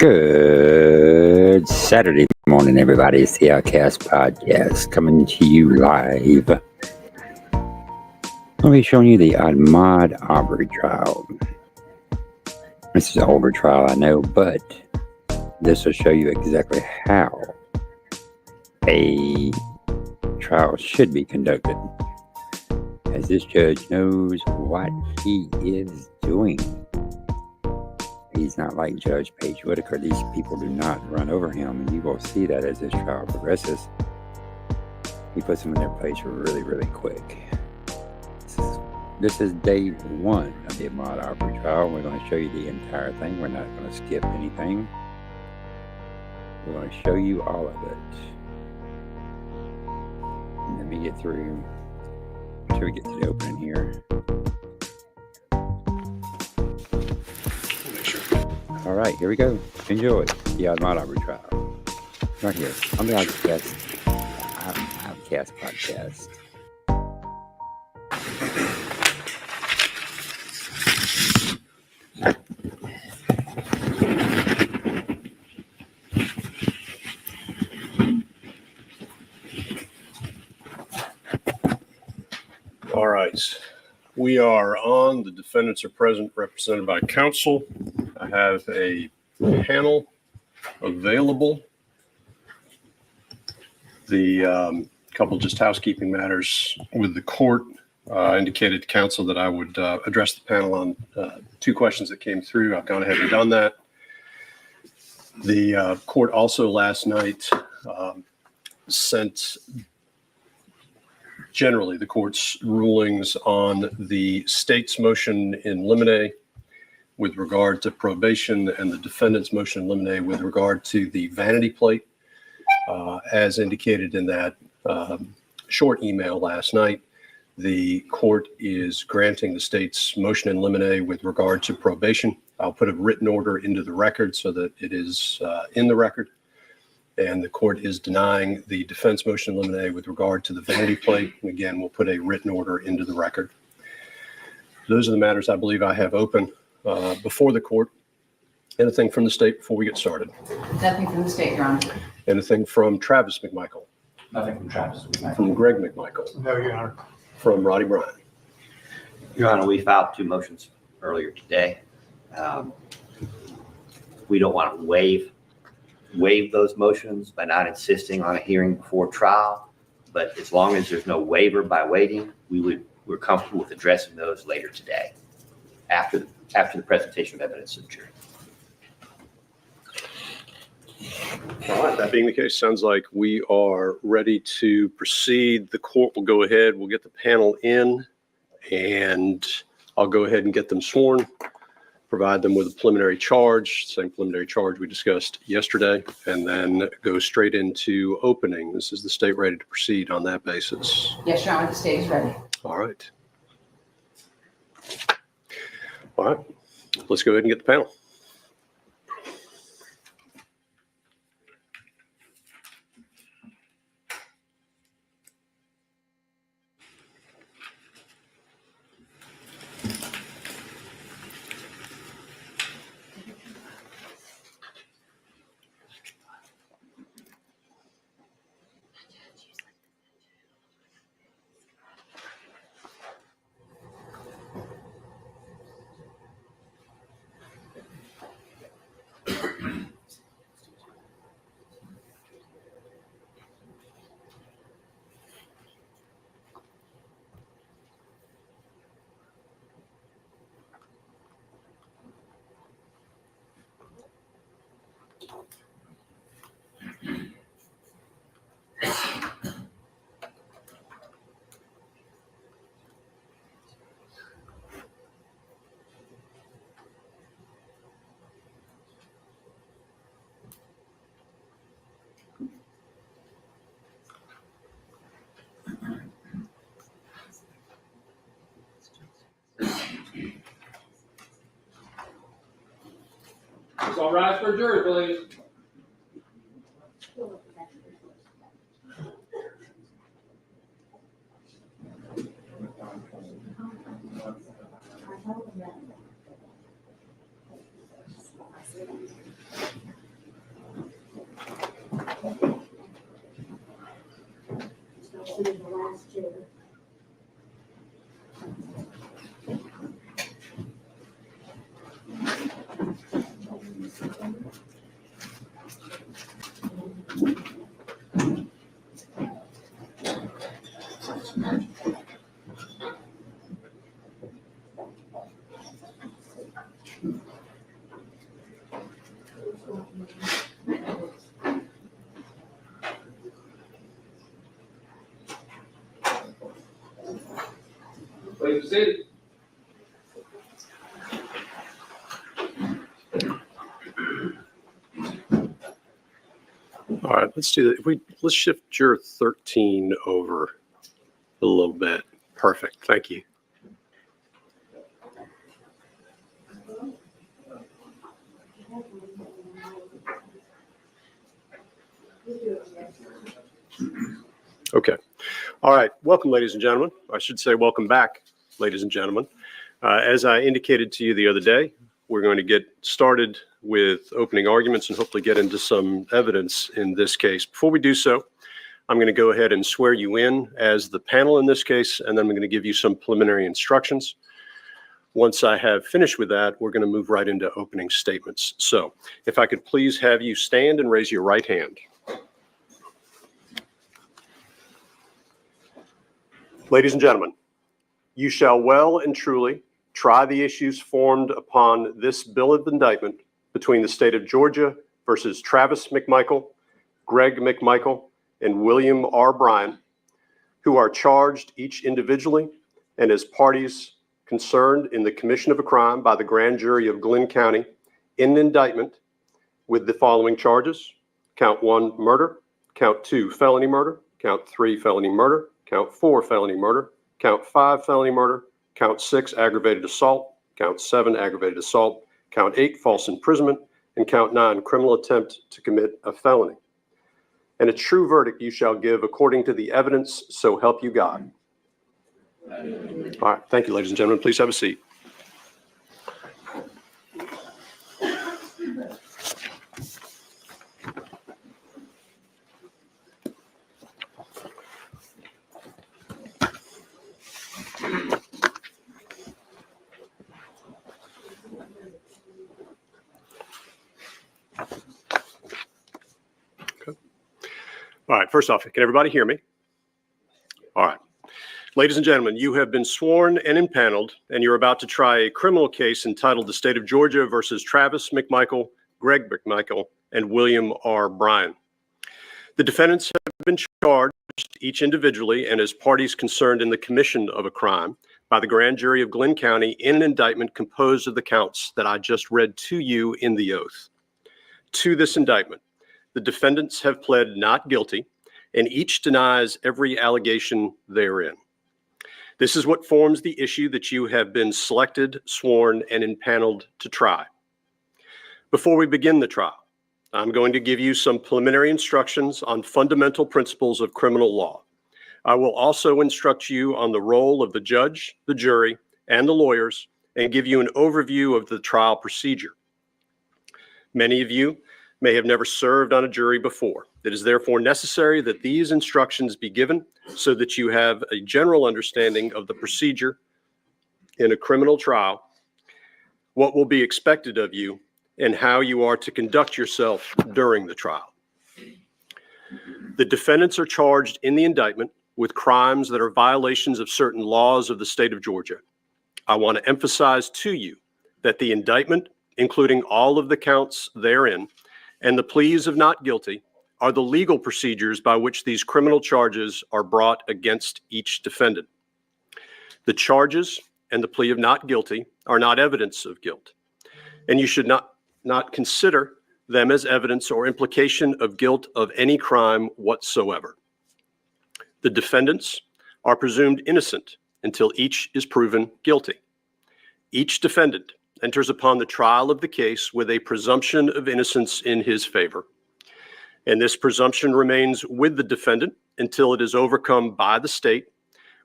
Good Saturday morning, everybody. It's the Outcast Podcast coming to you live. I'll be showing you the Ahmaud Arbery trial. This is an older trial, I know, but this will show you exactly how a trial should be conducted, as this judge knows what he is doing. He's not like Judge Paige Whitaker. These people do not run over him, and you will see that as this trial progresses. He puts them in their place really, really quick. This is day one of the Ahmaud Arbery trial. We're going to show you the entire thing. We're not going to skip anything. We're going to show you all of it. And let me get through until we get to the opening here. All right, here we go. Enjoy the Ahmaud Arbery trial. Right here on the Outcast Podcast. All right. We are on. The defendants are present, represented by counsel. I have a panel available. The couple just housekeeping matters with the court. Indicated to counsel that I would address the panel on two questions that came through. I've gone ahead and done that. The court also last night sent generally the court's rulings on the state's motion in limine with regard to probation and the defendant's motion in limine with regard to the vanity plate. As indicated in that short email last night, the court is granting the state's motion in limine with regard to probation. I'll put a written order into the record so that it is in the record. And the court is denying the defense motion in limine with regard to the vanity plate. And again, we'll put a written order into the record. Those are the matters I believe I have open before the court. Anything from the state before we get started? Nothing from the state, Your Honor. Anything from Travis McMichael? Nothing from Travis McMichael. From Greg McMichael? No, Your Honor. From Roddy Bryan? Your Honor, we filed two motions earlier today. We don't want to waive those motions by not insisting on a hearing before trial. But as long as there's no waiver by waiting, we're comfortable with addressing those later today after the presentation of evidence of the jury. All right, that being the case, sounds like we are ready to proceed. The court will go ahead. We'll get the panel in, and I'll go ahead and get them sworn, provide them with a preliminary charge, same preliminary charge we discussed yesterday, and then go straight into opening. This is the state ready to proceed on that basis. Yes, Your Honor, the state is ready. All right. All right, let's go ahead and get the panel. Let's all rise for a jury, please. consider the last juror. Please be seated. All right, let's do that. Let's shift juror 13 over a little bit. Perfect. Thank you. Okay. All right. Welcome, ladies and gentlemen. I should say welcome back, ladies and gentlemen. As I indicated to you the other day, we're going to get started with opening arguments and hopefully get into some evidence in this case. Before we do so, I'm going to go ahead and swear you in as the panel in this case, and then I'm going to give you some preliminary instructions. Once I have finished with that, we're going to move right into opening statements. So if I could please have you stand and raise your right hand. Ladies and gentlemen, you shall well and truly try the issues formed upon this bill of indictment between the state of Georgia versus Travis McMichael, Greg McMichael, and William R. Bryan, who are charged each individually and as parties concerned in the commission of a crime by the grand jury of Glynn County in an indictment with the following charges: count 1, murder; count 2, felony murder; count 3, felony murder; count 4, felony murder; count 5, felony murder; count 6, aggravated assault; count 7, aggravated assault; count 8, false imprisonment; and count 9, criminal attempt to commit a felony. And a true verdict you shall give according to the evidence, so help you God. All right, thank you, ladies and gentlemen. Please have a seat. All right, first off, can everybody hear me? All right. Ladies and gentlemen, you have been sworn and impaneled, and you're about to try a criminal case entitled the State of Georgia versus Travis McMichael, Greg McMichael, and William R. Bryan. The defendants have been charged each individually and as parties concerned in the commission of a crime by the grand jury of Glynn County in an indictment composed of the counts that I just read to you in the oath. To this indictment, the defendants have pled not guilty, and each denies every allegation therein. This is what forms the issue that you have been selected, sworn, and impaneled to try. Before we begin the trial, I'm going to give you some preliminary instructions on fundamental principles of criminal law. I will also instruct you on the role of the judge, the jury, and the lawyers, and give you an overview of the trial procedure. Many of you may have never served on a jury before. It is therefore necessary that these instructions be given so that you have a general understanding of the procedure in a criminal trial, what will be expected of you, and how you are to conduct yourself during the trial. The defendants are charged in the indictment with crimes that are violations of certain laws of the state of Georgia. I want to emphasize to you that the indictment, including all of the counts therein, and the pleas of not guilty are the legal procedures by which these criminal charges are brought against each defendant. The charges and the plea of not guilty are not evidence of guilt, and you should not consider them as evidence or implication of guilt of any crime whatsoever. The defendants are presumed innocent until each is proven guilty. Each defendant enters upon the trial of the case with a presumption of innocence in his favor. And this presumption remains with the defendant until it is overcome by the state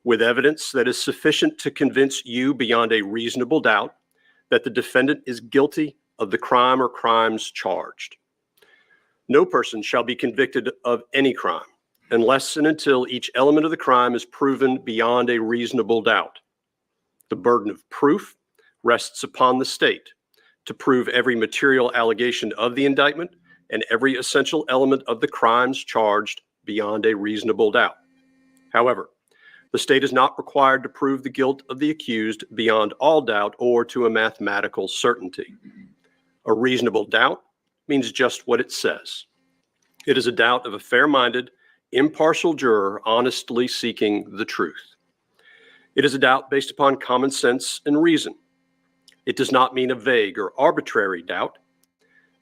with evidence that is sufficient to convince you beyond a reasonable doubt that the defendant is guilty of the crime or crimes charged. No person shall be convicted of any crime unless and until each element of the crime is proven beyond a reasonable doubt. The burden of proof rests upon the state to prove every material allegation of the indictment and every essential element of the crimes charged beyond a reasonable doubt. However, the state is not required to prove the guilt of the accused beyond all doubt or to a mathematical certainty. A reasonable doubt means just what it says. It is a doubt of a fair-minded, impartial juror honestly seeking the truth. It is a doubt based upon common sense and reason. It does not mean a vague or arbitrary doubt,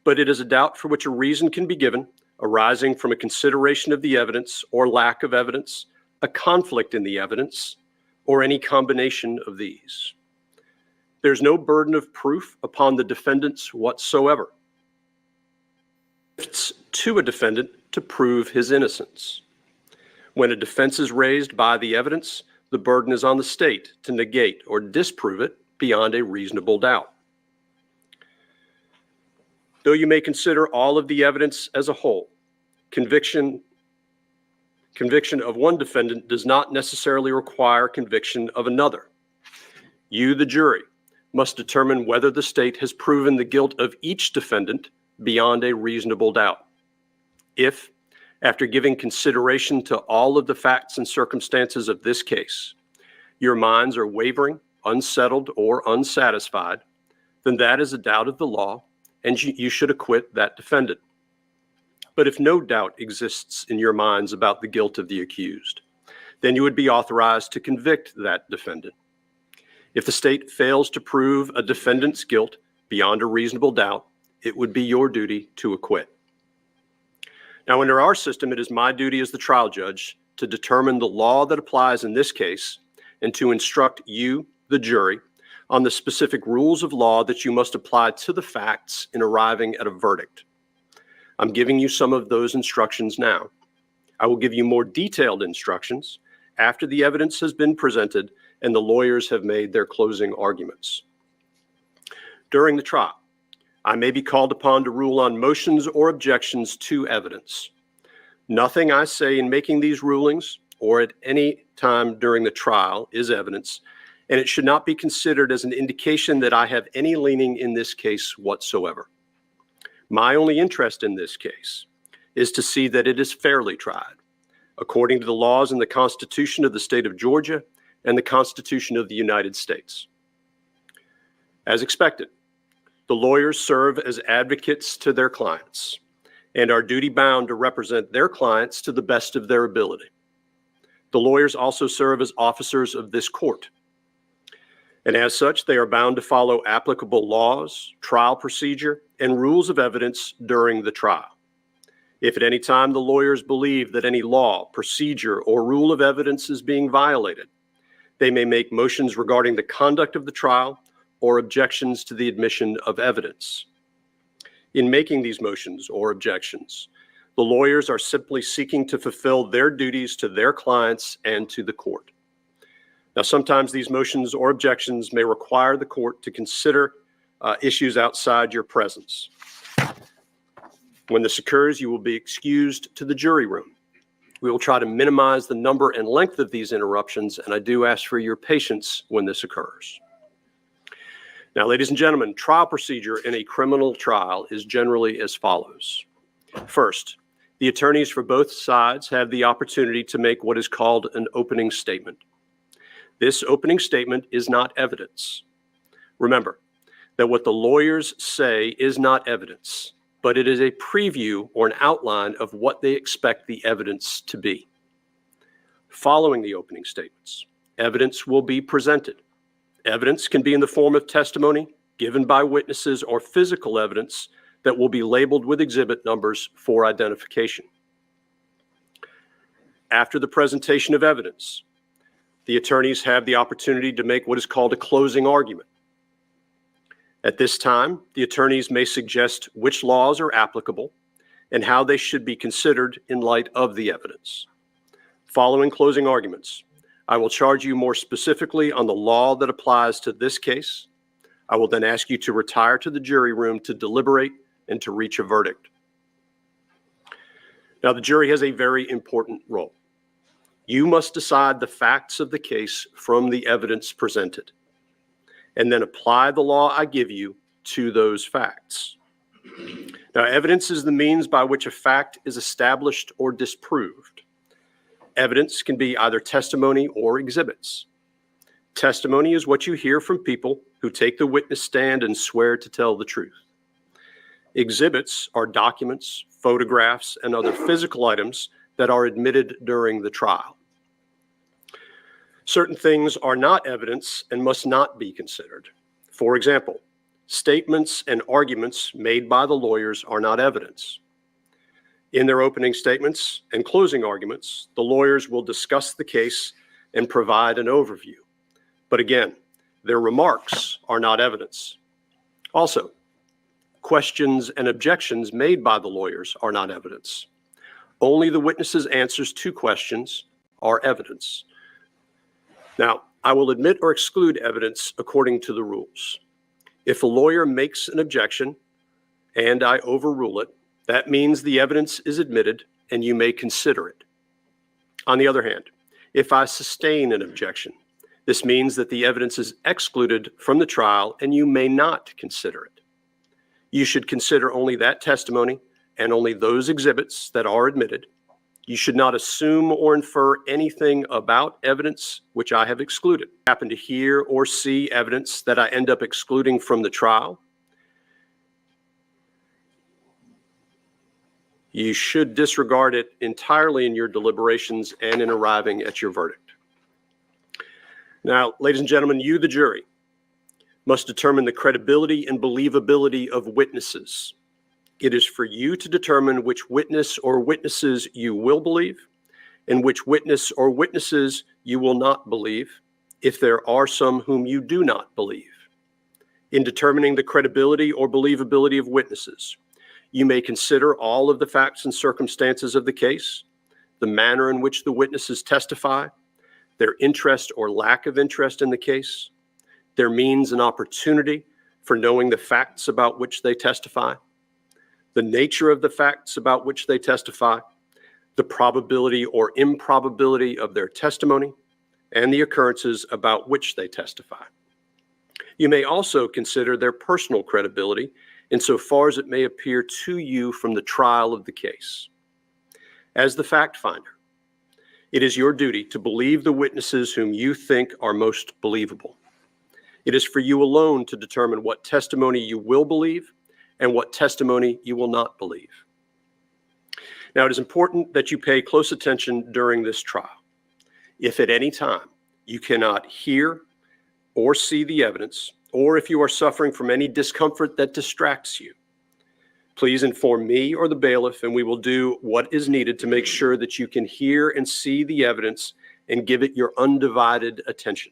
but it is a doubt for which a reason can be given, arising from a consideration of the evidence or lack of evidence, a conflict in the evidence, or any combination of these. There's no burden of proof upon the defendants whatsoever. It's to a defendant to prove his innocence. When a defense is raised by the evidence, the burden is on the state to negate or disprove it beyond a reasonable doubt. Though you may consider all of the evidence as a whole, conviction of one defendant does not necessarily require conviction of another. You, the jury, must determine whether the state has proven the guilt of each defendant beyond a reasonable doubt. If, after giving consideration to all of the facts and circumstances of this case, your minds are wavering, unsettled, or unsatisfied, then that is a doubt of the law, and you should acquit that defendant. But if no doubt exists in your minds about the guilt of the accused, then you would be authorized to convict that defendant. If the state fails to prove a defendant's guilt beyond a reasonable doubt, it would be your duty to acquit. Now, under our system, it is my duty as the trial judge to determine the law that applies in this case and to instruct you, the jury, on the specific rules of law that you must apply to the facts in arriving at a verdict. I'm giving you some of those instructions now. I will give you more detailed instructions after the evidence has been presented and the lawyers have made their closing arguments. During the trial, I may be called upon to rule on motions or objections to evidence. Nothing I say in making these rulings or at any time during the trial is evidence, and it should not be considered as an indication that I have any leaning in this case whatsoever. My only interest in this case is to see that it is fairly tried, according to the laws and the Constitution of the state of Georgia and the Constitution of the United States. As expected, the lawyers serve as advocates to their clients and are duty-bound to represent their clients to the best of their ability. The lawyers also serve as officers of this court. And as such, they are bound to follow applicable laws, trial procedure, and rules of evidence during the trial. If at any time the lawyers believe that any law, procedure, or rule of evidence is being violated, they may make motions regarding the conduct of the trial or objections to the admission of evidence. In making these motions or objections, the lawyers are simply seeking to fulfill their duties to their clients and to the court. Now, sometimes these motions or objections may require the court to consider issues outside your presence. When this occurs, you will be excused to the jury room. We will try to minimize the number and length of these interruptions, and I do ask for your patience when this occurs. Now, ladies and gentlemen, trial procedure in a criminal trial is generally as follows. First, the attorneys for both sides have the opportunity to make what is called an opening statement. This opening statement is not evidence. Remember that what the lawyers say is not evidence, but it is a preview or an outline of what they expect the evidence to be. Following the opening statements, evidence will be presented. Evidence can be in the form of testimony given by witnesses or physical evidence that will be labeled with exhibit numbers for identification. After the presentation of evidence, the attorneys have the opportunity to make what is called a closing argument. At this time, the attorneys may suggest which laws are applicable and how they should be considered in light of the evidence. Following closing arguments, I will charge you more specifically on the law that applies to this case. I will then ask you to retire to the jury room to deliberate and to reach a verdict. Now, the jury has a very important role. You must decide the facts of the case from the evidence presented, and then apply the law I give you to those facts. Now, evidence is the means by which a fact is established or disproved. Evidence can be either testimony or exhibits. Testimony is what you hear from people who take the witness stand and swear to tell the truth. Exhibits are documents, photographs, and other physical items that are admitted during the trial. Certain things are not evidence and must not be considered. For example, statements and arguments made by the lawyers are not evidence. In their opening statements and closing arguments, the lawyers will discuss the case and provide an overview. But again, their remarks are not evidence. Also, questions and objections made by the lawyers are not evidence. Only the witness's answers to questions are evidence. Now, I will admit or exclude evidence according to the rules. If a lawyer makes an objection and I overrule it, that means the evidence is admitted and you may consider it. On the other hand, if I sustain an objection, this means that the evidence is excluded from the trial and you may not consider it. You should consider only that testimony and only those exhibits that are admitted. You should not assume or infer anything about evidence which I have excluded. Happen to hear or see evidence that I end up excluding from the trial, you should disregard it entirely in your deliberations and in arriving at your verdict. Now, ladies and gentlemen, you, the jury, must determine the credibility and believability of witnesses. It is for you to determine which witness or witnesses you will believe and which witness or witnesses you will not believe, if there are some whom you do not believe. In determining the credibility or believability of witnesses, you may consider all of the facts and circumstances of the case, the manner in which the witnesses testify, their interest or lack of interest in the case, their means and opportunity for knowing the facts about which they testify, the nature of the facts about which they testify, the probability or improbability of their testimony, and the occurrences about which they testify. You may also consider their personal credibility insofar as it may appear to you from the trial of the case. As the fact finder, it is your duty to believe the witnesses whom you think are most believable. It is for you alone to determine what testimony you will believe and what testimony you will not believe. Now, it is important that you pay close attention during this trial. If at any time you cannot hear or see the evidence, or if you are suffering from any discomfort that distracts you, please inform me or the bailiff, and we will do what is needed to make sure that you can hear and see the evidence and give it your undivided attention.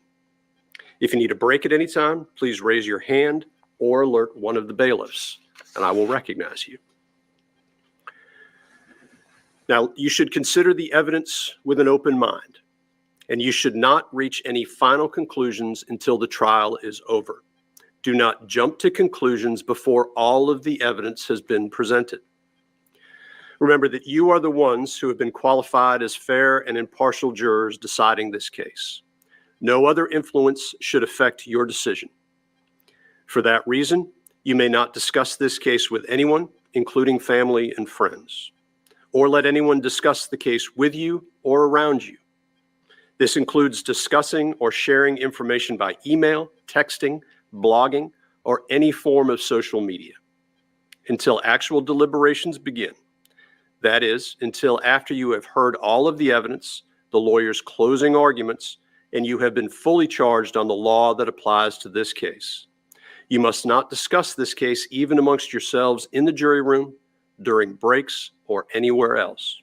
If you need a break at any time, please raise your hand or alert one of the bailiffs, and I will recognize you. Now, you should consider the evidence with an open mind, and you should not reach any final conclusions until the trial is over. Do not jump to conclusions before all of the evidence has been presented. Remember that you are the ones who have been qualified as fair and impartial jurors deciding this case. No other influence should affect your decision. For that reason, you may not discuss this case with anyone, including family and friends, or let anyone discuss the case with you or around you. This includes discussing or sharing information by email, texting, blogging, or any form of social media until actual deliberations begin. That is, until after you have heard all of the evidence, the lawyer's closing arguments, and you have been fully charged on the law that applies to this case. You must not discuss this case even amongst yourselves in the jury room, during breaks, or anywhere else.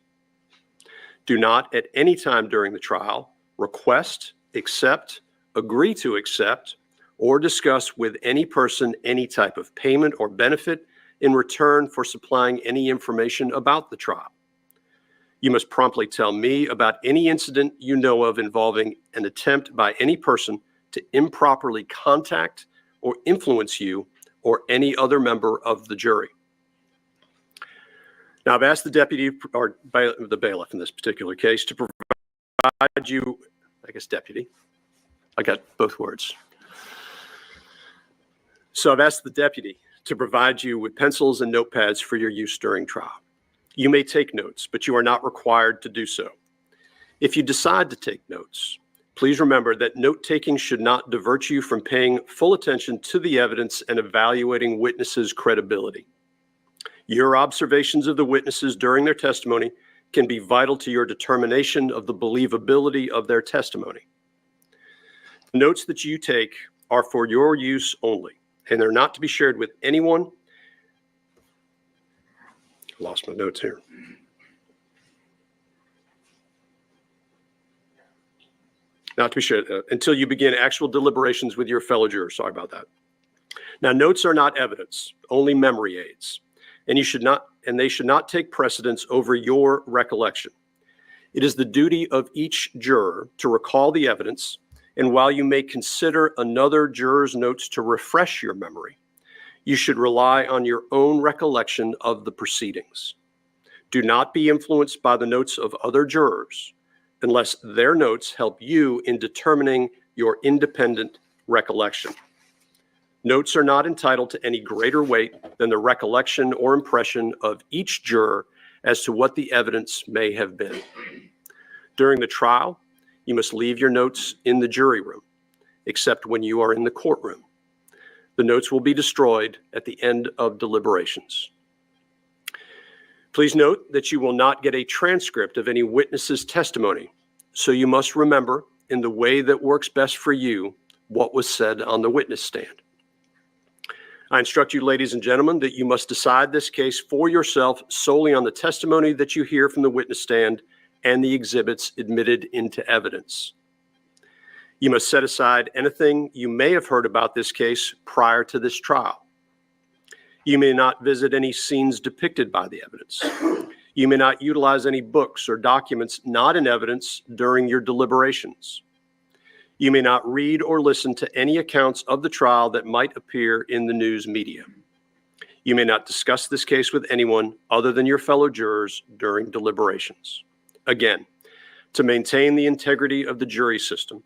Do not at any time during the trial request, accept, agree to accept, or discuss with any person any type of payment or benefit in return for supplying any information about the trial. You must promptly tell me about any incident you know of involving an attempt by any person to improperly contact or influence you or any other member of the jury. Now, I've asked the deputy, or the bailiff in this particular case, to provide you, I guess deputy, I got both words. So I've asked the deputy to provide you with pencils and notepads for your use during trial. You may take notes, but you are not required to do so. If you decide to take notes, please remember that note-taking should not divert you from paying full attention to the evidence and evaluating witnesses' credibility. Your observations of the witnesses during their testimony can be vital to your determination of the believability of their testimony. The notes that you take are for your use only, and they're not to be shared with anyone. I lost my notes here. Not to be shared until you begin actual deliberations with your fellow jurors. Sorry about that. Now, notes are not evidence, only memory aids, and they should not take precedence over your recollection. It is the duty of each juror to recall the evidence, and while you may consider another juror's notes to refresh your memory, you should rely on your own recollection of the proceedings. Do not be influenced by the notes of other jurors unless their notes help you in determining your independent recollection. Notes are not entitled to any greater weight than the recollection or impression of each juror as to what the evidence may have been. During the trial, you must leave your notes in the jury room, except when you are in the courtroom. The notes will be destroyed at the end of deliberations. Please note that you will not get a transcript of any witness's testimony, so you must remember, in the way that works best for you, what was said on the witness stand. I instruct you, ladies and gentlemen, that you must decide this case for yourself solely on the testimony that you hear from the witness stand and the exhibits admitted into evidence. You must set aside anything you may have heard about this case prior to this trial. You may not visit any scenes depicted by the evidence. You may not utilize any books or documents not in evidence during your deliberations. You may not read or listen to any accounts of the trial that might appear in the news media. You may not discuss this case with anyone other than your fellow jurors during deliberations. Again, to maintain the integrity of the jury system,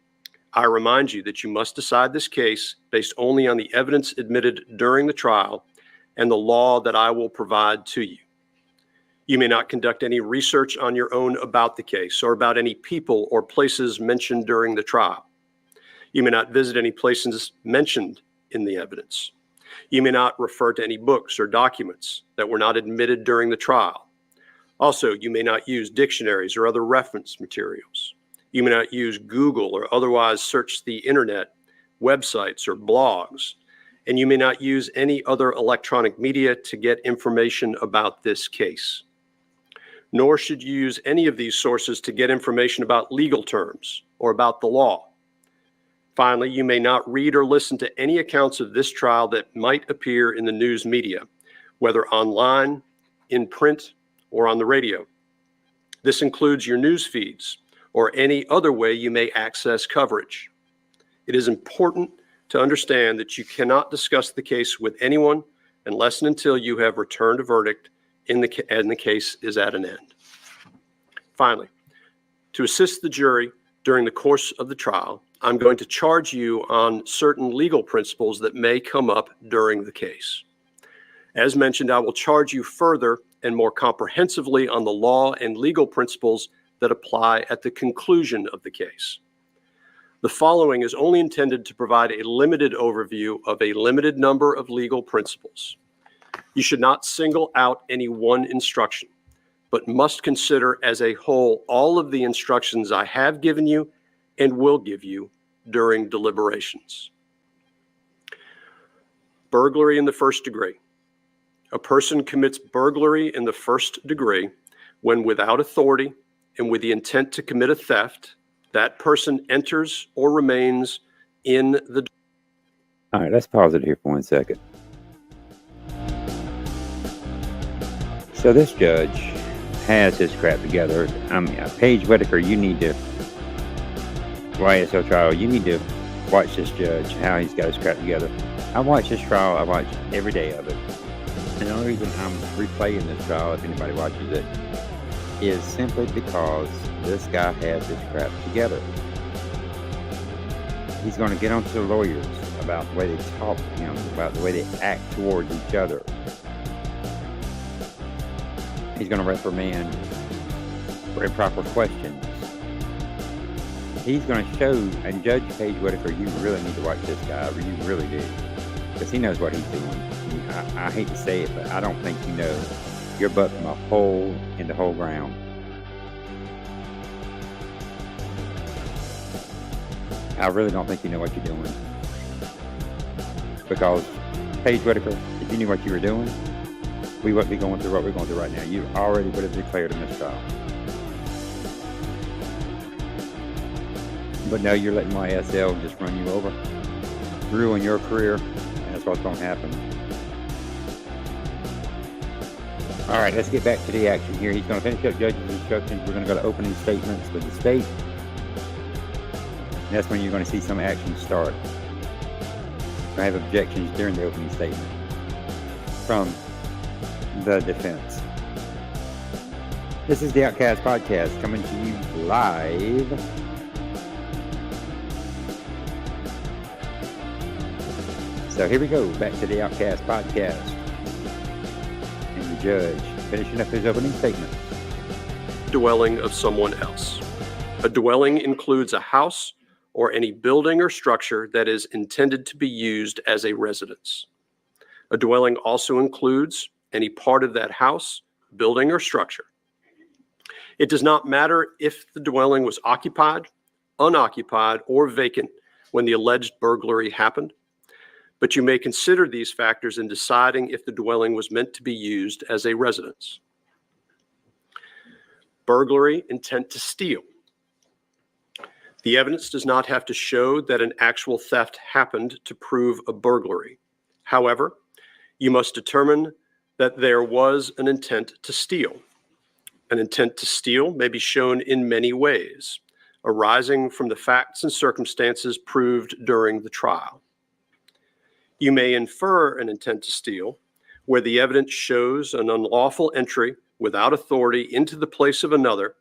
I remind you that you must decide this case based only on the evidence admitted during the trial and the law that I will provide to you. You may not conduct any research on your own about the case or about any people or places mentioned during the trial. You may not visit any places mentioned in the evidence. You may not refer to any books or documents that were not admitted during the trial. Also, you may not use dictionaries or other reference materials. You may not use Google or otherwise search the internet, websites, or blogs. And you may not use any other electronic media to get information about this case. Nor should you use any of these sources to get information about legal terms or about the law. Finally, you may not read or listen to any accounts of this trial that might appear in the news media, whether online, in print, or on the radio. This includes your news feeds or any other way you may access coverage. It is important to understand that you cannot discuss the case with anyone unless and until you have returned a verdict and the case is at an end. Finally, to assist the jury during the course of the trial, I'm going to charge you on certain legal principles that may come up during the case. As mentioned, I will charge you further and more comprehensively on the law and legal principles that apply at the conclusion of the case. The following is only intended to provide a limited overview of a limited number of legal principles. You should not single out any one instruction, but must consider as a whole all of the instructions I have given you and will give you during deliberations. Burglary in the first degree. A person commits burglary in the first degree when, without authority and with the intent to commit a theft, that person enters or remains in the... All right, let's pause it here for 1 second. So this judge has his crap together. Paige Whitaker, you need to, YSL trial, you need to watch this judge, how he's got his crap together. I watch this trial, I watch every day of it. And the only reason I'm replaying this trial, if anybody watches it, is simply because this guy has his crap together. He's going to get onto the lawyers about the way they talk to him, about the way they act towards each other. He's going to reprimand for improper questions. He's going to show, and Judge Paige Whitaker, you really need to watch this guy, you really do, because he knows what he's doing. I hate to say it, but I don't think you know your butt from a hole in the whole ground. I really don't think you know what you're doing. Because, Paige Whitaker, if you knew what you were doing, we wouldn't be going through what we're going through right now. You already would have declared a mistrial. But no, you're letting my SL just run you over, ruin your career, and that's what's going to happen. All right, let's get back to the action here. He's going to finish up judge's instructions. We're going to go to opening statements with the state. And that's when you're going to see some action start. I have objections during the opening statement from the defense. This is the Outcast Podcast coming to you live. So here we go, back to the Outcast Podcast. And the judge finishing up his opening statement. Dwelling of someone else. A dwelling includes a house or any building or structure that is intended to be used as a residence. A dwelling also includes any part of that house, building, or structure. It does not matter if the dwelling was occupied, unoccupied, or vacant when the alleged burglary happened, but you may consider these factors in deciding if the dwelling was meant to be used as a residence. Burglary, intent to steal. The evidence does not have to show that an actual theft happened to prove a burglary. However, you must determine that there was an intent to steal. An intent to steal may be shown in many ways, arising from the facts and circumstances proved during the trial. You may infer an intent to steal where the evidence shows an unlawful entry without authority into the place of another,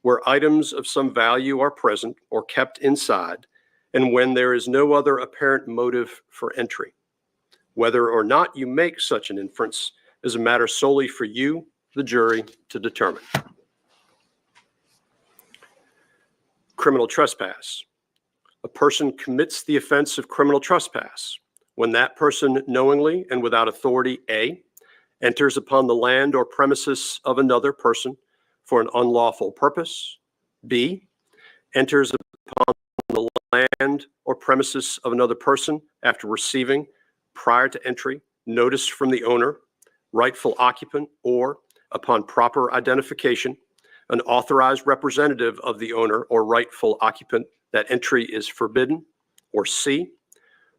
where items of some value are present or kept inside, and when there is no other apparent motive for entry. Whether or not you make such an inference is a matter solely for you, the jury, to determine. Criminal trespass. A person commits the offense of criminal trespass when that person knowingly and without authority, A, enters upon the land or premises of another person for an unlawful purpose, B, enters upon the land or premises of another person after receiving, prior to entry, notice from the owner, rightful occupant, or, upon proper identification, an authorized representative of the owner or rightful occupant that entry is forbidden, or C,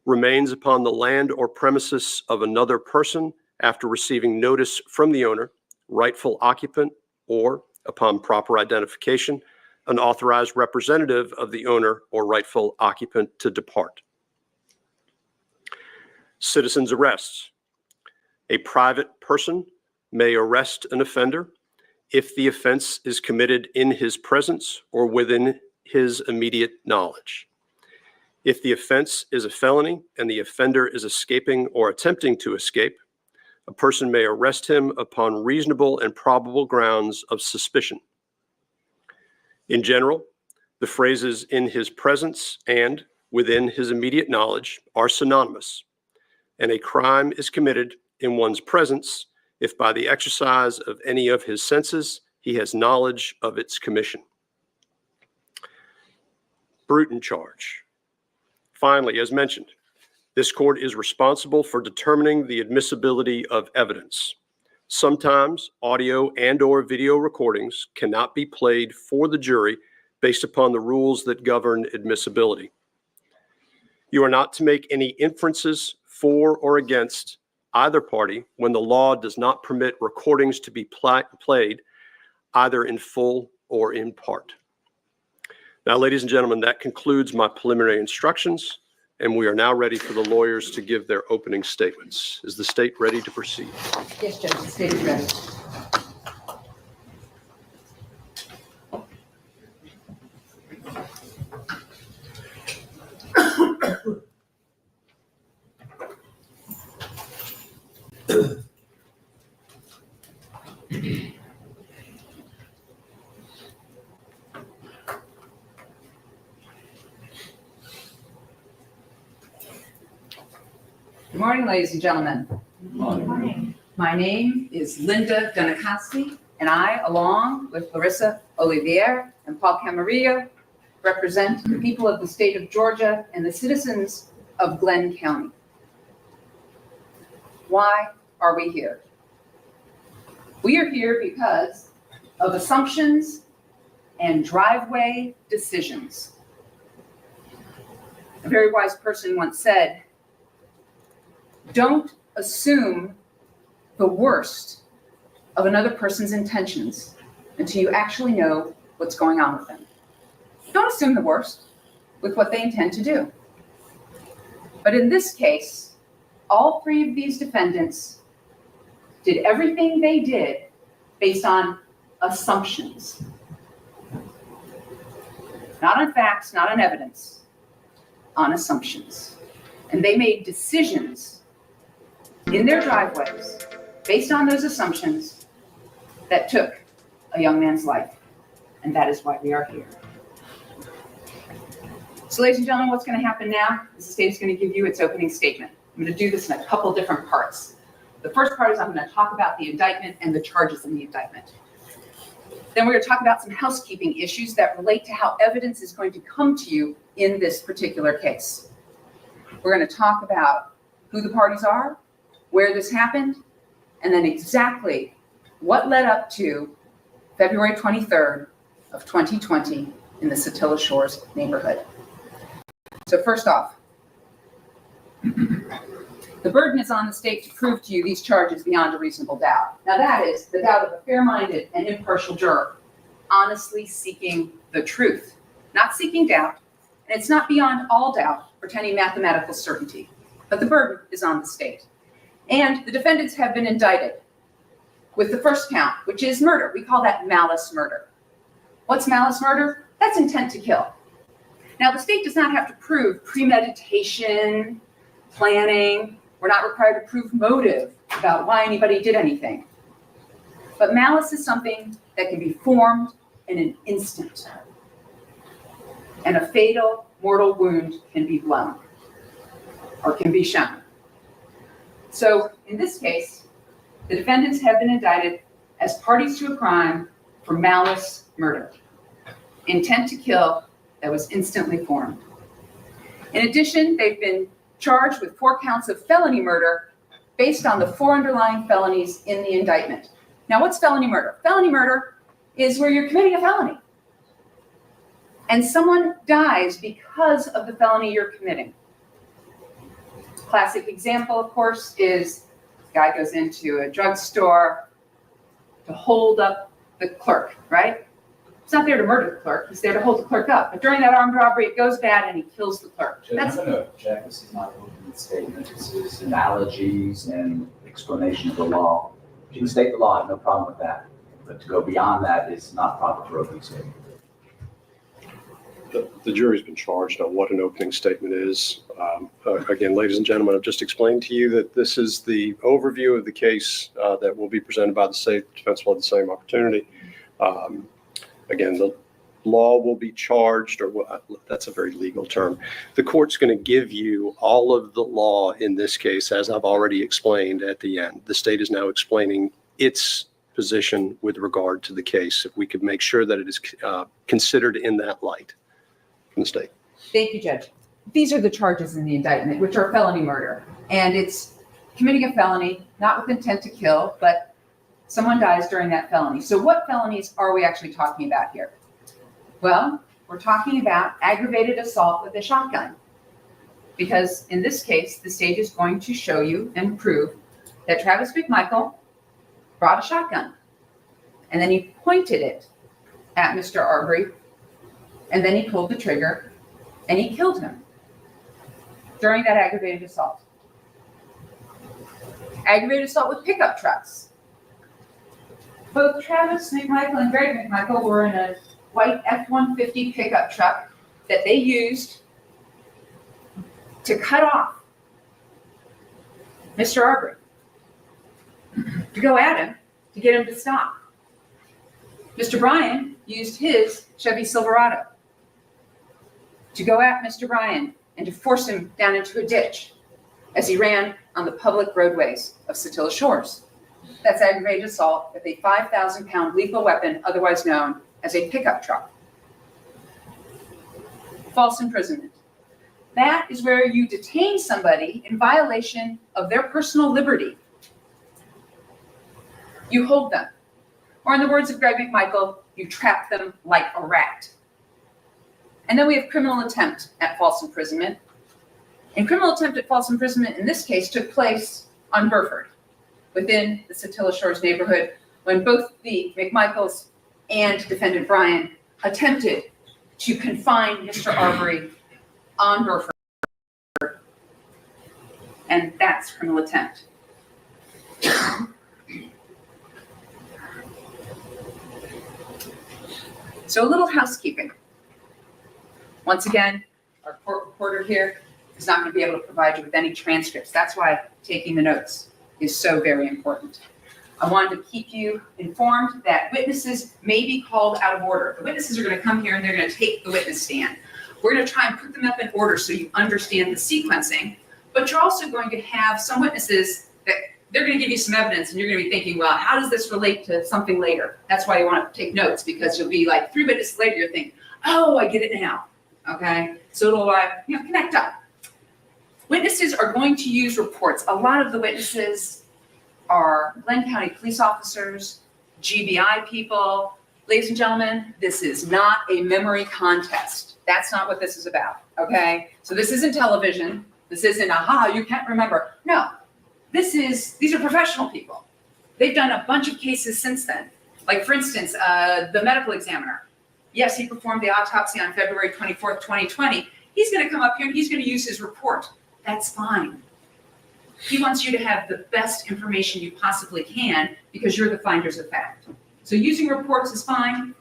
remains upon the land or premises of another person after receiving notice from the owner, rightful occupant, or, upon proper identification, an authorized representative of the owner or rightful occupant to depart. Citizen's arrests. A private person may arrest an offender if the offense is committed in his presence or within his immediate knowledge. If the offense is a felony and the offender is escaping or attempting to escape, a person may arrest him upon reasonable and probable grounds of suspicion. In general, the phrases "in his presence" and "within his immediate knowledge" are synonymous, and a crime is committed in one's presence if by the exercise of any of his senses he has knowledge of its commission. Bruton charge. Finally, as mentioned, this court is responsible for determining the admissibility of evidence. Sometimes audio and/or video recordings cannot be played for the jury based upon the rules that govern admissibility. You are not to make any inferences for or against either party when the law does not permit recordings to be played either in full or in part. Now, ladies and gentlemen, that concludes my preliminary instructions, And we are now ready for the lawyers to give their opening statements. Is the state ready to proceed? Yes, Judge, the state is ready. Good morning, ladies and gentlemen. Good morning. My name is Linda Donacasti, and I, along with Larissa Olivier and Paul Camarillo, represent the people of the state of Georgia and the citizens of Glenn County. Why are we here? We are here because of assumptions and driveway decisions. A very wise person once said, "Don't assume the worst of another person's intentions until you actually know what's going on with them." Don't assume the worst with what they intend to do. But in this case, all three of these defendants did everything they did based on assumptions. Not on facts, not on evidence, on assumptions. And they made decisions in their driveways based on those assumptions that took a young man's life. And that is why we are here. So ladies and gentlemen, what's going to happen now is the state is going to give you its opening statement. I'm going to do this in a couple different parts. The first part is I'm going to talk about the indictment and the charges in the indictment. Then we're going to talk about some housekeeping issues that relate to how evidence is going to come to you in this particular case. We're going to talk about who the parties are, where this happened, and then exactly what led up to February 23rd of 2020 in the Satilla Shores neighborhood. So first off, the burden is on the state to prove to you these charges beyond a reasonable doubt. Now that is the doubt of a fair-minded and impartial juror, honestly seeking the truth, not seeking doubt, and it's not beyond all doubt or to any mathematical certainty, but the burden is on the state. And the defendants have been indicted with the first count, which is murder. We call that malice murder. What's malice murder? That's intent to kill. Now, the state does not have to prove premeditation, planning. We're not required to prove motive about why anybody did anything. But malice is something that can be formed in an instant. And a fatal mortal wound can be blown or can be shown. So in this case, the defendants have been indicted as parties to a crime for malice murder, intent to kill that was instantly formed. In addition, they've been charged with 4 counts of felony murder based on the 4 underlying felonies in the indictment. Now, what's felony murder? Felony murder is where you're committing a felony and someone dies because of the felony you're committing. Classic example, of course, is the guy goes into a drugstore to hold up the clerk, right? He's not there to murder the clerk, he's there to hold the clerk up. But during that armed robbery, it goes bad and he kills the clerk. I'm going to object. This is not an opening statement. This is analogies and explanation of the law. You can state the law, I have no problem with that. But to go beyond that is not proper for opening statement. The jury's been charged on what an opening statement is. Again, ladies and gentlemen, I've just explained to you that this is the overview of the case that will be presented by the state. Defense will have the same opportunity. Again, the law will be charged, or that's a very legal term. The court's going to give you all of the law in this case, as I've already explained at the end. The state is now explaining its position with regard to the case. If we could make sure that it is considered in that light from the state. Thank you, Judge. These are the charges in the indictment, which are felony murder. And it's committing a felony, not with intent to kill, but someone dies during that felony. So what felonies are we actually talking about here? Well, we're talking about aggravated assault with a shotgun. Because in this case, the state is going to show you and prove that Travis McMichael brought a shotgun. And then he pointed it at Mr. Arbery. And then he pulled the trigger and he killed him. during that aggravated assault. Aggravated assault with pickup trucks. Both Travis McMichael and Greg McMichael were in a white F-150 pickup truck that they used to cut off Mr. Arbery, to go at him, to get him to stop. Mr. Bryan used his Chevy Silverado to go at Mr. Bryan and to force him down into a ditch as he ran on the public roadways of Satilla Shores. That's aggravated assault with a 5,000-pound lethal weapon, otherwise known as a pickup truck. False imprisonment. That is where you detain somebody in violation of their personal liberty. You hold them. Or in the words of Greg McMichael, you trap them like a rat. And then we have criminal attempt at false imprisonment. And criminal attempt at false imprisonment in this case took place on Burford, within the Satilla Shores neighborhood, when both the McMichaels and defendant Bryan attempted to confine Mr. Arbery on Burford. And that's criminal attempt. So a little housekeeping. Once again, our court reporter here is not going to be able to provide you with any transcripts. That's why taking the notes is so very important. I wanted to keep you informed that witnesses may be called out of order. The witnesses are going to come here and they're going to take the witness stand. We're going to try and put them up in order so you understand the sequencing, but you're also going to have some witnesses that they're going to give you some evidence and you're going to be thinking, well, how does this relate to something later? That's why you want to take notes, because you'll be like 3 witnesses later, you'll think, oh, I get it now. Okay, so it'll connect up. Witnesses are going to use reports. A lot of the witnesses are Glenn County police officers, GBI people. Ladies and gentlemen, this is not a memory contest. That's not what this is about, okay? So this isn't television. This isn't, aha, you can't remember. No, these are professional people. They've done a bunch of cases since then. Like, for instance, the medical examiner. Yes, he performed the autopsy on February 24th, 2020. He's going to come up here and he's going to use his report. That's fine. He wants you to have the best information you possibly can because you're the finders of fact. So using reports is fine.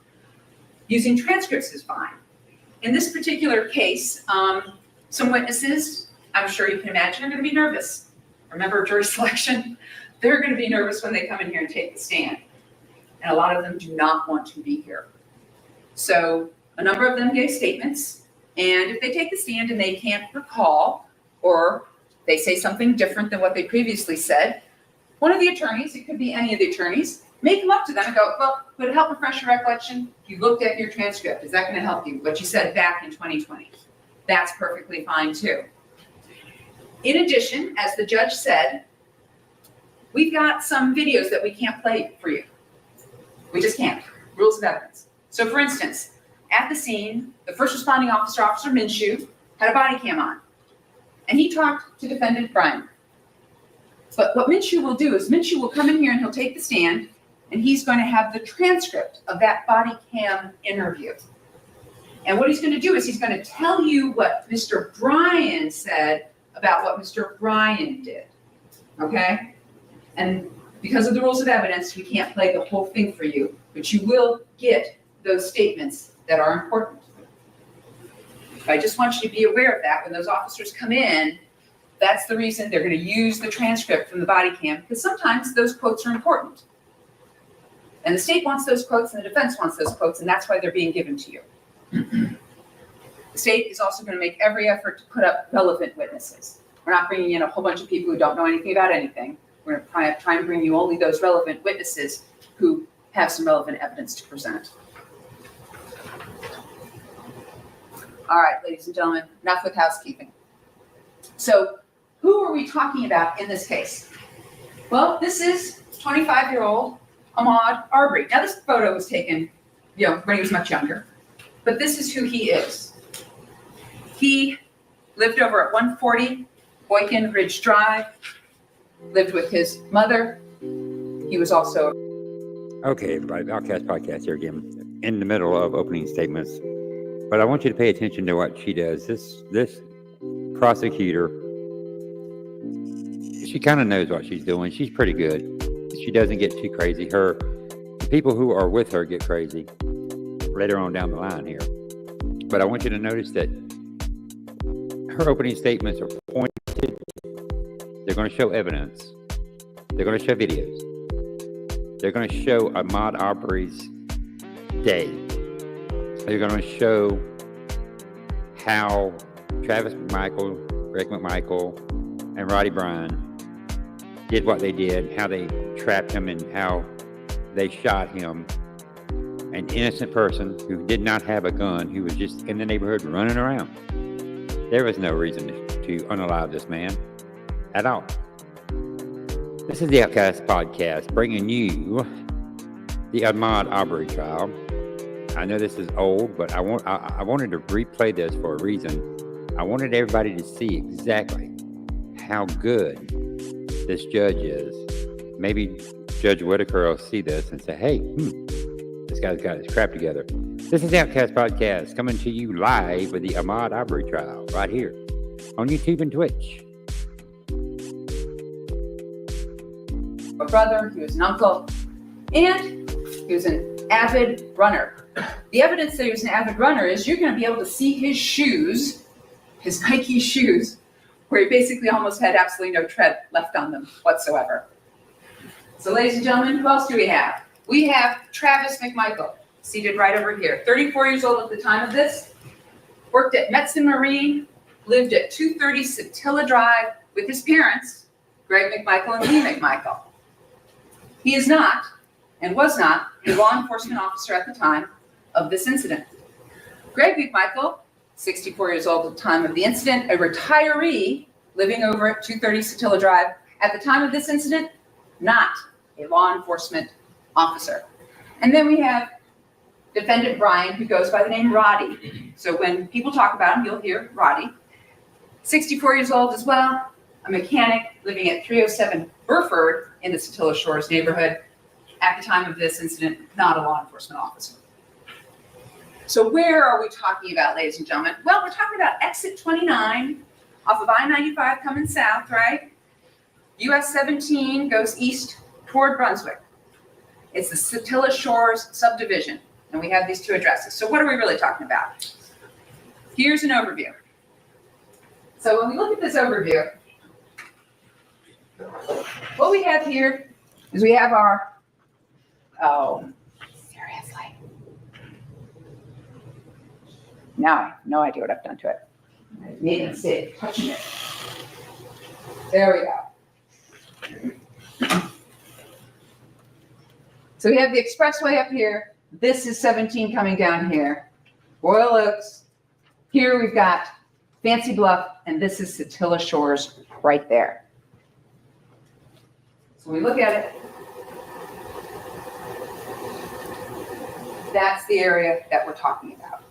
Using transcripts is fine. In this particular case, some witnesses, I'm sure you can imagine, are going to be nervous. Remember jury selection? They're going to be nervous when they come in here and take the stand. And a lot of them do not want to be here. So a number of them gave statements. And if they take the stand and they can't recall, or they say something different than what they previously said, one of the attorneys, it could be any of the attorneys, may come up to them and go, well, would it help refresh your recollection? You looked at your transcript. Is that going to help you? What you said back in 2020. That's perfectly fine too. In addition, as the judge said, we've got some videos that we can't play for you. We just can't. Rules of evidence. So for instance, at the scene, the first responding officer, Officer Minshew, had a body cam on. And he talked to defendant Bryan. But what Minshew will do is Minshew will come in here and he'll take the stand and he's going to have the transcript of that body cam interview. And what he's going to do is he's going to tell you what Mr. Bryan said about what Mr. Bryan did. Okay? And because of the rules of evidence, we can't play the whole thing for you, but you will get those statements that are important. I just want you to be aware of that when those officers come in. That's the reason they're going to use the transcript from the body cam, because sometimes those quotes are important. And the state wants those quotes and the defense wants those quotes, and that's why they're being given to you. The state is also going to make every effort to put up relevant witnesses. We're not bringing in a whole bunch of people who don't know anything about anything. We're going to try and bring you only those relevant witnesses who have some relevant evidence to present. All right, ladies and gentlemen, enough with housekeeping. So who are we talking about in this case? Well, this is 25-year-old Ahmaud Arbery. Now, this photo was taken, when he was much younger, but this is who he is. He lived over at 140 Boykin Ridge Drive, lived with his mother. He was also... Okay, everybody, Outcast Podcast here again, in the middle of opening statements. But I want you to pay attention to what she does. This prosecutor, she kind of knows what she's doing. She's pretty good. She doesn't get too crazy. The people who are with her get crazy later on down the line here. But I want you to notice that her opening statements are pointed. They're going to show evidence. They're going to show videos. They're going to show Ahmaud Arbery's day. They're going to show how Travis McMichael, Greg McMichael, and Roddy Bryan did what they did, how they trapped him, and how they shot him. An innocent person who did not have a gun, who was just in the neighborhood running around. There was no reason to unalive this man at all. This is the Outcast Podcast, bringing you the Ahmaud Arbery trial. I know this is old, but I wanted to replay this for a reason. I wanted everybody to see exactly how good this judge is. Maybe Judge Whitaker will see this and say, hey, this guy's got his crap together. This is the Outcast Podcast, coming to you live with the Ahmaud Arbery trial right here on YouTube and Twitch. A brother, he was an uncle, and he was an avid runner. The evidence that he was an avid runner is you're going to be able to see his shoes, his Nike shoes, where he basically almost had absolutely no tread left on them whatsoever. So, ladies and gentlemen, who else do we have? We have Travis McMichael, seated right over here, 34 years old at the time of this, worked at Metzen Marine, lived at 230 Satilla Drive with his parents, Greg McMichael and Lee McMichael. He is not, and was not, a law enforcement officer at the time of this incident. Greg McMichael, 64 years old at the time of the incident, a retiree living over at 230 Satilla Drive at the time of this incident, not a law enforcement officer. And then we have defendant Brian, who goes by the name Roddy. So when people talk about him, you'll hear Roddy. 64 years old as well, a mechanic living at 307 Burford in the Satilla Shores neighborhood. At the time of this incident, not a law enforcement officer. So where are we talking about, ladies and gentlemen? Well, we're talking about exit 29 off of I-95 coming south, right? US 17 goes east toward Brunswick. It's the Satilla Shores subdivision, and we have these two addresses. So what are we really talking about? Here's an overview. So when we look at this overview, what we have here is we have our, seriously. Now I have no idea what I've done to it. I made a mistake touching it. There we go. So we have the expressway up here. This is 17 coming down here. Royal Oaks. Here we've got Fancy Bluff, and this is Satilla Shores right there. So we look at it. That's the area that we're talking about.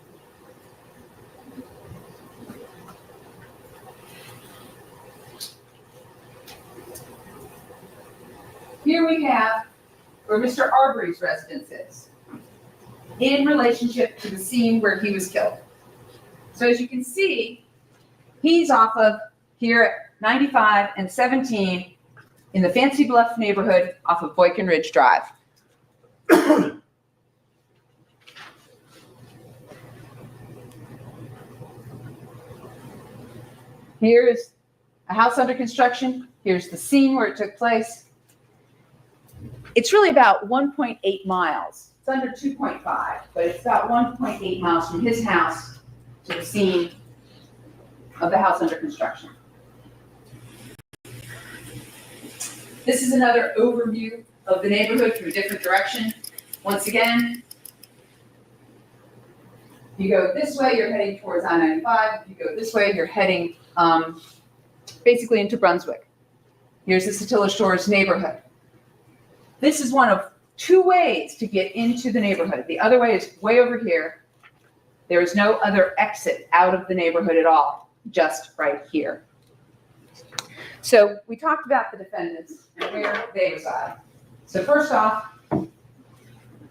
Here we have where Mr. Arbery's residence is in relationship to the scene where he was killed. So as you can see, he's off of here at 95 and 17 in the Fancy Bluff neighborhood off of Boykin Ridge Drive. Here's a house under construction. Here's the scene where it took place. It's really about 1.8 miles. It's under 2.5, but it's about 1.8 miles from his house to the scene of the house under construction. This is another overview of the neighborhood from a different direction. Once again, if you go this way, you're heading towards I-95. If you go this way, you're heading basically into Brunswick. Here's the Satilla Shores neighborhood. This is one of two ways to get into the neighborhood. The other way is way over here. There is no other exit out of the neighborhood at all, just right here. So we talked about the defendants and where they reside. So first off,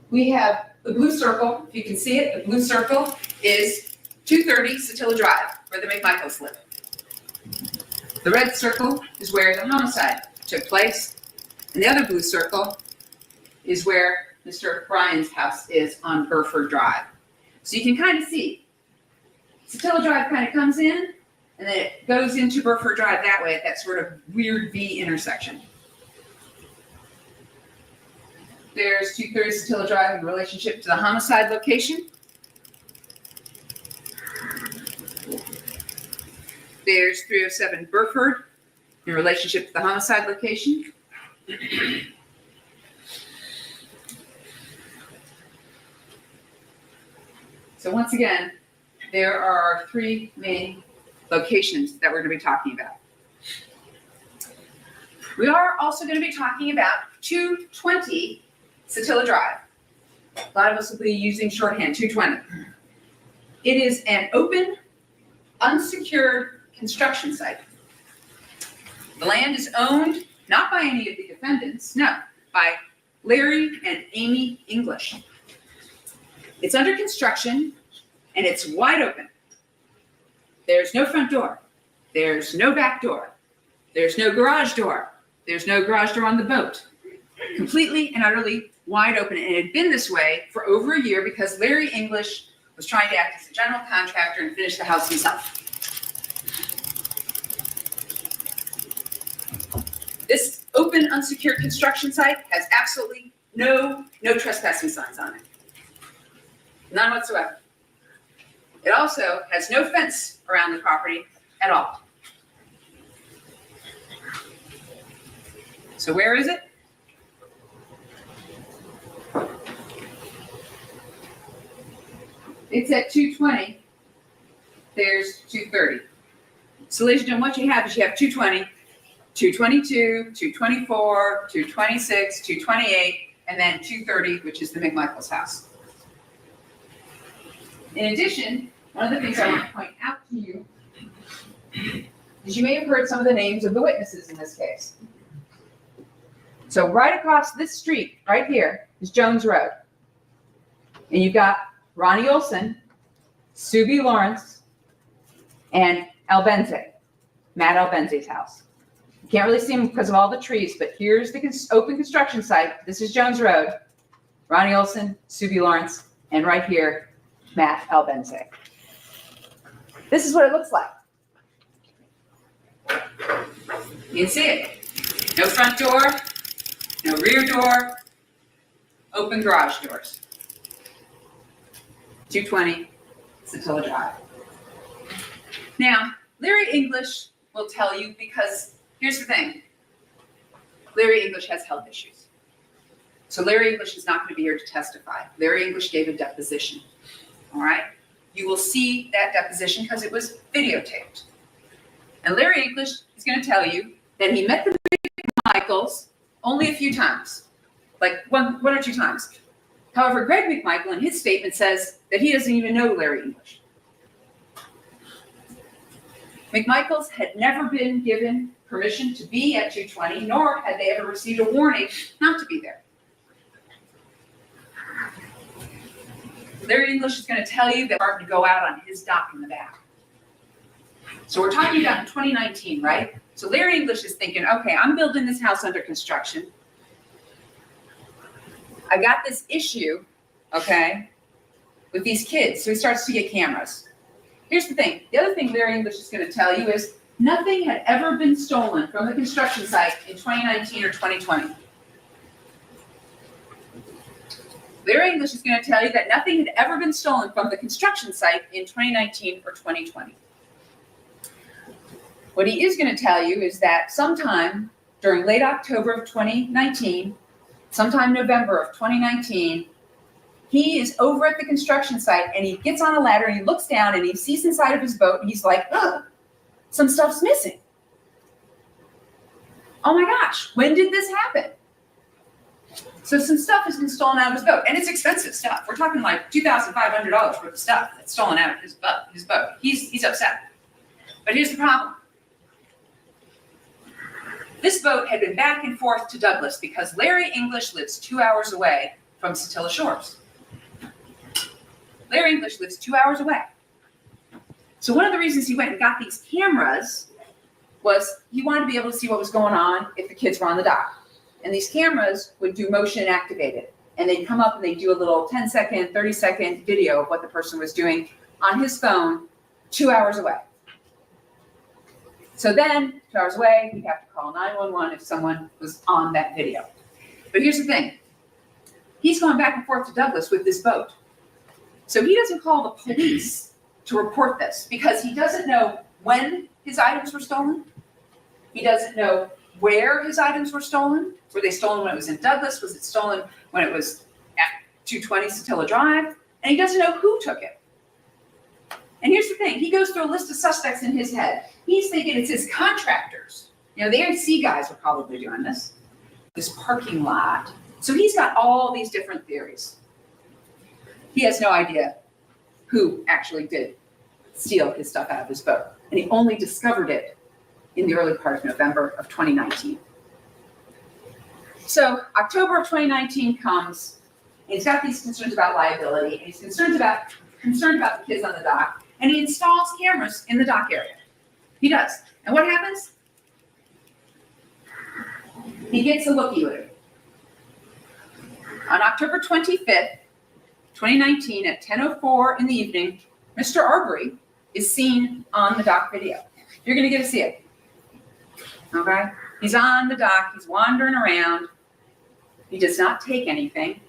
we have the blue circle. If you can see it, the blue circle is 230 Satilla Drive, where the McMichaels live. The red circle is where the homicide took place, and the other blue circle is where Mr. Bryan's house is on Burford Drive. So you can kind of see, Satilla Drive kind of comes in, and then it goes into Burford Drive that way at that sort of weird V intersection. There's 230 Satilla Drive in relationship to the homicide location. There's 307 Burford in relationship to the homicide location. So once again, there are three main locations that we're going to be talking about. We are also going to be talking about 220 Satilla Drive. A lot of us will be using shorthand, 220. It is an open, unsecured construction site. The land is owned not by any of the defendants, no, by Larry and Amy English. It's under construction and it's wide open. There's no front door. There's no back door. There's no garage door. There's no garage door on the boat. Completely and utterly wide open. And it had been this way for over a year because Larry English was trying to act as a general contractor and finish the house himself. This open, unsecured construction site has absolutely no trespassing signs on it. None whatsoever. It also has no fence around the property at all. So where is it? It's at 220. There's 230. So ladies and gentlemen, what you have is you have 220, 222, 224, 226, 228, and then 230, which is the McMichael's house. In addition, one of the things I want to point out to you is you may have heard some of the names of the witnesses in this case. So right across this street, right here, is Jones Road. And you've got Ronnie Olson, Sue B. Lawrence, and Albenze, Matt Albenze's house. You can't really see him because of all the trees, but here's the open construction site. This is Jones Road, Ronnie Olson, Sue B. Lawrence, and right here, Matt Albenze. This is what it looks like. You can see it. No front door, no rear door, open garage doors. 220 Satilla Drive. Now, Larry English will tell you because here's the thing. Larry English has health issues. So Larry English is not going to be here to testify. Larry English gave a deposition. All right? You will see that deposition because it was videotaped. And Larry English is going to tell you that he met the McMichaels only a few times, like one or two times. However, Greg McMichael in his statement says that he doesn't even know Larry English. McMichaels had never been given permission to be at 220, nor had they ever received a warning not to be there. Larry English is going to tell you that we're going to go out on his dock in the back. So we're talking about in 2019, right? So Larry English is thinking, okay, I'm building this house under construction. I got this issue, okay, with these kids. So he starts to get cameras. Here's the thing. The other thing Larry English is going to tell you is nothing had ever been stolen from the construction site in 2019 or 2020. Larry English is going to tell you that nothing had ever been stolen from the construction site in 2019 or 2020. What he is going to tell you is that sometime during late October of 2019, sometime November of 2019, he is over at the construction site and he gets on a ladder and he looks down and he sees inside of his boat and he's like, oh, some stuff's missing. Oh my gosh, when did this happen? So some stuff has been stolen out of his boat, and it's expensive stuff. We're talking like $2,500 worth of stuff that's stolen out of his boat. He's upset. But here's the problem. This boat had been back and forth to Douglas because Larry English lives 2 hours away from Satilla Shores. Larry English lives 2 hours away. So one of the reasons he went and got these cameras was he wanted to be able to see what was going on if the kids were on the dock. And these cameras would do motion activated. And they'd come up and they'd do a little 10-second, 30-second video of what the person was doing on his phone 2 hours away. So then, 2 hours away, he'd have to call 911 if someone was on that video. But here's the thing. He's going back and forth to Douglas with this boat. So he doesn't call the police to report this because he doesn't know when his items were stolen. He doesn't know where his items were stolen. Were they stolen when it was in Douglas? Was it stolen when it was at 220 Satilla Drive? And he doesn't know who took it. And here's the thing. He goes through a list of suspects in his head. He's thinking it's his contractors. You know, the AC guys are probably doing this parking lot. So he's got all these different theories. He has no idea who actually did steal his stuff out of his boat. And he only discovered it in the early part of November of 2019. So October of 2019 comes, and he's got these concerns about liability, and he's concerned about the kids on the dock, and he installs cameras in the dock area. He does. And what happens? He gets a looky with it. On October 25th, 2019, at 10:04 in the evening, Mr. Arbery is seen on the dock video. You're going to get to see it. Okay? He's on the dock. He's wandering around. He does not take anything,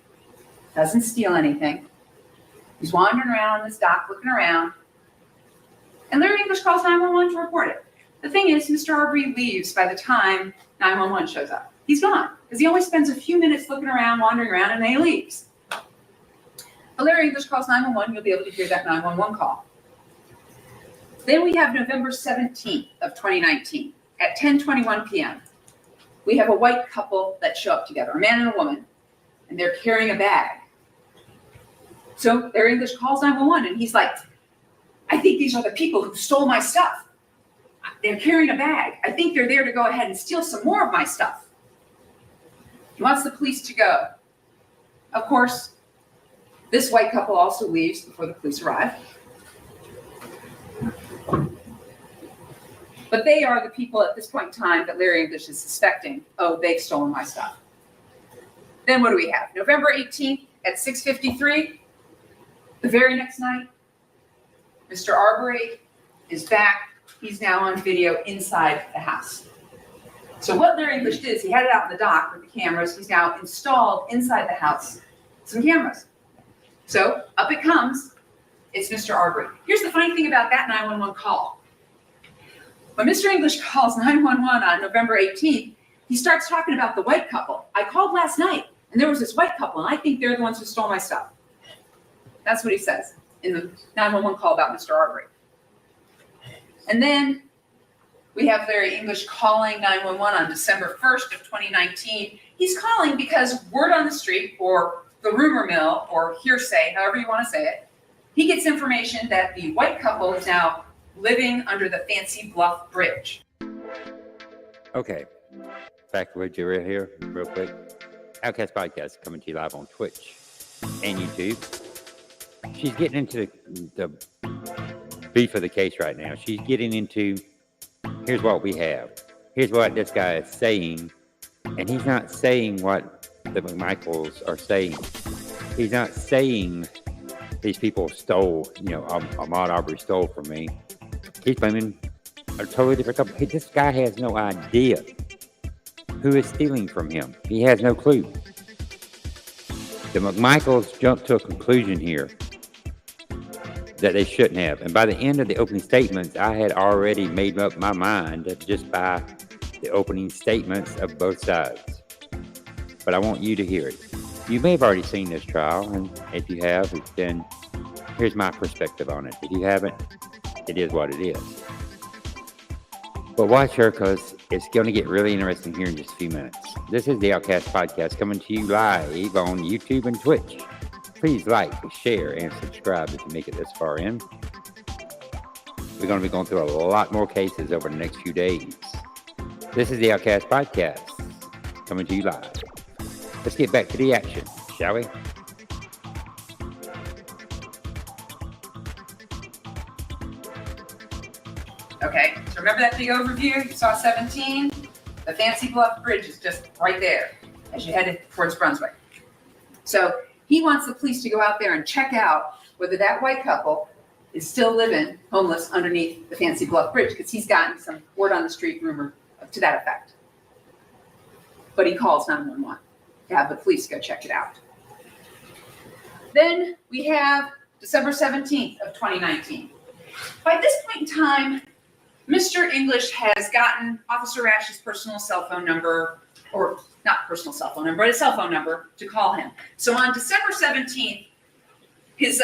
doesn't steal anything. He's wandering around on this dock, looking around. And Larry English calls 911 to report it. The thing is, Mr. Arbery leaves by the time 911 shows up. He's gone, because he only spends a few minutes looking around, wandering around, and then he leaves. But Larry English calls 911, you'll be able to hear that 911 call. Then we have November 17th of 2019 at 10:21 p.m. We have a white couple that show up together, a man and a woman, and they're carrying a bag. So Larry English calls 911, and he's like, I think these are the people who stole my stuff. They're carrying a bag. I think they're there to go ahead and steal some more of my stuff. He wants the police to go. Of course, this white couple also leaves before the police arrive. But they are the people at this point in time that Larry English is suspecting, oh, they've stolen my stuff. Then what do we have? November 18th at 6:53, the very next night, Mr. Arbery is back. He's now on video inside the house. So what Larry English did is he had it out in the dock with the cameras. He's now installed inside the house some cameras. So up it comes. It's Mr. Arbery. Here's the funny thing about that 911 call. When Mr. English calls 911 on November 18th, he starts talking about the white couple. I called last night, and there was this white couple, and I think they're the ones who stole my stuff. That's what he says in the 911 call about Mr. Arbery. And then we have Larry English calling 911 on December 1st of 2019. He's calling because word on the street, or the rumor mill, or hearsay, however you want to say it, he gets information that the white couple is now living under the Fancy Bluff Bridge. Okay, back with you right here, real quick. Outcast Podcast coming to you live on Twitch and YouTube. She's getting into the beef of the case right now. She's getting into, here's what we have. Here's what this guy is saying, and he's not saying what the McMichaels are saying. He's not saying these people stole, Ahmaud Arbery stole from me. He's blaming a totally different couple. This guy has no idea who is stealing from him. He has no clue. The McMichaels jumped to a conclusion here that they shouldn't have. And by the end of the opening statements, I had already made up my mind just by the opening statements of both sides. But I want you to hear it. You may have already seen this trial, and if you have, then here's my perspective on it. If you haven't, it is what it is. But watch her, because it's going to get really interesting here in just a few minutes. This is the Outcast Podcast coming to you live on YouTube and Twitch. Please like, share, and subscribe if you make it this far in. We're going to be going through a lot more cases over the next few days. This is the Outcast Podcast coming to you live. Let's get back to the action, shall we? Okay, so remember that big overview? You saw 17? The Fancy Bluff Bridge is just right there as you headed towards Brunswick. So he wants the police to go out there and check out whether that white couple is still living homeless underneath the Fancy Bluff Bridge, because he's gotten some word on the street rumor to that effect. But he calls 911 to have the police go check it out. Then we have December 17th of 2019. By this point in time, Mr. English has gotten Officer Ash's personal cell phone number, or not personal cell phone number, but a cell phone number to call him. So on December 17th, his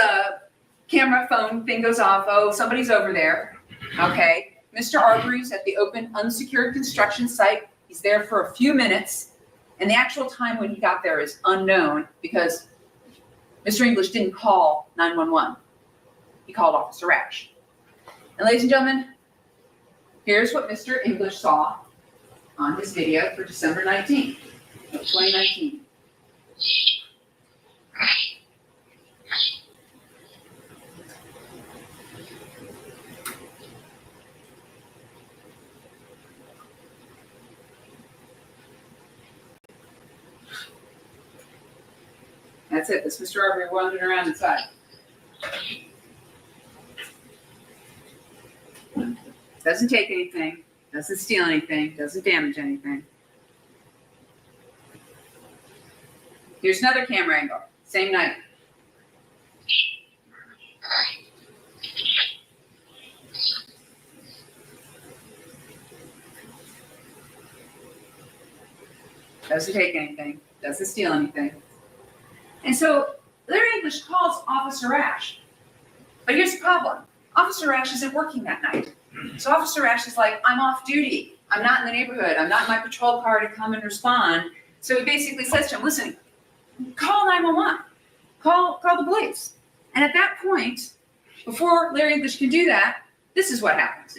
camera phone thing goes off. Oh, somebody's over there. Okay. Mr. Arbery's at the open unsecured construction site. He's there for a few minutes. And the actual time when he got there is unknown because Mr. English didn't call 911. He called Officer Ash. And ladies and gentlemen, here's what Mr. English saw on his video for December 19th of 2019. That's it. This Mr. Arbery wandering around inside. Doesn't take anything, doesn't steal anything, doesn't damage anything. Here's another camera angle, same night. Doesn't take anything, doesn't steal anything. And so Larry English calls Officer Ash. But here's the problem. Officer Ash isn't working that night. So Officer Ash is like, I'm off duty. I'm not in the neighborhood. I'm not in my patrol car to come and respond. So he basically says to him, listen, call 911. Call the police. And at that point, before Larry English can do that, this is what happens.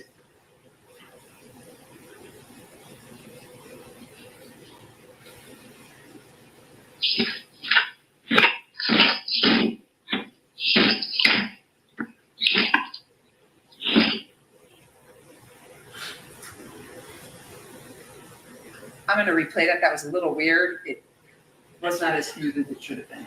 I'm going to replay that. That was a little weird. It was not as smooth as it should have been.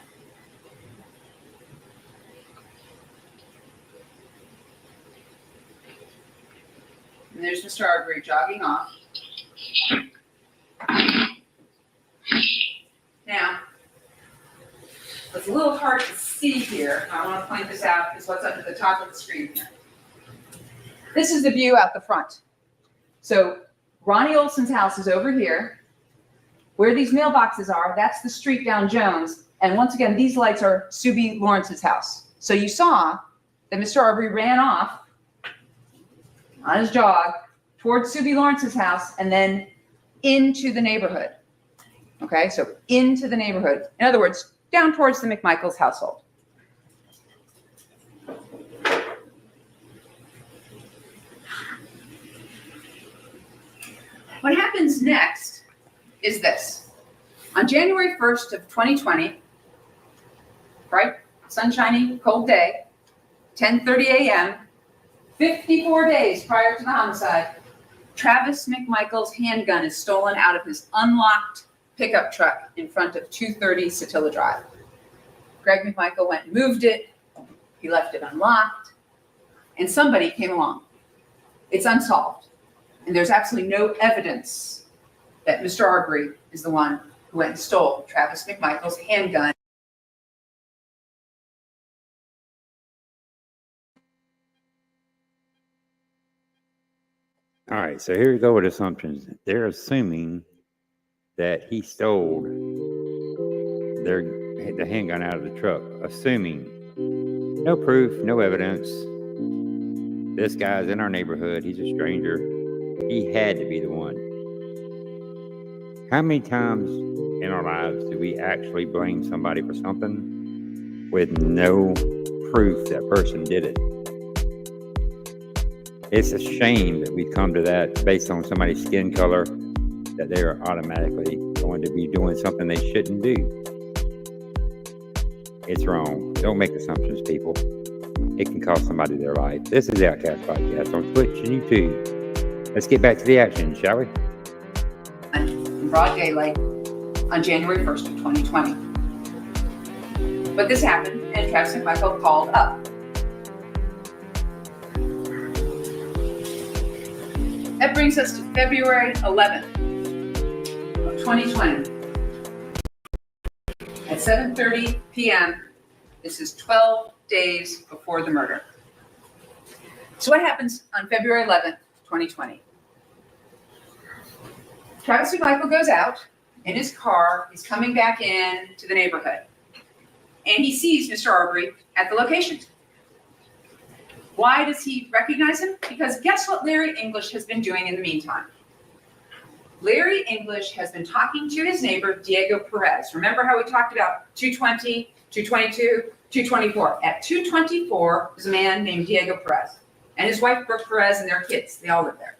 And there's Mr. Arbery jogging off. Now, what's a little hard to see here, I want to point this out, is what's up at the top of the screen here. This is the view out the front. So Ronnie Olson's house is over here. Where these mailboxes are, that's the street down Jones. And once again, these lights are Sue B. Lawrence's house. So you saw that Mr. Arbery ran off on his jog towards Sue B. Lawrence's house and then into the neighborhood. Okay, so into the neighborhood. In other words, down towards the McMichaels household. What happens next is this. On January 1st of 2020, bright, sunshiny, cold day, 10:30 a.m., 54 days prior to the homicide, Travis McMichael's handgun is stolen out of his unlocked pickup truck in front of 230 Satilla Drive. Greg McMichael went and moved it. He left it unlocked, and somebody came along. It's unsolved, and there's absolutely no evidence that Mr. Arbery is the one who went and stole Travis McMichael's handgun. All right, so here we go with assumptions. They're assuming that he stole the handgun out of the truck. Assuming. No proof, no evidence. This guy's in our neighborhood. He's a stranger. He had to be the one. How many times in our lives do we actually blame somebody for something with no proof that person did it? It's a shame that we come to that based on somebody's skin color, that they are automatically going to be doing something they shouldn't do. It's wrong. Don't make assumptions, people. it can cost somebody their life. This is the Outcast Podcast on Twitch and YouTube. Let's get back to the action, shall we? In broad daylight on January 1st of 2020. But this happened, and Travis McMichael called up. That brings us to February 11th of 2020. At 7:30 p.m., this is 12 days before the murder. So what happens on February 11th, 2020? Travis McMichael goes out in his car. He's coming back in to the neighborhood. And he sees Mr. Arbery at the location. Why does he recognize him? Because guess what Larry English has been doing in the meantime? Larry English has been talking to his neighbor, Diego Perez. Remember how we talked about 220, 222, 224. At 224 is a man named Diego Perez and his wife, Brooke Perez, and their kids. They all live there.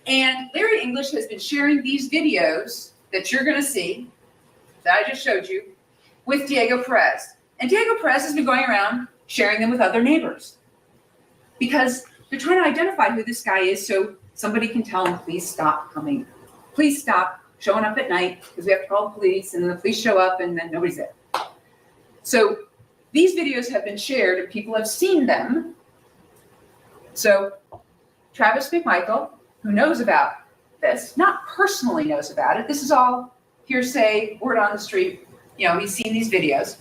And Larry English has been sharing these videos that you're going to see, that I just showed you, with Diego Perez. And Diego Perez has been going around sharing them with other neighbors because they're trying to identify who this guy is so somebody can tell him, please stop coming. Please stop showing up at night because we have to call the police, and then the police show up and then nobody's there. So these videos have been shared and people have seen them. So Travis McMichael, who knows about this, not personally knows about it, this is all hearsay, word on the street, he's seen these videos,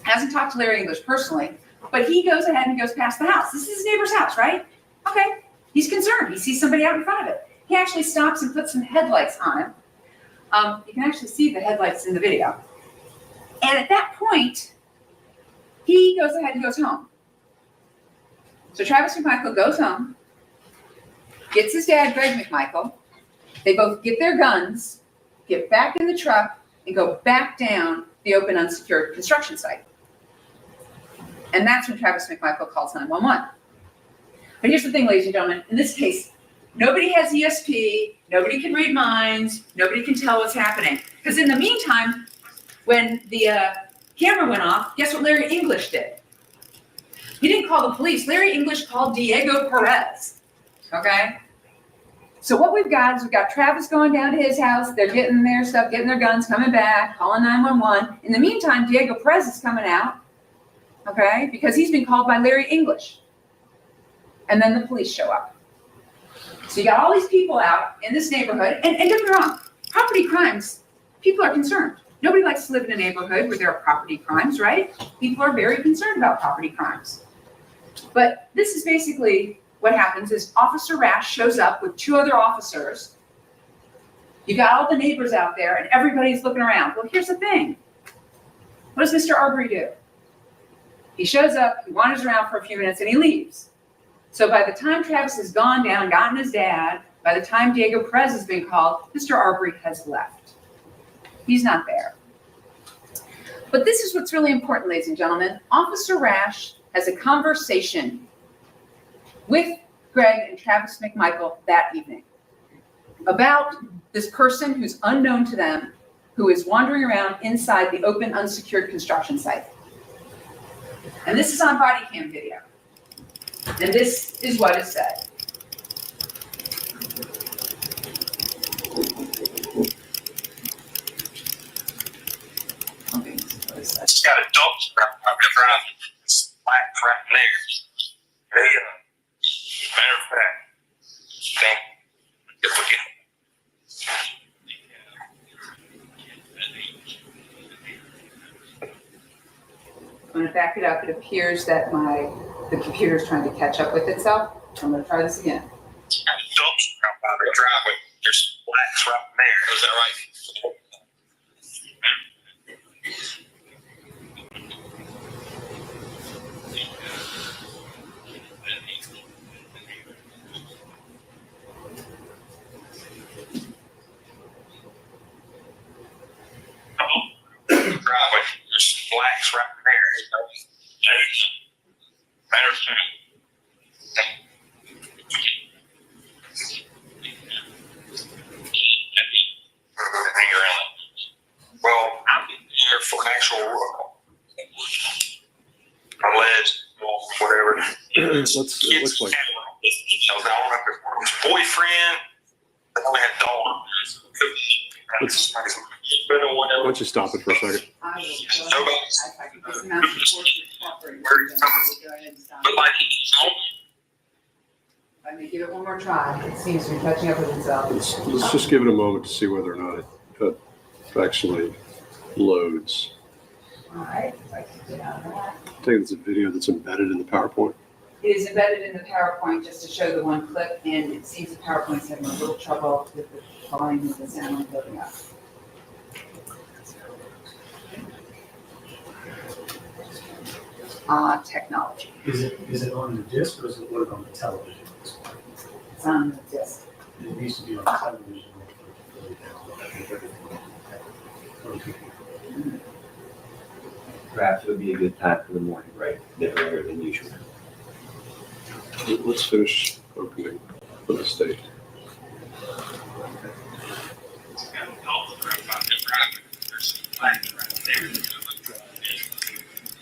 hasn't talked to Larry English personally, but he goes ahead and goes past the house. This is his neighbor's house, right? Okay. He's concerned. He sees somebody out in front of it. He actually stops and puts some headlights on him. You can actually see the headlights in the video. And at that point, he goes ahead and goes home. So Travis McMichael goes home, gets his dad, Greg McMichael. They both get their guns, get back in the truck, and go back down the open unsecured construction site. And that's when Travis McMichael calls 911. But here's the thing, ladies and gentlemen, in this case, nobody has ESP, nobody can read minds, nobody can tell what's happening. Because in the meantime, when the camera went off, guess what Larry English did? He didn't call the police. Larry English called Diego Perez, okay? So what we've got is we've got Travis going down to his house. They're getting their stuff, getting their guns, coming back, calling 911. In the meantime, Diego Perez is coming out, okay, because he's been called by Larry English. And then the police show up. So you got all these people out in this neighborhood. And don't get me wrong, property crimes, people are concerned. Nobody likes to live in a neighborhood where there are property crimes, right? People are very concerned about property crimes. But this is basically what happens is Officer Rash shows up with two other officers. You got all the neighbors out there and everybody's looking around. Well, here's the thing. What does Mr. Arbery do? He shows up, he wanders around for a few minutes, and he leaves. So by the time Travis has gone down, gotten his dad, by the time Diego Perez has been called, Mr. Arbery has left. He's not there. But this is what's really important, ladies and gentlemen. Officer Rash has a conversation with Greg and Travis McMichael that evening about this person who's unknown to them, who is wandering around inside the open, unsecured construction site. And this is on body cam video. And this is what is said. It's got a dog driving. It's black right there. Matter of fact, if we get I'm going to back it up. It appears that the computer is trying to catch up with itself. I'm going to try this again. Got a dumpster out by the driveway. There's blacks right there. Is that right? Driveway. There's blacks right there. Matter of fact. Hang around It looks like I don't know if it was his boyfriend. They only had daughters. Let's- why don't you stop it for a second? I will go ahead. If I can get some out of support for cooperating, Where then you we'll go ahead and stop. But like he's home. If I may give it one more try, it seems to be catching up with itself. Let's just give it a moment to see whether or not it actually loads. All right, if I can get out of that. I think it's a video that's embedded in the PowerPoint. It is embedded in the PowerPoint just to show the one clip, and it seems the PowerPoint's having a little trouble with the volume of the sound building up. Technology. Is it on the disc or is it work on the television? It's on the disc. It needs to be on the television. Perhaps it would be a good time for the morning break, a bit earlier than usual. Let's finish opening for the state.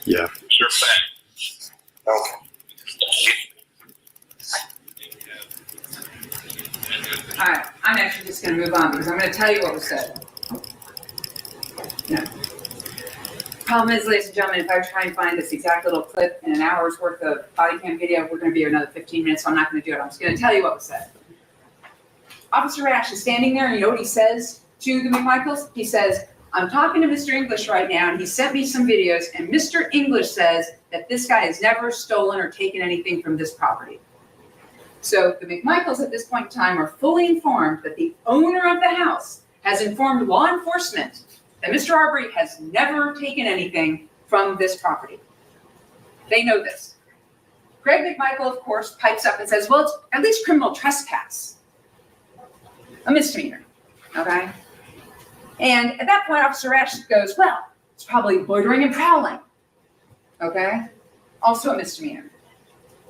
Yeah. Sure fact. Okay. All right, I'm actually just gonna move on because I'm gonna tell you what was said. No. Problem is, ladies and gentlemen, if I try and find this exact little clip in an hour's worth of body cam video, we're gonna be here another 15 minutes, so I'm not gonna do it. I'm just gonna tell you what was said. Officer Rash is standing there, and you know what he says to the McMichaels? He says, I'm talking to Mr. English right now, and he sent me some videos, and Mr. English says that this guy has never stolen or taken anything from this property. So the McMichaels at this point in time are fully informed that the owner of the house has informed law enforcement that Mr. Arbery has never taken anything from this property. They know this. Greg McMichael, of course, pipes up and says, well, it's at least criminal trespass. A misdemeanor, okay? And at that point, Officer Rash goes, well, it's probably loitering and prowling, okay? Also a misdemeanor.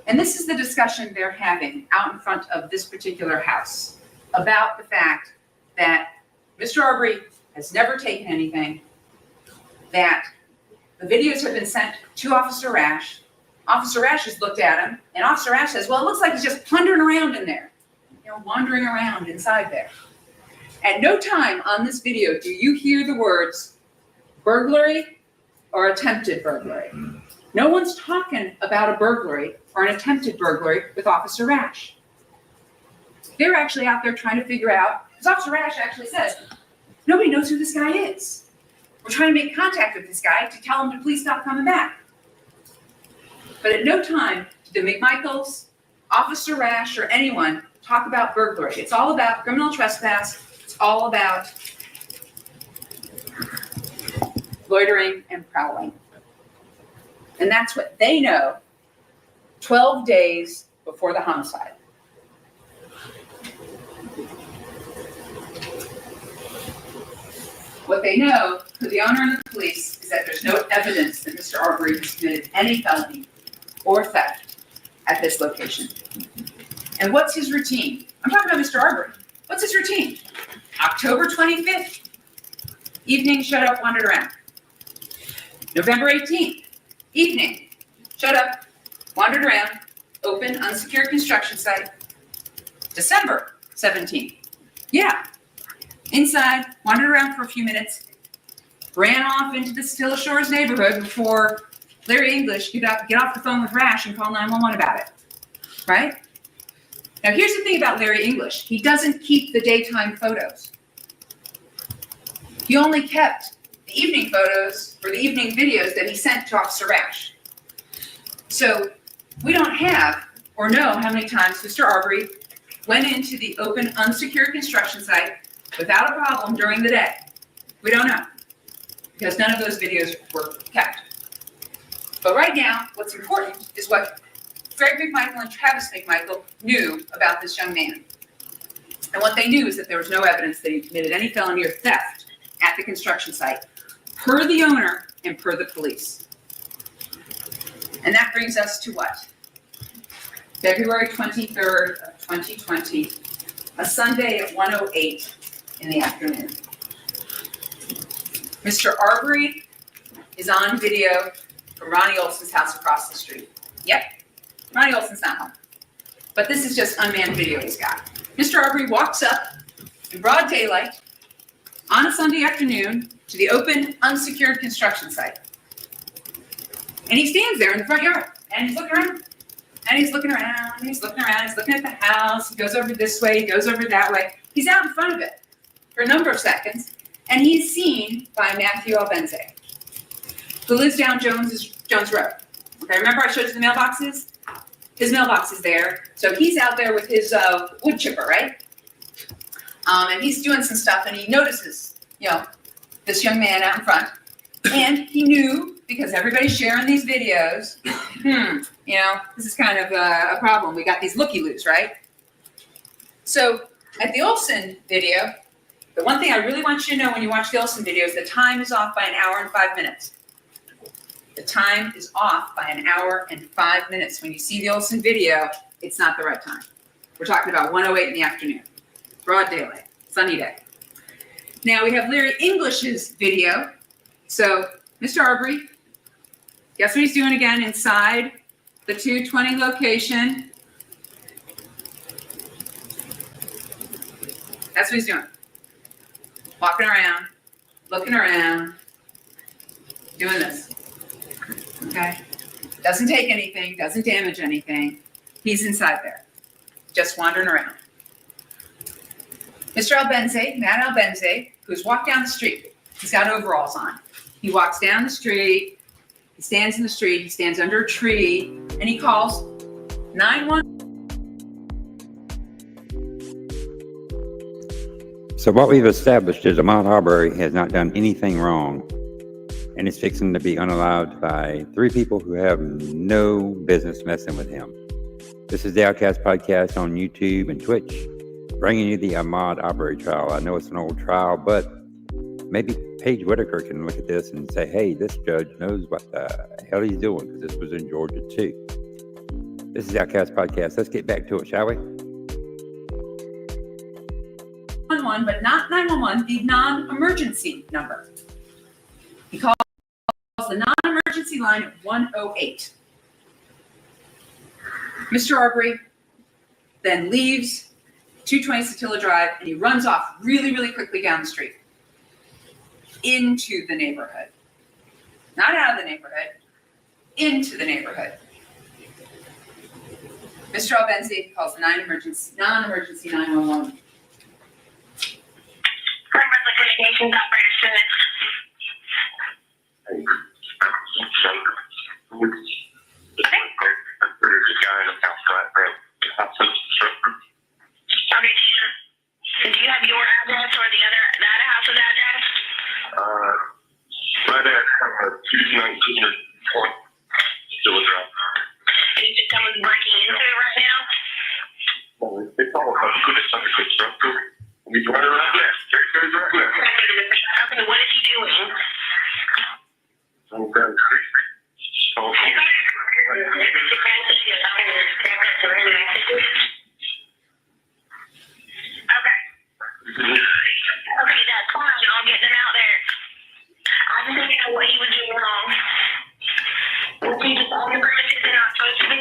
And this is the discussion they're having out in front of this particular house about the fact that Mr. Arbery has never taken anything, that the videos have been sent to Officer Rash. Officer Rash has looked at him, and Officer Rash says, well, it looks like he's just plundering around in there, wandering around inside there. At no time on this video do you hear the words burglary or attempted burglary. No one's talking about a burglary or an attempted burglary with Officer Rash. They're actually out there trying to figure out, because Officer Rash actually says, nobody knows who this guy is. We're trying to make contact with this guy to tell him to please stop coming back. But at no time did the McMichaels, Officer Rash, or anyone talk about burglary. It's all about criminal trespass. It's all about loitering and prowling. And that's what they know 12 days before the homicide. What they know for the owner and the police is that there's no evidence that Mr. Arbery has committed any felony or theft at this location. And what's his routine? I'm talking about Mr. Arbery. What's his routine? October 25th, evening, shut up, wandered around. November 18th, evening, shut up, wandered around, open, unsecured construction site. December 17th, yeah, inside, wandered around for a few minutes, ran off into the Still Shores neighborhood before Larry English get off the phone with Rash and call 911 about it, right? Now, here's the thing about Larry English. He doesn't keep the daytime photos. He only kept the evening photos or the evening videos that he sent to Officer Rash. So we don't have or know how many times Mr. Arbery went into the open, unsecured construction site without a problem during the day. We don't know because none of those videos were kept. But right now, what's important is what Greg McMichael and Travis McMichael knew about this young man. And what they knew is that there was no evidence that he committed any felony or theft at the construction site, per the owner and per the police. And that brings us to what? February 23rd of 2020, a Sunday at 1:08 in the afternoon. Mr. Arbery is on video from Ronnie Olson's house across the street. Yep, Ronnie Olson's not home. But this is just unmanned video he's got. Mr. Arbery walks up in broad daylight on a Sunday afternoon to the open, unsecured construction site. And he stands there in the front yard, and he's looking around. And he's looking around, and he's looking around, he's looking at the house, he goes over this way, he goes over that way. He's out in front of it for a number of seconds, and he's seen by Matthew Albenze, who lives down Jones Road. Okay, remember I showed you the mailboxes? His mailbox is there, so he's out there with his wood chipper, right? And he's doing some stuff, and he notices, this young man out in front, and he knew, because everybody's sharing these videos, this is kind of a problem. We got these looky-loos, right? So at the Olson video, the one thing I really want you to know when you watch the Olson video is the time is off by an hour and 5 minutes. The time is off by an hour and 5 minutes. When you see the Olson video, it's not the right time. We're talking about 1:08 in the afternoon, broad daylight, sunny day. Now we have Larry English's video. So Mr. Arbery, guess what he's doing again inside the 220 location? That's what he's doing. Walking around, looking around, doing this. Okay? Doesn't take anything, doesn't damage anything. He's inside there, just wandering around. Mr. Albenze, Matt Albenze, who's walked down the street. He's got overalls on. He walks down the street. He stands in the street. He stands under a tree, and he calls 911. So what we've established is Ahmaud Arbery has not done anything wrong, and is fixing to be unalived by 3 people who have no business messing with him. This is the Outcast Podcast on YouTube and Twitch, bringing you the Ahmaud Arbery trial. I know it's an old trial, but maybe Paige Whitaker can look at this and say, hey, this judge knows what the hell he's doing, because this was in Georgia too. This is the Outcast Podcast. Let's get back to it, shall we? 911, but not 911, the non-emergency number. He calls the non-emergency line at 108. Mr. Arbery then leaves 220 Satilla Drive, and he runs off really, really quickly down the street into the neighborhood. Not out of the neighborhood, into the neighborhood. Mr. Albenze calls the non-emergency 911. Communications operator Smith. Okay. Do you have your address or the other house's address? Right at 219 Point Still a Drive. And you said someone's breaking into it right now? It's all about good. It's under construction. We run around there. There it goes right there. Okay, what is he doing? I'm down the street. Okay, that's fine. I'll get them out there. I just didn't know what he was doing wrong. Was he just on the premises and not supposed to be?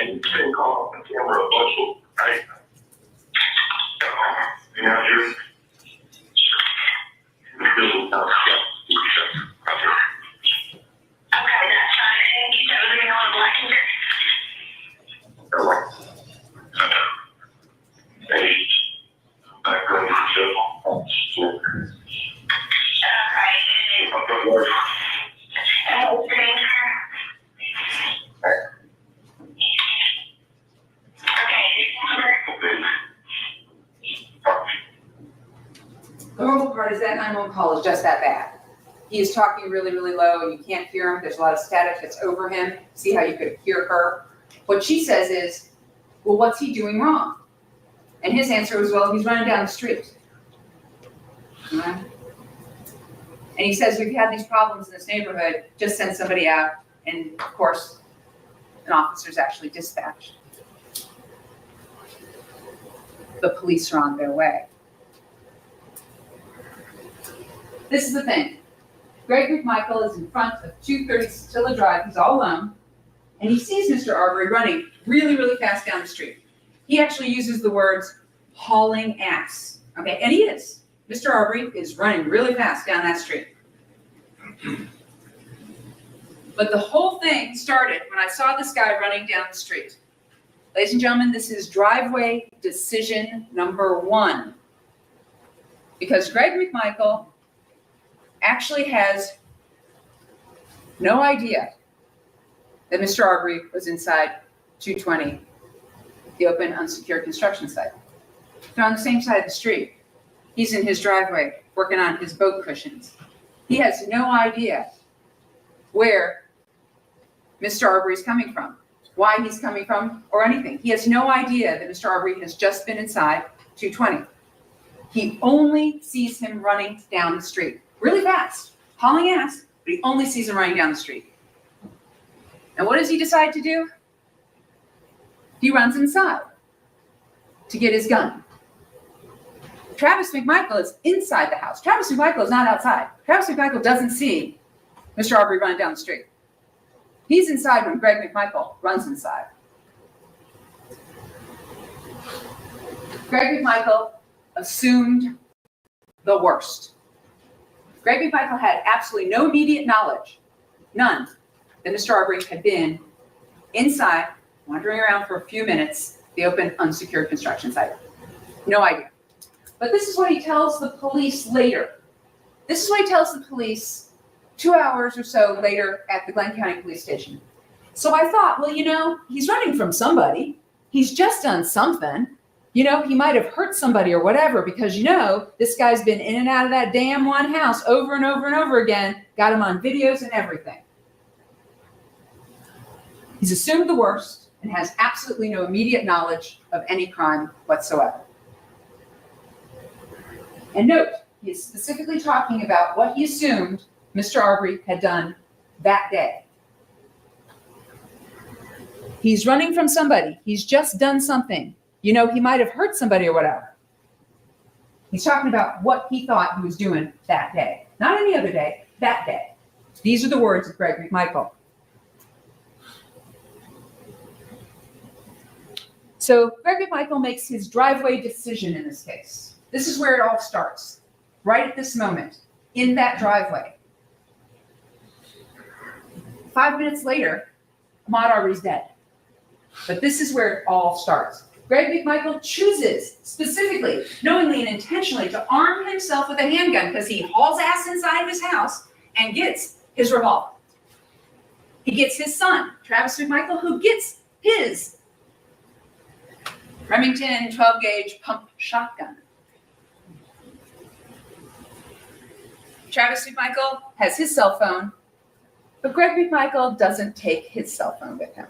And you can call the camera a bushel, right? You know, you're building house. Okay, that's fine. And you said it was going on a black finger. The horrible part is that 911 call is just that bad. He is talking really, really low, and you can't hear him. There's a lot of static that's over him. See how you could hear her? What she says is, well, what's he doing wrong? And his answer was, well, he's running down the street. Right? And he says, we've had these problems in this neighborhood, just send somebody out. And of course, an officer's actually dispatched. The police are on their way. This is the thing. Greg McMichael is in front of 230 Satilla Drive. He's all alone. And he sees Mr. Arbery running really, really fast down the street. He actually uses the words hauling ass. Okay, and he is. Mr. Arbery is running really fast down that street. But the whole thing started when I saw this guy running down the street. Ladies and gentlemen, this is driveway decision number 1. Because Greg McMichael actually has no idea that Mr. Arbery was inside 220, the open unsecured construction site. They're on the same side of the street. He's in his driveway working on his boat cushions. He has no idea where Mr. Arbery is coming from, why he's coming from, or anything. He has no idea that Mr. Arbery has just been inside 220. He only sees him running down the street, really fast, hauling ass, but he only sees him running down the street. And what does he decide to do? He runs inside to get his gun. Travis McMichael is inside the house. Travis McMichael is not outside. Travis McMichael doesn't see Mr. Arbery running down the street. He's inside when Greg McMichael runs inside. Greg McMichael assumed the worst. Greg McMichael had absolutely no immediate knowledge, none, that Mr. Arbery had been inside, wandering around for a few minutes, the open unsecured construction site. No idea. But this is what he tells the police later. This is what he tells the police 2 hours or so later at the Glenn County Police Station. So I thought, well, he's running from somebody. He's just done something. He might have hurt somebody or whatever because, this guy's been in and out of that damn one house over and over and over again, got him on videos and everything. He's assumed the worst and has absolutely no immediate knowledge of any crime whatsoever. And note, he is specifically talking about what he assumed Mr. Arbery had done that day. He's running from somebody. He's just done something. He might have hurt somebody or whatever. He's talking about what he thought he was doing that day. Not any other day, that day. These are the words of Greg McMichael. So Greg McMichael makes his driveway decision in this case. This is where it all starts, right at this moment, in that driveway. 5 minutes later, Ahmaud Arbery's dead. But this is where it all starts. Greg McMichael chooses, specifically, knowingly and intentionally, to arm himself with a handgun because he hauls ass inside of his house and gets his revolver. He gets his son, Travis McMichael, who gets his Remington 12-gauge pump shotgun. Travis McMichael has his cell phone, but Greg McMichael doesn't take his cell phone with him.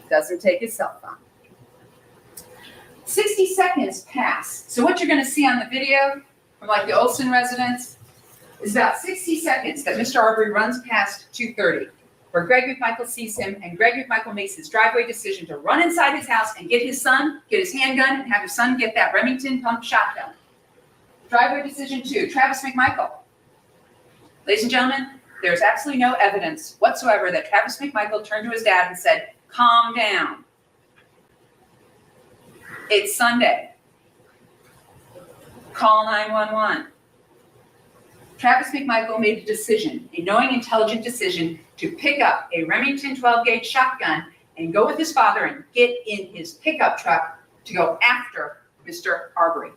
Doesn't take his cell phone. 60 seconds pass. So what you're going to see on the video from the Olson residence is about 60 seconds that Mr. Arbery runs past 230, where Greg McMichael sees him, and Greg McMichael makes his driveway decision to run inside his house and get his son, get his handgun, and have his son get that Remington pump shotgun. Driveway decision 2, Travis McMichael. Ladies and gentlemen, there's absolutely no evidence whatsoever that Travis McMichael turned to his dad and said, "Calm down. It's Sunday. Call 911. Travis McMichael made a decision, a knowing, intelligent decision, to pick up a Remington 12-gauge shotgun and go with his father and get in his pickup truck to go after Mr. Arbery.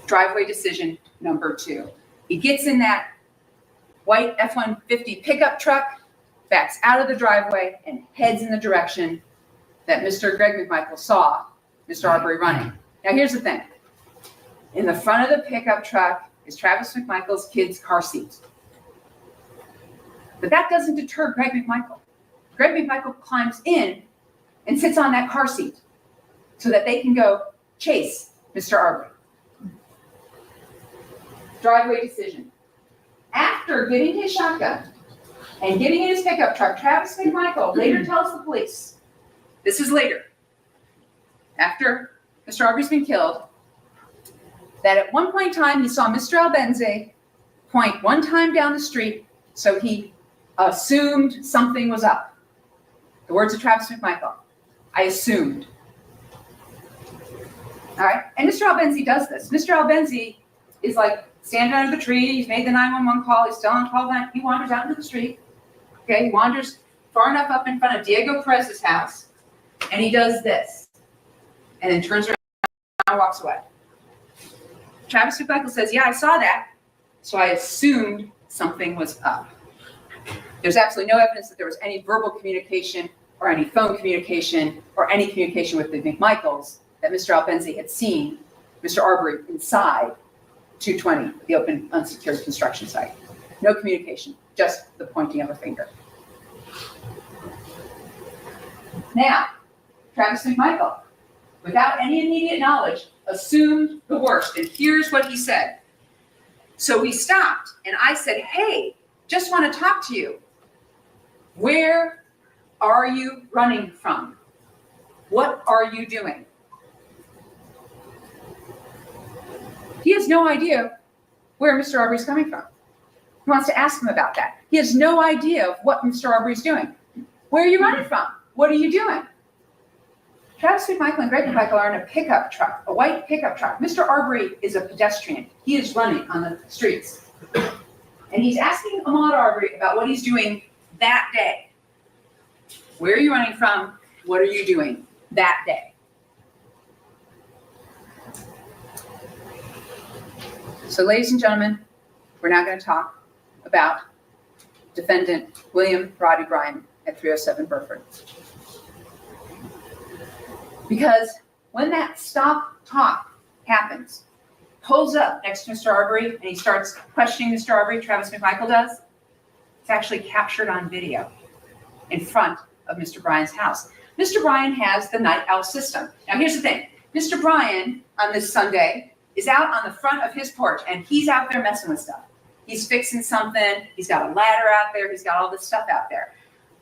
Driveway decision number 2. He gets in that white F-150 pickup truck, backs out of the driveway, and heads in the direction that Mr. Greg McMichael saw Mr. Arbery running. Now here's the thing. In the front of the pickup truck is Travis McMichael's kid's car seat. But that doesn't deter Greg McMichael. Greg McMichael climbs in and sits on that car seat so that they can go chase Mr. Arbery. Driveway decision. After getting his shotgun and getting in his pickup truck, Travis McMichael later tells the police, this is later, after Mr. Arbery's been killed, that at one point in time, he saw Mr. Albenze point one time down the street, so he assumed something was up. The words of Travis McMichael, I assumed. All right, and Mr. Albenze does this. Mr. Albenze is like standing under the tree, he's made the 911 call, he's still on call, he wanders out into the street, okay, he wanders far enough up in front of Diego Perez's house, and he does this, and then turns around and walks away. Travis McMichael says, yeah, I saw that, so I assumed something was up. There's absolutely no evidence that there was any verbal communication or any phone communication or any communication with the McMichaels that Mr. Albenze had seen Mr. Arbery inside 220, the open unsecured construction site. No communication, just the pointing of a finger. Now, Travis McMichael, without any immediate knowledge, assumed the worst, and here's what he said. So we stopped, and I said, hey, just want to talk to you. Where are you running from? What are you doing? He has no idea where Mr. Arbery's coming from. He wants to ask him about that. He has no idea of what Mr. Arbery's doing. Where are you running from? What are you doing? Travis McMichael and Greg McMichael are in a pickup truck, a white pickup truck. Mr. Arbery is a pedestrian. He is running on the streets. And he's asking Ahmaud Arbery about what he's doing that day. Where are you running from? What are you doing that day? So, ladies and gentlemen, we're now going to talk about defendant William Roddy Bryan at 307 Burford. Because when that stop talk happens, pulls up next to Mr. Arbery, and he starts questioning Mr. Arbery, Travis McMichael does, it's actually captured on video in front of Mr. Bryan's house. Mr. Bryan has the night owl system. Now, here's the thing. Mr. Bryan, on this Sunday, is out on the front of his porch, and he's out there messing with stuff. He's fixing something. He's got a ladder out there. He's got all this stuff out there.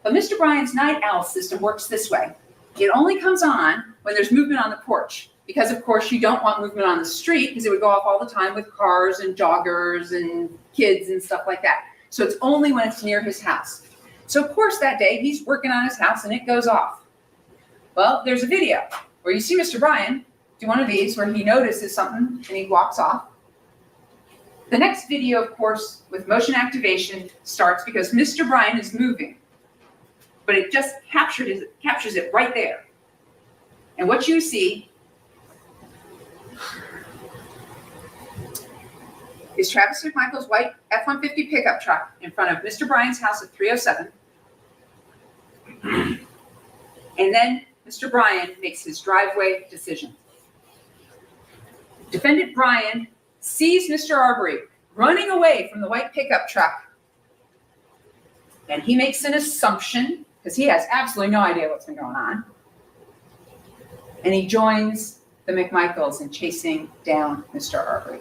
But Mr. Bryan's night owl system works this way. It only comes on when there's movement on the porch, because, of course, you don't want movement on the street because it would go off all the time with cars and joggers and kids and stuff like that. So it's only when it's near his house. So, of course, that day he's working on his house and it goes off. Well, there's a video where you see Mr. Bryan do one of these where he notices something and he walks off. The next video, of course, with motion activation starts because Mr. Bryan is moving, but it just captures it right there. And what you see is Travis McMichael's white F-150 pickup truck in front of Mr. Bryan's house at 307. And then Mr. Bryan makes his driveway decision. Defendant Bryan sees Mr. Arbery running away from the white pickup truck. And he makes an assumption, because he has absolutely no idea what's been going on. And he joins the McMichaels in chasing down Mr. Arbery.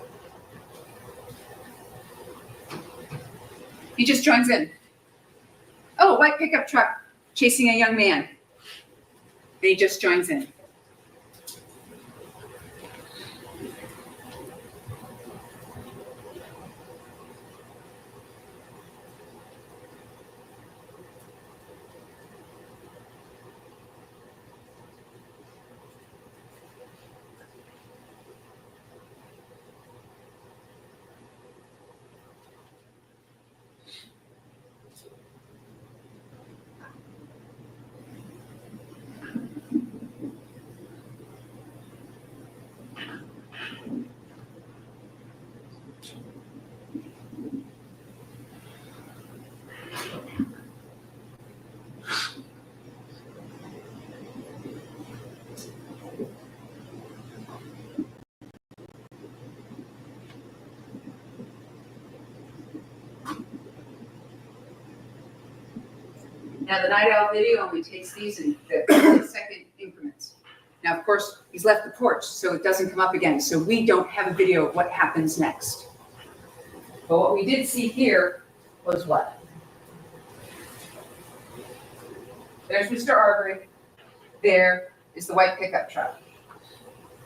He just joins in. Oh, white pickup truck chasing a young man. And he just joins in. Now, the night owl video only takes these in the second increments. Now, of course, he's left the porch, so it doesn't come up again. So we don't have a video of what happens next. But what we did see here was what? There's Mr. Arbery. There is the white pickup truck.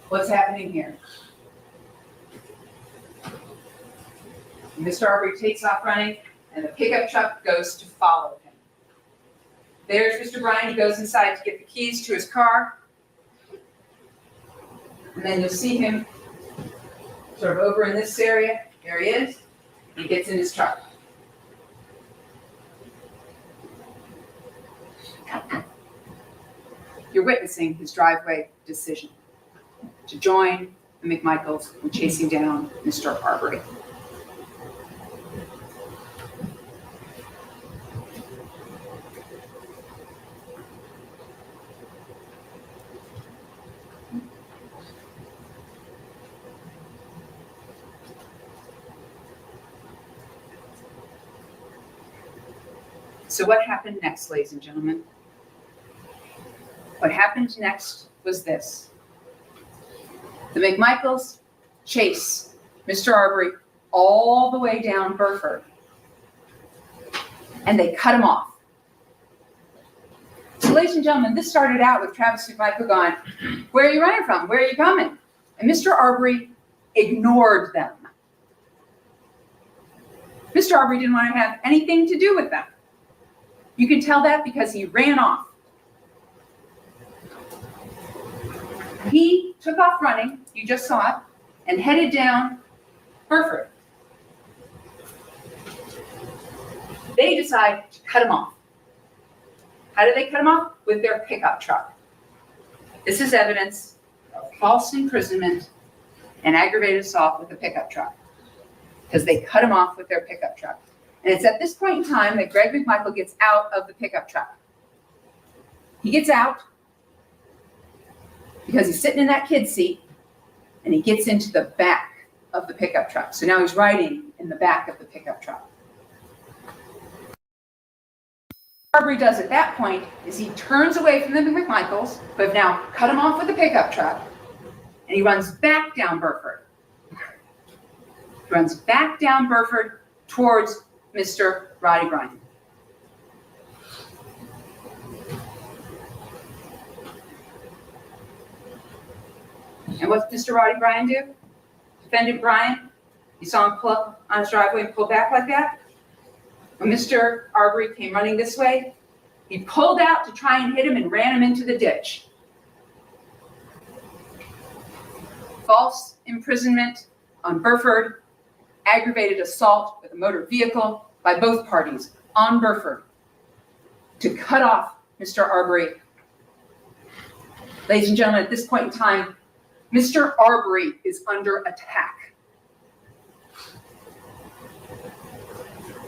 What's happening here? Mr. Arbery takes off running, and the pickup truck goes to follow him. There's Mr. Bryan, he goes inside to get the keys to his car. And then you'll see him sort of over in this area. There he is. He gets in his truck. You're witnessing his driveway decision to join the McMichaels in chasing down Mr. Arbery. So what happened next, ladies and gentlemen? What happened next was this. The McMichaels chase Mr. Arbery all the way down Burford, and they cut him off. So, ladies and gentlemen, this started out with Travis McMichael going, "Where are you running from? Where are you coming?" And Mr. Arbery ignored them. Mr. Arbery didn't want to have anything to do with them. You can tell that because he ran off. He took off running, you just saw it, and headed down Burford. They decide to cut him off. How did they cut him off? With their pickup truck. This is evidence of false imprisonment and aggravated assault with a pickup truck, because they cut him off with their pickup truck. And it's at this point in time that Greg McMichael gets out of the pickup truck. He gets out because he's sitting in that kid's seat, and he gets into the back of the pickup truck. So now he's riding in the back of the pickup truck. What Arbery does at that point is he turns away from the McMichaels, who have now cut him off with the pickup truck, and he runs back down Burford. He runs back down Burford towards Mr. Roddy Bryan. And what's Mr. Roddy Bryan do? Defendant Bryan, you saw him pull up on his driveway and pull back like that? When Mr. Arbery came running this way, he pulled out to try and hit him and ran him into the ditch. False imprisonment on Burford, aggravated assault with a motor vehicle by both parties on Burford to cut off Mr. Arbery. Ladies and gentlemen, at this point in time, Mr. Arbery is under attack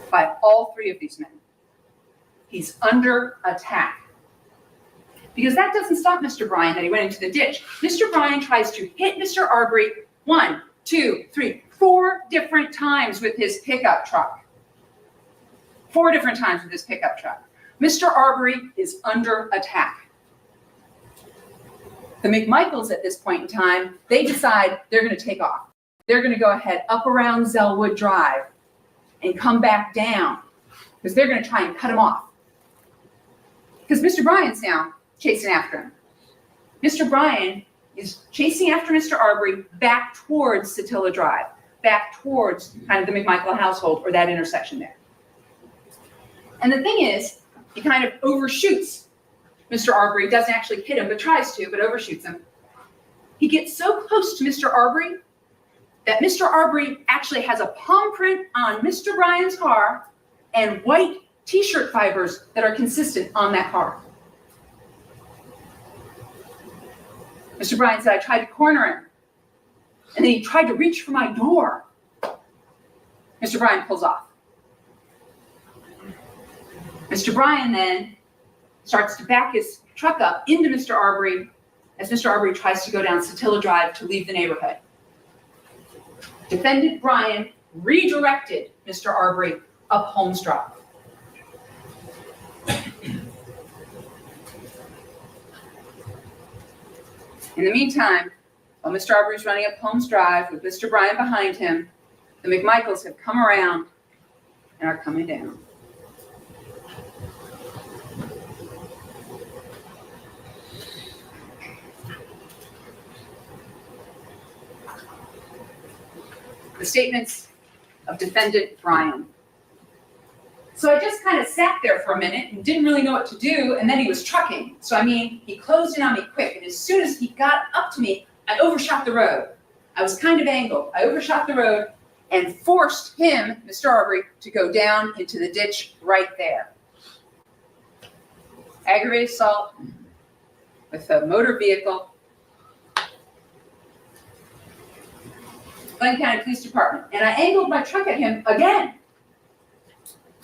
by all three of these men. He's under attack. Because that doesn't stop Mr. Bryan that he went into the ditch. Mr. Bryan tries to hit Mr. Arbery 1, 2, 3, 4 different times with his pickup truck. 4 different times with his pickup truck. Mr. Arbery is under attack. The McMichaels at this point in time, they decide they're going to take off. They're going to go ahead up around Zellwood Drive and come back down because they're going to try and cut him off. Because Mr. Bryan's now chasing after him. Mr. Bryan is chasing after Mr. Arbery back towards Satilla Drive, back towards kind of the McMichael household or that intersection there. And the thing is, he kind of overshoots Mr. Arbery, doesn't actually hit him, but tries to, but overshoots him. He gets so close to Mr. Arbery that Mr. Arbery actually has a palm print on Mr. Bryan's car and white t-shirt fibers that are consistent on that car. Mr. Bryan said, I tried to corner him, and then he tried to reach for my door. Mr. Bryan pulls off. Mr. Bryan then starts to back his truck up into Mr. Arbery as Mr. Arbery tries to go down Satilla Drive to leave the neighborhood. Defendant Bryan redirected Mr. Arbery up Holmes Drive. In the meantime, while Mr. Arbery's running up Holmes Drive with Mr. Bryan behind him, the McMichaels have come around and are coming down. The statements of defendant Brian. So I just kind of sat there for a minute and didn't really know what to do, and then he was trucking. So I mean, he closed in on me quick, and as soon as he got up to me, I overshot the road. I was kind of angled. I overshot the road and forced him, Mr. Arbery, to go down into the ditch right there. Aggravated assault with a motor vehicle. Glenn County Police Department. And I angled my truck at him again.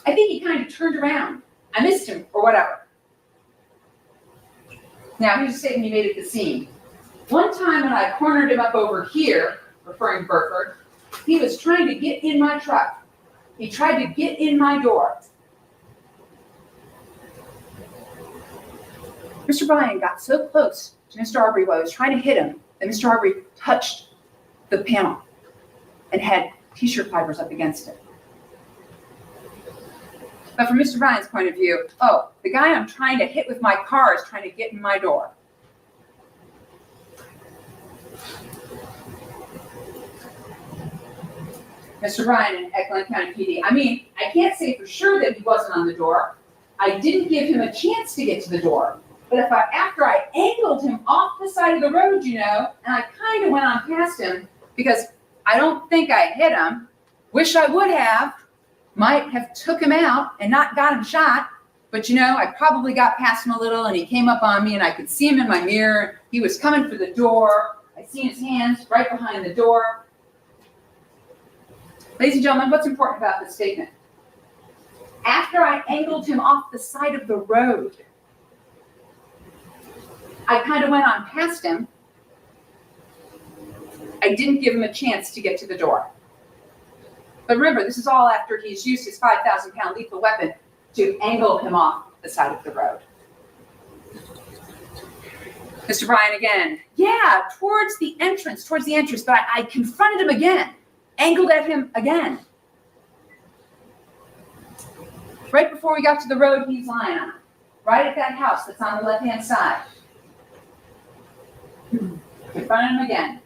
I think he kind of turned around. I missed him or whatever. Now, here's a statement he made at the scene. One time when I cornered him up over here, referring to Burford, he was trying to get in my truck. He tried to get in my door. Mr. Bryan got so close to Mr. Arbery while I was trying to hit him that Mr. Arbery touched the panel and had t-shirt fibers up against it. But from Mr. Bryan's point of view, oh, the guy I'm trying to hit with my car is trying to get in my door. Mr. Bryan at Glenn County PD. I mean, I can't say for sure that he wasn't on the door. I didn't give him a chance to get to the door. But after I angled him off the side of the road, and I kind of went on past him because I don't think I hit him. Wish I would have. Might have took him out and not got him shot. But I probably got past him a little and he came up on me and I could see him in my mirror. He was coming for the door. I seen his hands right behind the door. Ladies and gentlemen, what's important about this statement? After I angled him off the side of the road, I kind of went on past him. I didn't give him a chance to get to the door. But remember, this is all after he's used his 5,000-pound lethal weapon to angle him off the side of the road. Mr. Bryan again. Yeah, towards the entrance, but I confronted him again, angled at him again. Right before we got to the road he's lying on, right at that house that's on the left-hand side. Confronted him again.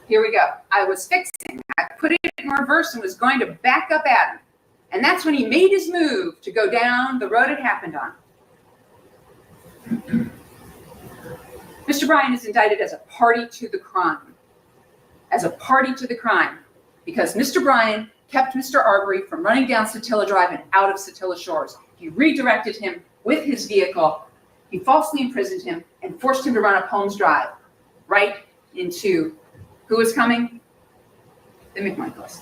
Here we go. I was fixing. I put it in reverse and was going to back up at him. And that's when he made his move to go down the road it happened on. Mr. Bryan is indicted as a party to the crime. As a party to the crime. Because Mr. Bryan kept Mr. Arbery from running down Satilla Drive and out of Satilla Shores. He redirected him with his vehicle. He falsely imprisoned him and forced him to run up Holmes Drive, right into who was coming? The McMichaels.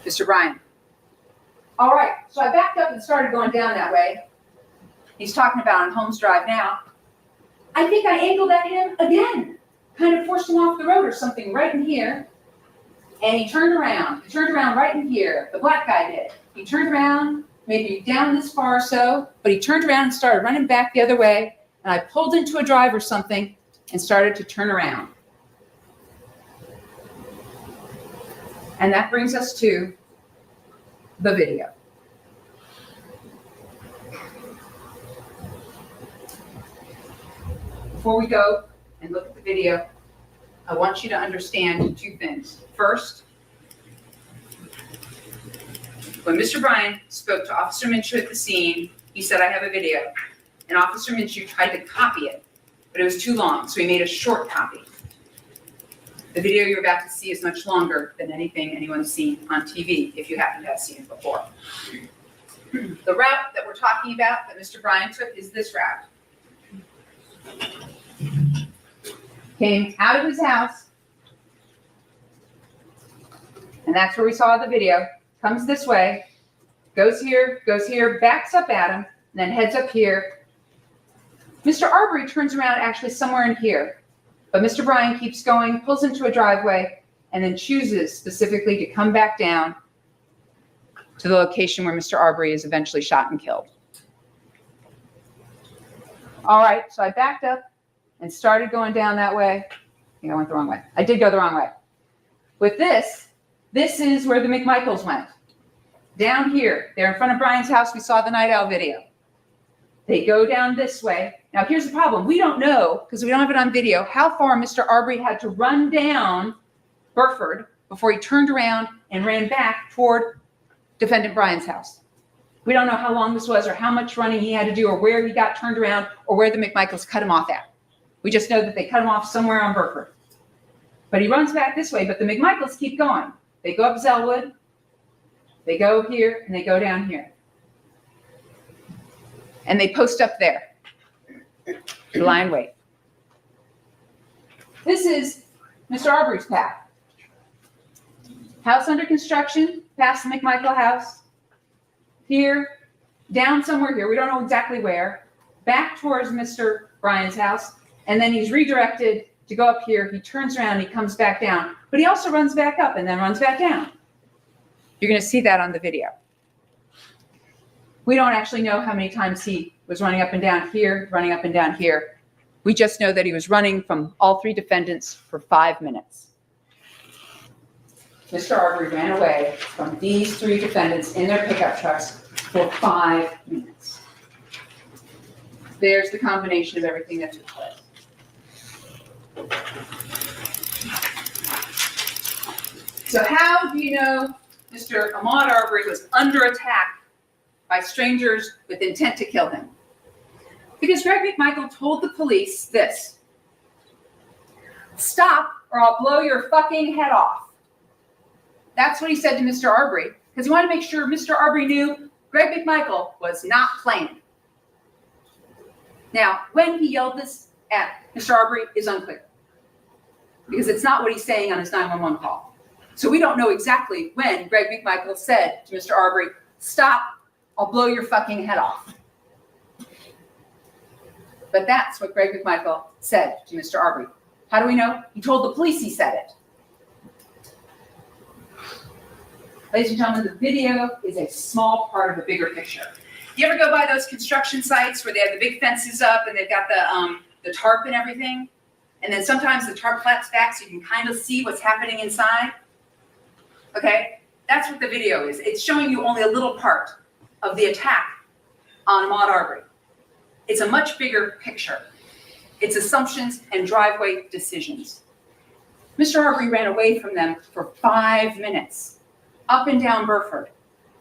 Mr. Bryan. All right, so I backed up and started going down that way. He's talking about on Holmes Drive now. I think I angled at him again, kind of forced him off the road or something right in here. And he turned around. He turned around right in here. The black guy did. He turned around, maybe down this far or so, but he turned around and started running back the other way. And I pulled into a drive or something and started to turn around. And that brings us to the video. Before we go and look at the video, I want you to understand two things. First, when Mr. Bryan spoke to Officer Minshew at the scene, he said, I have a video. And Officer Minshew tried to copy it, but it was too long, so he made a short copy. The video you're about to see is much longer than anything anyone's seen on TV, if you happen to have seen it before. The route that we're talking about that Mr. Bryan took is this route. Came out of his house, and that's where we saw the video. Comes this way, goes here, backs up at him, and then heads up here. Mr. Arbery turns around actually somewhere in here, but Mr. Bryan keeps going, pulls into a driveway, and then chooses specifically to come back down to the location where Mr. Arbery is eventually shot and killed. All right, so I backed up and started going down that way. I think I went the wrong way. I did go the wrong way. With this is where the McMichaels went. Down here, they're in front of Brian's house. We saw the Night Owl video. They go down this way. Now, here's the problem. We don't know, because we don't have it on video, how far Mr. Arbery had to run down Burford before he turned around and ran back toward defendant Brian's house. We don't know how long this was or how much running he had to do or where he got turned around or where the McMichaels cut him off at. We just know that they cut him off somewhere on Burford. But he runs back this way, but the McMichaels keep going. They go up Zellwood, they go here, and they go down here. And they post up there. Lie in wait. This is Mr. Arbery's path. House under construction, past the McMichael house. Here, down somewhere here, we don't know exactly where, back towards Mr. Brian's house, and then he's redirected to go up here. He turns around, he comes back down, but he also runs back up and then runs back down. You're going to see that on the video. We don't actually know how many times he was running up and down here, running up and down here. We just know that he was running from all three defendants for 5 minutes. Mr. Arbery ran away from these three defendants in their pickup trucks for 5 minutes. There's the combination of everything that took place. So how do you know Mr. Ahmaud Arbery was under attack by strangers with intent to kill him? Because Greg McMichael told the police this: "Stop or I'll blow your fucking head off." That's what he said to Mr. Arbery, because he wanted to make sure Mr. Arbery knew Greg McMichael was not playing. Now, when he yelled this at Mr. Arbery is unclear, because it's not what he's saying on his 911 call. So we don't know exactly when Greg McMichael said to Mr. Arbery, "Stop, I'll blow your fucking head off." But that's what Greg McMichael said to Mr. Arbery. How do we know? He told the police he said it. Ladies and gentlemen, the video is a small part of a bigger picture. You ever go by those construction sites where they have the big fences up and they've got the tarp and everything? And then sometimes the tarp flaps back so you can kind of see what's happening inside? Okay, that's what the video is. It's showing you only a little part of the attack on Ahmaud Arbery. It's a much bigger picture. It's assumptions and driveway decisions. Mr. Arbery ran away from them for 5 minutes. Up and down Burford.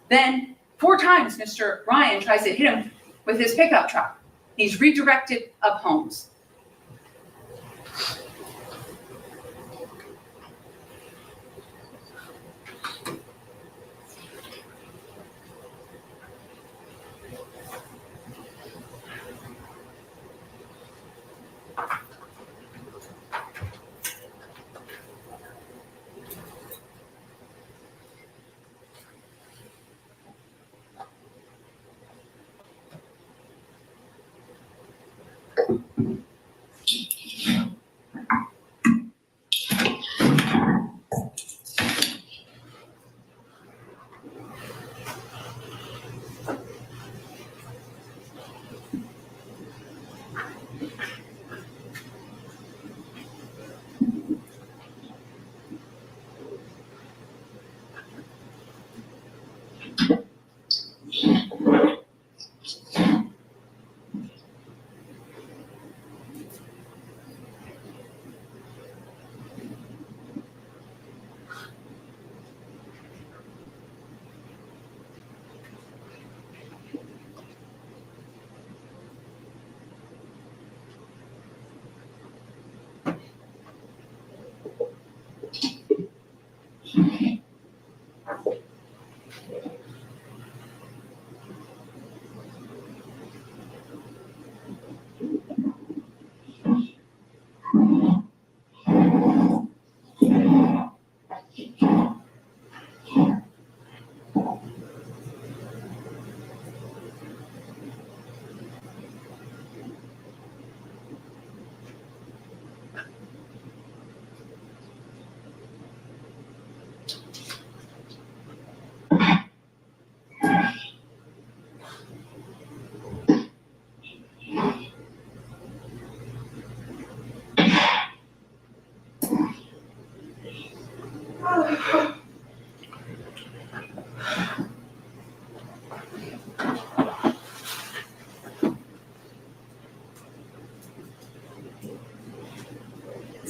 Then 4 times Mr. Ryan tries to hit him with his pickup truck. He's redirected up Holmes.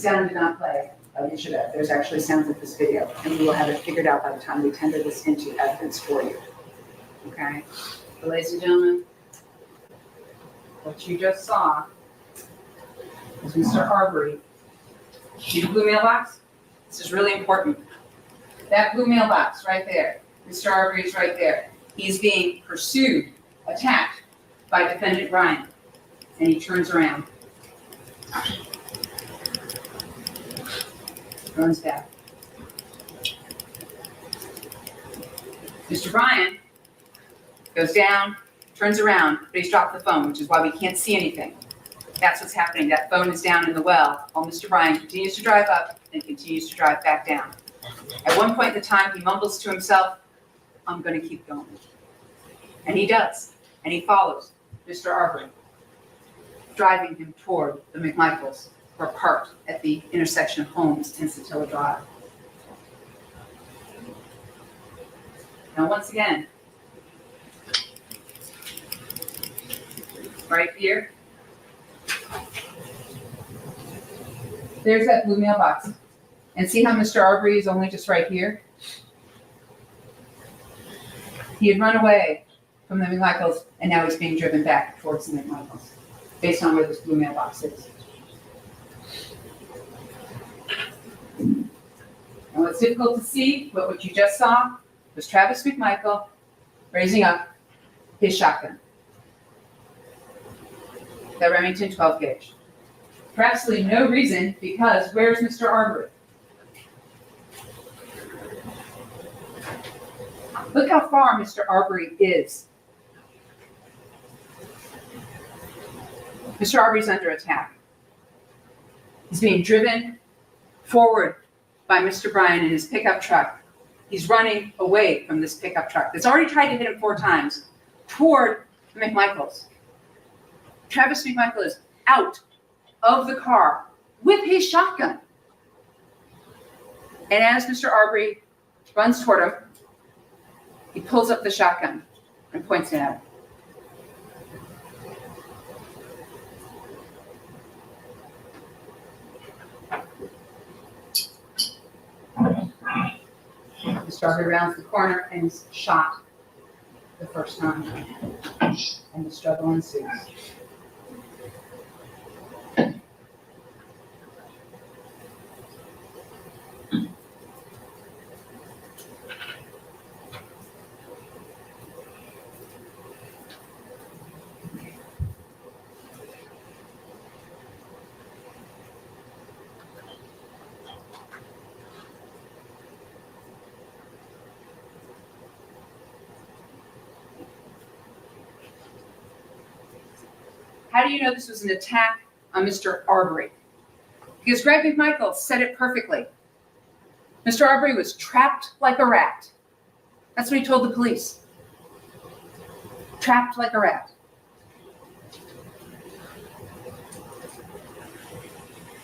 sound did not play. You should have. There's actually sounds of this video, and we will have it figured out by the time we tender this into evidence for you. Okay? But ladies and gentlemen, what you just saw is Mr. Arbery. See the blue mailbox? This is really important. That blue mailbox right there, Mr. Arbery is right there. He's being pursued, attacked by defendant Ryan, and he turns around. Runs back. Mr. Ryan goes down, turns around, but he's dropped the phone, which is why we can't see anything. That's what's happening. That phone is down in the well while Mr. Ryan continues to drive up and continues to drive back down. At one point in the time, he mumbles to himself, I'm going to keep going. And he does. And he follows Mr. Arbery, driving him toward the McMichaels, who are parked at the intersection of Holmes and Satilla Drive. Now, once again, right here, there's that blue mailbox. And see how Mr. Arbery is only just right here? He had run away from the McMichaels, and now he's being driven back towards the McMichaels, based on where this blue mailbox is. And what's difficult to see, but what you just saw, was Travis McMichael raising up his shotgun. That Remington 12 gauge. For absolutely no reason, because where's Mr. Arbery? Look how far Mr. Arbery is. Mr. Arbery's under attack. He's being driven forward by Mr. Bryan in his pickup truck. He's running away from this pickup truck that's already tried to hit him 4 times toward the McMichaels. Travis McMichael is out of the car with his shotgun. And as Mr. Arbery runs toward him, he pulls up the shotgun and points it at him. Mr. Arbery rounds the corner and is shot the first time. And the struggle ensues. How do you know this was an attack on Mr. Arbery? Because Greg McMichael said it perfectly. Mr. Arbery was trapped like a rat. That's what he told the police. Trapped like a rat.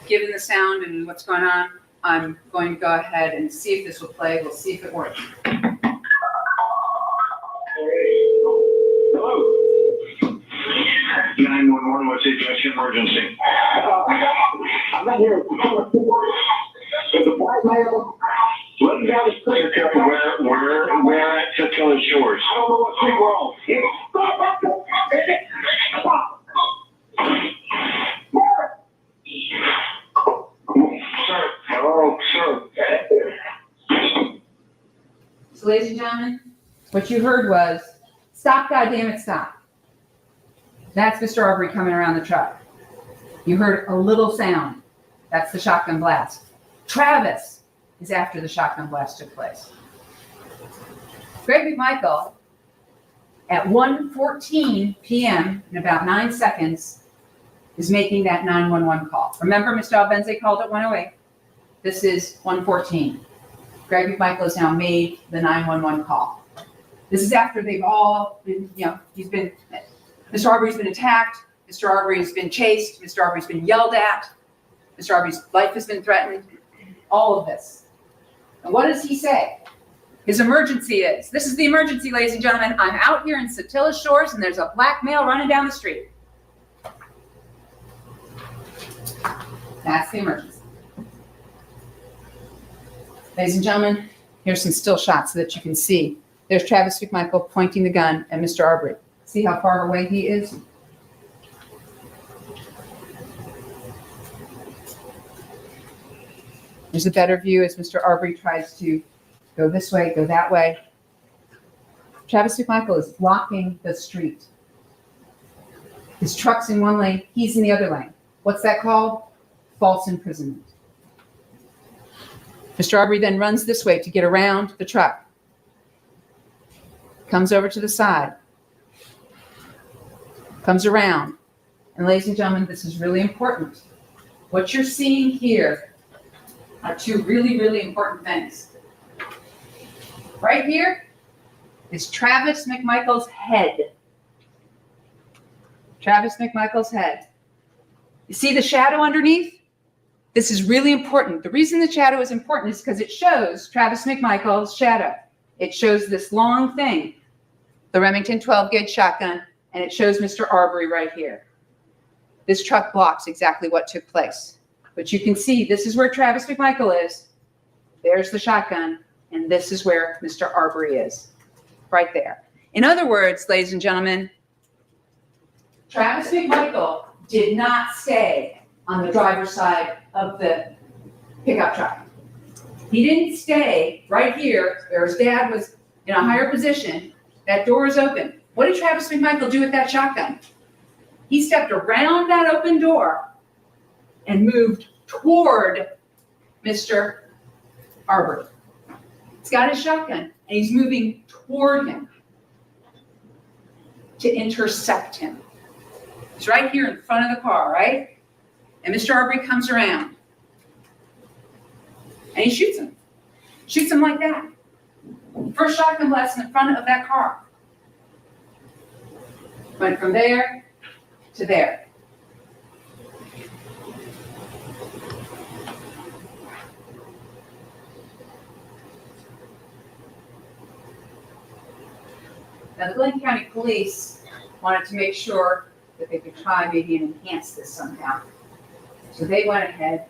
Given the sound and what's going on, I'm going to go ahead and see if this will play. We'll see if it works. Hello. 911, what's the address emergency? I'm not here. There's a black male running down the street. Where at Satilla Shores? I don't know what street we're on. Sir, hello, sir. So, ladies and gentlemen, what you heard was, stop, goddammit, stop. That's Mr. Arbery coming around the truck. You heard a little sound. That's the shotgun blast. Travis is after the shotgun blast took place. Greg McMichael, at 1:14 p.m., in about 9 seconds, is making that 911 call. Remember, Mr. Albenze called at 1:08. This is 1:14. Greg McMichael has now made the 911 call. This is after they've all been, Mr. Arbery's been attacked, Mr. Arbery's been chased, Mr. Arbery's been yelled at, Mr. Arbery's life has been threatened, all of this. And what does he say? His emergency is, this is the emergency, ladies and gentlemen, I'm out here in Satilla Shores and there's a black male running down the street. That's the emergency. Ladies and gentlemen, here's some still shots so that you can see. There's Travis McMichael pointing the gun at Mr. Arbery. See how far away he is? There's a better view as Mr. Arbery tries to go this way, go that way. Travis McMichael is blocking the street. His truck's in one lane, he's in the other lane. What's that called? False imprisonment. Mr. Arbery then runs this way to get around the truck. Comes over to the side. Comes around. And ladies and gentlemen, this is really important. What you're seeing here are two really, really important things. Right here is Travis McMichael's head. Travis McMichael's head. You see the shadow underneath? This is really important. The reason the shadow is important is because it shows Travis McMichael's shadow. It shows this long thing, the Remington 12-gauge shotgun, and it shows Mr. Arbery right here. This truck blocks exactly what took place. But you can see this is where Travis McMichael is. There's the shotgun, and this is where Mr. Arbery is, right there. In other words, ladies and gentlemen, Travis McMichael did not stay on the driver's side of the pickup truck. He didn't stay right here where his dad was in a higher position. That door is open. What did Travis McMichael do with that shotgun? He stepped around that open door and moved toward Mr. Arbery. He's got his shotgun, and he's moving toward him to intercept him. He's right here in front of the car, right? And Mr. Arbery comes around, and he shoots him. Shoots him like that. First shotgun blast in the front of that car. Went from there to there. Now, the Glenn County Police wanted to make sure that they could try maybe and enhance this somehow. So they went ahead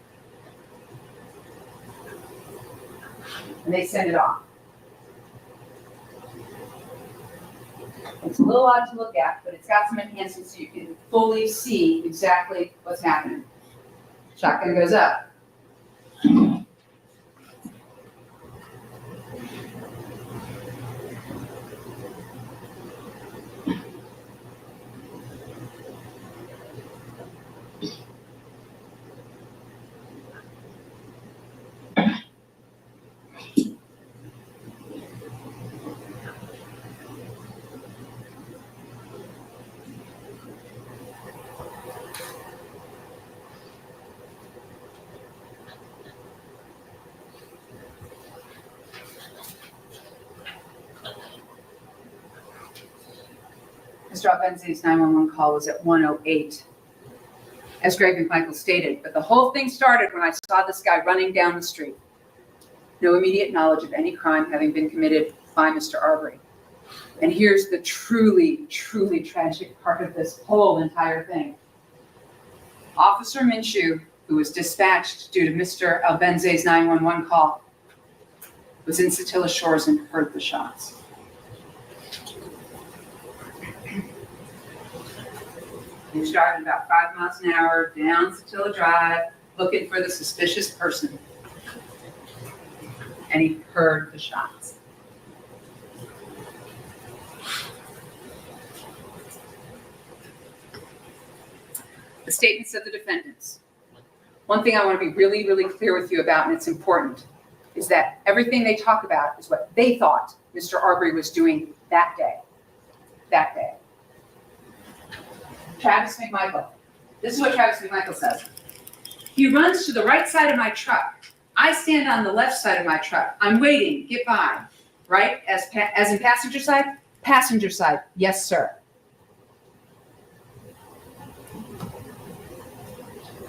and they sent it off. It's a little odd to look at, but it's got some enhancements so you can fully see exactly what's happening. Shotgun goes up. Mr. Albenzi's 911 call was at 1:08, as Greg McMichael stated. But the whole thing started when I saw this guy running down the street. No immediate knowledge of any crime having been committed by Mr. Arbery. And here's the truly, truly tragic part of this whole entire thing. Officer Minshew, who was dispatched due to Mr. Albenzi's 911 call, was in Satilla Shores and heard the shots. He was driving about 5 miles an hour down Satilla Drive, looking for the suspicious person. And he heard the shots. The statements of the defendants. One thing I want to be really, really clear with you about, and it's important, is that everything they talk about is what they thought Mr. Arbery was doing that day. That day. Travis McMichael. This is what Travis McMichael says. He runs to the right side of my truck. I stand on the left side of my truck. I'm waiting. Get by. Right? As in passenger side? Passenger side. Yes, sir.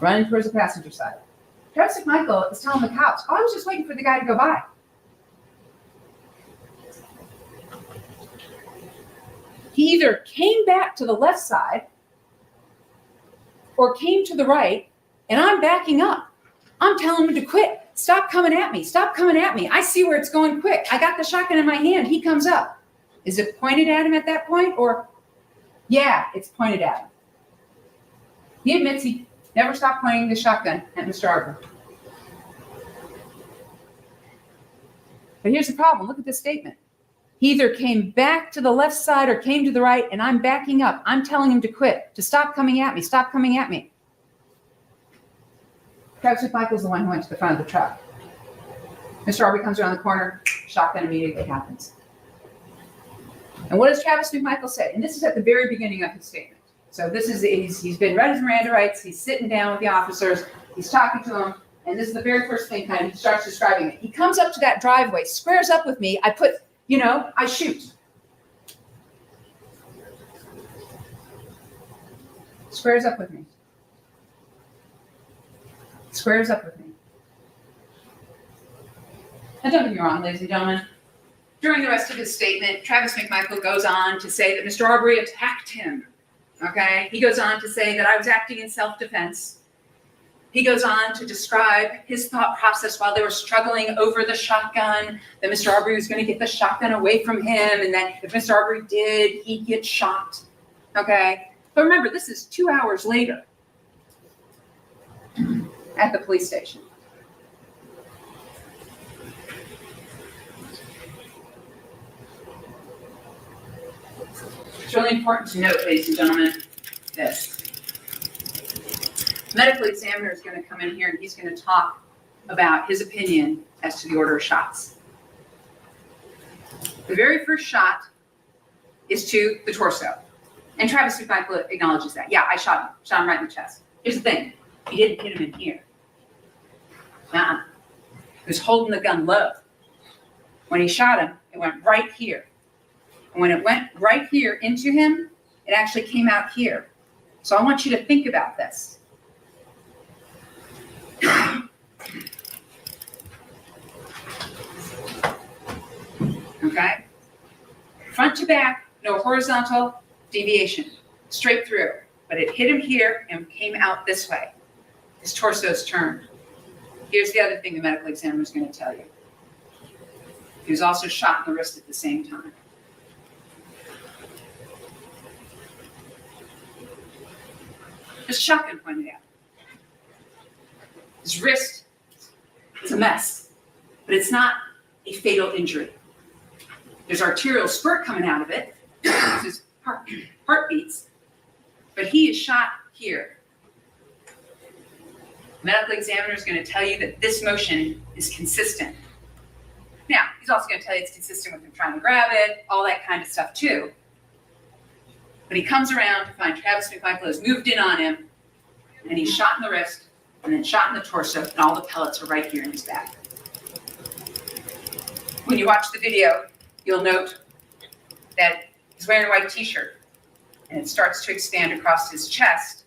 Running towards the passenger side. Travis McMichael is telling the cops, I was just waiting for the guy to go by. He either came back to the left side or came to the right, and I'm backing up. I'm telling him to quit. stop coming at me. Stop coming at me. I see where it's going quick. I got the shotgun in my hand. He comes up. Is it pointed at him at that point? Or, yeah, it's pointed at him. He admits he never stopped pointing the shotgun at Mr. Arbery. But here's the problem. Look at this statement. He either came back to the left side or came to the right, and I'm backing up. I'm telling him to quit, to stop coming at me, stop coming at me. Travis McMichael's the one who went to the front of the truck. Mr. Arbery comes around the corner, shotgun immediately happens. And what does Travis McMichael say? And this is at the very beginning of his statement. So this is, he's been read his Miranda rights, he's sitting down with the officers, he's talking to them, and this is the very first thing kind of he starts describing it. He comes up to that driveway, squares up with me, I shoot. Squares up with me. Squares up with me. Now don't get me wrong, ladies and gentlemen. During the rest of his statement, Travis McMichael goes on to say that Mr. Arbery attacked him. Okay? He goes on to say that I was acting in self-defense. He goes on to describe his thought process while they were struggling over the shotgun, that Mr. Arbery was going to get the shotgun away from him, and that if Mr. Arbery did, he'd get shot. Okay? But remember, this is 2 hours later at the police station. It's really important to note, ladies and gentlemen, this. The medical examiner is going to come in here and he's going to talk about his opinion as to the order of shots. The very first shot is to the torso. And Travis McMichael acknowledges that. Yeah, I shot him right in the chest. Here's the thing. He didn't hit him in here. He was holding the gun low. When he shot him, it went right here. And when it went right here into him, it actually came out here. So I want you to think about this. Okay? Front to back, no horizontal deviation. Straight through. But it hit him here and came out this way. His torso's turned. Here's the other thing the medical examiner is going to tell you. He was also shot in the wrist at the same time. There's a shotgun pointed out. His wrist is a mess, but it's not a fatal injury. There's arterial spurt coming out of it. His heart beats, but he is shot here. The medical examiner is going to tell you that this motion is consistent. Now, he's also going to tell you it's consistent with him trying to grab it, all that kind of stuff too. But he comes around to find Travis McMichael has moved in on him, and he's shot in the wrist, and then shot in the torso, and all the pellets are right here in his back. When you watch the video, you'll note that he's wearing a white t-shirt, and it starts to expand across his chest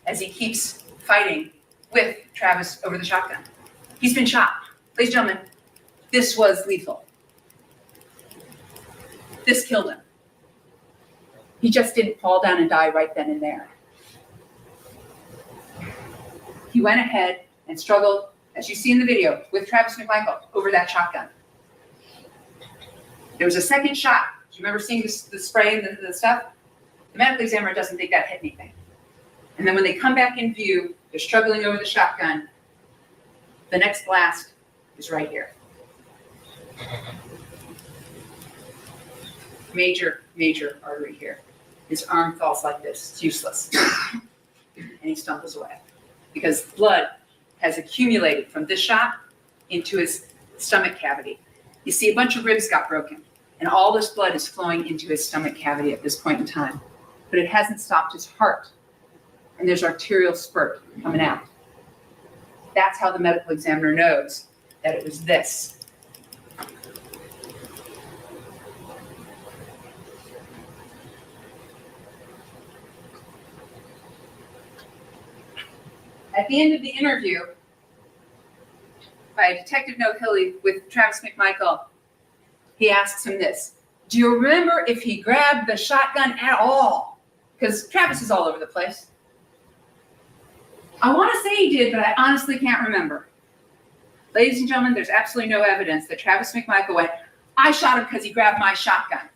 as he keeps fighting with Travis over the shotgun. He's been shot. Ladies and gentlemen, this was lethal. This killed him. He just didn't fall down and die right then and there. He went ahead and struggled, as you see in the video, with Travis McMichael over that shotgun. There was a second shot. Do you remember seeing the spray and the stuff? The medical examiner doesn't think that hit anything. And then when they come back in view, they're struggling over the shotgun. The next blast is right here. Major artery here. His arm falls like this. It's useless. And he stumbles away because blood has accumulated from this shot into his stomach cavity. You see a bunch of ribs got broken, and all this blood is flowing into his stomach cavity at this point in time. But it hasn't stopped his heart, and there's arterial spurt coming out. That's how the medical examiner knows that it was this. At the end of the interview by Detective No Hilly with Travis McMichael, he asks him this: do you remember if he grabbed the shotgun at all? Because Travis is all over the place. I want to say he did, but I honestly can't remember. Ladies and gentlemen, there's absolutely no evidence that Travis McMichael went, I shot him because he grabbed my shotgun.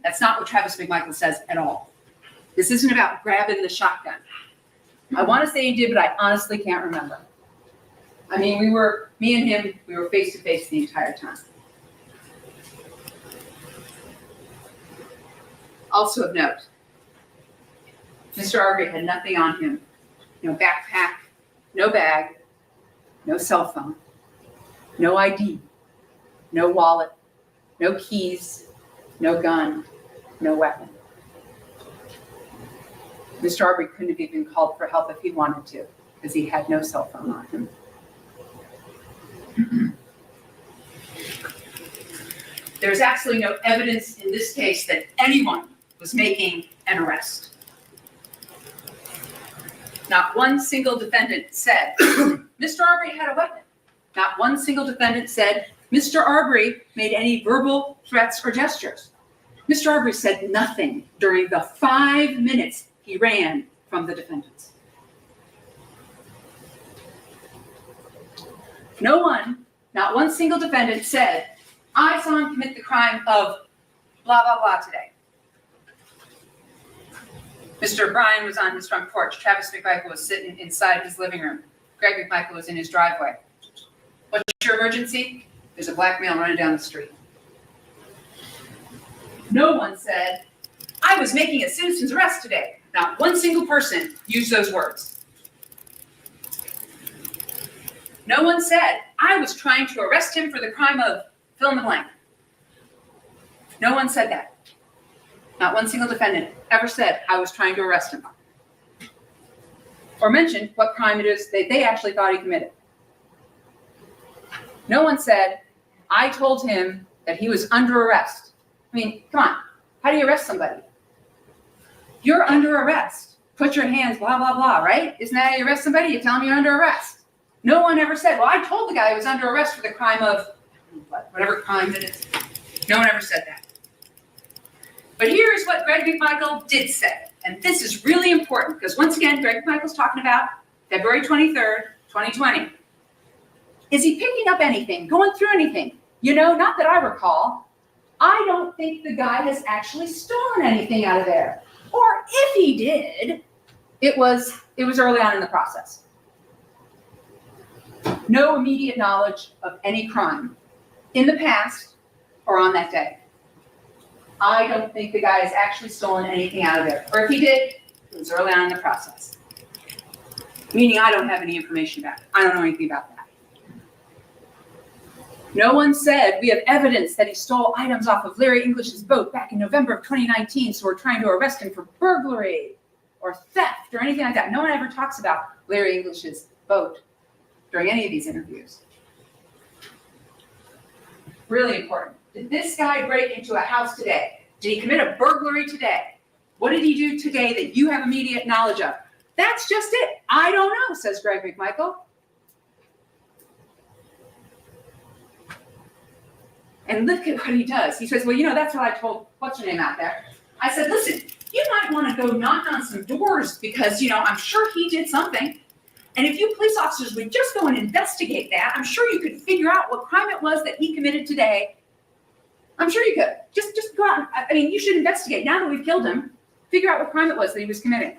That's not what Travis McMichael says at all. This isn't about grabbing the shotgun. I want to say he did, but I honestly can't remember. I mean, me and him, we were face to face the entire time. Also of note, Mr. Arbery had nothing on him. No backpack, no bag, no cell phone, no ID, no wallet, no keys, no gun, no weapon. Mr. Arbery couldn't have even called for help if he wanted to, because he had no cell phone on him. There's absolutely no evidence in this case that anyone was making an arrest. Not one single defendant said, Mr. Arbery had a weapon. Not one single defendant said, Mr. Arbery made any verbal threats or gestures. Mr. Arbery said nothing during the 5 minutes he ran from the defendants. Not one single defendant said, I saw him commit the crime of blah, blah, blah today. Mr. Bryan was on his front porch. Travis McMichael was sitting inside his living room. Greg McMichael was in his driveway. What's your emergency? There's a black male running down the street. No one said, I was making a citizen's arrest today. Not one single person used those words. No one said, I was trying to arrest him for the crime of fill in the blank. No one said that. Not one single defendant ever said, I was trying to arrest him. Or mentioned what crime it is that they actually thought he committed. No one said, I told him that he was under arrest. I mean, come on, how do you arrest somebody? You're under arrest. Put your hands, blah, blah, blah, right? Isn't that how you arrest somebody? You tell them you're under arrest. No one ever said, well, I told the guy he was under arrest for the crime of, whatever crime it is. No one ever said that. But here's what Greg McMichael did say. And this is really important because once again, Greg McMichael's talking about February 23rd, 2020. Is he picking up anything, going through anything? You know, not that I recall. I don't think the guy has actually stolen anything out of there. Or if he did, it was early on in the process. No immediate knowledge of any crime in the past or on that day. I don't think the guy has actually stolen anything out of there. Or if he did, it was early on in the process. Meaning I don't have any information about it. I don't know anything about that. No one said we have evidence that he stole items off of Larry English's boat back in November of 2019, so we're trying to arrest him for burglary or theft or anything like that. No one ever talks about Larry English's boat during any of these interviews. Really important. Did this guy break into a house today? Did he commit a burglary today? What did he do today that you have immediate knowledge of? That's just it. I don't know, says Greg McMichael. And look at what he does. He says, well, you know, that's what I told, what's her name out there? I said, listen, you might want to go knock on some doors because, you know, I'm sure he did something. And if you police officers would just go and investigate that, I'm sure you could figure out what crime it was that he committed today. I'm sure you could. Just go out. I mean, you should investigate. Now that we've killed him, figure out what crime it was that he was committing.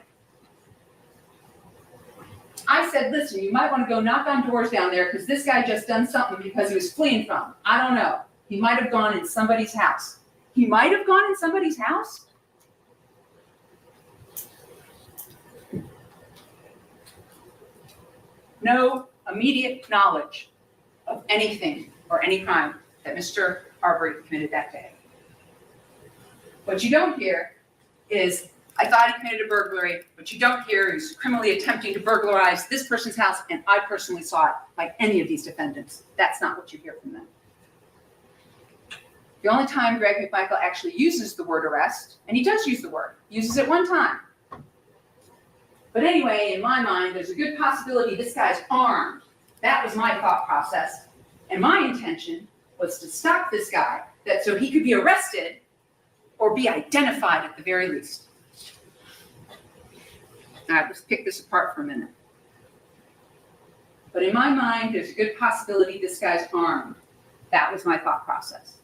I said, listen, you might want to go knock on doors down there because this guy just done something because he was fleeing from. I don't know. He might have gone in somebody's house. He might have gone in somebody's house? No immediate knowledge of anything or any crime that Mr. Arbery committed that day. What you don't hear is, I thought he committed a burglary. What you don't hear is criminally attempting to burglarize this person's house, and I personally saw it, like any of these defendants. That's not what you hear from them. The only time Greg McMichael actually uses the word arrest, and he does use the word, uses it one time. But anyway, in my mind, there's a good possibility this guy's armed. That was my thought process. And my intention was to stop this guy so he could be arrested or be identified at the very least. All right, let's pick this apart for a minute. but in my mind, there's a good possibility this guy's armed. That was my thought process.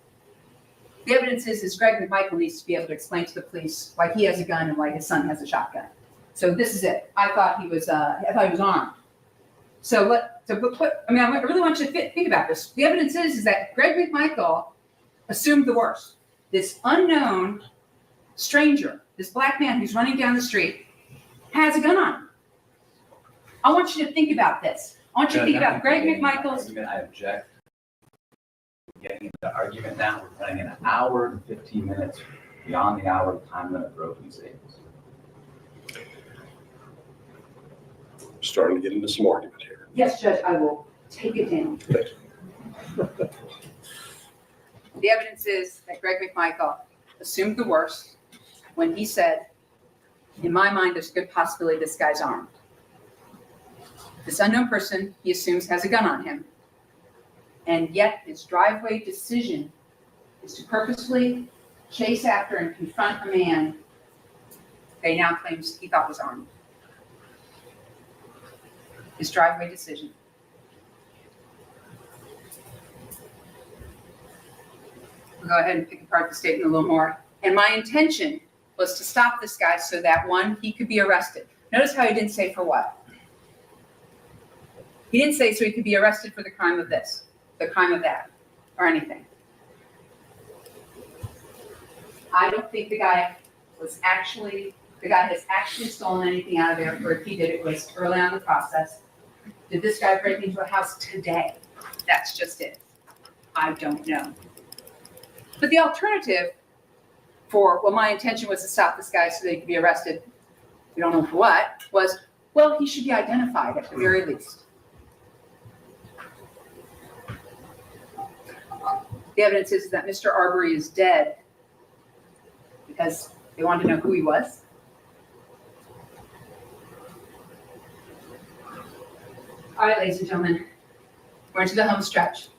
The evidence is Greg McMichael needs to be able to explain to the police why he has a gun and why his son has a shotgun. So this is it. I thought he was armed. So I really want you to think about this. The evidence is that Greg McMichael assumed the worst. This unknown stranger, this black man who's running down the street, has a gun on him. I want you to think about this. I want you to think about Greg McMichael's. I object. Getting into the argument now, we're running an hour and 15 minutes beyond the hour time limit for opening statements. Starting to get into some argument here. Yes, Judge, I will take it down. The evidence is that Greg McMichael assumed the worst when he said, in my mind, there's a good possibility this guy's armed. This unknown person, he assumes, has a gun on him. And yet his driveway decision is to purposefully chase after and confront a man they now claims he thought was armed. His driveway decision. We'll go ahead and pick apart the statement a little more. And my intention was to stop this guy so that, one, he could be arrested. Notice how he didn't say for what. He didn't say so he could be arrested for the crime of this, the crime of that, or anything. I don't think the guy has actually stolen anything out of there, or if he did, it was early on in the process. Did this guy break into a house today? That's just it. I don't know. But the alternative my intention was to stop this guy so that he could be arrested, we don't know for what, was, well, he should be identified at the very least. The evidence is that Mr. Arbery is dead because they wanted to know who he was. All right, ladies and gentlemen, we're into the home stretch.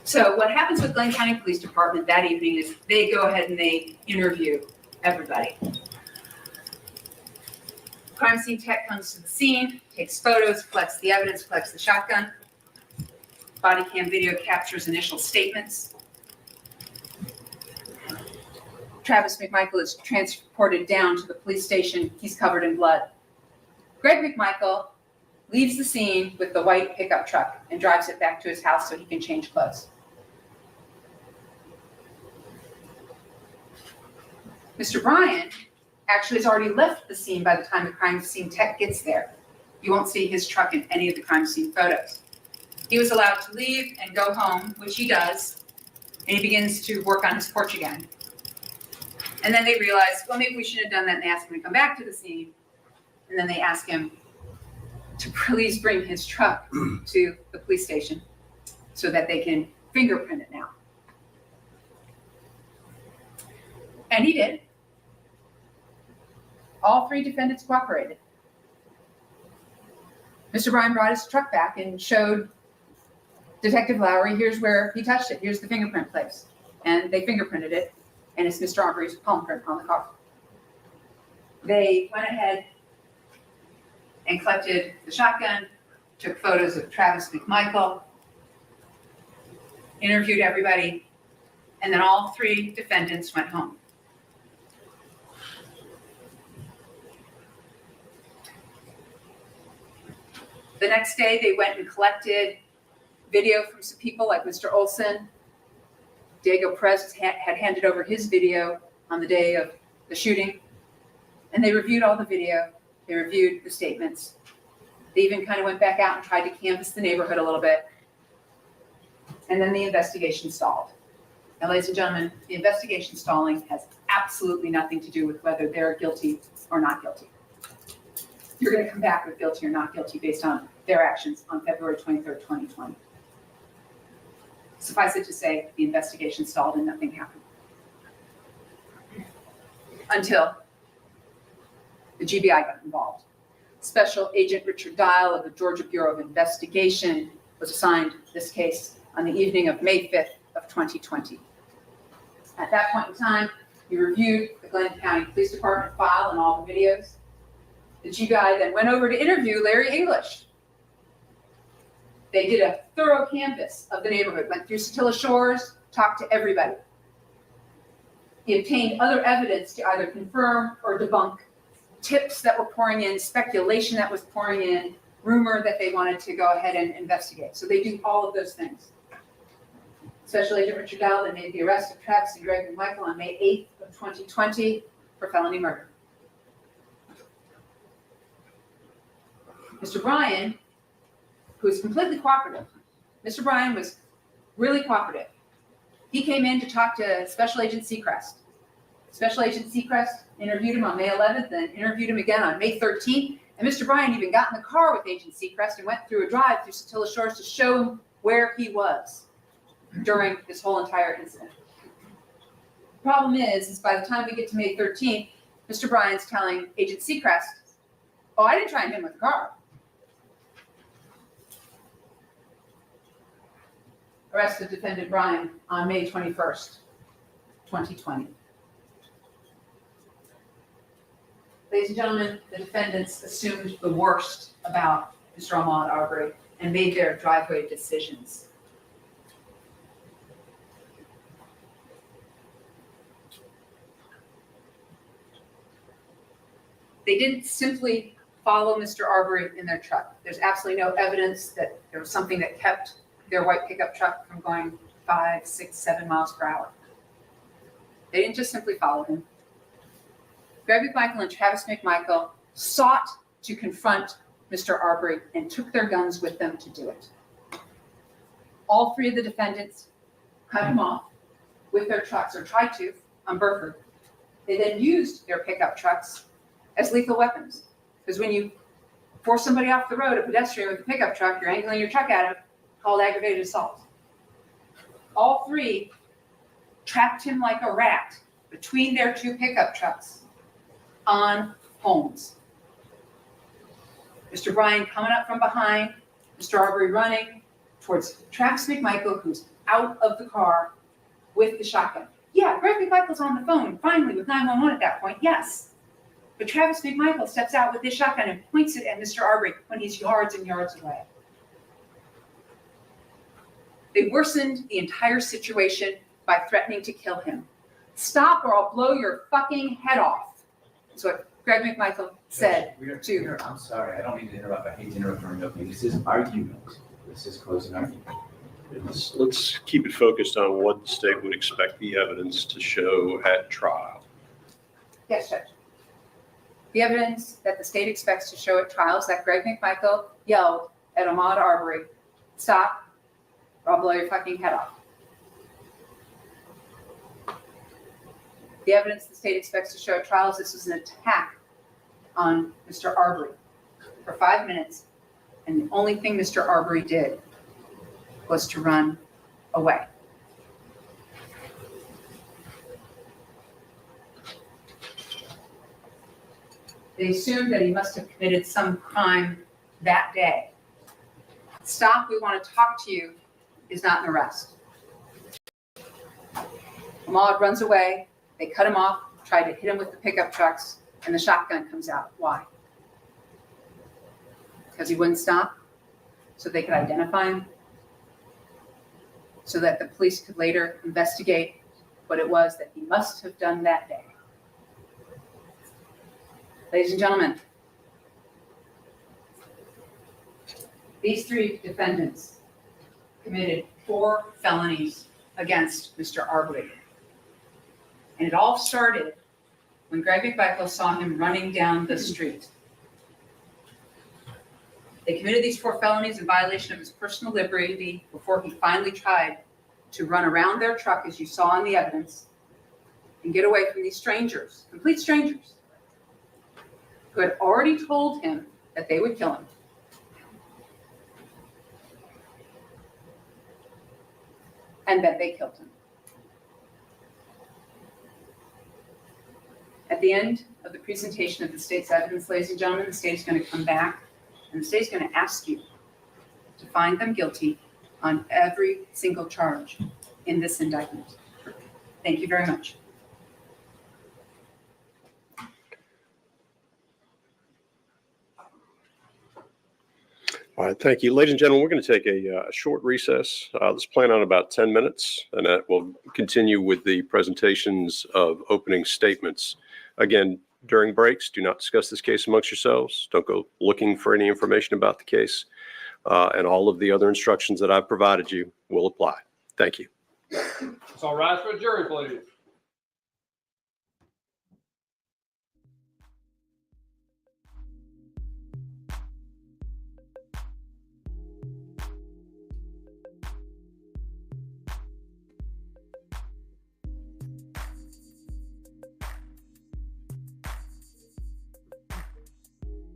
So what happens with Glenn County Police Department that evening is they go ahead and they interview everybody. Crime scene tech comes to the scene, takes photos, collects the evidence, collects the shotgun. Body cam video captures initial statements. Travis McMichael is transported down to the police station. He's covered in blood. Greg McMichael leaves the scene with the white pickup truck and drives it back to his house so he can change clothes. Mr. Bryan actually has already left the scene by the time the crime scene tech gets there. You won't see his truck in any of the crime scene photos. He was allowed to leave and go home, which he does, and he begins to work on his porch again. And then they realize, well, maybe we shouldn't have done that, and they ask him to come back to the scene. And then they ask him to please bring his truck to the police station so that they can fingerprint it now. And he did. All three defendants cooperated. Mr. Bryan brought his truck back and showed Detective Lowry, here's where he touched it. Here's the fingerprint place. And they fingerprinted it, and it's Mr. Arbery's palm print on the car. They went ahead and collected the shotgun, took photos of Travis McMichael, interviewed everybody, and then all three defendants went home. The next day, they went and collected video from some people like Mr. Olson. Diego Perez had handed over his video on the day of the shooting, and they reviewed all the video. They reviewed the statements. They even kind of went back out and tried to canvass the neighborhood a little bit. And then the investigation stalled. Now, ladies and gentlemen, the investigation stalling has absolutely nothing to do with whether they're guilty or not guilty. You're going to come back with guilty or not guilty based on their actions on February 23rd, 2020. Suffice it to say, the investigation stalled and nothing happened. Until the GBI got involved. Special Agent Richard Dial of the Georgia Bureau of Investigation was assigned this case on the evening of May 5th of 2020. At that point in time, he reviewed the Glenn County Police Department file and all the videos. The GBI then went over to interview Larry English. They did a thorough canvass of the neighborhood, went through Satilla Shores, talked to everybody. He obtained other evidence to either confirm or debunk tips that were pouring in, speculation that was pouring in, rumor that they wanted to go ahead and investigate. So they do all of those things. Special Agent Richard Dowell then made the arrest of Travis and Greg McMichael on May 8th of 2020 for felony murder. Mr. Bryan, who is completely cooperative, Mr. Bryan was really cooperative. He came in to talk to Special Agent Seacrest. Special Agent Seacrest interviewed him on May 11th and interviewed him again on May 13th. And Mr. Bryan even got in the car with Agent Seacrest and went through a drive through Satilla Shores to show him where he was during this whole entire incident. The problem is by the time we get to May 13th, Mr. Bryan's telling Agent Seacrest, oh, I didn't try and hit him with the car. Arrested defendant Bryan on May 21st, 2020. Ladies and gentlemen, the defendants assumed the worst about Mr. Ahmaud Arbery and made their driveway decisions. They didn't simply follow Mr. Arbery in their truck. There's absolutely no evidence that there was something that kept their white pickup truck from going 5, 6, 7 miles per hour. They didn't just simply follow him. Greg McMichael and Travis McMichael sought to confront Mr. Arbery and took their guns with them to do it. All three of the defendants cut him off with their trucks, or tried to, on Burford. They then used their pickup trucks as lethal weapons. Because when you force somebody off the road, a pedestrian with a pickup truck, you're angling your truck at him, called aggravated assault. All three trapped him like a rat between their two pickup trucks on homes. Mr. Bryan coming up from behind, Mr. Arbery running towards Travis McMichael, who's out of the car with the shotgun. Yeah, Greg McMichael's on the phone, finally, with 911 at that point, yes. But Travis McMichael steps out with his shotgun and points it at Mr. Arbery when he's yards and yards away. They worsened the entire situation by threatening to kill him. Stop or I'll blow your fucking head off. That's what Greg McMichael said to. I'm sorry, I don't mean to interrupt. I hate to interrupt during opening. This is argument. This is closing argument. Let's keep it focused on what the state would expect the evidence to show at trial. Yes, Judge. The evidence that the state expects to show at trial is that Greg McMichael yelled at Ahmaud Arbery, stop, or I'll blow your fucking head off. The evidence the state expects to show at trial is this was an attack on Mr. Arbery for 5 minutes, and the only thing Mr. Arbery did was to run away. They assumed that he must have committed some crime that day. Stop, we want to talk to you is not an arrest. Ahmaud runs away, they cut him off, try to hit him with the pickup trucks, and the shotgun comes out. Why? Because he wouldn't stop, so they could identify him, so that the police could later investigate what it was that he must have done that day. Ladies and gentlemen, these three defendants committed 4 felonies against Mr. Arbery. And it all started when Greg McMichael saw him running down the street. They committed these 4 felonies in violation of his personal liberty before he finally tried to run around their truck, as you saw in the evidence, and get away from these strangers, complete strangers, who had already told him that they would kill him. And that they killed him. At the end of the presentation of the state's evidence, ladies and gentlemen, the state is going to come back and the state is going to ask you to find them guilty on every single charge in this indictment. Thank you very much. All right, thank you. Ladies and gentlemen, we're going to take a short recess. Let's plan on about 10 minutes, and that will continue with the presentations of opening statements. Again, during breaks, do not discuss this case amongst yourselves. Don't go looking for any information about the case. And all of the other instructions that I've provided you will apply. Thank you. Let's all rise for the jury, please.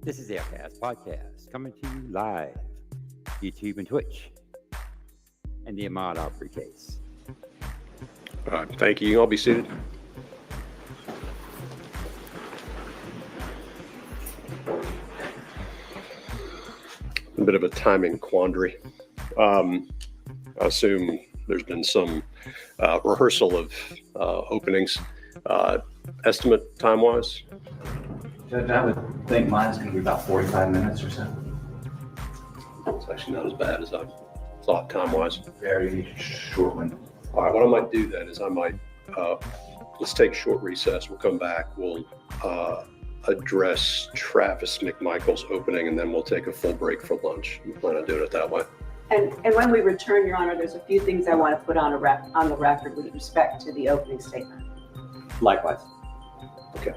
This is the Outcast Podcast, coming to you live, YouTube and Twitch, and the Ahmaud Arbery case. All right, thank you. You all be seated. A bit of a timing quandary. I assume there's been some rehearsal of openings. Estimate time-wise? Judge, I would think mine's going to be about 45 minutes or so. It's actually not as bad as I thought time-wise. Very short one. All right, what I might do then is I might, let's take a short recess. We'll come back. We'll address Travis McMichael's opening, and then we'll take a full break for lunch. We plan on doing it that way. And when we return, Your Honor, there's a few things I want to put on the record with respect to the opening statement. Likewise. Okay.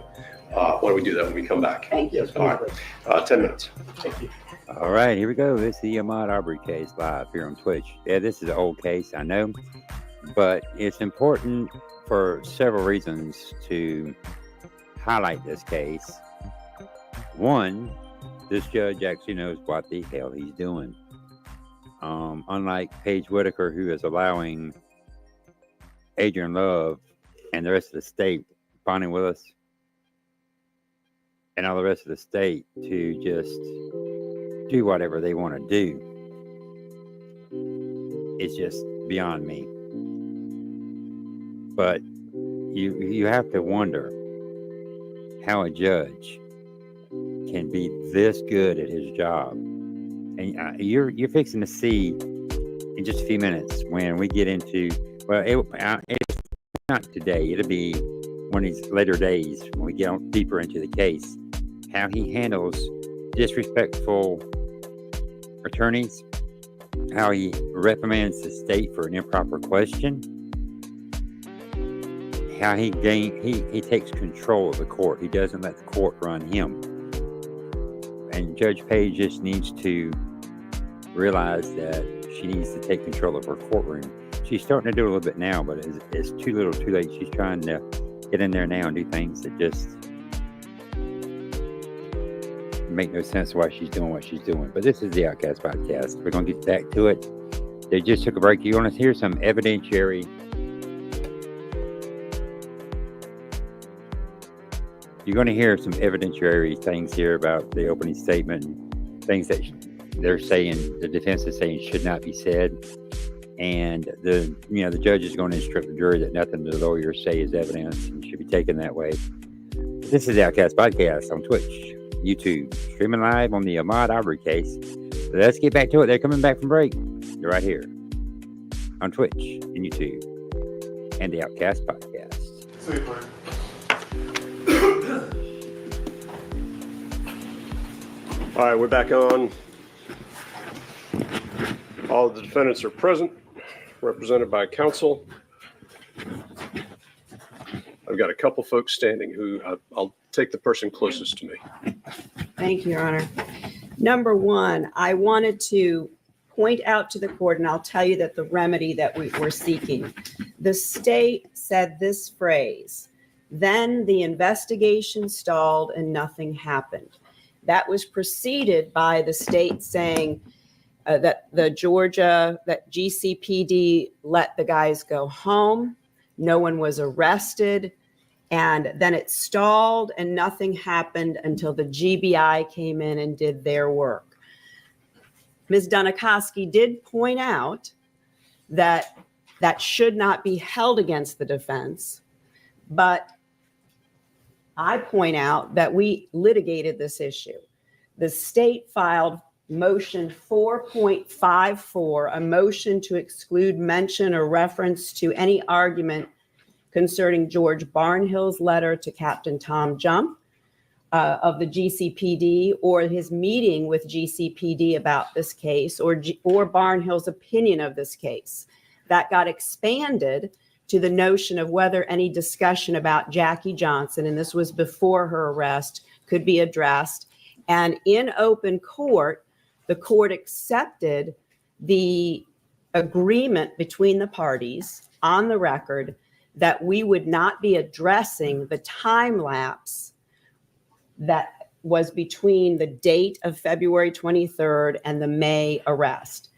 Why don't we do that when we come back? Thank you. All right. 10 minutes. Thank you. All right, here we go. This is the Ahmaud Arbery case live here on Twitch. Yeah, this is an old case, I know, but it's important for several reasons to highlight this case. One, this judge actually knows what the hell he's doing. Unlike Paige Whitaker, who is allowing Adrian Love and the rest of the state, Bonnie Willis, and all the rest of the state to just do whatever they want to do. It's just beyond me. But you have to wonder how a judge can be this good at his job. And you're fixing to see in just a few minutes when we get into, well, it's not today. It'll be one of these later days when we get deeper into the case, how he handles disrespectful attorneys, how he reprimands the state for an improper question, how he takes control of the court. He doesn't let the court run him. And Judge Page just needs to realize that she needs to take control of her courtroom. She's starting to do a little bit now, but it's too little too late. She's trying to get in there now and do things that just make no sense why she's doing what she's doing. But this is the Outcast Podcast. We're going to get back to it. They just took a break. You want to hear some evidentiary? You're going to hear some evidentiary things here about the opening statement, things that they're saying, the defense is saying should not be said. And the judge is going to instruct the jury that nothing the lawyers say is evidence and should be taken that way. This is the Outcast Podcast on Twitch, YouTube, streaming live on the Ahmaud Arbery case. So let's get back to it. They're coming back from break. They're right here on Twitch and YouTube and the Outcast Podcast. All right, we're back on. All of the defendants are present, represented by counsel. I've got a couple folks standing who I'll take the person closest to me. Thank you, Your Honor. Number one, I wanted to point out to the court, and I'll tell you that the remedy that we're seeking, the state said this phrase, then the investigation stalled and nothing happened. That was preceded by the state saying that that GCPD let the guys go home. No one was arrested. And then it stalled and nothing happened until the GBI came in and did their work. Ms. Dunikoski did point out that that should not be held against the defense, but I point out that we litigated this issue. The state filed motion 4.54, a motion to exclude mention or reference to any argument concerning George Barnhill's letter to Captain Tom Jump of the GCPD, or his meeting with GCPD about this case, or Barnhill's opinion of this case. That got expanded to the notion of whether any discussion about Jackie Johnson, and this was before her arrest, could be addressed. And in open court, the court accepted the agreement between the parties on the record that we would not be addressing the time lapse that was between the date of February 23rd and the May arrest.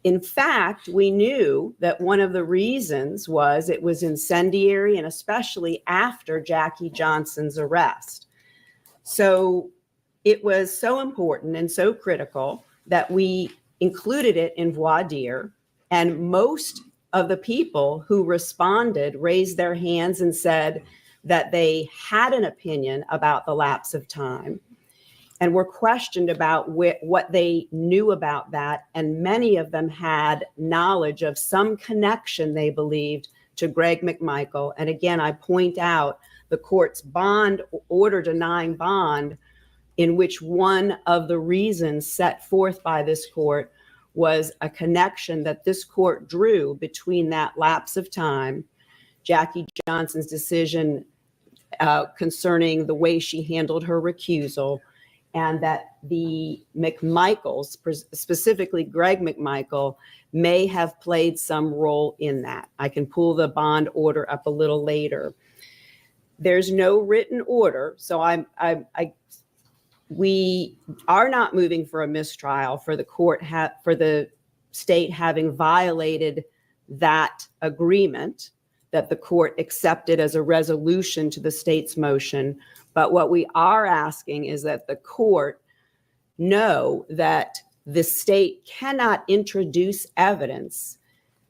In fact, we knew that one of the reasons was it was incendiary, and especially after Jackie Johnson's arrest. So it was so important and so critical that we included it in voir dire, and most of the people who responded raised their hands and said that they had an opinion about the lapse of time and were questioned about what they knew about that. And many of them had knowledge of some connection, they believed, to Greg McMichael. And again, I point out the court's bond order denying bond, in which one of the reasons set forth by this court was a connection that this court drew between that lapse of time, Jackie Johnson's decision concerning the way she handled her recusal, and that the McMichaels, specifically Greg McMichael, may have played some role in that. I can pull the bond order up a little later. There's no written order, so we are not moving for a mistrial for the court for the state having violated that agreement that the court accepted as a resolution to the state's motion. But what we are asking is that the court know that the state cannot introduce evidence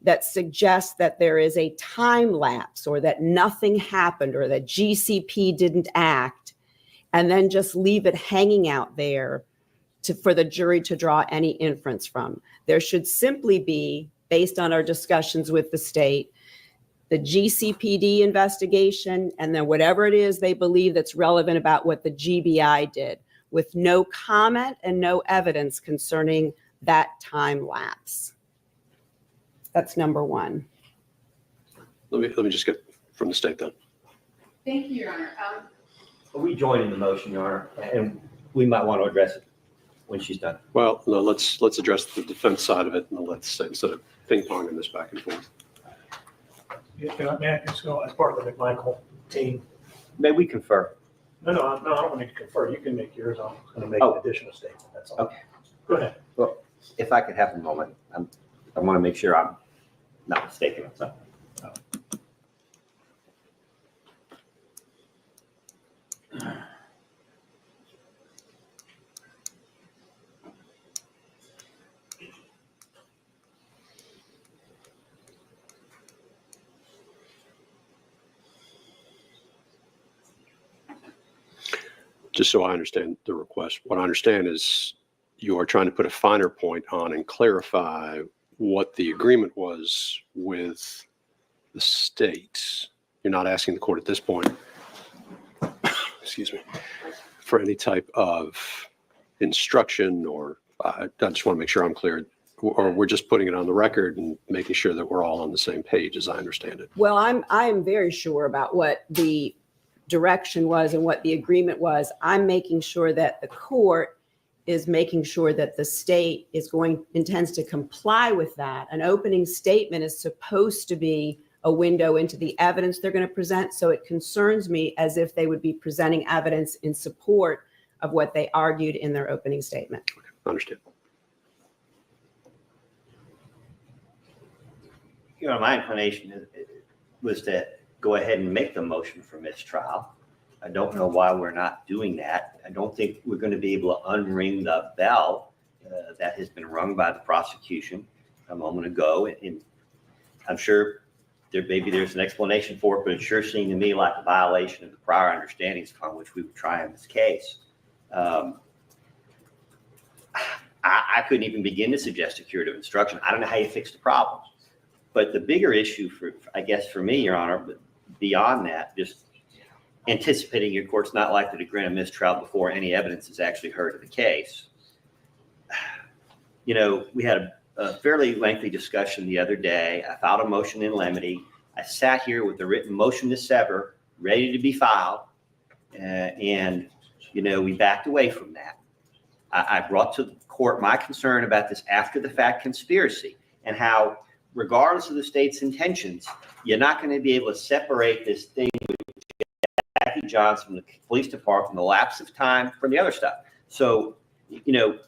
that suggests that there is a time lapse or that nothing happened or that GCP didn't act, and then just leave it hanging out there for the jury to draw any inference from. There should simply be, based on our discussions with the state, the GCPD investigation, and then whatever it is they believe that's relevant about what the GBI did, with no comment and no evidence concerning that time lapse. That's number one. Let me just get from the state then. Thank you, Your Honor. We join in the motion, Your Honor, and we might want to address it when she's done. Well, no, let's address the defense side of it, and let's say, instead of ping-ponging this back and forth. May I just go as part of the McMichael team? May we confer? No, I don't need to confer. You can make yours. I'm going to make Oh. an additional statement. That's all. Okay. Go ahead. Well, if I could have a moment, I want to make sure I'm not mistaken. So. Just so I understand the request, what I understand is you are trying to put a finer point on and clarify what the agreement was with the state. You're not asking the court at this point, excuse me, for any type of instruction, or I just want to make sure I'm clear, or we're just putting it on the record and making sure that we're all on the same page, as I understand it. Well, I am very sure about what the direction was and what the agreement was. I'm making sure that the court is making sure that the state intends to comply with that. An opening statement is supposed to be a window into the evidence they're going to present. So it concerns me as if they would be presenting evidence in support of what they argued in their opening statement. Okay, understand. You know, my inclination was to go ahead and make the motion for mistrial. I don't know why we're not doing that. I don't think we're going to be able to unring the bell that has been rung by the prosecution a moment ago. And I'm sure maybe there's an explanation for it, but it sure seemed to me like a violation of the prior understandings upon which we were trying this case. I couldn't even begin to suggest a curative instruction. I don't know how you fix the problem. But the bigger issue I guess for me, Your Honor, but beyond that, just anticipating your court's not likely to grant a mistrial before any evidence is actually heard of the case. You know, we had a fairly lengthy discussion the other day. I filed a motion in limine. I sat here with the written motion to sever ready to be filed. And, you know, we backed away from that. I brought to the court my concern about this after the fact conspiracy and how, regardless of the state's intentions, you're not going to be able to separate this thing with Jackie Johnson from the police department from the lapse of time from the other stuff. So, you know,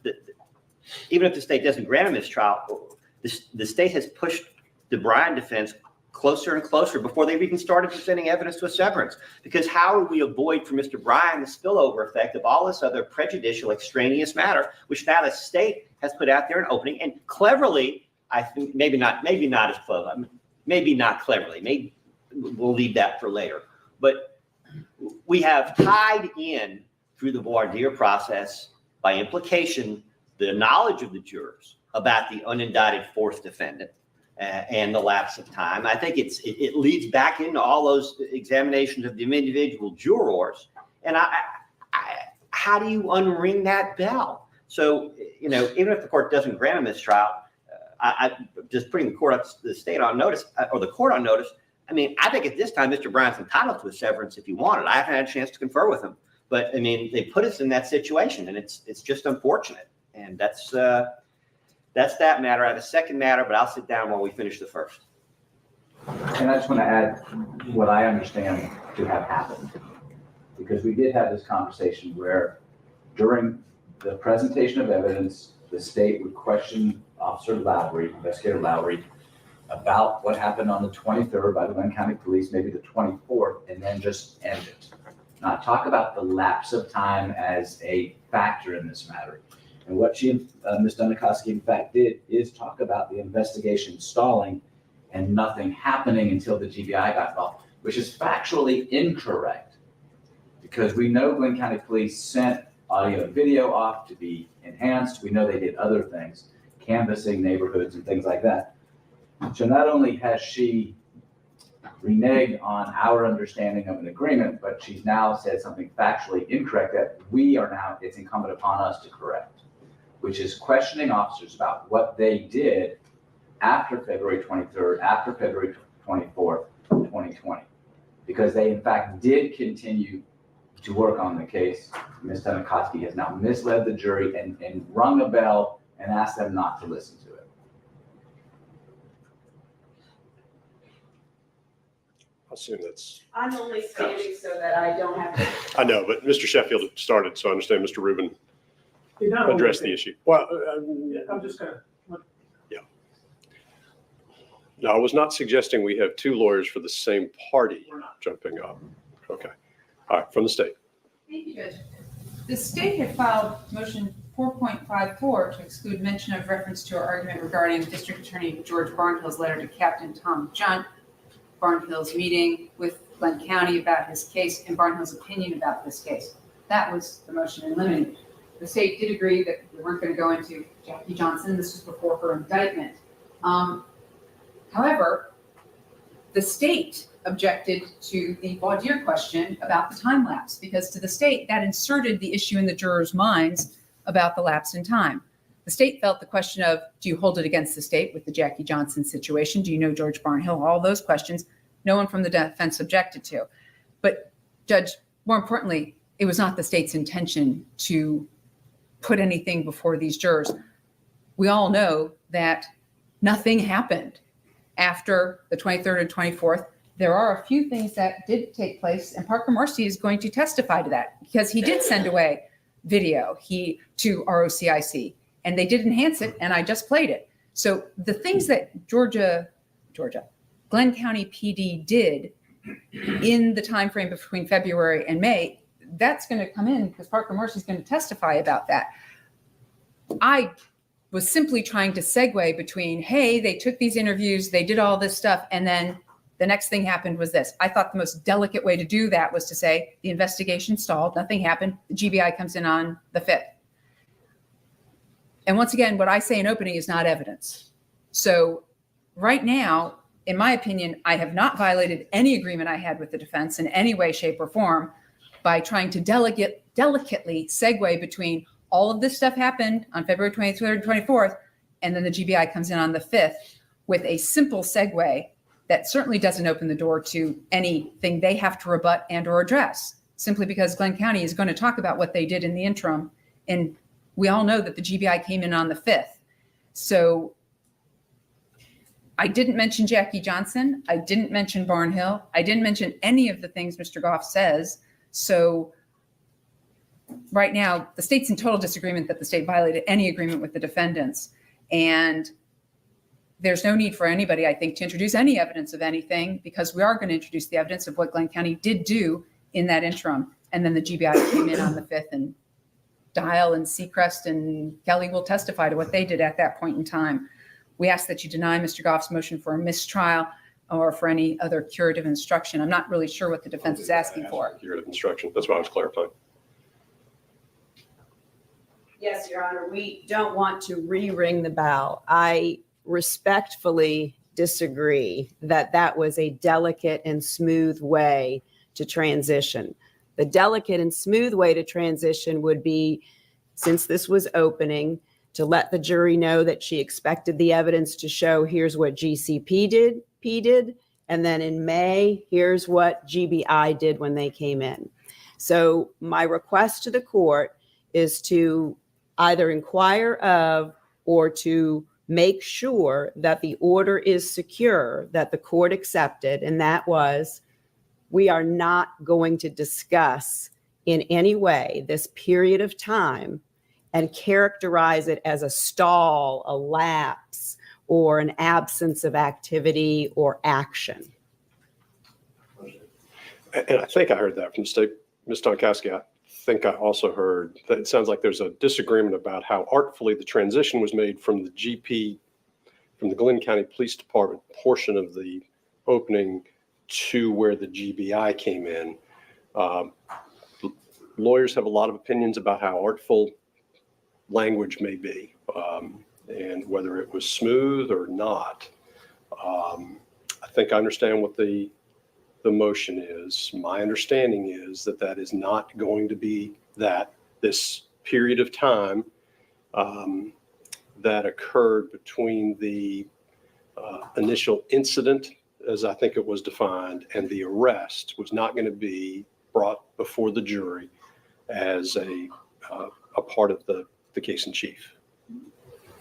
even if the state doesn't grant a mistrial, the state has pushed the Bryan defense closer and closer before they've even started presenting evidence to a severance. Because how would we avoid for Mr. Bryan the spillover effect of all this other prejudicial extraneous matter, which now the state has put out there in opening and cleverly, I think maybe not as clever, maybe not cleverly, maybe we'll leave that for later. But we have tied in through the voir dire process by implication the knowledge of the jurors about the unindicted fourth defendant and the lapse of time. I think it leads back into all those examinations of the individual jurors. And how do you unring that bell? So, you know, even if the court doesn't grant a mistrial, I just putting the state on notice or the court on notice. I mean, I think at this time, Mr. Bryan's entitled to a severance if he wanted. I haven't had a chance to confer with him, but I mean, they put us in that situation, and it's just unfortunate. And that's that matter. I have a second matter, but I'll sit down while we finish the first. And I just want to add what I understand to have happened, because we did have this conversation where during the presentation of evidence, the state would question Officer Lowry, Investigator Lowry, about what happened on the 23rd by the Glenn County Police, maybe the 24th, and then just end it. Not talk about the lapse of time as a factor in this matter. And what Ms. Dunikoski, in fact, did is talk about the investigation stalling and nothing happening until the GBI got involved, which is factually incorrect, because we know Glenn County Police sent audio and video off to be enhanced. We know they did other things, canvassing neighborhoods and things like that. So not only has she reneged on our understanding of an agreement, but she's now said something factually incorrect that it's incumbent upon us to correct, which is questioning officers about what they did after February 23rd, after February 24th, 2020, because they in fact did continue to work on the case. Ms. Dunikoski has now misled the jury and rung a bell and asked them not to listen to it. I assume that's, I'm only standing so that I don't have to. I know, but Mr. Sheffield started, so I understand Mr. Rubin You're not addressed the only- issue. Well, I'm just gonna, no, I was not suggesting we have two lawyers for the same party we're not. jumping up. Okay. All right, from the state. Thank you, Judge. The state had filed motion 4.54 to exclude mention of reference to our argument regarding District Attorney George Barnhill's letter to Captain Tom Junt, Barnhill's meeting with Glenn County about his case, and Barnhill's opinion about this case. That was the motion in limine. The state did agree that we weren't going to go into Jackie Johnson. This was before her indictment. However, the state objected to the voir dire question about the time lapse, because to the state, that inserted the issue in the jurors' minds about the lapse in time. The state felt the question of, do you hold it against the state with the Jackie Johnson situation? Do you know George Barnhill? All those questions, no one from the defense objected to. But Judge, more importantly, it was not the state's intention to put anything before these jurors. We all know that nothing happened after the 23rd and 24th. There are a few things that did take place, and Parker Marcy is going to testify to that, because he did send away video to ROCIC, and they did enhance it, and I just played it. So the things that Glenn County PD did in the time frame between February and May, that's going to come in because Parker Marcy is going to testify about that. I was simply trying to segue between, hey, they took these interviews, they did all this stuff, and then the next thing happened was this. I thought the most delicate way to do that was to say the investigation stalled, nothing happened, the GBI comes in on the 5th. And once again, what I say in opening is not evidence. So right now, in my opinion, I have not violated any agreement I had with the defense in any way, shape, or form by trying to delicately segue between all of this stuff happened on February 23rd and 24th, and then the GBI comes in on the 5th with a simple segue that certainly doesn't open the door to anything they have to rebut and or address, simply because Glenn County is going to talk about what they did in the interim. And we all know that the GBI came in on the 5th. So I didn't mention Jackie Johnson. I didn't mention Barnhill. I didn't mention any of the things Mr. Goff says. So right now, the state's in total disagreement that the state violated any agreement with the defendants. And there's no need for anybody, I think, to introduce any evidence of anything, because we are going to introduce the evidence of what Glenn County did do in that interim. And then the GBI came in on the 5th, and Dial and Seacrest and Kelly will testify to what they did at that point in time. We ask that you deny Mr. Goff's motion for a mistrial or for any other curative instruction. I'm not really sure what the defense is asking for. Curative instruction. That's what I was clarifying. Yes, Your Honor, we don't want to re-ring the bell. I respectfully disagree that that was a delicate and smooth way to transition. The delicate and smooth way to transition would be, since this was opening, to let the jury know that she expected the evidence to show here's what GCP did, and then in May, here's what GBI did when they came in. So my request to the court is to either inquire of or to make sure that the order is secure that the court accepted, and that was, we are not going to discuss in any way this period of time and characterize it as a stall, a lapse, or an absence of activity or action. And I think I heard that from the state. Ms. Tonkowski, I think I also heard that it sounds like there's a disagreement about how artfully the transition was made from the GP, from the Glenn County Police Department portion of the opening to where the GBI came in. Lawyers have a lot of opinions about how artful language may be, and whether it was smooth or not. I think I understand what the motion is. My understanding is that that is not going to be that this period of time that occurred between the initial incident, as I think it was defined, and the arrest was not going to be brought before the jury as a part of the case in chief.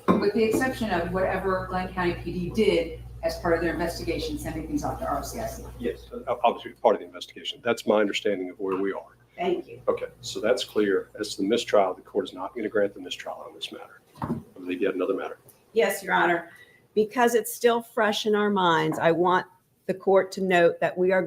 With the exception of whatever Glenn County PD did as part of their investigation, sending things off to RCIC. Yes, obviously part of the investigation. That's my understanding of where we are. Thank you. Okay, so that's clear. As to the mistrial, the court is not going to grant the mistrial on this matter. I believe yet another matter. Yes, Your Honor. Because it's still fresh in our minds, I want the court to note that we're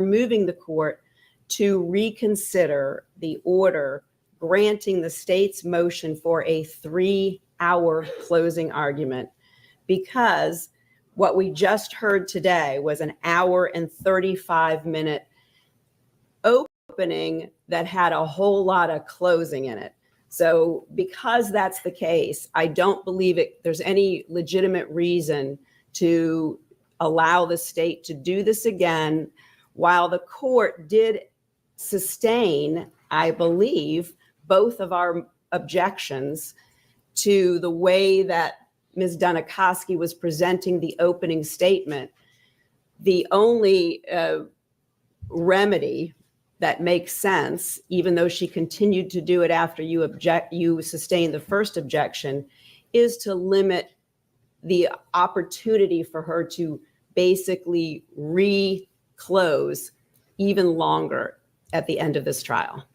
moving the court to reconsider the order granting the state's motion for a 3-hour closing argument, because what we just heard today was an 1-35-minute opening that had a whole lot of closing in it. So because that's the case, I don't believe there's any legitimate reason to allow the state to do this again, while the court did sustain, I believe, both of our objections to the way that Ms. Dunikoski was presenting the opening statement. The only remedy that makes sense, even though she continued to do it after you sustained the first objection, is to limit the opportunity for her to basically re-close even longer at the end of this trial.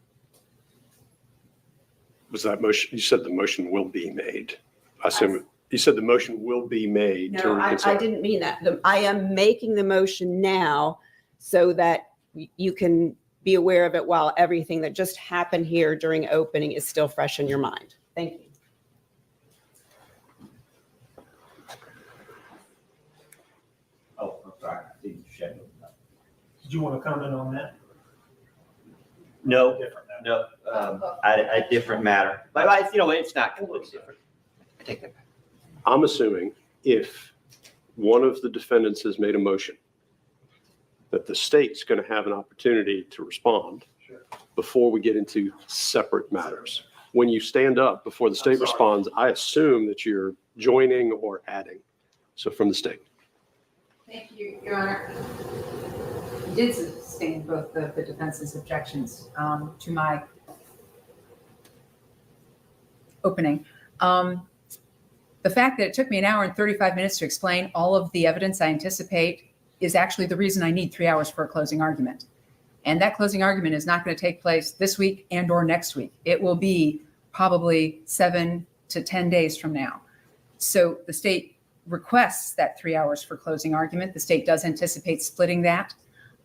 Was that motion, you said the motion will be made. I assume you said the motion will be made to No, reconsider. I didn't mean that. I am making the motion now so that you can be aware of it while everything that just happened here during opening is still fresh in your mind. Thank you. Oh, I'm sorry. I didn't schedule that. Did you want to comment on that? No, Different now. no. a different matter. But it's not completely different. I take that back. I'm assuming if one of the defendants has made a motion, that the state's going to have an opportunity to respond before we get into separate matters. When you stand up before the state responds, I assume that you're joining or adding. So from the state. Thank you, Your Honor. You did sustain both the defense's objections to my opening. The fact that it took me an hour and 35 minutes to explain all of the evidence I anticipate is actually the reason I need 3 hours for a closing argument. And that closing argument is not going to take place this week and or next week. It will be probably 7 to 10 days from now. So the state requests that 3 hours for closing argument. The state does anticipate splitting that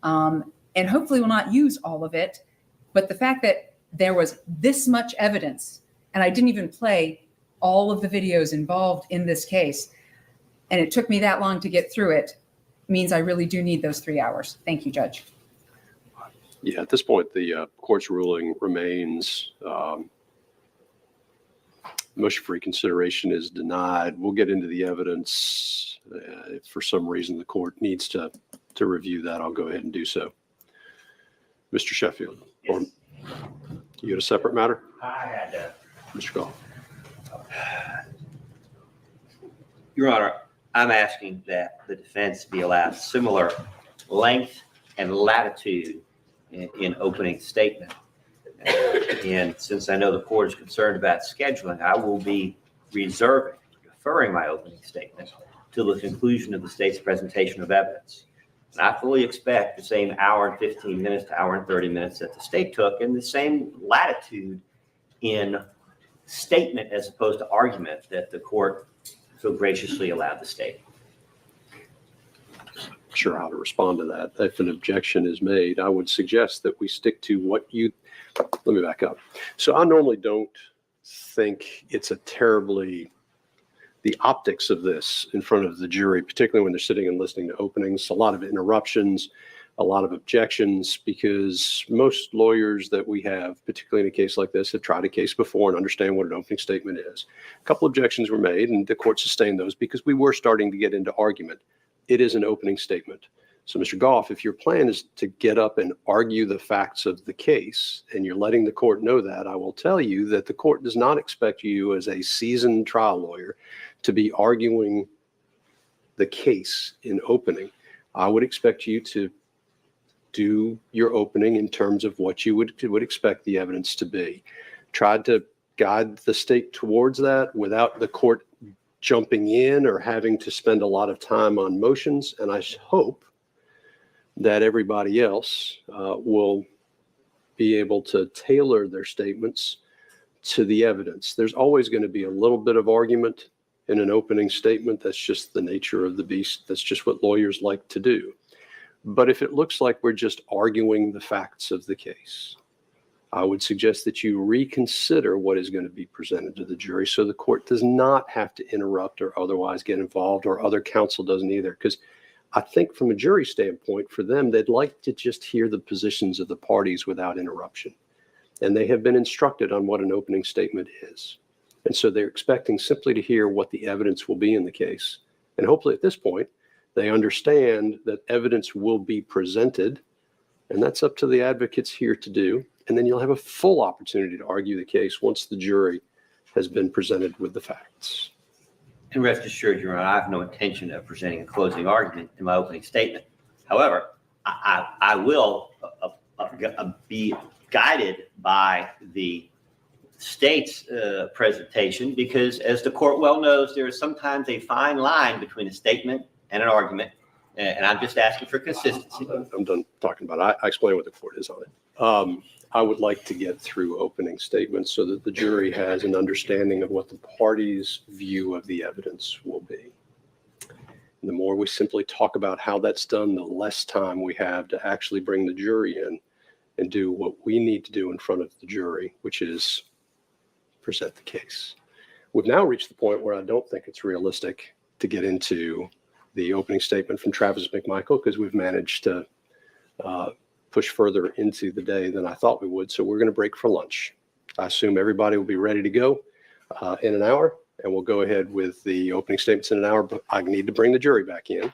and hopefully will not use all of it. But the fact that there was this much evidence, and I didn't even play all of the videos involved in this case, and it took me that long to get through it, means I really do need those 3 hours. Thank you, Judge. Yeah, at this point, the court's ruling remains. Motion for reconsideration is denied. We'll get into the evidence. If for some reason the court needs to review that, I'll go ahead and do so. Mr. Sheffield, or you got a separate matter? I had to. Mr. Goff. Your Honor, I'm asking that the defense be allowed similar length and latitude in opening statement. And since I know the court is concerned about scheduling, I will be deferring my opening statement to the conclusion of the state's presentation of evidence. And I fully expect the same hour and 15 minutes to hour and 30 minutes that the state took, and the same latitude in statement as opposed to argument that the court so graciously allowed the state. Sure how to respond to that. If an objection is made, I would suggest that we stick to what you, let me back up. So I normally don't think it's a terribly, the optics of this in front of the jury, particularly when they're sitting and listening to openings, a lot of interruptions, a lot of objections, because most lawyers that we have, particularly in a case like this, have tried a case before and understand what an opening statement is. A couple objections were made and the court sustained those because we were starting to get into argument. It is an opening statement. So Mr. Goff, if your plan is to get up and argue the facts of the case and you're letting the court know that, I will tell you that the court does not expect you as a seasoned trial lawyer to be arguing the case in opening. I would expect you to do your opening in terms of what you would expect the evidence to be. Tried to guide the state towards that without the court jumping in or having to spend a lot of time on motions. And I hope that everybody else will be able to tailor their statements to the evidence. There's always going to be a little bit of argument in an opening statement. That's just the nature of the beast. That's just what lawyers like to do. But if it looks like we're just arguing the facts of the case, I would suggest that you reconsider what is going to be presented to the jury so the court does not have to interrupt or otherwise get involved, or other counsel doesn't either. Because I think from a jury standpoint, for them, they'd like to just hear the positions of the parties without interruption. And they have been instructed on what an opening statement is. And so they're expecting simply to hear what the evidence will be in the case. And hopefully at this point, they understand that evidence will be presented, and that's up to the advocates here to do. And then you'll have a full opportunity to argue the case once the jury has been presented with the facts. And rest assured, Your Honor, I have no intention of presenting a closing argument in my opening statement. However, I will be guided by the state's presentation, because as the court well knows, there is sometimes a fine line between a statement and an argument. And I'm just asking for consistency. I'm done talking about it. I explain what the court is on it. I would like to get through opening statements so that the jury has an understanding of what the party's view of the evidence will be. And the more we simply talk about how that's done, the less time we have to actually bring the jury in and do what we need to do in front of the jury, which is present the case. We've now reached the point where I don't think it's realistic to get into the opening statement from Travis McMichael, because we've managed to push further into the day than I thought we would. So we're going to break for lunch. I assume everybody will be ready to go in an hour, and we'll go ahead with the opening statements in an hour. But I need to bring the jury back in.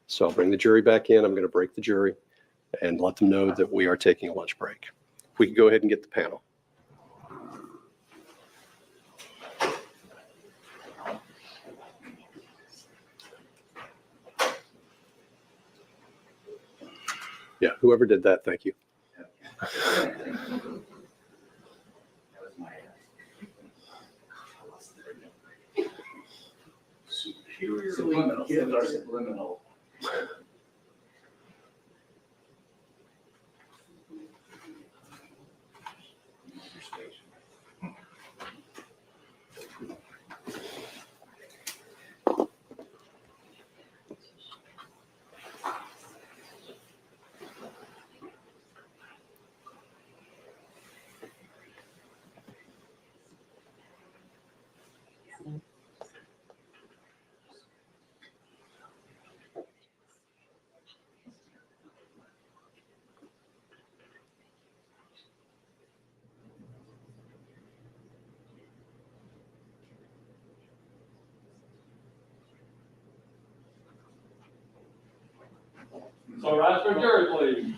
So I'll bring the jury back in. I'm going to break the jury and let them know that we are taking a lunch break. We can go ahead and get the panel. Yeah, whoever did that, thank you. Subliminal. So rise for jury, please.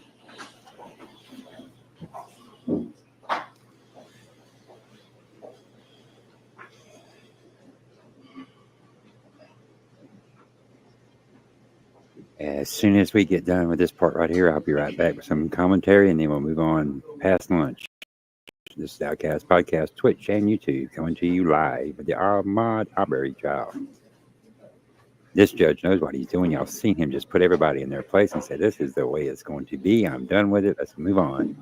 As soon as we get done with this part right here, I'll be right back with some commentary, and then we'll move on past lunch. This is Outcast Podcast, Twitch, and YouTube, coming to you live with the Ahmaud Arbery trial. This judge knows what he's doing. Y'all seen him just put everybody in their place and say, this is the way it's going to be. I'm done with it. Let's move on.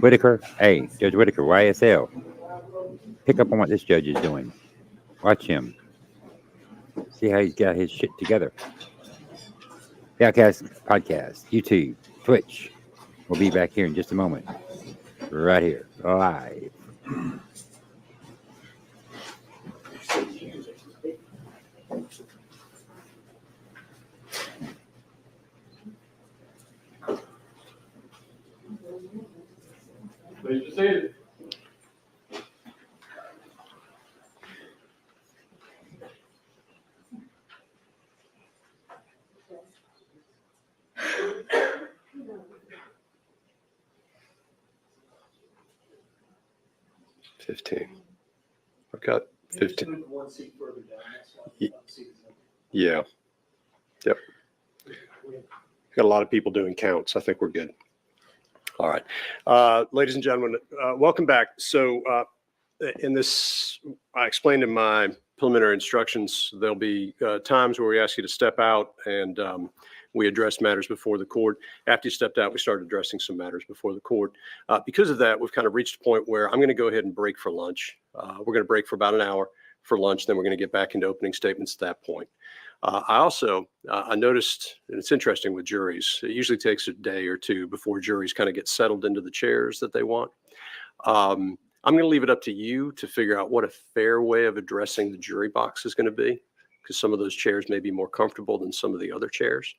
Whitaker, hey, Judge Whitaker, YSL. Pick up on what this judge is doing. Watch him. See how he's got his shit together. The Outcast Podcast, YouTube, Twitch. We'll be back here in just a moment. Right here, live. Please be seated. I've got 15. Yeah. Yep. Got a lot of people doing counts. I think we're good. All right. Ladies and gentlemen, welcome back. So in this, I explained in my preliminary instructions, there'll be times where we ask you to step out and we address matters before the court. After you stepped out, we started addressing some matters before the court. Because of that, we've kind of reached a point where I'm going to go ahead and break for lunch. We're going to break for about an hour for lunch. Then we're going to get back into opening statements at that point. I noticed, and it's interesting with juries, it usually takes a day or two before juries kind of get settled into the chairs that they want. I'm going to leave it up to you to figure out what a fair way of addressing the jury box is going to be, because some of those chairs may be more comfortable than some of the other chairs.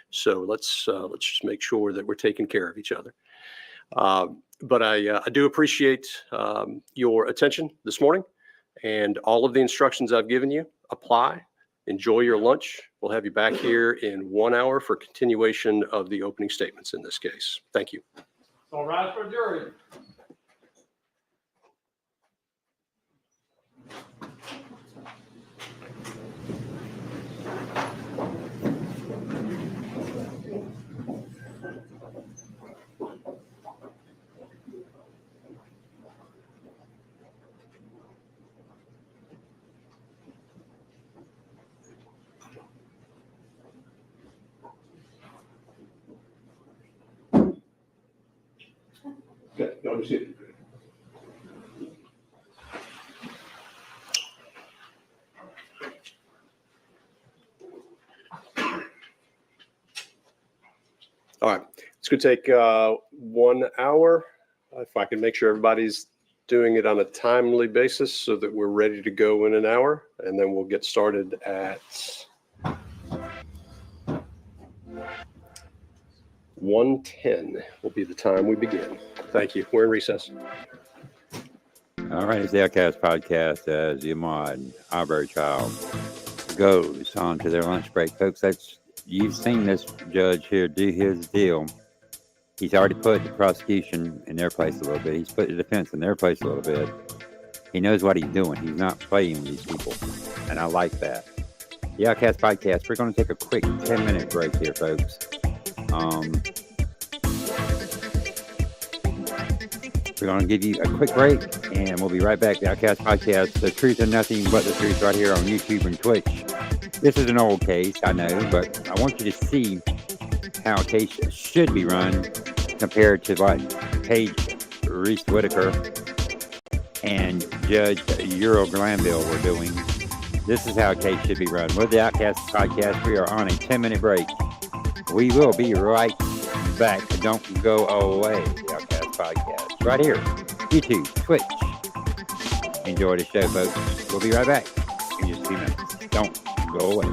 So let's just make sure that we're taking care of each other. But I do appreciate your attention this morning, and all of the instructions I've given you apply. Enjoy your lunch. We'll have you back here in 1 hour for continuation of the opening statements in this case. Thank you. So rise for jury. Okay, no, just all right, it's going to take 1 hour. If I can make sure everybody's doing it on a timely basis so that we're ready to go in an hour, and then we'll get started at 1:10 will be the time we begin. Thank you. We're in recess. All right, it's the Outcast Podcast as the Ahmaud Arbery trial goes on to their lunch break. Folks, you've seen this judge here do his deal. He's already put the prosecution in their place a little bit. He's put the defense in their place a little bit. He knows what he's doing. He's not playing with these people, and I like that. The Outcast Podcast, we're going to take a quick 10-minute break here, folks. We're going to give you a quick break, and we'll be right back. The Outcast Podcast, the truth and nothing but the truth, right here on YouTube and Twitch. This is an old case, I know, but I want you to see how a case should be run compared to what Paige Reese Whitaker and Judge Earl Glanville were doing. This is how a case should be run. With the Outcast Podcast, we are on a 10-minute break. We will be right back. Don't go away. The Outcast Podcast, right here, YouTube, Twitch. Enjoy the show, folks. We'll be right back in just a few minutes. Don't go away.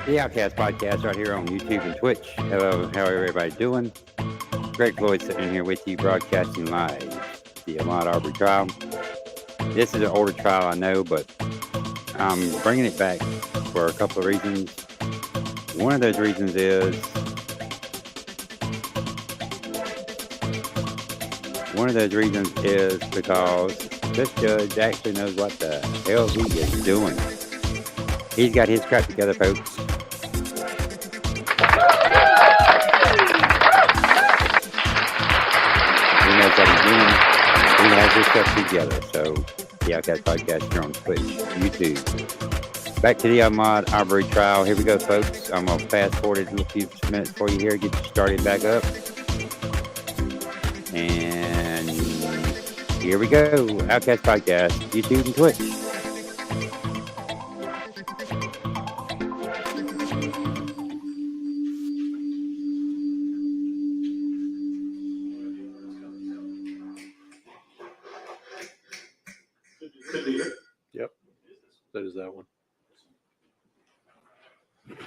The Outcast Podcast right here on YouTube and Twitch. Hello, how everybody doing? Greg Floyd sitting in here with you, broadcasting live the Ahmaud Arbery trial. This is an older trial, I know, but I'm bringing it back for a couple of reasons. One of those reasons is because this judge actually knows what the hell he is doing. He's got his crap together, folks. He knows what he's doing. He has his stuff together. So, the Outcast Podcast here on Twitch, YouTube. Back to the Ahmaud Arbery trial. Here we go, folks. I'm going to fast forward it in a few minutes for you here, get you started back up. And here we go. Outcast Podcast, YouTube and Twitch. Yep, that is that one.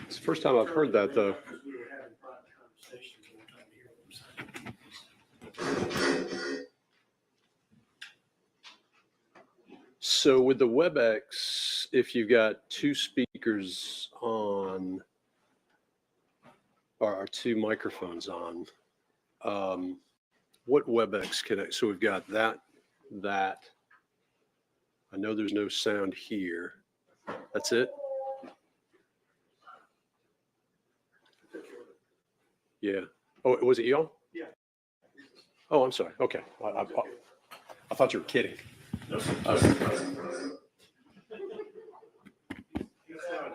It's the first time I've heard that, though. So with the WebEx, if you've got two speakers on or two microphones on, what WebEx connect? So we've got that. I know there's no sound here. That's it? Yeah. Oh, was it y'all? Yeah. Oh, I'm sorry. Okay. I thought you were kidding.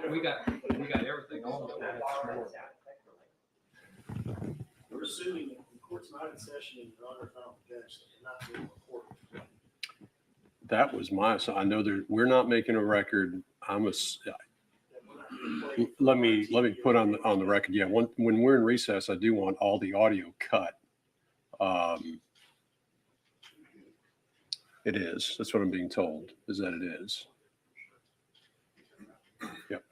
We got everything on. We're assuming that the court's not in session and your honor found the judge not being recorded. That was so I know we're not making a record. Let me put on the record. Yeah, when we're in recess, I do want all the audio cut. It is. That's what I'm being told. Is that it is. Yep.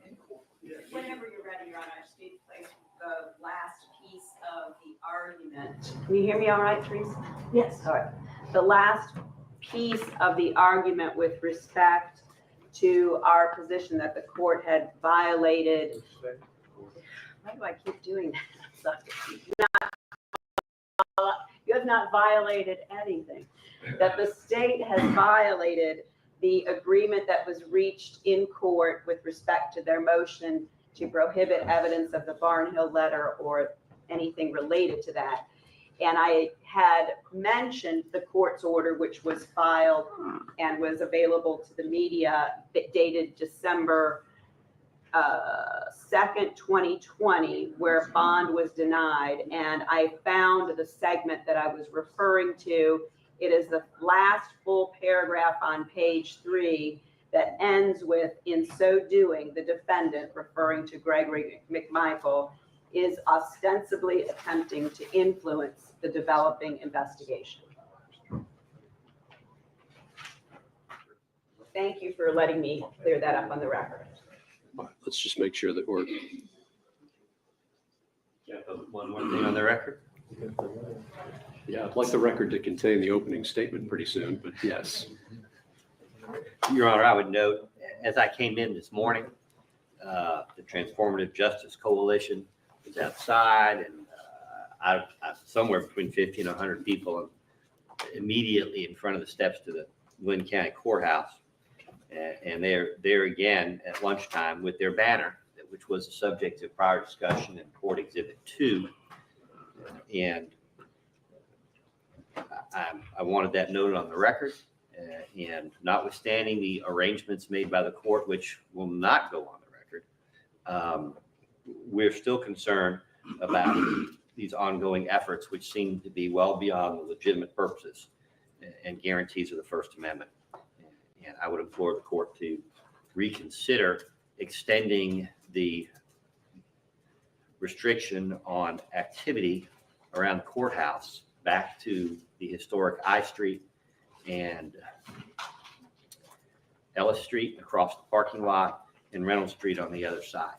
Whenever you're ready, Your Honor, I just need to place the last piece of the argument. Can you hear me all right, Teresa? Yes. All right. The last piece of the argument with respect to our position that the court had violated. Why do I keep doing that? You have not violated anything. That the state has violated the agreement that was reached in court with respect to their motion to prohibit evidence of the Barnhill letter or anything related to that. And I had mentioned the court's order, which was filed and was available to the media, dated December 2nd, 2020, where bond was denied. And I found the segment that I was referring to. It is the last full paragraph on page 3 that ends with, in so doing, the defendant, referring to Gregory McMichael, is ostensibly attempting to influence the developing investigation. Thank you for letting me clear that up on the record. All right, let's just make sure that we're. One more thing on the record. Yeah, I'd like the record to contain the opening statement pretty soon, but yes. Your Honor, I would note, as I came in this morning, the Transformative Justice Coalition was outside, and I somewhere between 50 and 100 people immediately in front of the steps to the Glynn County Courthouse. And they're there again at lunchtime with their banner, which was the subject of prior discussion in Court Exhibit 2. And I wanted that noted on the record. And notwithstanding the arrangements made by the court, which will not go on the record, we're still concerned about these ongoing efforts, which seem to be well beyond the legitimate purposes and guarantees of the First Amendment. And I would implore the court to reconsider extending the restriction on activity around the courthouse back to the historic I Street and Ellis Street across the parking lot and Reynolds Street on the other side.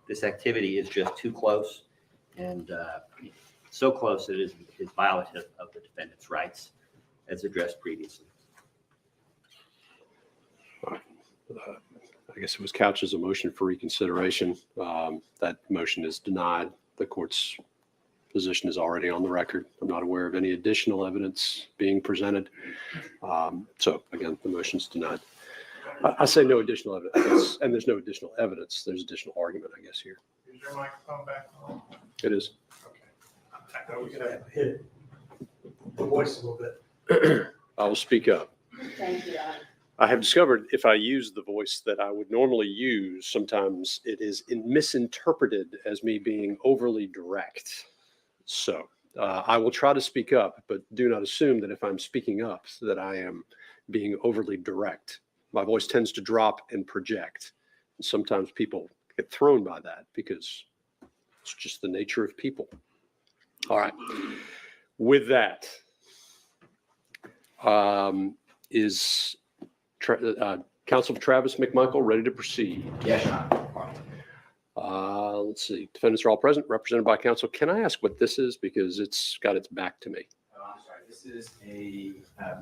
This activity is just too close, and so close that it is violative of the defendant's rights as addressed previously. I guess it was couched as a motion for reconsideration. That motion is denied. The court's position is already on the record. I'm not aware of any additional evidence being presented. So again, the motion's denied. I say no additional evidence, and there's no additional evidence. There's additional argument, I guess, here. Is your microphone back on? It is. Okay. I thought we could have hit the voice a little bit. I will speak up. Thank you, Adam. I have discovered if I use the voice that I would normally use, sometimes it is misinterpreted as me being overly direct. So I will try to speak up, but do not assume that if I'm speaking up that I am being overly direct. My voice tends to drop and project. And sometimes people get thrown by that because it's just the nature of people. All right. With that, is Counsel Travis McMichael ready to proceed? Yes, Your Honor. Let's see. Defendants are all present, represented by counsel. Can I ask what this is? Because it's got its back to me. Oh, I'm sorry. This is a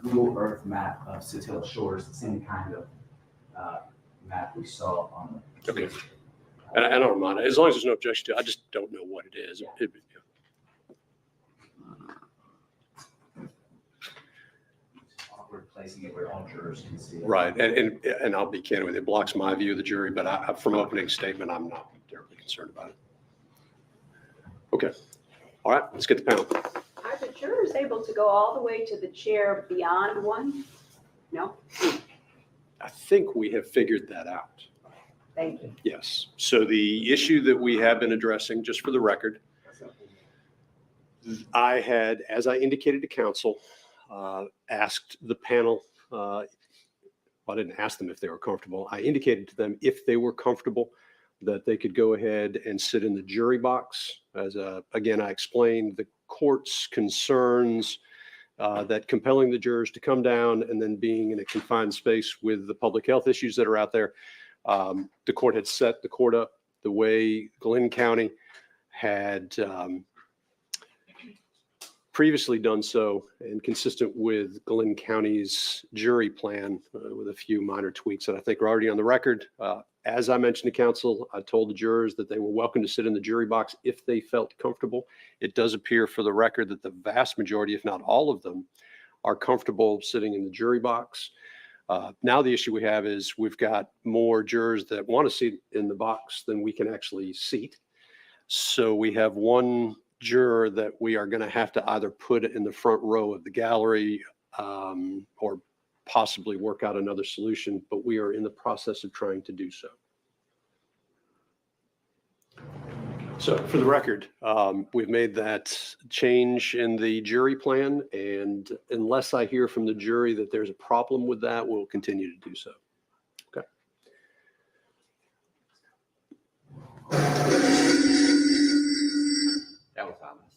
Google Earth map of Satilla Shores, the same kind of map we saw on the. Okay. And I don't mind. As long as there's no objection to it, I just don't know what it is. Yeah. Awkward placing it where all jurors can see it. Right. And I'll be candid with you. It blocks my view of the jury, but from opening statement, I'm not terribly concerned about it. Okay. All right. Let's get the panel. Are the jurors able to go all the way to the chair beyond one? No? I think we have figured that out. Thank you. Yes. So the issue that we have been addressing, just for the record, I had, as I indicated to counsel, asked the panel, well, I didn't ask them if they were comfortable. I indicated to them if they were comfortable that they could go ahead and sit in the jury box. As again, I explained the court's concerns that compelling the jurors to come down and then being in a confined space with the public health issues that are out there. The court had set the court up the way Glenn County had previously done so, and consistent with Glenn County's jury plan with a few minor tweaks that I think are already on the record. As I mentioned to counsel, I told the jurors that they were welcome to sit in the jury box if they felt comfortable. It does appear for the record that the vast majority, if not all of them, are comfortable sitting in the jury box. Now the issue we have is we've got more jurors that want to sit in the box than we can actually seat. So we have one juror that we are going to have to either put in the front row of the gallery or possibly work out another solution, but we are in the process of trying to do so. So for the record, we've made that change in the jury plan, and unless I hear from the jury that there's a problem with that, we'll continue to do so. Okay. That was ominous.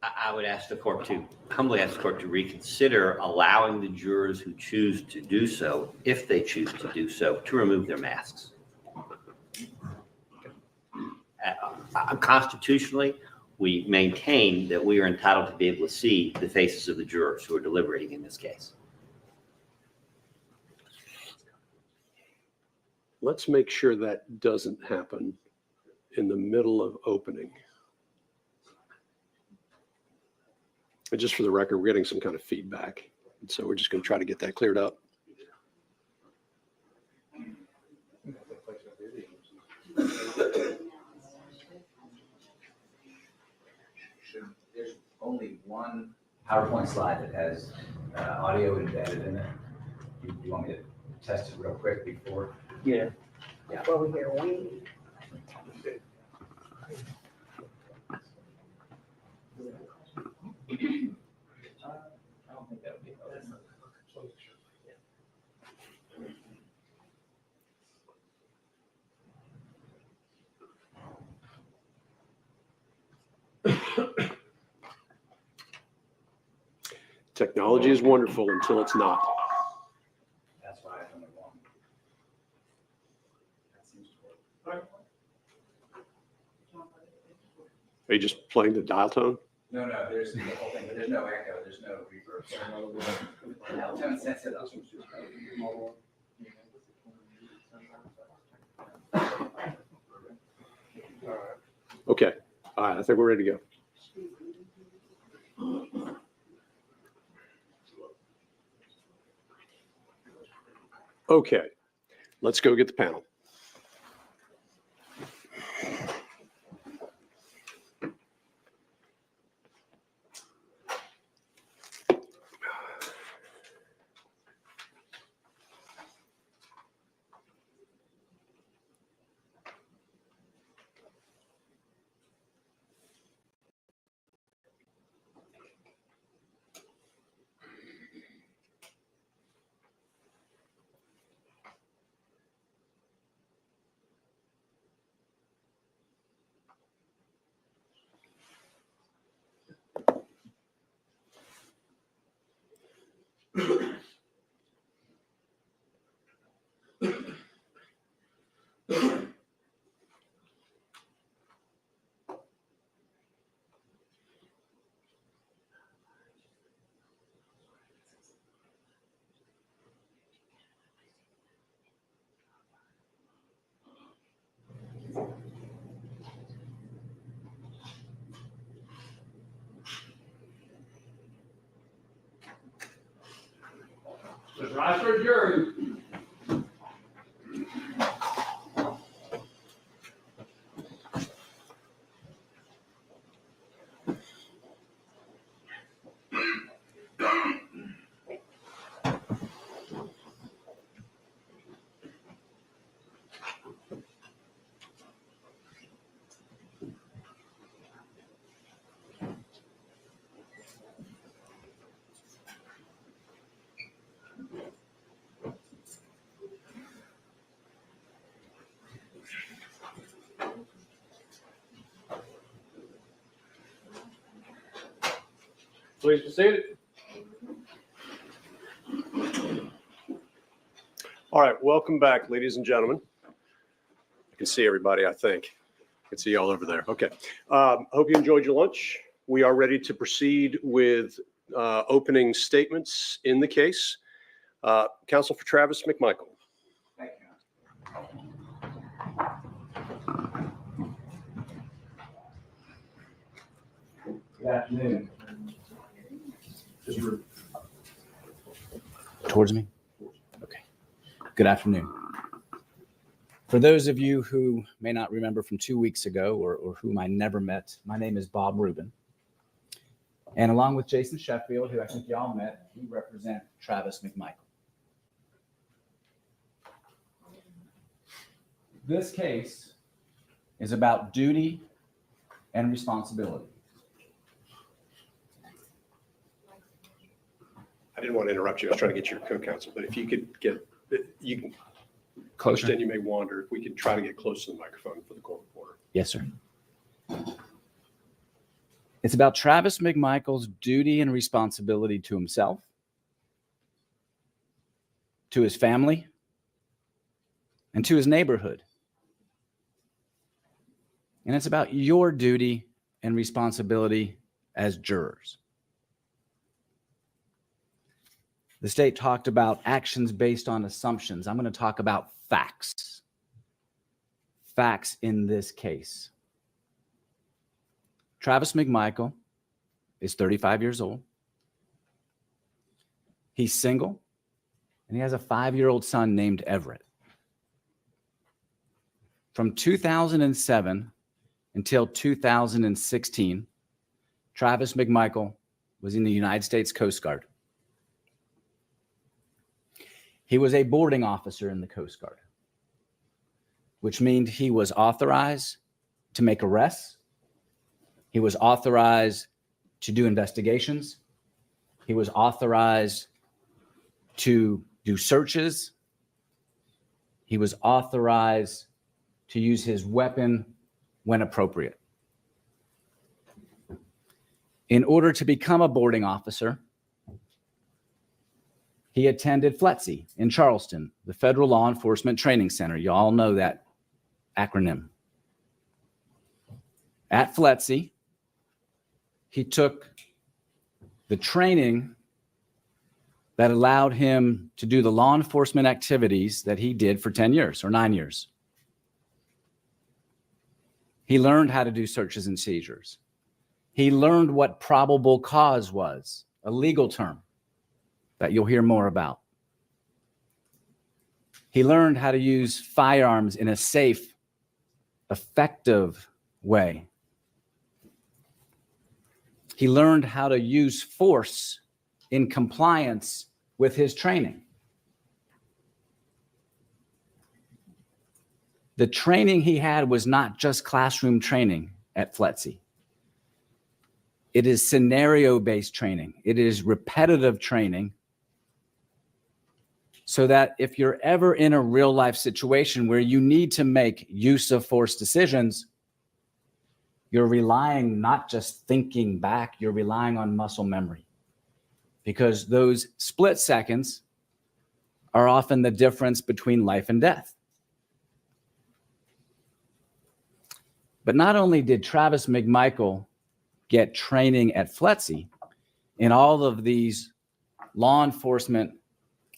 I would ask the court to, humbly ask the court to reconsider allowing the jurors who choose to do so, if they choose to do so, to remove their masks. Constitutionally, we maintain that we are entitled to be able to see the faces of the jurors who are deliberating in this case. Let's make sure that doesn't happen in the middle of opening. And just for the record, we're getting some kind of feedback. And so we're just going to try to get that cleared up. There's only one PowerPoint slide that has audio embedded in it. You want me to test it real quick before? Yeah. Well, we hear wing. I don't think that would be helpful. Technology is wonderful until it's not. That's why I only want. Are you just playing the dial tone? No, there's the whole thing, but there's no echo, there's no reverb. Dial tone sets it up. Okay. All right. I think we're ready to go. Okay. Let's go get the panel. Let's rise for a jury. Please be seated. All right. Welcome back, ladies and gentlemen. I can see everybody, I think. I can see you all over there. Okay. Hope you enjoyed your lunch. We are ready to proceed with opening statements in the case. Counsel for Travis McMichael. Thank you. Good afternoon. Towards me? Okay. Good afternoon. For those of you who may not remember from 2 weeks ago or whom I never met, my name is Bob Rubin. And along with Jason Sheffield, who I think y'all met, we represent Travis McMichael. This case is about duty and responsibility. I didn't want to interrupt you. I was trying to get your co-counsel, but if you could get, you can Closer. understand you may wander. If we could try to get close to the microphone for the court reporter. Yes, sir. It's about Travis McMichael's duty and responsibility to himself, to his family, and to his neighborhood. And it's about your duty and responsibility as jurors. The state talked about actions based on assumptions. I'm going to talk about facts. Facts in this case. Travis McMichael is 35 years old. He's single, and he has a 5-year-old son named Everett. From 2007 until 2016, Travis McMichael was in the United States Coast Guard. He was a boarding officer in the Coast Guard, which means he was authorized to make arrests. He was authorized to do investigations. He was authorized to do searches. He was authorized to use his weapon when appropriate. In order to become a boarding officer, he attended FLETC in Charleston, the Federal Law Enforcement Training Center. You all know that acronym. At FLETC, he took the training that allowed him to do the law enforcement activities that he did for 10 years or 9 years. He learned how to do searches and seizures. He learned what probable cause was, a legal term that you'll hear more about. He learned how to use firearms in a safe, effective way. He learned how to use force in compliance with his training. The training he had was not just classroom training at FLETC. It is scenario-based training. It is repetitive training so that if you're ever in a real-life situation where you need to make use of force decisions, you're relying not just thinking back, you're relying on muscle memory. Because those split seconds are often the difference between life and death. But not only did Travis McMichael get training at FLETC in all of these law enforcement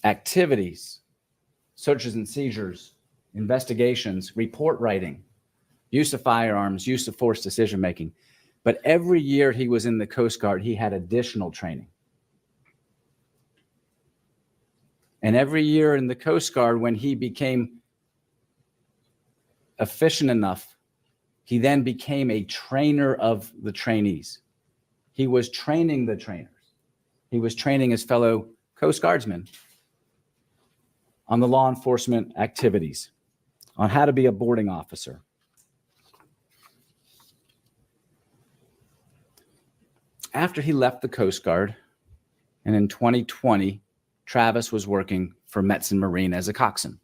activities, searches and seizures, investigations, report writing, use of firearms, use of force decision-making, but every year he was in the Coast Guard, he had additional training. And every year in the Coast Guard, when he became efficient enough, he then became a trainer of the trainees. He was training the trainers. He was training his fellow Coast Guardsmen on the law enforcement activities, on how to be a boarding officer. After he left the Coast Guard, and in 2020, Travis was working for Metzen Marine as a coxswain.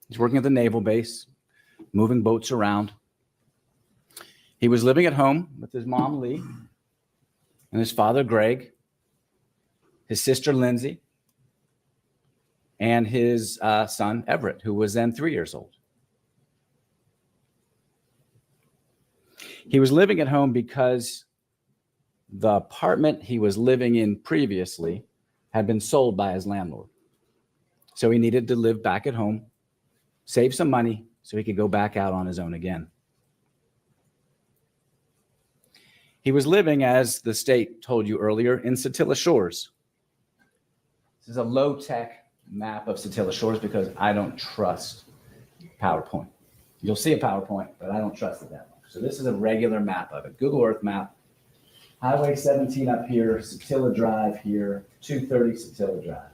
He's working at the naval base, moving boats around. He was living at home with his mom, Lee, and his father, Greg, his sister, Lindsay, and his son, Everett, who was then 3 years old. He was living at home because the apartment he was living in previously had been sold by his landlord. So he needed to live back at home, save some money so he could go back out on his own again. He was living, as the state told you earlier, in Satilla Shores. This is a low-tech map of Satilla Shores because I don't trust PowerPoint. You'll see a PowerPoint, but I don't trust it that much. So this is a regular map of it. Google Earth map. Highway 17 up here, Satilla Drive here, 230 Satilla Drive.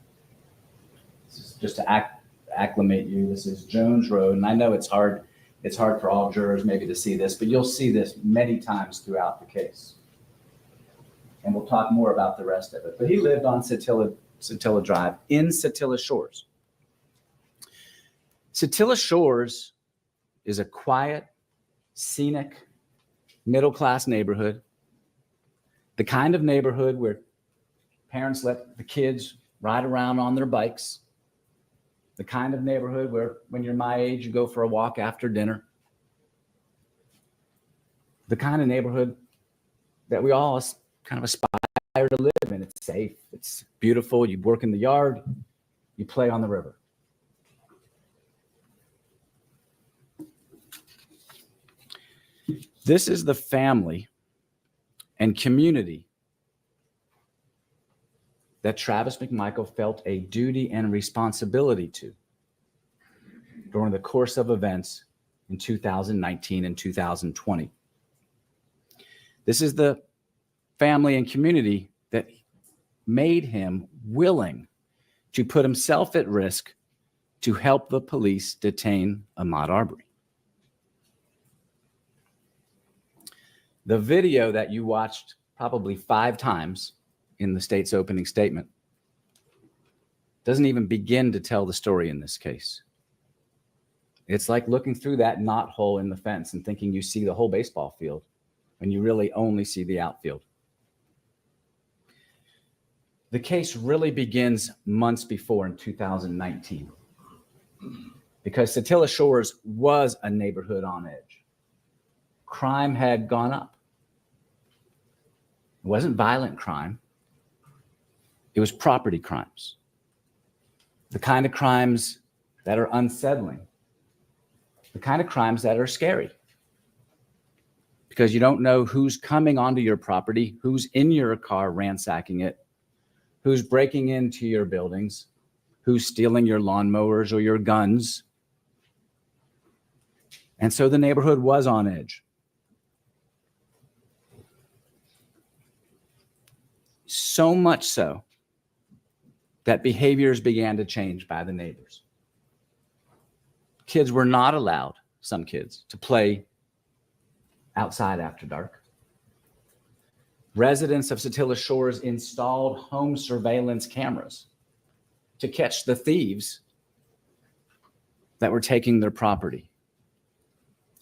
This is just to acclimate you. This is Jones Road, and I know it's hard for all jurors maybe to see this, but you'll see this many times throughout the case. And we'll talk more about the rest of it. But he lived on Satilla Drive in Satilla Shores. Satilla Shores is a quiet, scenic, middle-class neighborhood. The kind of neighborhood where parents let the kids ride around on their bikes. The kind of neighborhood where when you're my age, you go for a walk after dinner. The kind of neighborhood that we all kind of aspire to live in. It's safe, it's beautiful. You work in the yard, you play on the river. This is the family and community that Travis McMichael felt a duty and responsibility to during the course of events in 2019 and 2020. This is the family and community that made him willing to put himself at risk to help the police detain Ahmaud Arbery. The video that you watched probably 5 times in the state's opening statement doesn't even begin to tell the story in this case. It's like looking through that knot hole in the fence and thinking you see the whole baseball field when you really only see the outfield. The case really begins months before in 2019 because Satilla Shores was a neighborhood on edge. Crime had gone up. It wasn't violent crime. It was property crimes. The kind of crimes that are unsettling. The kind of crimes that are scary. Because you don't know who's coming onto your property, who's in your car ransacking it, who's breaking into your buildings, who's stealing your lawnmowers or your guns. And so the neighborhood was on edge. So much so that behaviors began to change by the neighbors. Kids were not allowed, some kids, to play outside after dark. Residents of Satilla Shores installed home surveillance cameras to catch the thieves that were taking their property.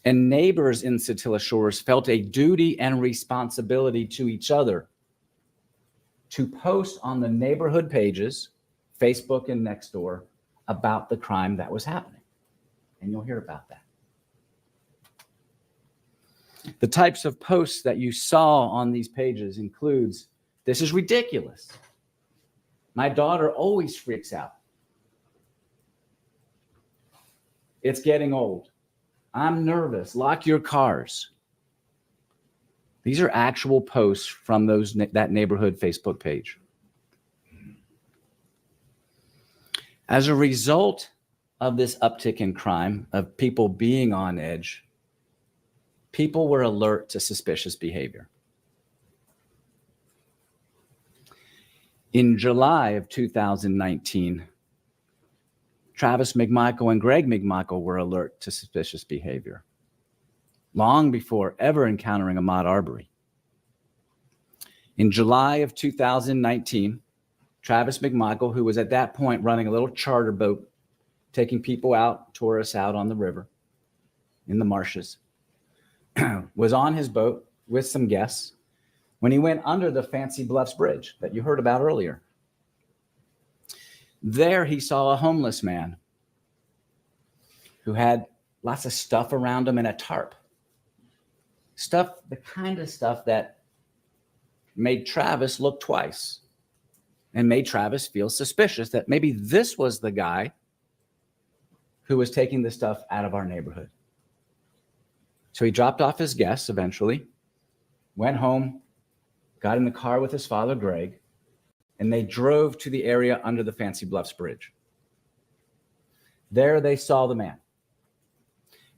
And neighbors in Satilla Shores felt a duty and responsibility to each other to post on the neighborhood pages, Facebook and Nextdoor, about the crime that was happening. And you'll hear about that. The types of posts that you saw on these pages includes, "This is ridiculous. My daughter always freaks out. It's getting old. I'm nervous. Lock your cars." These are actual posts from that neighborhood Facebook page. As a result of this uptick in crime, of people being on edge, people were alert to suspicious behavior. In July of 2019, Travis McMichael and Greg McMichael were alert to suspicious behavior, long before ever encountering Ahmaud Arbery. In July of 2019, Travis McMichael, who was at that point running a little charter boat, taking people out, tourists out on the river in the marshes, was on his boat with some guests when he went under the Fancy Bluffs Bridge that you heard about earlier. There he saw a homeless man who had lots of stuff around him and a tarp. Stuff, the kind of stuff that made Travis look twice and made Travis feel suspicious that maybe this was the guy who was taking the stuff out of our neighborhood. So he dropped off his guests eventually, went home, got in the car with his father, Greg, and they drove to the area under the Fancy Bluffs Bridge. There they saw the man.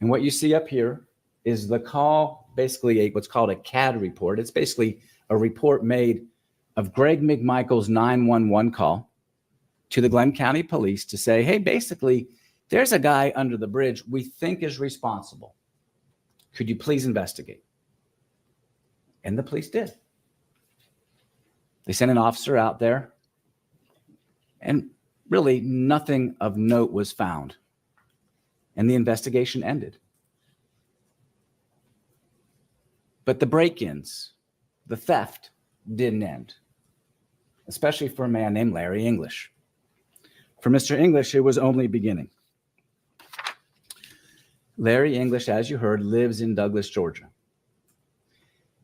And what you see up here is the call, basically what's called a CAD report. It's basically a report made of Greg McMichael's 911 call to the Glenn County Police to say, hey, basically, there's a guy under the bridge we think is responsible. Could you please investigate? And the police did. They sent an officer out there, and really nothing of note was found. And the investigation ended. But the break-ins, the theft, didn't end, especially for a man named Larry English. For Mr. English, it was only beginning. Larry English, as you heard, lives in Douglas, Georgia.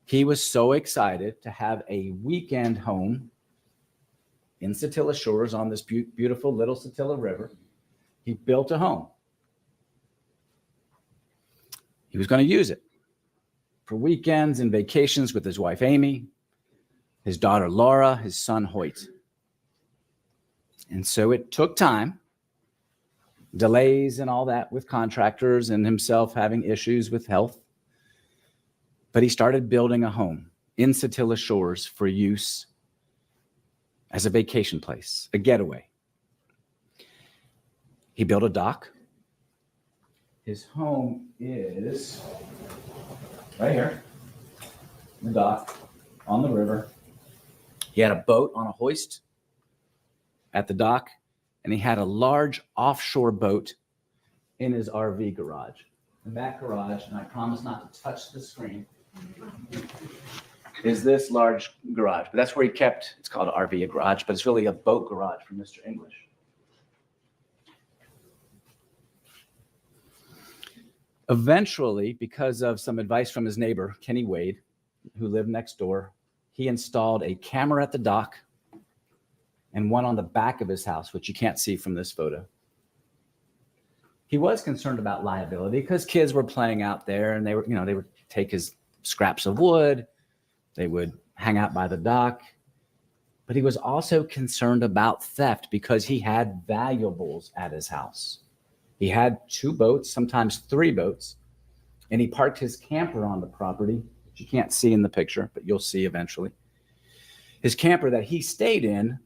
He was so excited to have a weekend home in Satilla Shores on this beautiful little Satilla River. He built a home. He was going to use it for weekends and vacations with his wife, Amy, his daughter, Laura, his son, Hoyt. And so it took time, delays and all that with contractors and himself having issues with health. But he started building a home in Satilla Shores for use as a vacation place, a getaway. He built a dock. His home is right here, the dock on the river. He had a boat on a hoist at the dock, and he had a large offshore boat in his RV garage. And that garage, and I promise not to touch the screen, is this large garage. But that's where he kept, it's called an RV, a garage, but it's really a boat garage for Mr. English. Eventually, because of some advice from his neighbor, Kenny Wade, who lived next door, he installed a camera at the dock and one on the back of his house, which you can't see from this photo. He was concerned about liability because kids were playing out there and they would take his scraps of wood. They would hang out by the dock. But he was also concerned about theft because he had valuables at his house. He had 2 boats, sometimes 3 boats, and he parked his camper on the property, which you can't see in the picture, but you'll see eventually. His camper that he stayed in,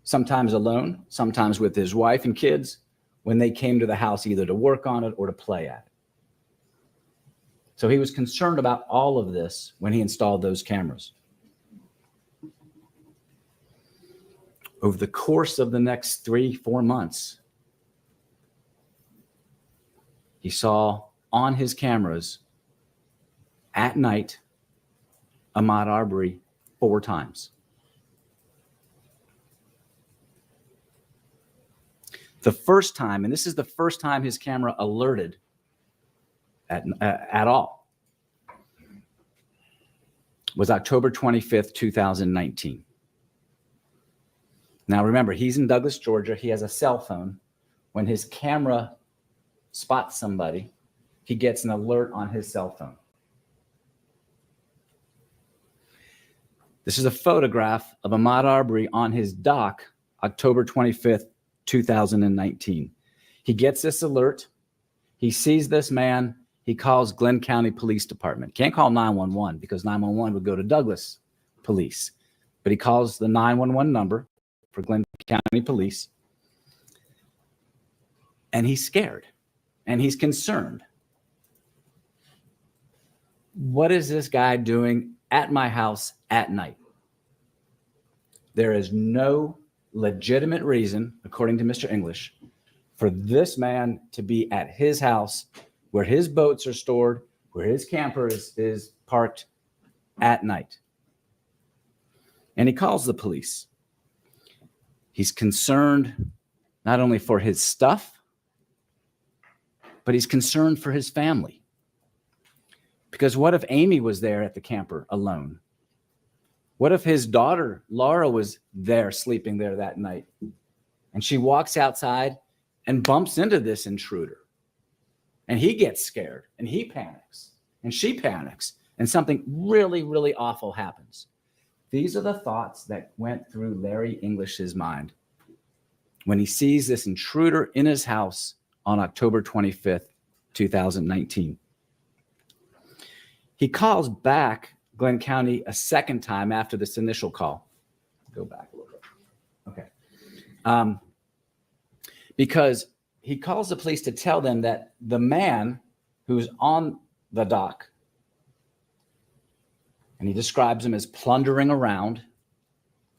sometimes alone, sometimes with his wife and kids, when they came to the house either to work on it or to play at it. So he was concerned about all of this when he installed those cameras. Over the course of the next 3-4 months, he saw on his cameras at night Ahmaud Arbery 4 times. The first time, and this is the first time his camera alerted at all, was October 25th, 2019. Now remember, he's in Douglas, Georgia. He has a cell phone. When his camera spots somebody, he gets an alert on his cell phone. This is a photograph of Ahmaud Arbery on his dock, October 25th, 2019. He gets this alert. He sees this man. He calls Glenn County Police Department. Can't call 911 because 911 would go to Douglas Police. But he calls the 911 number for Glenn County Police. And he's scared. And he's concerned. What is this guy doing at my house at night? There is no legitimate reason, according to Mr. English, for this man to be at his house where his boats are stored, where his camper is parked at night. And he calls the police. He's concerned not only for his stuff, but he's concerned for his family. Because what if Amy was there at the camper alone? What if his daughter, Laura, was there sleeping there that night? And she walks outside and bumps into this intruder. And he gets scared and he panics and she panics and something really, really awful happens. These are the thoughts that went through Larry English's mind when he sees this intruder in his house on October 25th, 2019. He calls back Glenn County a second time after this initial call. Go back a little bit. Okay. Because he calls the police to tell them that the man who's on the dock, and he describes him as plundering around,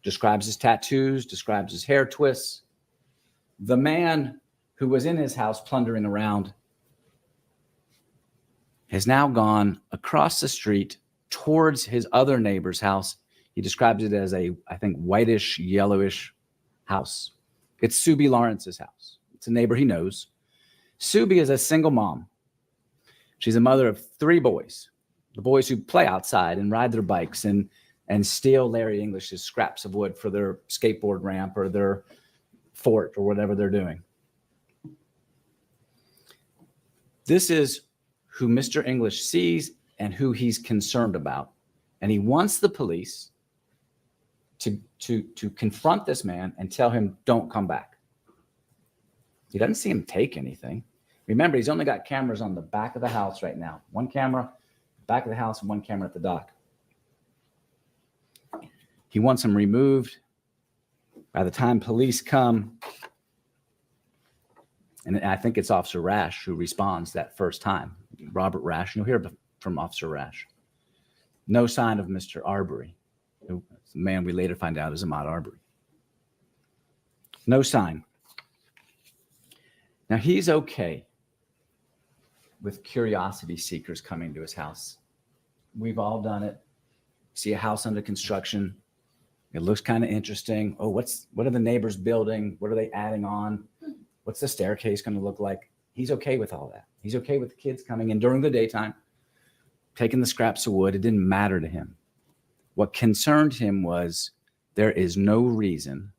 describes his tattoos, describes his hair twists. The man who was in his house plundering around has now gone across the street towards his other neighbor's house. He describes it as a, I think, whitish, yellowish house. It's Sue B. Lawrence's house. It's a neighbor he knows. Sue B. is a single mom. She's a mother of 3 boys, the boys who play outside and ride their bikes and steal Larry English's scraps of wood for their skateboard ramp or their fort or whatever they're doing. This is who Mr. English sees and who he's concerned about. And he wants the police to confront this man and tell him, don't come back. He doesn't see him take anything. Remember, he's only got cameras on the back of the house right now. 1 camera, back of the house, and 1 camera at the dock. He wants him removed. By the time police come, and I think it's Officer Rash who responds that first time, Robert Rash. You'll hear from Officer Rash. No sign of Mr. Arbery, the man we later find out is Ahmaud Arbery. No sign. Now, he's okay with curiosity seekers coming to his house. We've all done it. See a house under construction. It looks kind of interesting. Oh, what are the neighbors building? What are they adding on? What's the staircase going to look like? He's okay with all that. He's okay with the kids coming in during the daytime, taking the scraps of wood. It didn't matter to him. What concerned him was there is no reason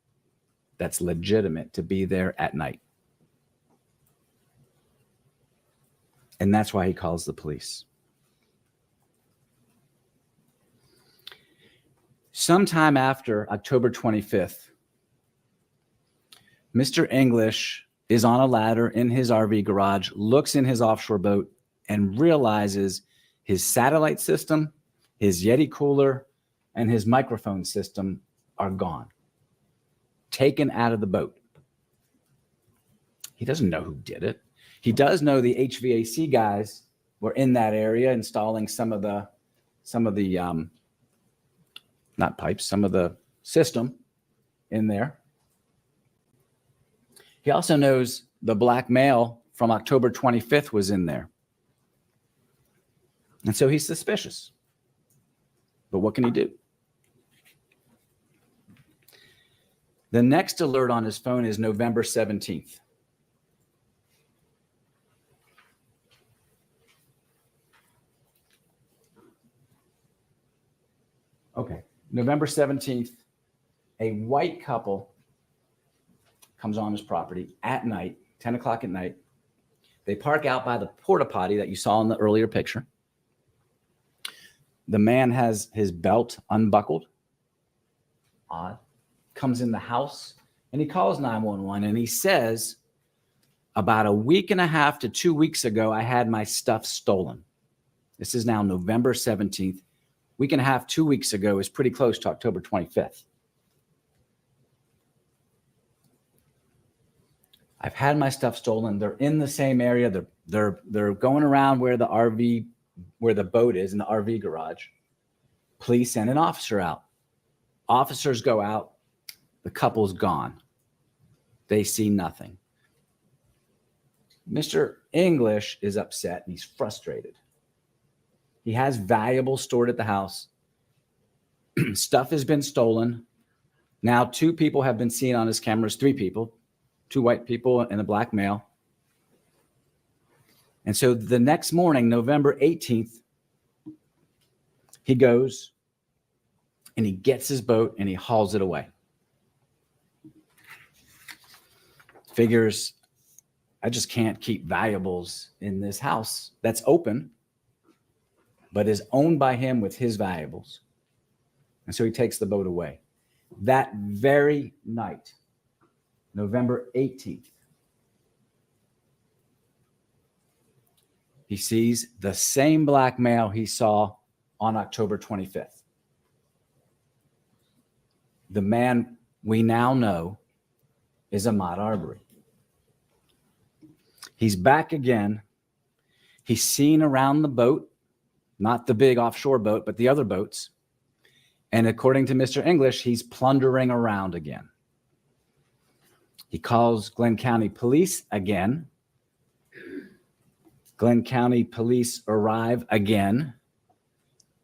that's legitimate to be there at night. And that's why he calls the police. Sometime after October 25th, Mr. English is on a ladder in his RV garage, looks in his offshore boat, and realizes his satellite system, his Yeti cooler, and his microphone system are gone, taken out of the boat. He doesn't know who did it. He does know the HVAC guys were in that area installing some of the not pipes, some of the system in there. He also knows the black male from October 25th was in there. And so he's suspicious. But what can he do? The next alert on his phone is November 17th. Okay, November 17th, a white couple comes on his property at night, 10 o'clock at night. They park out by the porta potty that you saw in the earlier picture. The man has his belt unbuckled. Odd. Comes in the house and he calls 911 and he says, about a week and a half to 2 weeks ago, I had my stuff stolen. This is now November 17th. Week and a half, 2 weeks ago is pretty close to October 25th. I've had my stuff stolen. They're in the same area. They're going around where the boat is in the RV garage. Police send an officer out. Officers go out. The couple's gone. They see nothing. Mr. English is upset and he's frustrated. He has valuables stored at the house. Stuff has been stolen. Now 2 people have been seen on his cameras, 3 people, 2 white people and a black male. And so the next morning, November 18th, he goes and he gets his boat and he hauls it away. Figures, I just can't keep valuables in this house that's open, but is owned by him with his valuables. And so he takes the boat away. That very night, November 18th, he sees the same black male he saw on October 25th. The man we now know is Ahmaud Arbery. He's back again. He's seen around the boat, not the big offshore boat, but the other boats. And according to Mr. English, he's plundering around again. He calls Glenn County Police again. Glenn County Police arrive again.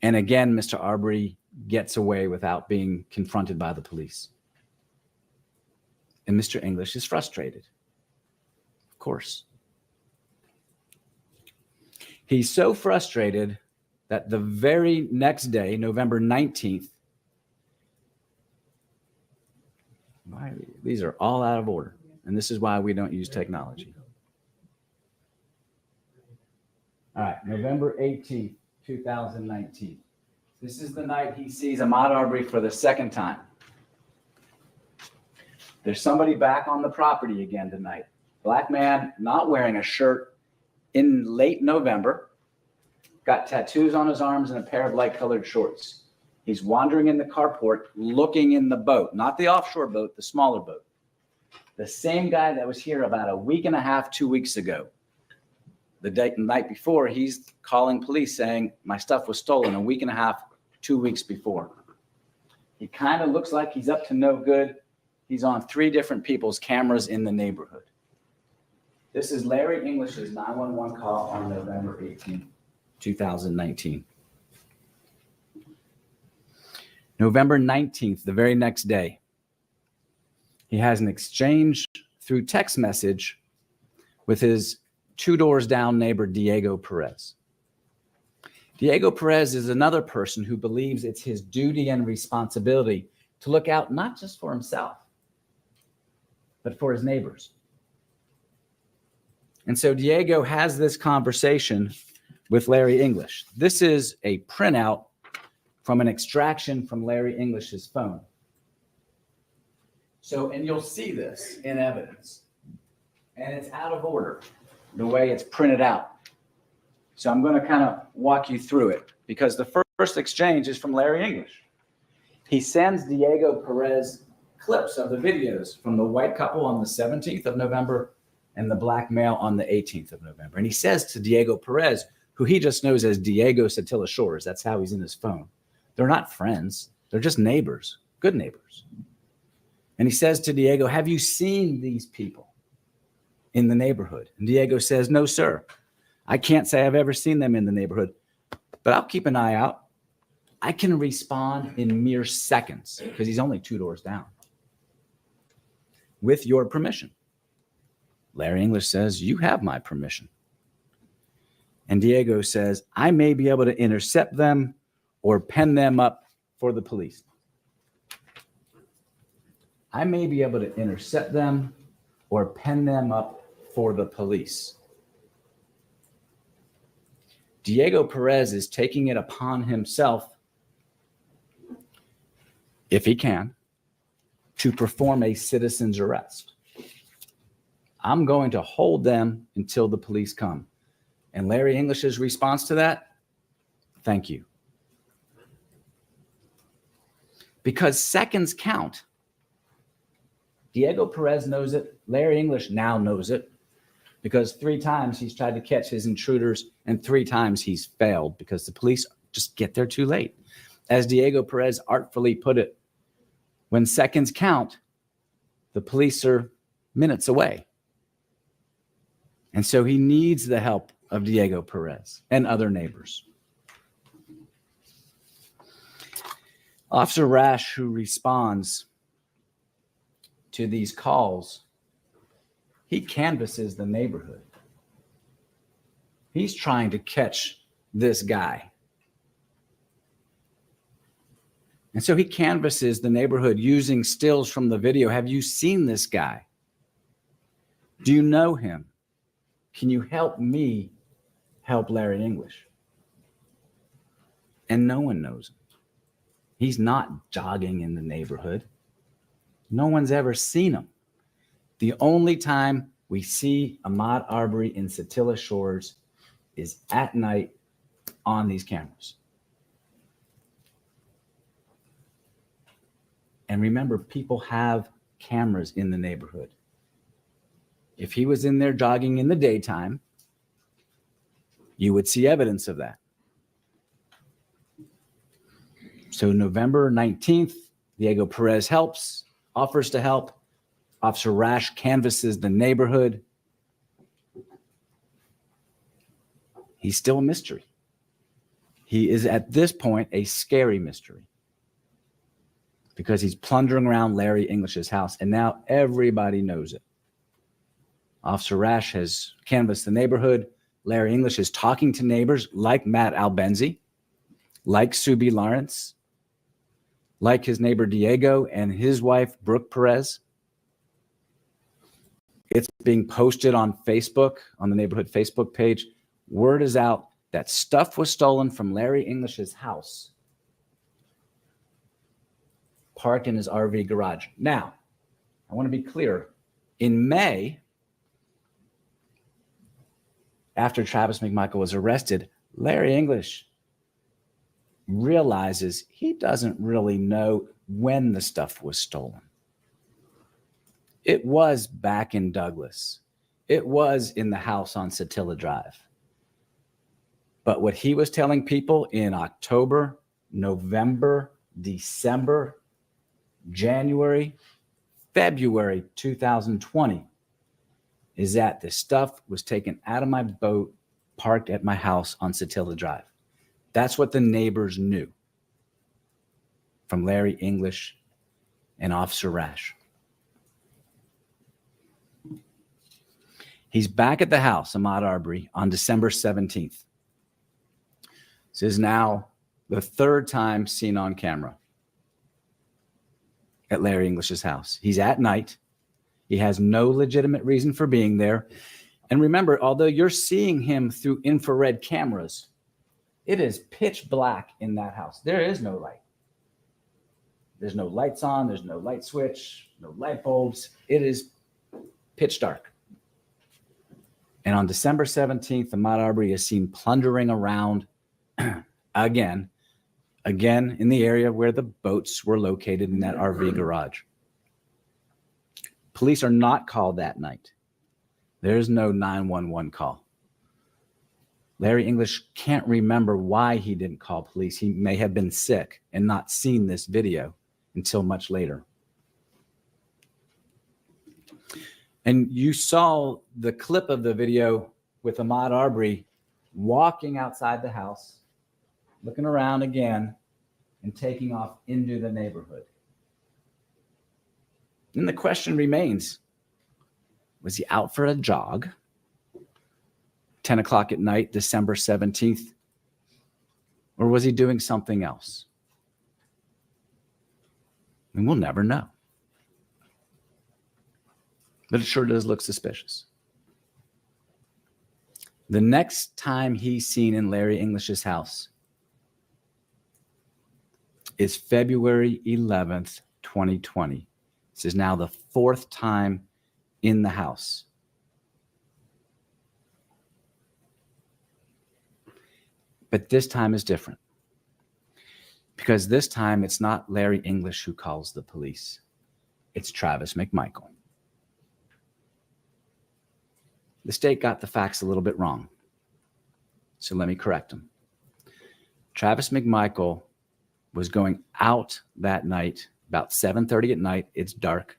And again, Mr. Arbery gets away without being confronted by the police. And Mr. English is frustrated. Of course. He's so frustrated that the very next day, November 19th, these are all out of order. And this is why we don't use technology. All right, November 18th, 2019. This is the night he sees Ahmaud Arbery for the second time. There's somebody back on the property again tonight. Black man, not wearing a shirt, in late November, got tattoos on his arms and a pair of light-colored shorts. He's wandering in the carport, looking in the boat, not the offshore boat, the smaller boat. The same guy that was here about a week and a half, 2 weeks ago. The night before, he's calling police saying, my stuff was stolen a week and a half, 2 weeks before. He kind of looks like he's up to no good. He's on 3 different people's cameras in the neighborhood. This is Larry English's 911 call on November 18th, 2019. November 19th, the very next day, he has an exchange through text message with his 2 doors down neighbor, Diego Perez. Diego Perez is another person who believes it's his duty and responsibility to look out not just for himself, but for his neighbors. And so Diego has this conversation with Larry English. This is a printout from an extraction from Larry English's phone. So, and you'll see this in evidence. And it's out of order, the way it's printed out. So I'm going to kind of walk you through it because the first exchange is from Larry English. He sends Diego Perez clips of the videos from the white couple on the 17th of November and the black male on the 18th of November. And he says to Diego Perez, who he just knows as Diego Satilla Shores, that's how he's in his phone. They're not friends. They're just neighbors, good neighbors. And he says to Diego, have you seen these people in the neighborhood? And Diego says, no, sir. I can't say I've ever seen them in the neighborhood, but I'll keep an eye out. I can respond in mere seconds because he's only 2 doors down. With your permission. Larry English says, you have my permission. And Diego says, I may be able to intercept them or pen them up for the police. I may be able to intercept them or pen them up for the police. Diego Perez is taking it upon himself, if he can, to perform a citizen's arrest. I'm going to hold them until the police come. And Larry English's response to that, thank you. Because seconds count. Diego Perez knows it. Larry English now knows it. Because 3 times he's tried to catch his intruders and 3 times he's failed because the police just get there too late. As Diego Perez artfully put it, when seconds count, the police are minutes away. And so he needs the help of Diego Perez and other neighbors. Officer Rash, who responds to these calls, he canvasses the neighborhood. He's trying to catch this guy. And so he canvasses the neighborhood using stills from the video. Have you seen this guy? Do you know him? Can you help me help Larry English? And no one knows him. He's not jogging in the neighborhood. No one's ever seen him. The only time we see Ahmaud Arbery in Satilla Shores is at night on these cameras. And remember, people have cameras in the neighborhood. If he was in there jogging in the daytime, you would see evidence of that. So November 19th, Diego Perez offers to help. Officer Rash canvasses the neighborhood. He's still a mystery. He is at this point a scary mystery because he's plundering around Larry English's house, and now everybody knows it. Officer Rash has canvassed the neighborhood. Larry English is talking to neighbors like Matt Albenzi, like Subi Lawrence, like his neighbor Diego and his wife, Brooke Perez. It's being posted on Facebook, on the neighborhood Facebook page. Word is out that stuff was stolen from Larry English's house, parked in his RV garage. Now, I want to be clear. In May, after Travis McMichael was arrested, Larry English realizes he doesn't really know when the stuff was stolen. It was back in Douglas. It was in the house on Satilla Drive. But what he was telling people in October, November, December, January, February 2020 is that the stuff was taken out of my boat, parked at my house on Satilla Drive. That's what the neighbors knew from Larry English and Officer Rash. He's back at the house, Ahmaud Arbery, on December 17th. This is now the third time seen on camera at Larry English's house. He's at night. He has no legitimate reason for being there. And remember, although you're seeing him through infrared cameras, it is pitch black in that house. There is no light. There's no lights on. There's no light switch, no light bulbs. It is pitch dark. And on December 17th, Ahmaud Arbery is seen plundering around again in the area where the boats were located in that RV garage. Police are not called that night. There's no 911 call. Larry English can't remember why he didn't call police. He may have been sick and not seen this video until much later. And you saw the clip of the video with Ahmaud Arbery walking outside the house, looking around again, and taking off into the neighborhood. And the question remains, was he out for a jog? 10 o'clock at night, December 17th? Or was he doing something else? And we'll never know. But it sure does look suspicious. The next time he's seen in Larry English's house is February 11th, 2020. This is now the fourth time in the house. But this time is different. Because this time it's not Larry English who calls the police. It's Travis McMichael. The state got the facts a little bit wrong. So let me correct them. Travis McMichael was going out that night, about 7:30 at night, it's dark,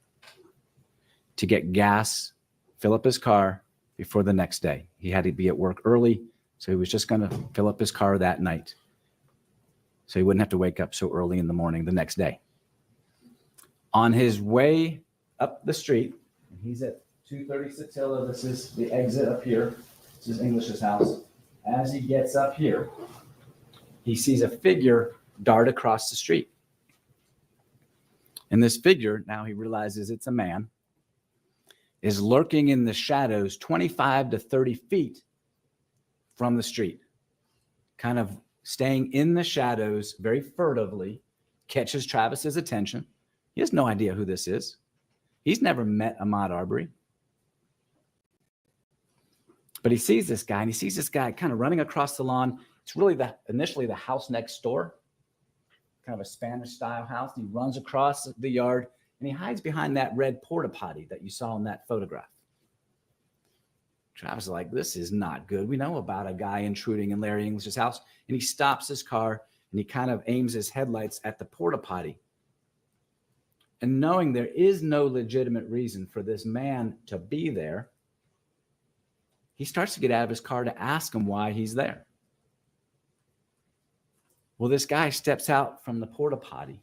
to get gas, fill up his car before the next day. He had to be at work early, so he was just going to fill up his car that night, so he wouldn't have to wake up so early in the morning the next day. On his way up the street, and he's at 236 Hill, this is the exit up here. This is English's house. As he gets up here, he sees a figure dart across the street. And this figure, now he realizes it's a man, is lurking in the shadows 25 to 30 feet from the street, kind of staying in the shadows very furtively, catches Travis's attention. He has no idea who this is. He's never met Ahmaud Arbery. But he sees this guy, and he sees this guy kind of running across the lawn. It's really initially the house next door, kind of a Spanish-style house. He runs across the yard, and he hides behind that red porta potty that you saw in that photograph. Travis is like, this is not good. We know about a guy intruding in Larry English's house. And he stops his car, and he kind of aims his headlights at the porta potty. And knowing there is no legitimate reason for this man to be there, he starts to get out of his car to ask him why he's there. Well, this guy steps out from the porta potty,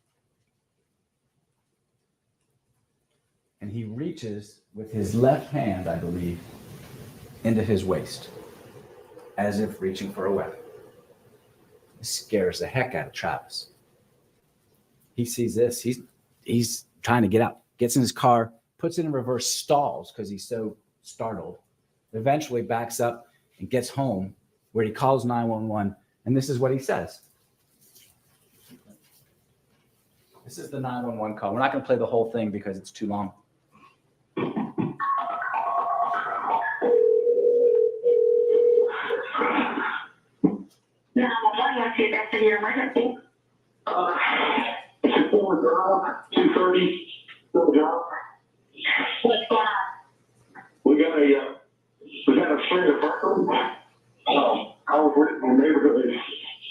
and he reaches with his left hand, I believe, into his waist, as if reaching for a weapon. It scares the heck out of Travis. He sees this. He's trying to get out, gets in his car, puts it in reverse, stalls because he's so startled, eventually backs up and gets home, where he calls 911, and this is what he says. This is the 911 call. We're not going to play the whole thing because it's too long. Yeah, what's your best of your emergency? It's a former girl, 2:30, still job. What's going on? We got a string of burglars. I was working in the neighborhood,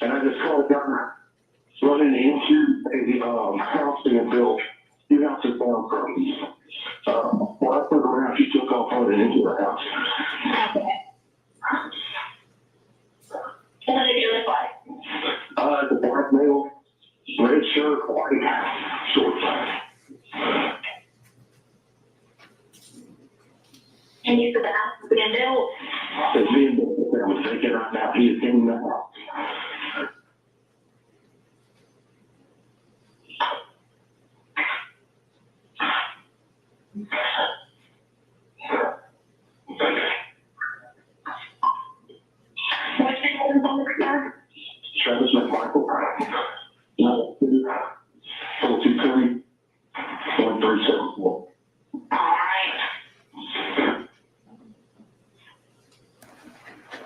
and I just called down, running into a house being built, 2 houses down from me. When I turned around, she took off running into the house. Okay. What did you look like? The black male, red shirt, white shorts. And you said the house was being built? It's being built. That was vacant right now. He is in the house.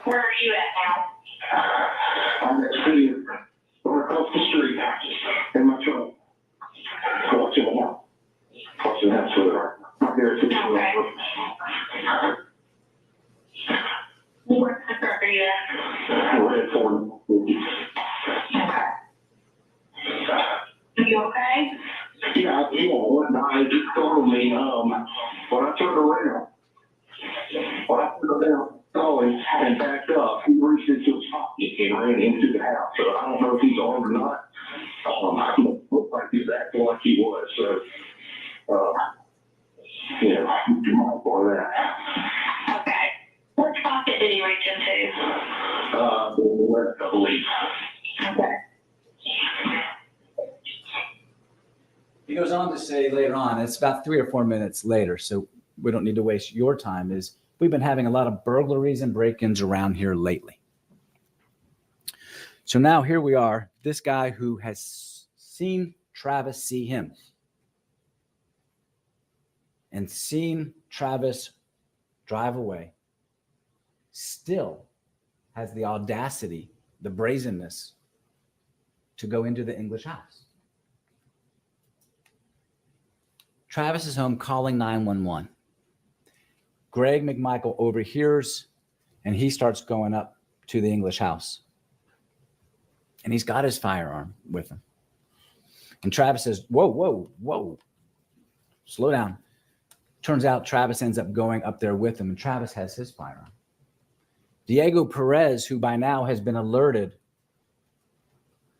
Where are you at now? I'm at city, or across the street, in my truck. Watching the house. Watching the house with her. I'm here to. Okay. Where are you at? We're at 40. Okay. Are you okay? Yeah, you know what? I just told me, when I turned around, going and backed up, he reached into his pocket and ran into the house. So I don't know if he's armed or not. Looked like he's acting like he was. So, yeah, you might for that. Okay. Which pocket did he reach into? I believe. Okay. He goes on to say later on, it's about 3 or 4 minutes later, so we don't need to waste your time, is we've been having a lot of burglaries and break-ins around here lately. So now here we are, this guy who has seen Travis see him and seen Travis drive away, still has the audacity, the brazenness to go into the English house. Travis is home calling 911. Greg McMichael overhears and he starts going up to the English house. And he's got his firearm with him. And Travis says, whoa, whoa, whoa, slow down. Turns out Travis ends up going up there with him, and Travis has his firearm. Diego Perez, who by now has been alerted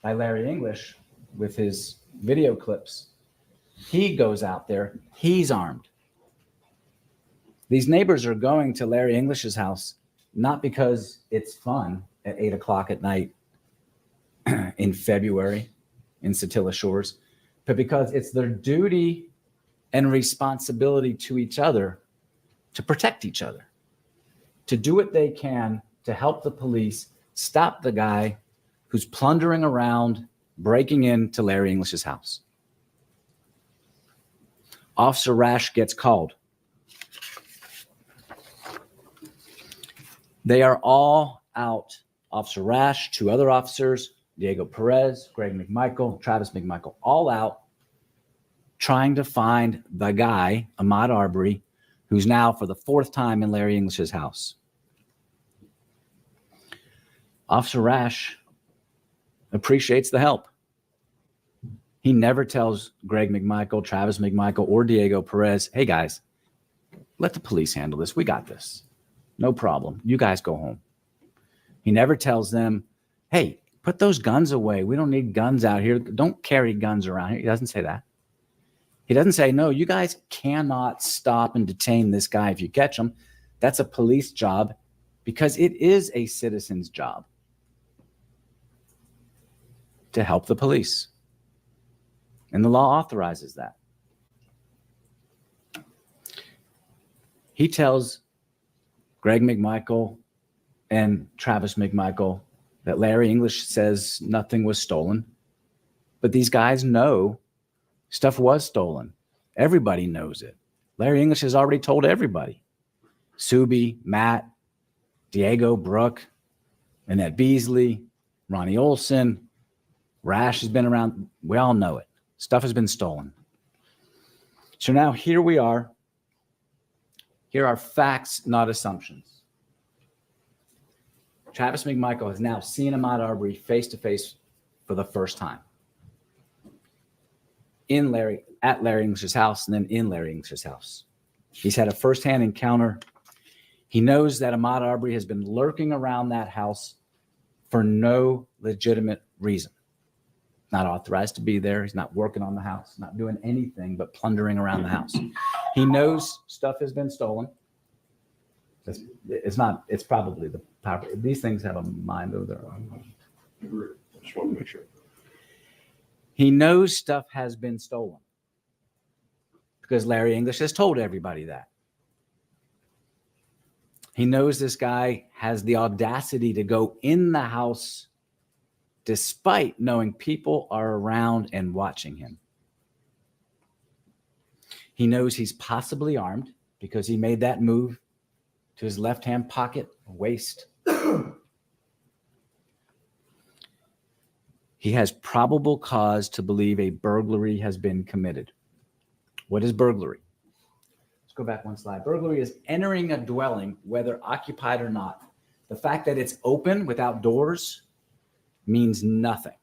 by Larry English with his video clips, he goes out there. He's armed. These neighbors are going to Larry English's house, not because it's fun at 8 o'clock at night in February in Satilla Shores, but because it's their duty and responsibility to each other to protect each other, to do what they can to help the police stop the guy who's plundering around, breaking into Larry English's house. Officer Rash gets called. They are all out. Officer Rash, 2 other officers, Diego Perez, Greg McMichael, Travis McMichael, all out trying to find the guy, Ahmaud Arbery, who's now for the 4th time in Larry English's house. Officer Rash appreciates the help. He never tells Greg McMichael, Travis McMichael, or Diego Perez, hey guys, let the police handle this. We got this. No problem. You guys go home. He never tells them, hey, put those guns away. We don't need guns out here. Don't carry guns around here. He doesn't say that. He doesn't say, no, you guys cannot stop and detain this guy if you catch him. That's a police job, because it is a citizen's job to help the police. And the law authorizes that. He tells Greg McMichael and Travis McMichael that Larry English says nothing was stolen. But these guys know stuff was stolen. Everybody knows it. Larry English has already told everybody. Subi, Matt, Diego, Brooke, Annette Beasley, Ronnie Olson, Rash has been around. We all know it. Stuff has been stolen. So now here we are. Here are facts, not assumptions. Travis McMichael has now seen Ahmaud Arbery face to face for the first time. At Larry English's house, and then in Larry English's house. He's had a firsthand encounter. He knows that Ahmaud Arbery has been lurking around that house for no legitimate reason. Not authorized to be there. He's not working on the house, not doing anything but plundering around the house. He knows stuff has been stolen. It's probably the power. These things have a mind of their own. Just want to make sure. He knows stuff has been stolen because Larry English has told everybody that. He knows this guy has the audacity to go in the house despite knowing people are around and watching him. He knows he's possibly armed because he made that move to his left-hand pocket, waist, He has probable cause to believe a burglary has been committed. What is burglary? Let's go back one slide. Burglary is entering a dwelling, whether occupied or not. The fact that it's open without doors means nothing.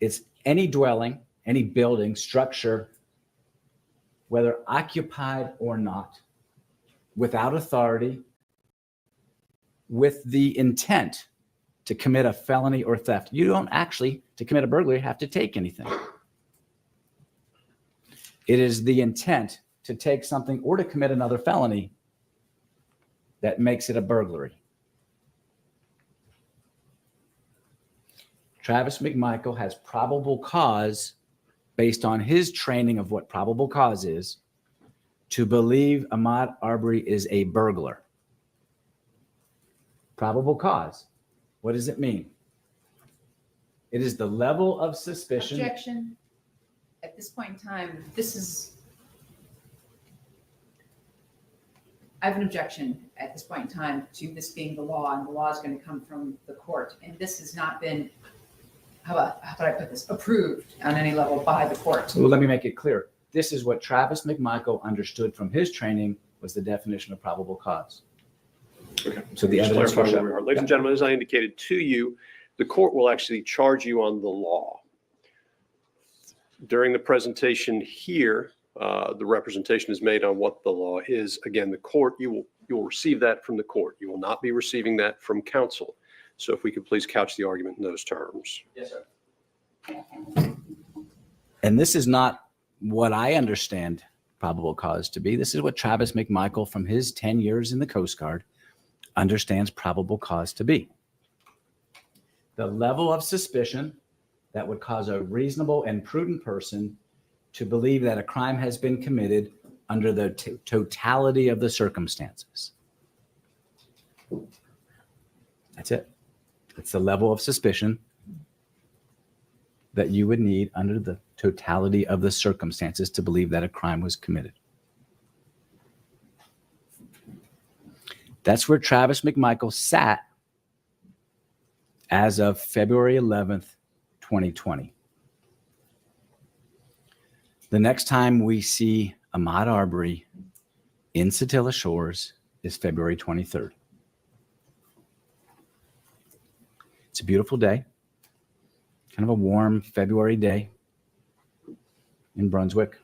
It's any dwelling, any building, structure, whether occupied or not, without authority, with the intent to commit a felony or theft. You don't actually, to commit a burglary, have to take anything. It is the intent to take something or to commit another felony that makes it a burglary. Travis McMichael has probable cause, based on his training of what probable cause is, to believe Ahmaud Arbery is a burglar. Probable cause. What does it mean? It is the level of suspicion. Objection. At this point in time, I have an objection at this point in time to this being the law, and the law is going to come from the court. And this has not been, how about I put this, approved on any level by the court. Well, let me make it clear. This is what Travis McMichael understood from his training was the definition of probable cause. Okay. So the Just evidence will clarifying show. where we are. Ladies and gentlemen, as I indicated to you, the court will actually charge you on the law. During the presentation here, the representation is made on what the law is. Again, the court, you will receive that from the court. You will not be receiving that from counsel. So if we could please couch the argument in those terms. Yes, sir. And this is not what I understand probable cause to be. This is what Travis McMichael, from his 10 years in the Coast Guard, understands probable cause to be. The level of suspicion that would cause a reasonable and prudent person to believe that a crime has been committed under the totality of the circumstances. That's it. It's the level of suspicion that you would need under the totality of the circumstances to believe that a crime was committed. That's where Travis McMichael sat as of February 11th, 2020. The next time we see Ahmaud Arbery in Satilla Shores is February 23rd. It's a beautiful day, kind of a warm February day in Brunswick.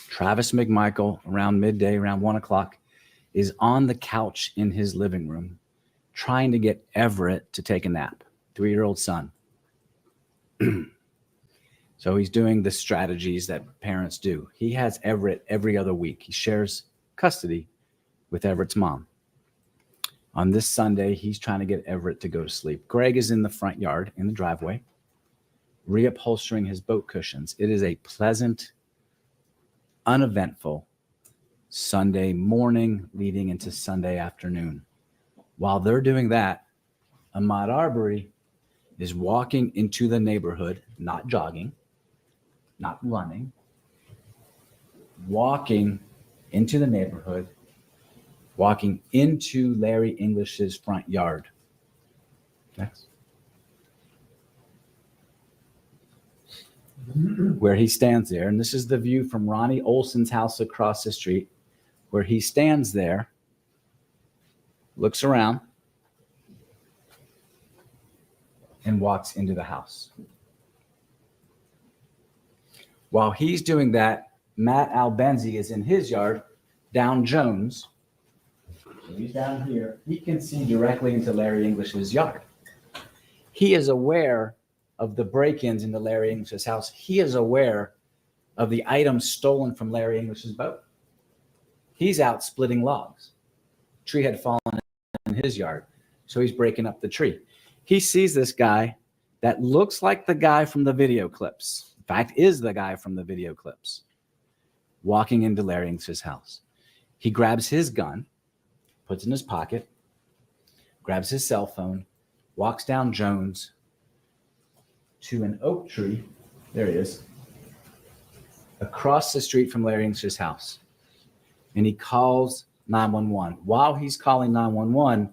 Travis McMichael, around midday, around 1 o'clock, is on the couch in his living room trying to get Everett to take a nap, 3-year-old son. So he's doing the strategies that parents do. He has Everett every other week. He shares custody with Everett's mom. On this Sunday, he's trying to get Everett to go to sleep. Greg is in the front yard, in the driveway, reupholstering his boat cushions. It is a pleasant, uneventful Sunday morning leading into Sunday afternoon. While they're doing that, Ahmaud Arbery is walking into the neighborhood, not jogging, not running, walking into the neighborhood, walking into Larry English's front yard. Next. Where he stands there, and this is the view from Ronnie Olson's house across the street, where he stands there, looks around, and walks into the house. While he's doing that, Matt Albenzi is in his yard, down Jones. He's down here. He can see directly into Larry English's yard. He is aware of the break-ins into Larry English's house. He is aware of the items stolen from Larry English's boat. He's out splitting logs. A tree had fallen in his yard, so he's breaking up the tree. He sees this guy that looks like the guy from the video clips. In fact, is the guy from the video clips, walking into Larry English's house. He grabs his gun, puts it in his pocket, grabs his cell phone, walks down Jones to an oak tree. There he is, across the street from Larry English's house. And he calls 911. While he's calling 911,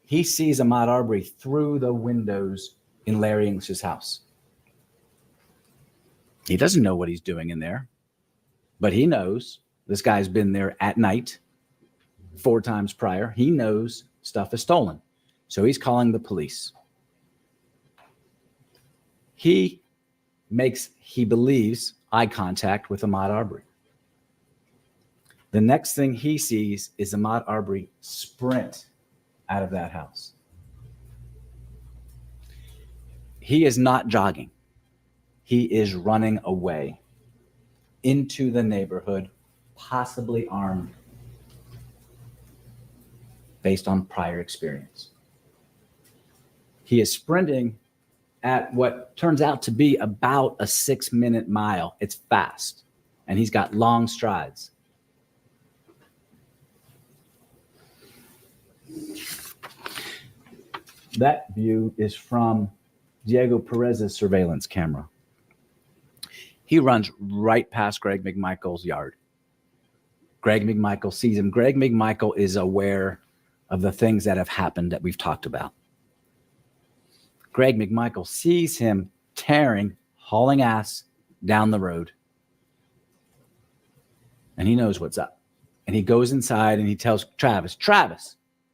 he sees Ahmaud Arbery through the windows in Larry English's house. He doesn't know what he's doing in there, but he knows this guy's been there at night 4 times prior. He knows stuff is stolen. So he's calling the police. He believes, eye contact with Ahmaud Arbery. The next thing he sees is Ahmaud Arbery sprint out of that house. He is not jogging. He is running away into the neighborhood, possibly armed, based on prior experience. He is sprinting at what turns out to be about a 6-minute mile. It's fast, and he's got long strides. That view is from Diego Perez's surveillance camera. He runs right past Greg McMichael's yard. Greg McMichael sees him. Greg McMichael is aware of the things that have happened that we've talked about. Greg McMichael sees him tearing, hauling ass down the road. And he knows what's up. And he goes inside and he tells Travis,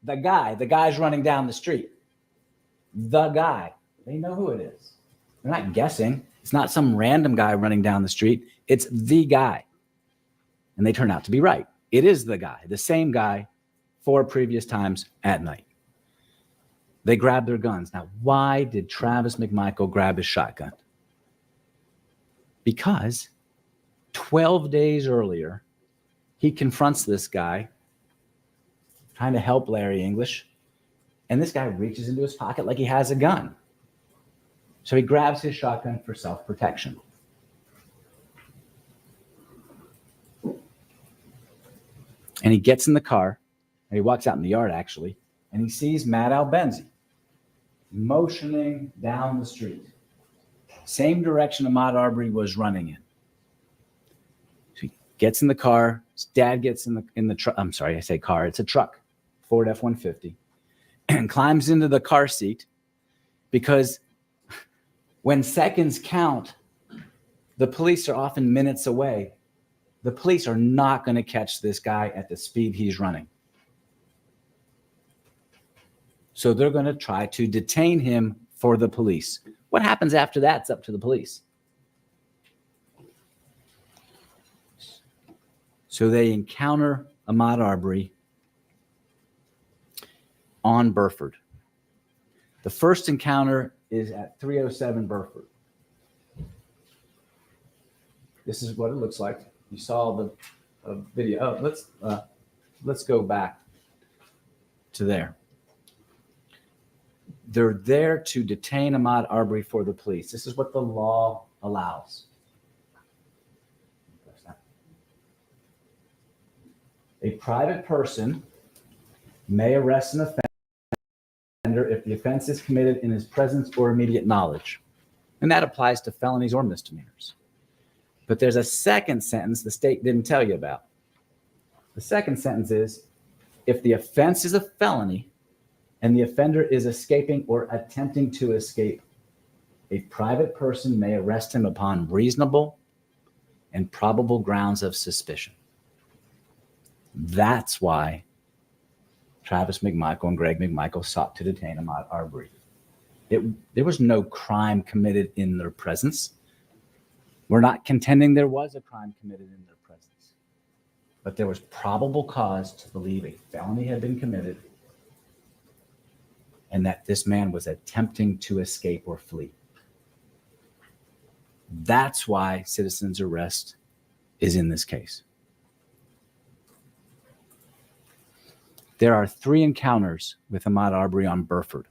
the guy's running down the street. The guy. They know who it is. They're not guessing. It's not some random guy running down the street. It's the guy. And they turn out to be right. It is the guy, the same guy 4 previous times at night. They grab their guns. Now, why did Travis McMichael grab his shotgun? Because 12 days earlier, he confronts this guy trying to help Larry English. And this guy reaches into his pocket like he has a gun. So he grabs his shotgun for self-protection. And he gets in the car, and he walks out in the yard, actually, and he sees Matt Albenzi motioning down the street. Same direction Ahmaud Arbery was running in. So he gets in the car. His dad gets in the truck. I'm sorry, I say car. It's a truck, Ford F-150, and climbs into the car seat because when seconds count, the police are often minutes away. The police are not going to catch this guy at the speed he's running. So they're going to try to detain him for the police. What happens after that? It's up to the police. So they encounter Ahmaud Arbery on Burford. The first encounter is at 307 Burford. This is what it looks like. You saw the video. Oh, let's go back to there. They're there to detain Ahmaud Arbery for the police. This is what the law allows. A private person may arrest an offender if the offense is committed in his presence or immediate knowledge. And that applies to felonies or misdemeanors. But there's a second sentence the state didn't tell you about. The second sentence is, if the offense is a felony and the offender is escaping or attempting to escape, a private person may arrest him upon reasonable and probable grounds of suspicion. That's why Travis McMichael and Greg McMichael sought to detain Ahmaud Arbery. There was no crime committed in their presence. We're not contending there was a crime committed in their presence, but there was probable cause to believe a felony had been committed and that this man was attempting to escape or flee. That's why citizen's arrest is in this case. There are 3 encounters with Ahmaud Arbery on Burford.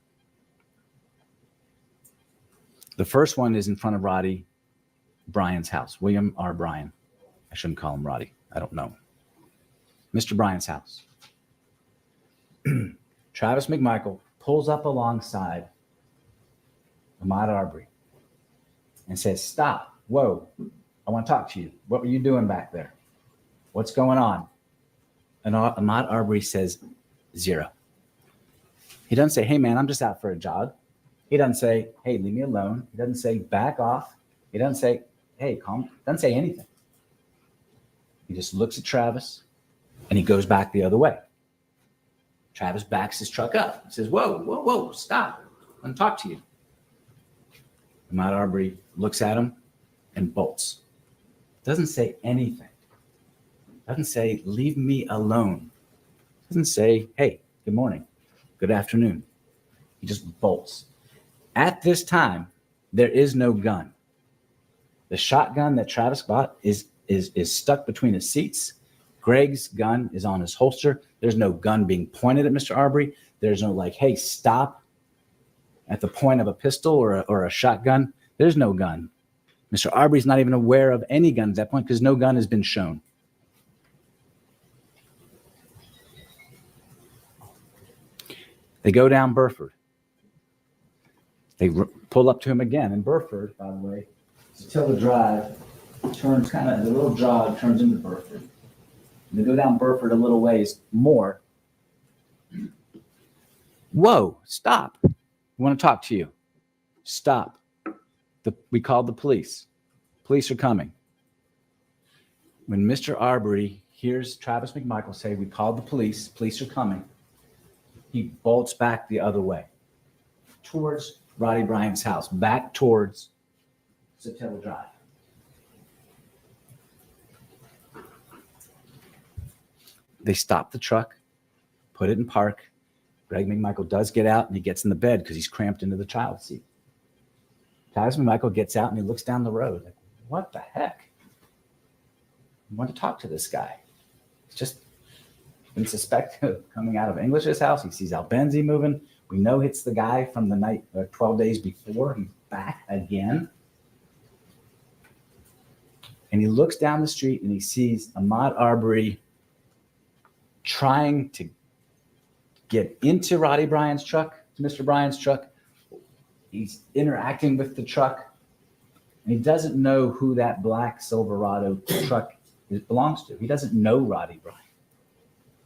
The first one is in front of Roddy Bryan's house, William R. Bryan. I shouldn't call him Roddy. I don't know. Mr. Bryan's house. Travis McMichael pulls up alongside Ahmaud Arbery and says, "Stop. Whoa. I want to talk to you. What were you doing back there? What's going on?" And Ahmaud Arbery says 0. He doesn't say, hey, man, I'm just out for a jog. He doesn't say, hey, leave me alone. He doesn't say, back off. He doesn't say, hey, calm. Doesn't say anything. He just looks at Travis and he goes back the other way. Travis backs his truck up. He says, whoa, whoa, whoa, stop. I want to talk to you. Ahmaud Arbery looks at him and bolts. Doesn't say anything. Doesn't say, leave me alone. Doesn't say, hey, good morning, good afternoon. He just bolts. At this time, there is no gun. The shotgun that Travis bought is stuck between his seats. Greg's gun is on his holster. There's no gun being pointed at Mr. Arbery. There's no like, hey, stop at the point of a pistol or a shotgun. There's no gun. Mr. Arbery's not even aware of any gun at that point because no gun has been shown. They go down Burford. They pull up to him again. And Burford, by the way, Satilla Drive turns kind of, the little jog turns into Burford. And they go down Burford a little ways more. Whoa, stop. We want to talk to you. Stop. We called the police. Police are coming. When Mr. Arbery hears Travis McMichael say, we called the police are coming, he bolts back the other way towards Roddy Bryant's house, back towards Satilla Drive. They stop the truck, put it in park. Greg McMichael does get out and he gets in the bed because he's cramped into the child seat. Travis McMichael gets out and he looks down the road. Like, what the heck? I want to talk to this guy. It's just been suspected of coming out of English's house. He sees Albenzi moving. We know it's the guy from the night 12 days before. He's back again. And he looks down the street and he sees Ahmaud Arbery trying to get into Roddy Bryant's truck, to Mr. Bryant's truck. He's interacting with the truck. And he doesn't know who that black Silverado truck belongs to. He doesn't know Roddy Bryant.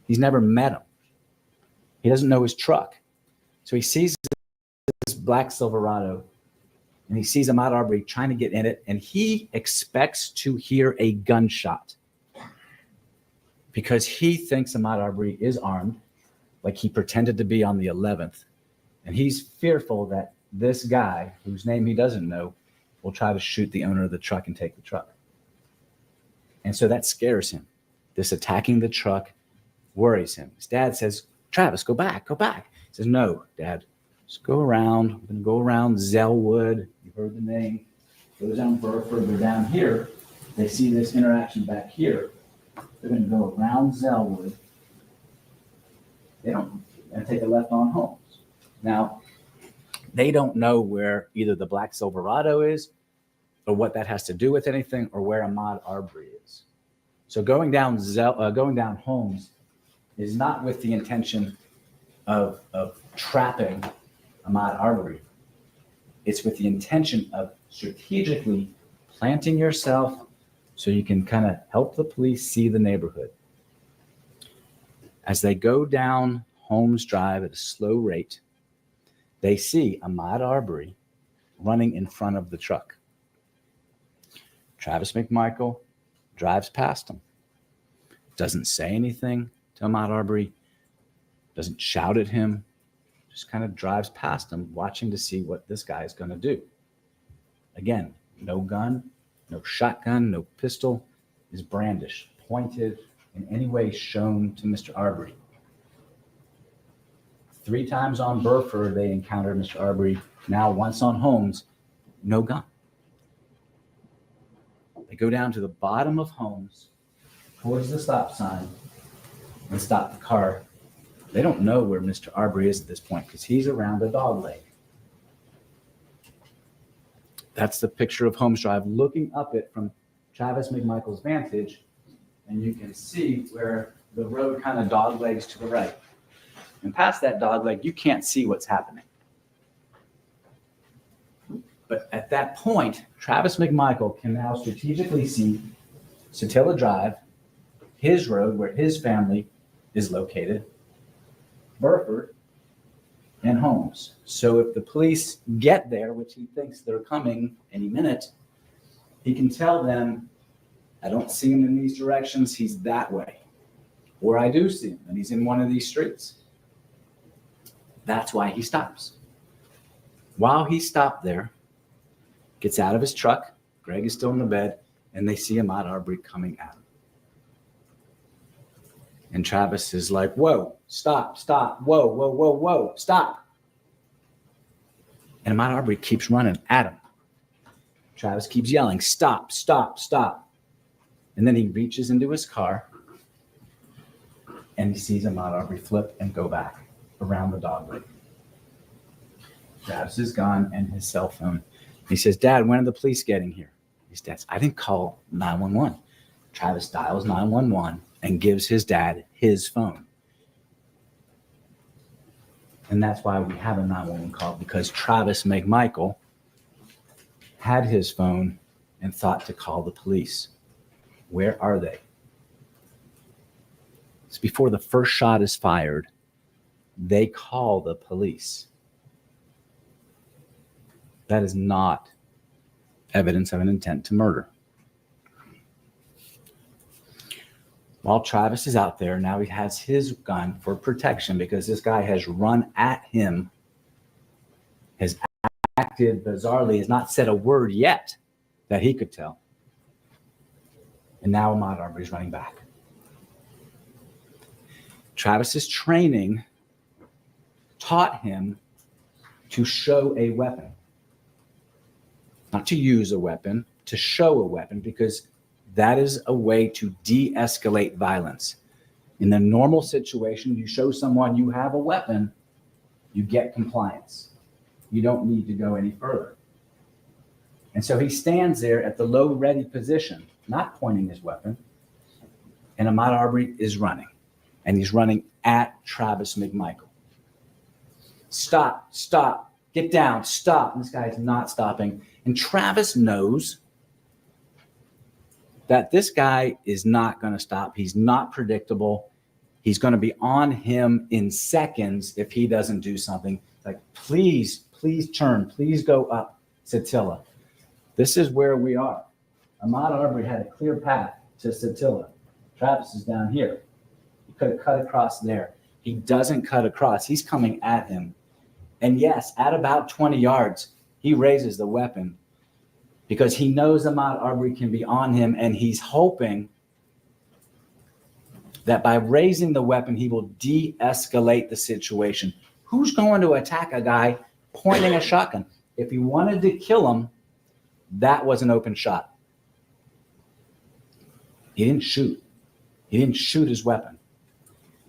He's never met him. He doesn't know his truck. So he sees this black Silverado and he sees Ahmaud Arbery trying to get in it, and he expects to hear a gunshot because he thinks Ahmaud Arbery is armed, like he pretended to be on the 11th. And he's fearful that this guy, whose name he doesn't know, will try to shoot the owner of the truck and take the truck. And so that scares him. This attacking the truck worries him. His dad says, Travis, go back, go back. He says, no, Dad, just go around. We're going to go around Zellwood. You've heard the name. Goes down Burford. They're down here. They see this interaction back here. They're going to go around Zellwood. They don't, and take a left on Holmes. Now, they don't know where either the black Silverado is or what that has to do with anything or where Ahmaud Arbery is. So going down Holmes is not with the intention of trapping Ahmaud Arbery. It's with the intention of strategically planting yourself so you can kind of help the police see the neighborhood. As they go down Holmes Drive at a slow rate, they see Ahmaud Arbery running in front of the truck. Travis McMichael drives past him, doesn't say anything to Ahmaud Arbery, doesn't shout at him, just kind of drives past him, watching to see what this guy is going to do. Again, no gun, no shotgun, no pistol is brandished, pointed in any way shown to Mr. Arbery. 3 times on Burford, they encountered Mr. Arbery. Now once on Holmes, no gun. They go down to the bottom of Holmes, towards the stop sign, and stop the car. They don't know where Mr. Arbery is at this point because he's around a dog leg. That's the picture of Holmes Drive, looking up it from Travis McMichael's vantage, and you can see where the road kind of dog legs to the right. And past that dog leg, you can't see what's happening. But at that point, Travis McMichael can now strategically see Satilla Drive, his road where his family is located, Burford, and Holmes. So if the police get there, which he thinks they're coming any minute, he can tell them, I don't see him in these directions, he's that way. Or I do see him, and he's in one of these streets. That's why he stops. While he stopped there, gets out of his truck, Greg is still in the bed, and they see Ahmaud Arbery coming at him. And Travis is like, whoa, stop, whoa, whoa, whoa, whoa, stop. And Ahmaud Arbery keeps running at him. Travis keeps yelling, stop, stop, stop. And then he reaches into his car and he sees Ahmaud Arbery flip and go back around the dog leg. Grabs his gun and his cell phone. He says, Dad, when are the police getting here? His dad's, I didn't call 911. Travis dials 911 and gives his dad his phone. And that's why we have a 911 call, because Travis McMichael had his phone and thought to call the police. Where are they? It's before the first shot is fired. They call the police. That is not evidence of an intent to murder. While Travis is out there, now he has his gun for protection because this guy has run at him, has acted bizarrely, has not said a word yet that he could tell. And now Ahmaud Arbery is running back. Travis's training taught him to show a weapon. Not to use a weapon, to show a weapon, because that is a way to de-escalate violence. In the normal situation, you show someone you have a weapon, you get compliance. You don't need to go any further. And so he stands there at the low ready position, not pointing his weapon, and Ahmaud Arbery is running. And he's running at Travis McMichael. Stop, stop, get down, stop. And this guy is not stopping. And Travis knows that this guy is not going to stop. He's not predictable. He's going to be on him in seconds if he doesn't do something. Like, please, please turn. Please go up, Satilla. This is where we are. Ahmaud Arbery had a clear path to Satilla. Travis is down here. He could have cut across there. He doesn't cut across. He's coming at him. And yes, at about 20 yards, he raises the weapon because he knows Ahmaud Arbery can be on him, and he's hoping that by raising the weapon, he will de-escalate the situation. Who's going to attack a guy pointing a shotgun? If he wanted to kill him, that was an open shot. He didn't shoot. He didn't shoot his weapon.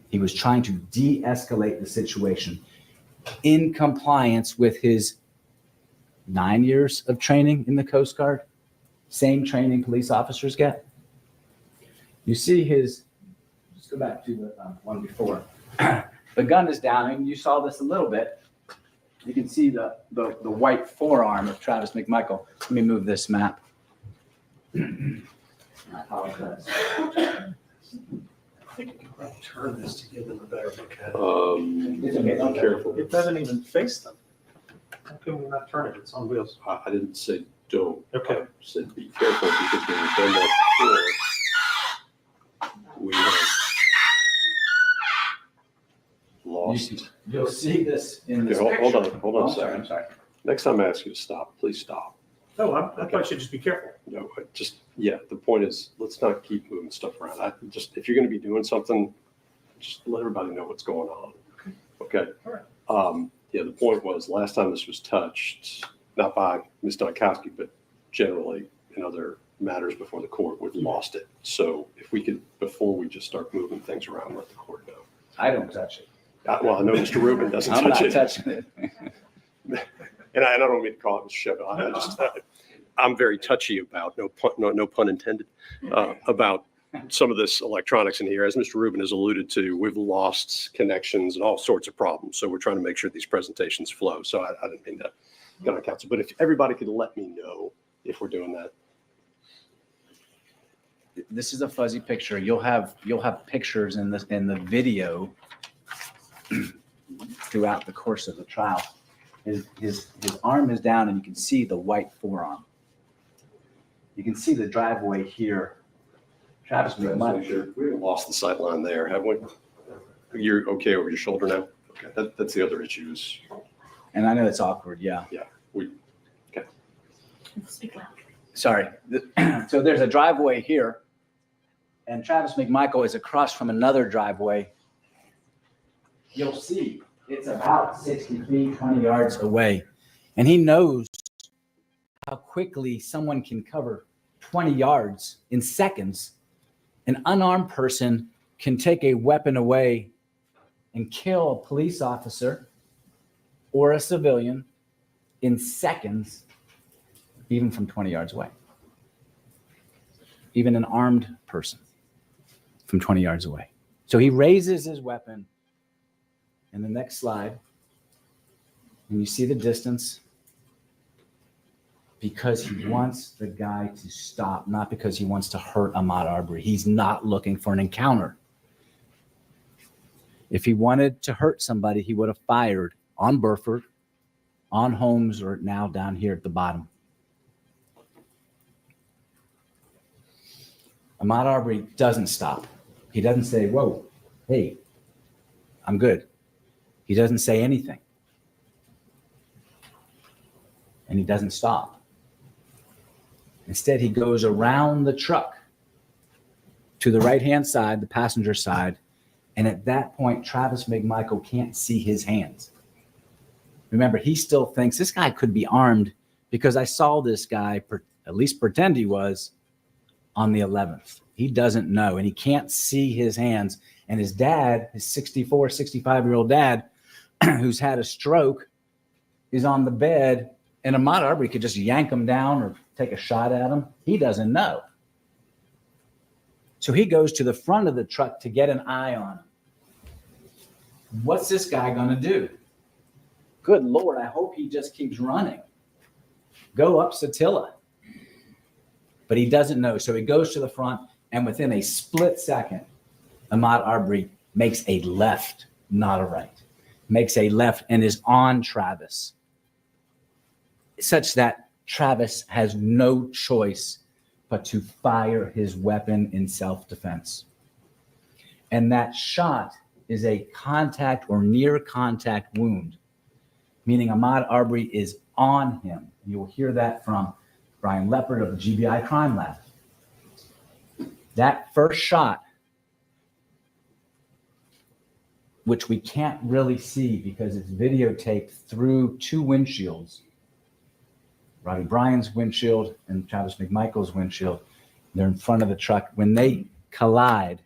He was trying to de-escalate the situation in compliance with his 9 years of training in the Coast Guard, same training police officers get. You see his, let's go back to the one before. The gun is down, and you saw this a little bit. You can see the white forearm of Travis McMichael. Let me move this map. I apologize. I think you can probably turn this to give them a better look at it. It's okay, don't Careful. It doesn't even face them. How can we not turn it? It's on wheels. I didn't say don't. Okay. I said be careful, because when we've done that before, we have lost. You'll see this in this Okay, picture. hold on a I'm sorry, second. I'm sorry. Next time I ask you to stop, please stop. No, I thought you should just be careful. No, the point is, let's not keep moving stuff around. If you're going to be doing something, just let everybody know what's going on. Okay. All right. The point was, last time this was touched, not by Ms. Donkowski, but generally in other matters before the court, we've lost it. So if we could, before we just start moving things around, let the court know. I don't touch it. Well, I know Mr. Rubin doesn't I'm touch not it. touching it. And I don't mean to call it Mr. Shevin. I'm very touchy about, no pun intended, about some of this electronics in here. As Mr. Rubin has alluded to, we've lost connections and all sorts of problems. So we're trying to make sure these presentations flow. So I didn't mean to get on council, but if everybody could let me know if we're doing that. this is a fuzzy picture. You'll have pictures in the video throughout the course of the trial. His arm is down and you can see the white forearm. You can see the driveway here. Travis, We haven't lost the sight line there, have we? You're okay over your shoulder now? Okay, that's the other issue is, and I know it's awkward. Yeah. Speak loud. Sorry. So there's a driveway here, and Travis McMichael is across from another driveway. You'll see it's about 60 feet, 20 yards away. And he knows how quickly someone can cover 20 yards in seconds. An unarmed person can take a weapon away and kill a police officer or a civilian in seconds, even from 20 yards away. Even an armed person from 20 yards away. So he raises his weapon. In the next slide, and you see the distance, because he wants the guy to stop, not because he wants to hurt Ahmaud Arbery. He's not looking for an encounter. If he wanted to hurt somebody, he would have fired on Burford, on Holmes, or now down here at the bottom. Ahmaud Arbery doesn't stop. He doesn't say, whoa, hey, I'm good. He doesn't say anything. And he doesn't stop. Instead, he goes around the truck to the right-hand side, the passenger side, and at that point, Travis McMichael can't see his hands. Remember, he still thinks this guy could be armed because I saw this guy, at least pretend he was, on the 11th. He doesn't know, and he can't see his hands. And his dad, his 64, 65-year-old dad, who's had a stroke, is on the bed, and Ahmaud Arbery could just yank him down or take a shot at him. He doesn't know. So he goes to the front of the truck to get an eye on him. What's this guy going to do? Good Lord, I hope he just keeps running. Go up Satilla. But he doesn't know. So he goes to the front, and within a split second, Ahmaud Arbery makes a left, not a right. Makes a left and is on Travis, such that Travis has no choice but to fire his weapon in self-defense. And that shot is a contact or near contact wound, meaning Ahmaud Arbery is on him. You will hear that from Brian Leopard of the GBI Crime Lab. That first shot, which we can't really see because it's videotaped through two windshields, Robbie Bryan's windshield and Travis McMichael's windshield. They're in front of the truck. When they collide,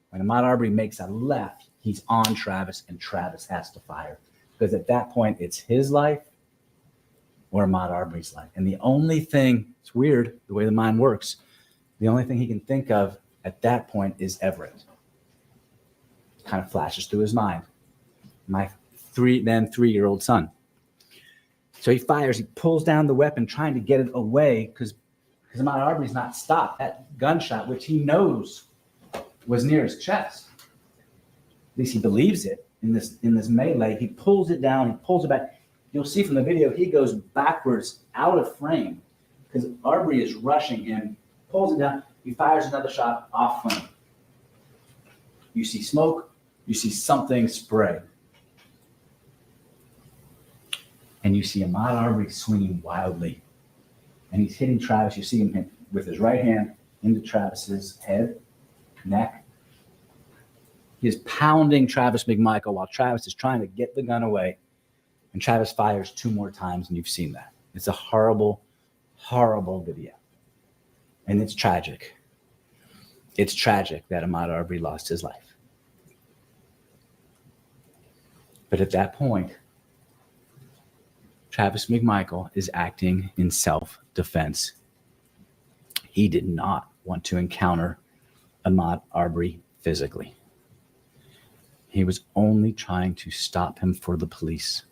when Ahmaud Arbery makes a left, he's on Travis, and Travis has to fire. Because at that point, it's his life or Ahmaud Arbery's life. And the only thing, it's weird the way the mind works, the only thing he can think of at that point is Everett. Kind of flashes through his mind. My then three-year-old son. So he fires, he pulls down the weapon, trying to get it away because Ahmaud Arbery's not stopped. That gunshot, which he knows was near his chest. At least he believes it in this melee. He pulls it down, he pulls it back. You'll see from the video, he goes backwards out of frame because Arbery is rushing him, pulls it down, he fires another shot off frame. You see smoke, you see something spray. And you see Ahmaud Arbery swinging wildly. And he's hitting Travis. You see him hit with his right hand into Travis's head, neck. He is pounding Travis McMichael while Travis is trying to get the gun away. And Travis fires two more times, and you've seen that. It's a horrible, horrible video. And it's tragic. It's tragic that Ahmaud Arbery lost his life. But at that point, Travis McMichael is acting in self-defense. He did not want to encounter Ahmaud Arbery physically. He was only trying to stop him for the police.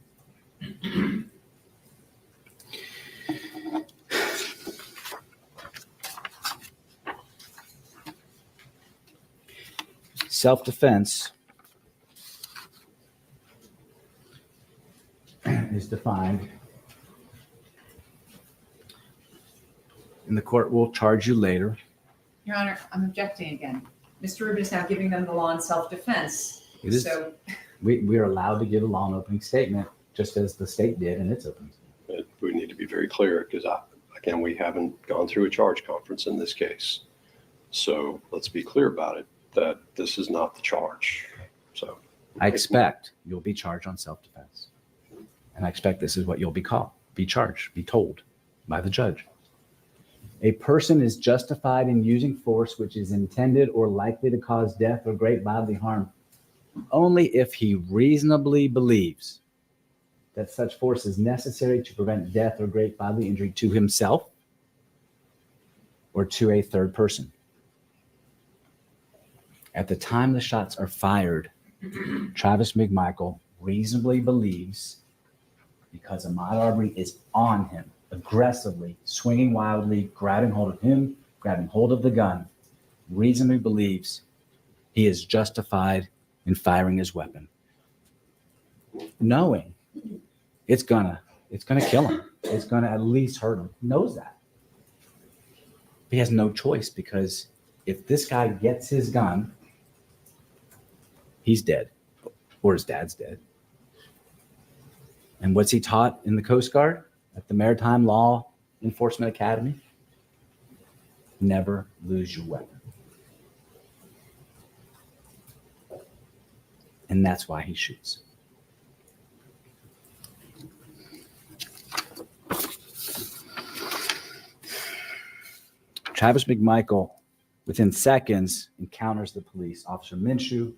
self-defense is defined, and the court will charge you later. Your Honor, I'm objecting again. Mr. Rubin is now giving them the law in self-defense. It is, So we are allowed to give a law and opening statement, just as the state did in its opening statement. We need to be very clear because, again, we haven't gone through a charge conference in this case. So let's be clear about it, that this is not the charge. So I expect you'll be charged on self-defense. And I expect this is what you'll be called, be charged, be told by the judge. A person is justified in using force which is intended or likely to cause death or great bodily harm only if he reasonably believes that such force is necessary to prevent death or great bodily injury to himself or to a third person. At the time the shots are fired, Travis McMichael reasonably believes, because Ahmaud Arbery is on him, aggressively, swinging wildly, grabbing hold of him, grabbing hold of the gun, reasonably believes he is justified in firing his weapon, knowing it's gonna kill him. It's gonna at least hurt him. He knows that. He has no choice, because if this guy gets his gun, he's dead, or his dad's dead. And what's he taught in the Coast Guard at the Maritime Law Enforcement Academy? Never lose your weapon. And that's why he shoots. Travis McMichael, within seconds, encounters the police. Officer Minshew,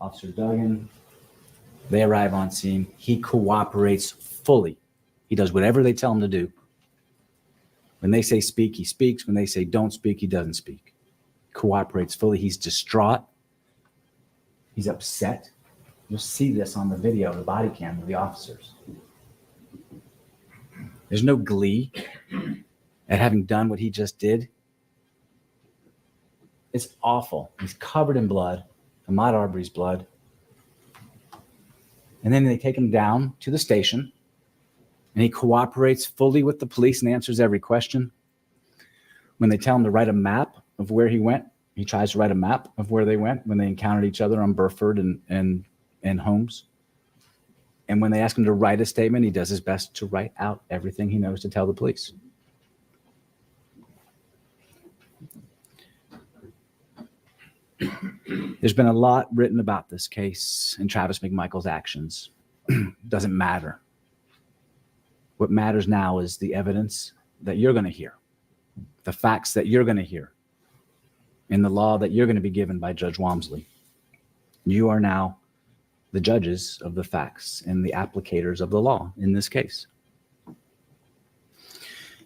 Officer Duggan, they arrive on scene. He cooperates fully. He does whatever they tell him to do. When they say speak, he speaks. When they say don't speak, he doesn't speak. Cooperates fully. He's distraught. He's upset. You'll see this on the video, the body cam of the officers. There's no glee at having done what he just did. It's awful. He's covered in blood, Ahmaud Arbery's blood. And then they take him down to the station, and he cooperates fully with the police and answers every question. When they tell him to write a map of where he went, he tries to write a map of where they went when they encountered each other on Burford and Holmes. And when they ask him to write a statement, he does his best to write out everything he knows to tell the police. There's been a lot written about this case and Travis McMichael's actions. Doesn't matter. What matters now is the evidence that you're going to hear, the facts that you're going to hear, and the law that you're going to be given by Judge Walmsley. You are now the judges of the facts and the applicators of the law in this case.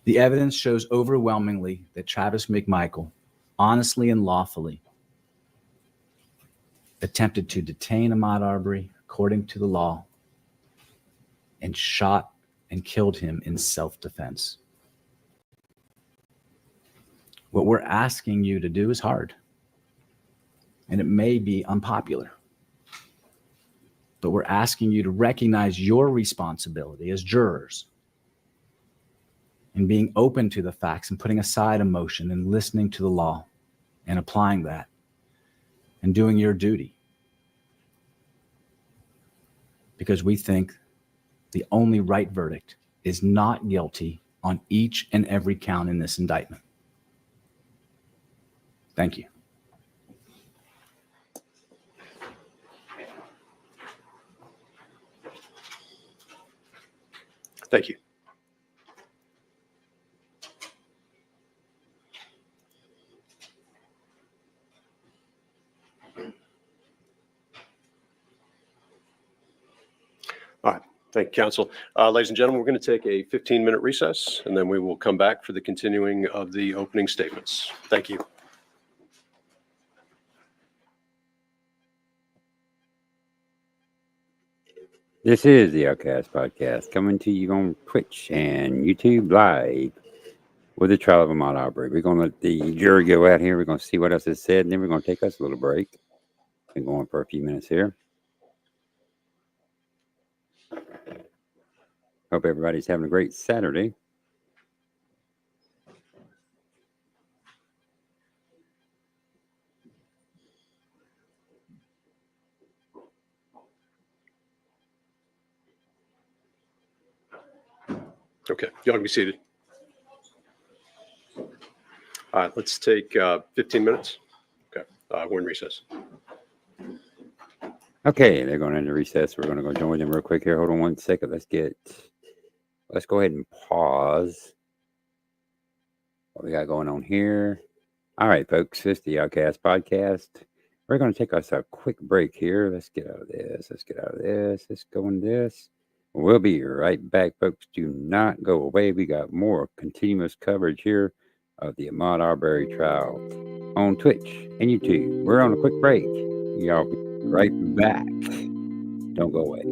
The evidence shows overwhelmingly that Travis McMichael honestly and lawfully attempted to detain Ahmaud Arbery according to the law and shot and killed him in self-defense. What we're asking you to do is hard, and it may be unpopular, but we're asking you to recognize your responsibility as jurors in being open to the facts and putting aside emotion and listening to the law and applying that and doing your duty. Because we think the only right verdict is not guilty on each and every count in this indictment. Thank you. Thank you. All right. Thank you, counsel. Ladies and gentlemen, we're going to take a 15-minute recess, and then we will come back for the continuing of the opening statements. Thank you. This is the Outcast Podcast, coming to you on Twitch and YouTube Live with the trial of Ahmaud Arbery. We're going to let the jury go out here. We're going to see what else is said, and then we're going to take us a little break. Been going for a few minutes here. Hope everybody's having a great Saturday. Okay, y'all can be seated. All right, let's take 15 minutes. Okay, we're in recess. Okay, they're going into recess. We're going to go join them real quick here. Hold on one second. Let's go ahead and pause what we got going on here. All right, folks, this is the Outcast Podcast. We're going to take us a quick break here. Let's get out of this. Let's go in this. We'll be right back, folks. Do not go away. We got more continuous coverage here of the Ahmaud Arbery trial on Twitch and YouTube. We're on a quick break. Y'all be right back. Don't go away.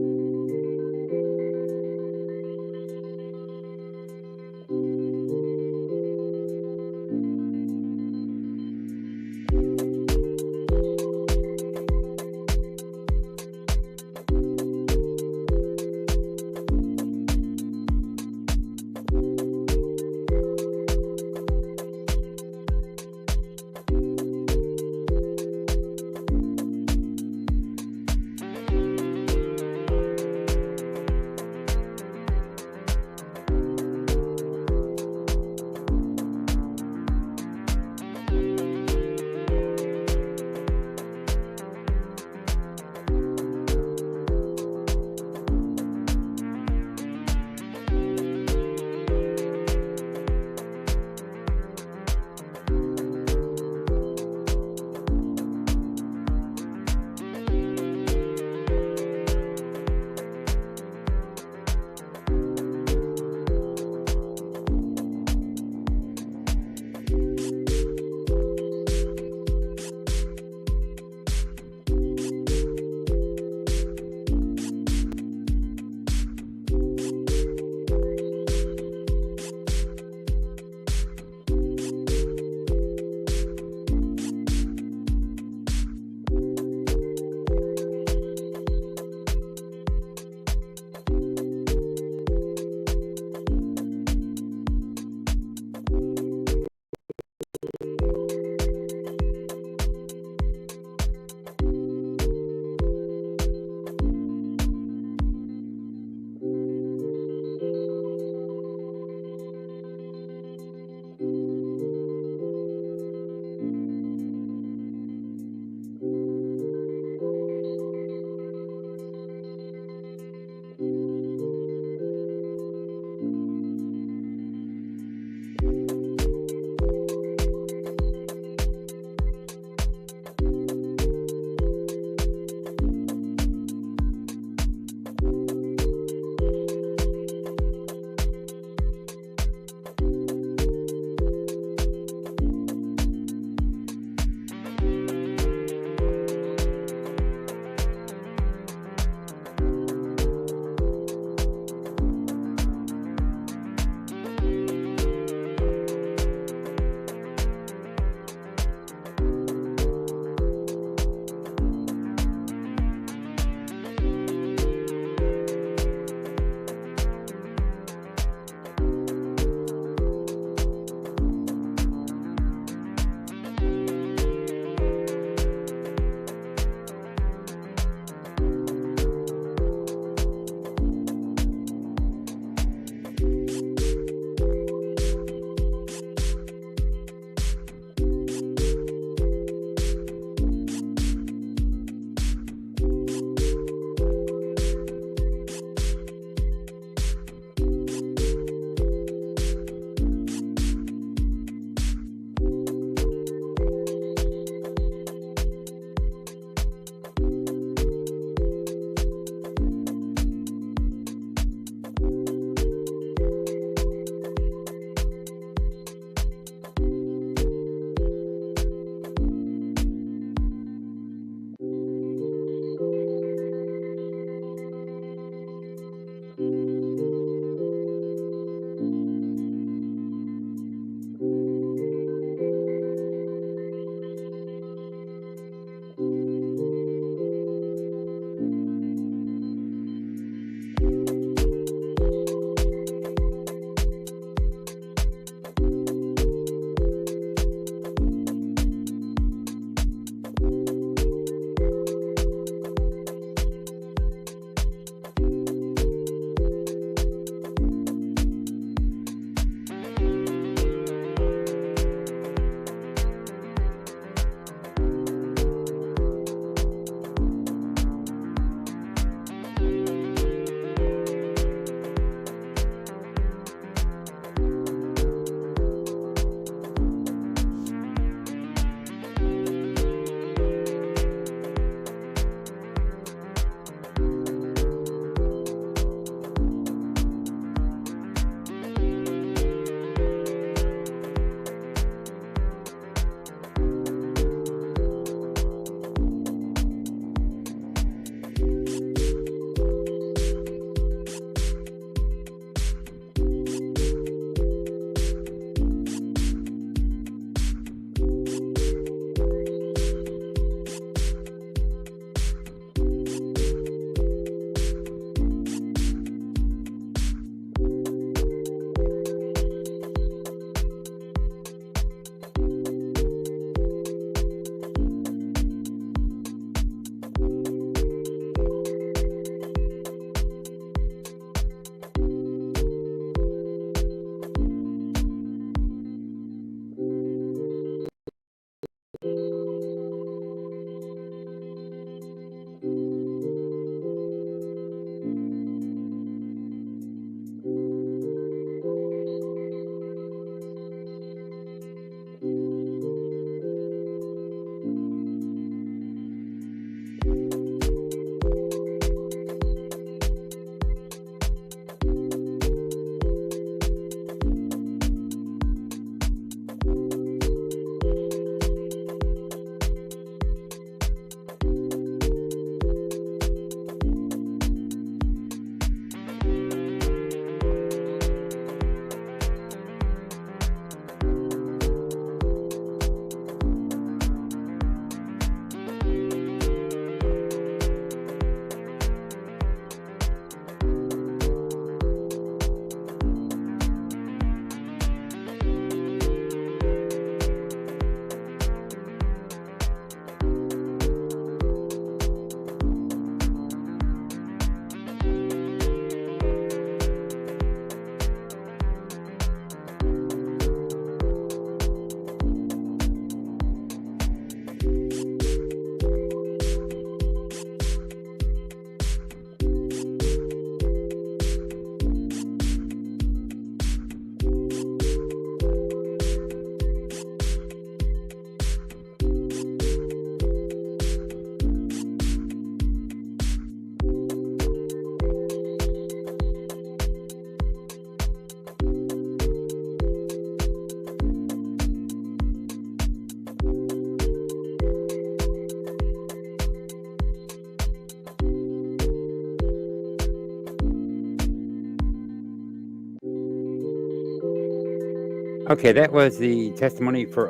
Okay, that was the testimony for,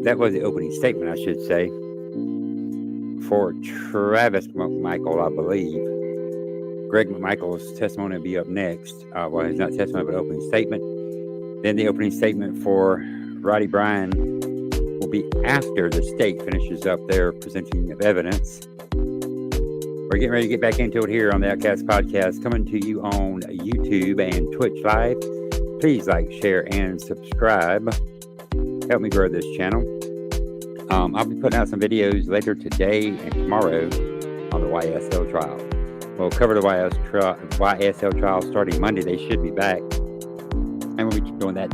that was the opening statement, I should say, for Travis McMichael, I believe. Greg McMichael's testimony will be up next. Well, it's not testimony, but opening statement. Then the opening statement for Roddy Bryan will be after the state finishes up their presenting of evidence. We're getting ready to get back into it here on the Outcast Podcast, coming to you on YouTube and Twitch Live. Please like, share, and subscribe. Help me grow this channel. I'll be putting out some videos later today and tomorrow on the YSL trial. We'll cover the YSL trial starting Monday. They should be back. And we'll be doing that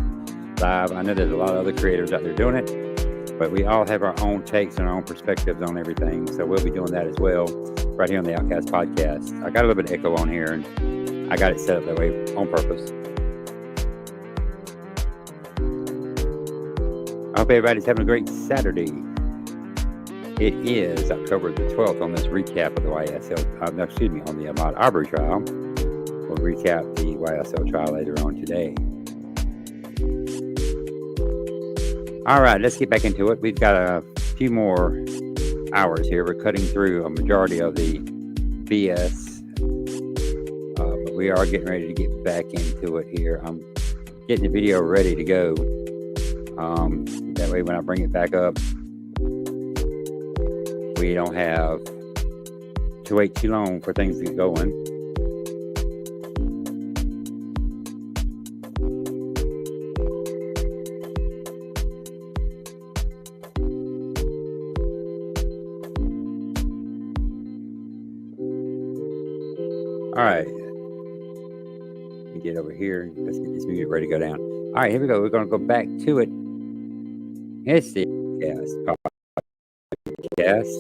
live. I know there's a lot of other creators out there doing it, but we all have our own takes and our own perspectives on everything. So we'll be doing that as well right here on the Outcast Podcast. I got a little bit of echo on here, and I got it set up that way on purpose. I hope everybody's having a great Saturday. It is October the 12th on this recap of the YSL, on the Ahmaud Arbery trial. We'll recap the YSL trial later on today. All right, let's get back into it. We've got a few more hours here. We're cutting through a majority of the BS, but we are getting ready to get back into it here. I'm getting the video ready to go. That way when I bring it back up, we don't have to wait too long for things to get going. All right. Let me get over here. Let's get this music ready to go down. All right, here we go. We're going to go back to it. It's the podcast.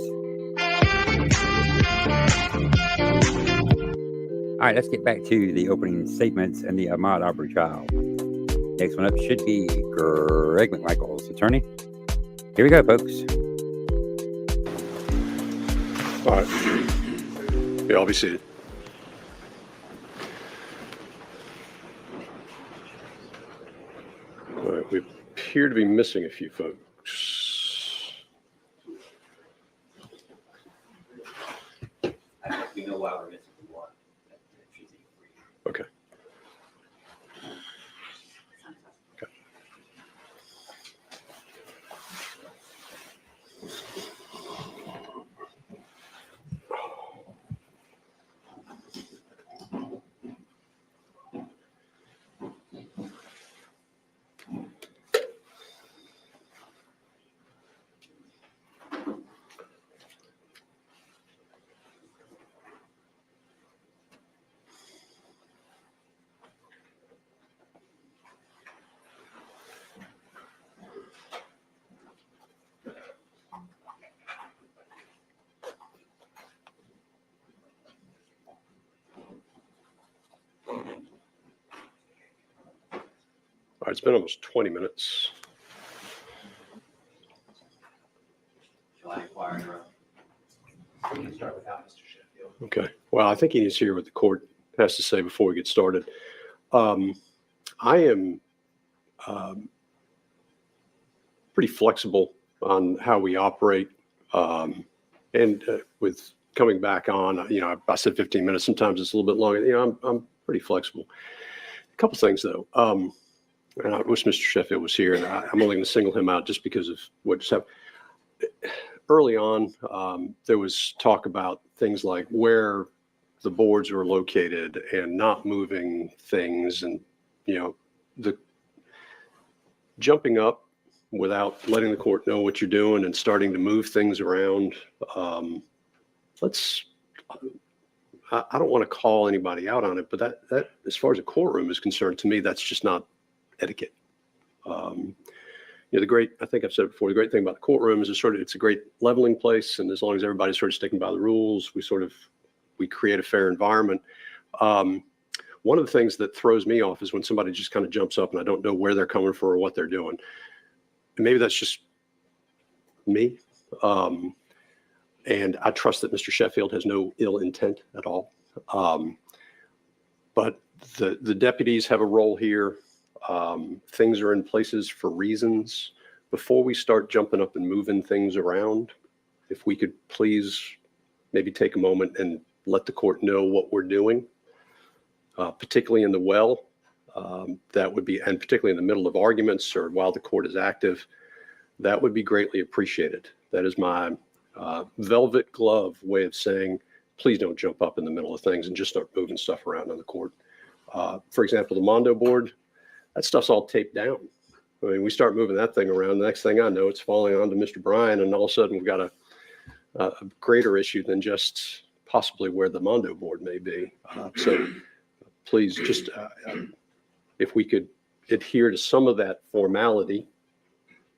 All right, let's get back to the opening statements and the Ahmaud Arbery trial. Next one up should be Greg McMichael's attorney. Here we go, folks. All right. Yeah, I'll be seated. All right, we appear to be missing a few folks. I think we know why we're missing one. Okay. Okay. All right, it's been almost 20 minutes. Shall I inquire? We can start without Mr. Sheffield. Okay. Well, I think he needs to hear what the court has to say before we get started. I am pretty flexible on how we operate. With coming back on, I said 15 minutes. Sometimes it's a little bit longer. I'm pretty flexible. A couple things, though. And I wish Mr. Sheffield was here, and I'm only going to single him out just because of what just happened. Early on, there was talk about things like where the boards were located and not moving things, and the jumping up without letting the court know what you're doing and starting to move things around. I don't want to call anybody out on it, but that as far as a courtroom is concerned, to me, that's just not etiquette. I think I've said it before, the great thing about the courtroom is it's a great leveling place. And as long as everybody's sort of sticking by the rules, we create a fair environment. One of the things that throws me off is when somebody just kind of jumps up and I don't know where they're coming from or what they're doing. And maybe that's just me. And I trust that Mr. Sheffield has no ill intent at all. But the deputies have a role here. Things are in places for reasons. Before we start jumping up and moving things around, if we could please maybe take a moment and let the court know what we're doing, particularly in the well, that would be, and particularly in the middle of arguments or while the court is active, that would be greatly appreciated. That is my velvet glove way of saying, please don't jump up in the middle of things and just start moving stuff around on the court. For example, the Mondo board, that stuff's all taped down. I mean, we start moving that thing around. The next thing I know, it's falling onto Mr. Bryan, and all of a sudden we've got a greater issue than just possibly where the Mondo board may be. So please just, if we could adhere to some of that formality,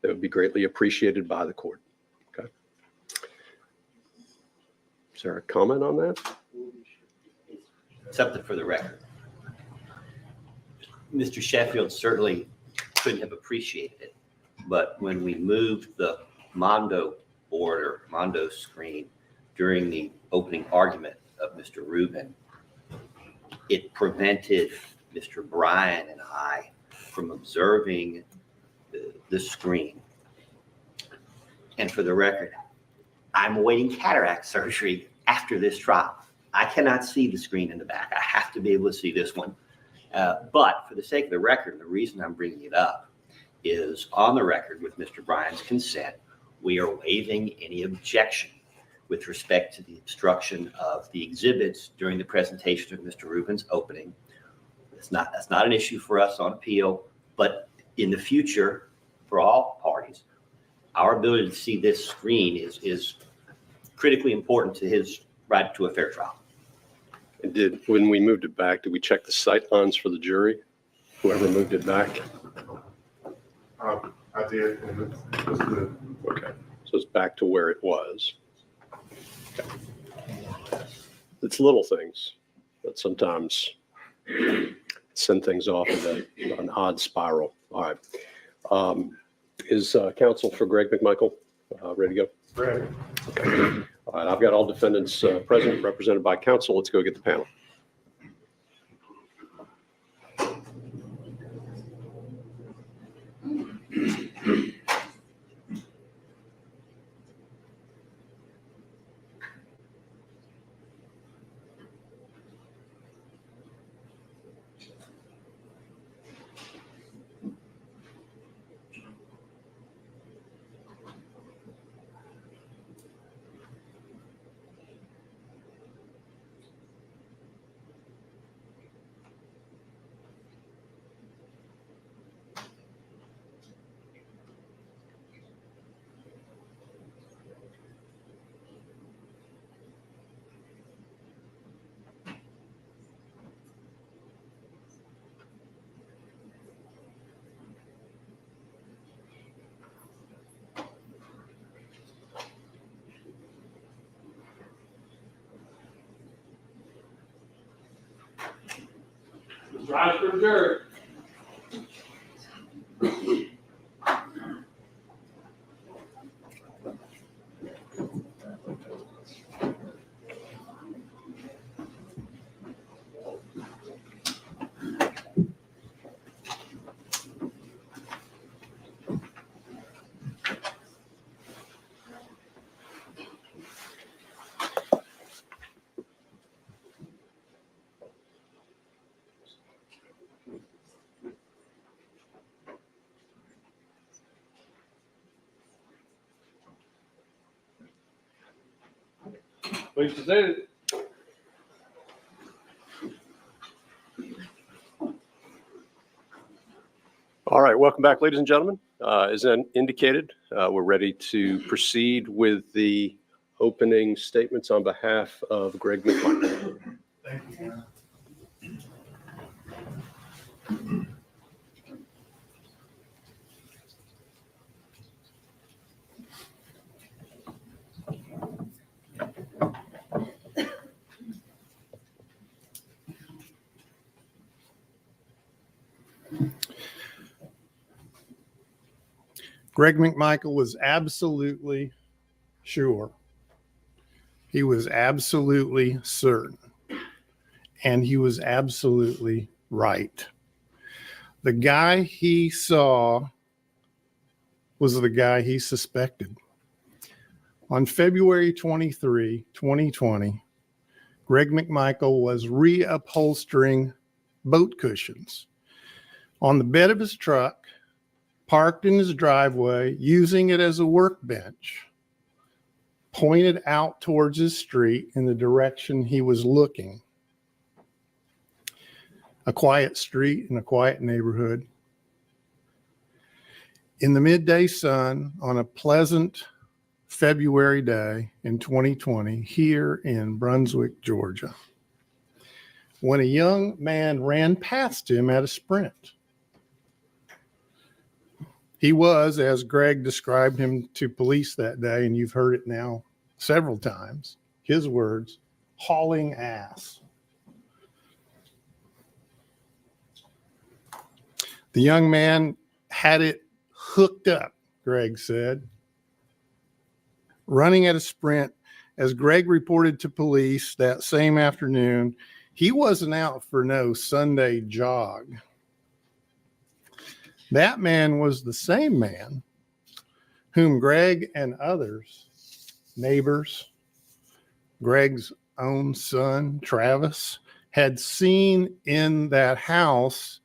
that would be greatly appreciated by the court. Okay. Is there a comment on that? Something for the record. Mr. Sheffield certainly couldn't have appreciated it, but when we moved the Mondo board or Mondo screen during the opening argument of Mr. Rubin, it prevented Mr. Bryan and I from observing the screen. And for the record, I'm awaiting cataract surgery after this trial. I cannot see the screen in the back. I have to be able to see this one. But for the sake of the record, the reason I'm bringing it up is on the record with Mr. Bryan's consent, we are waiving any objection with respect to the obstruction of the exhibits during the presentation of Mr. Rubin's opening. That's not an issue for us on appeal, but in the future, for all parties, our ability to see this screen is critically important to his right to a fair trial. And when we moved it back, did we check the sight lines for the jury? Whoever moved it back? I did, and it was good. Okay, so it's back to where it was. Okay. It's little things that sometimes send things off in an odd spiral. All right. Is counsel for Greg McMichael ready to go? Ready. Okay. All right, I've got all defendants present, represented by counsel. Let's go get the panel. Rise for the jury. Please be seated. All right, welcome back, ladies and gentlemen. As indicated, we're ready to proceed with the opening statements on behalf of Greg McMichael. Thank you. Greg McMichael was absolutely sure. He was absolutely certain. And he was absolutely right. The guy he saw was the guy he suspected. On February 23, 2020, Greg McMichael was reupholstering boat cushions on the bed of his truck, parked in his driveway, using it as a workbench, pointed out towards his street in the direction he was looking. A quiet street in a quiet neighborhood. In the midday sun on a pleasant February day in 2020 here in Brunswick, Georgia, when a young man ran past him at a sprint. He was, as Greg described him to police that day, and you've heard it now several times, his words, hauling ass. The young man had it hooked up, Greg said, running at a sprint. As Greg reported to police that same afternoon, he wasn't out for no Sunday jog. That man was the same man whom Greg and others, neighbors, Greg's own son, Travis, had seen in that house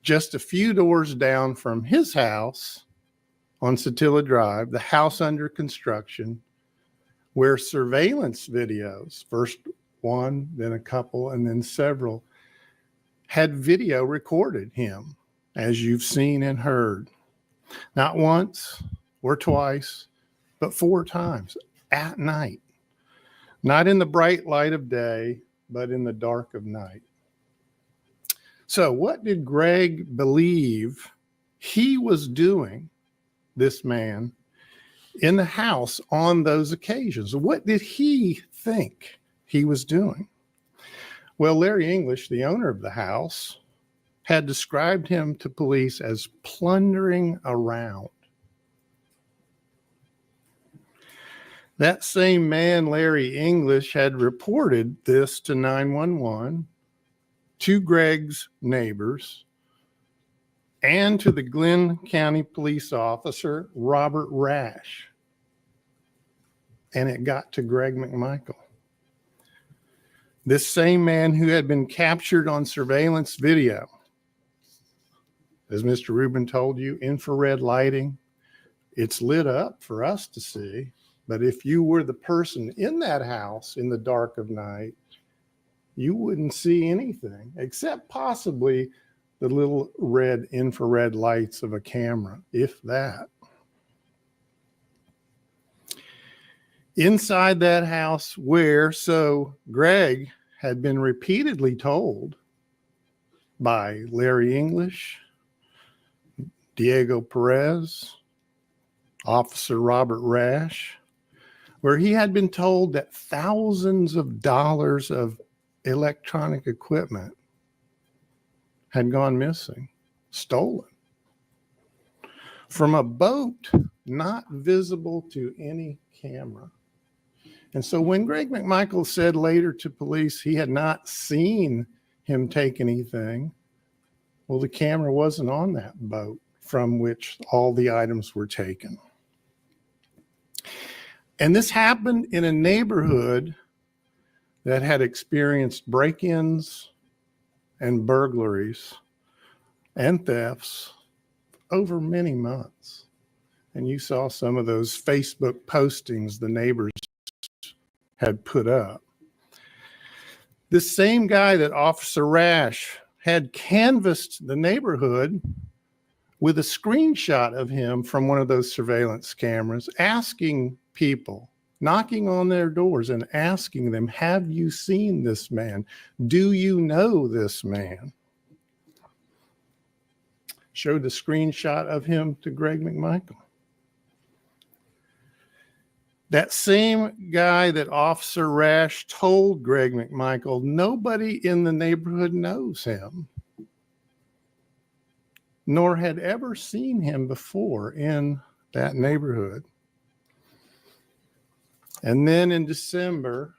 just a few doors down from his house on Satilla Drive, the house under construction, where surveillance videos, first one, then a couple, and then several, had video recorded him, as you've seen and heard, not once or twice, but 4 times at night, not in the bright light of day, but in the dark of night. So what did Greg believe he was doing, this man, in the house on those occasions? What did he think he was doing? Well, Larry English, the owner of the house, had described him to police as plundering around. That same man, Larry English, had reported this to 911, to Greg's neighbors, and to the Glenn County police officer, Robert Rash. And it got to Greg McMichael. This same man who had been captured on surveillance video. As Mr. Rubin told you, infrared lighting, it's lit up for us to see. But if you were the person in that house in the dark of night, you wouldn't see anything except possibly the little red infrared lights of a camera, if that. Inside that house where, so Greg had been repeatedly told by Larry English, Diego Perez, Officer Robert Rash, where he had been told that thousands of dollars of electronic equipment had gone missing, stolen, from a boat not visible to any camera. And so when Greg McMichael said later to police he had not seen him take anything, well, the camera wasn't on that boat from which all the items were taken. And this happened in a neighborhood that had experienced break-ins and burglaries and thefts over many months. And you saw some of those Facebook postings the neighbors had put up. This same guy that Officer Rash had canvassed the neighborhood with a screenshot of him from one of those surveillance cameras, asking people, knocking on their doors and asking them, have you seen this man? Do you know this man? Showed the screenshot of him to Greg McMichael. That same guy that Officer Rash told Greg McMichael, nobody in the neighborhood knows him, nor had ever seen him before in that neighborhood. And then in December,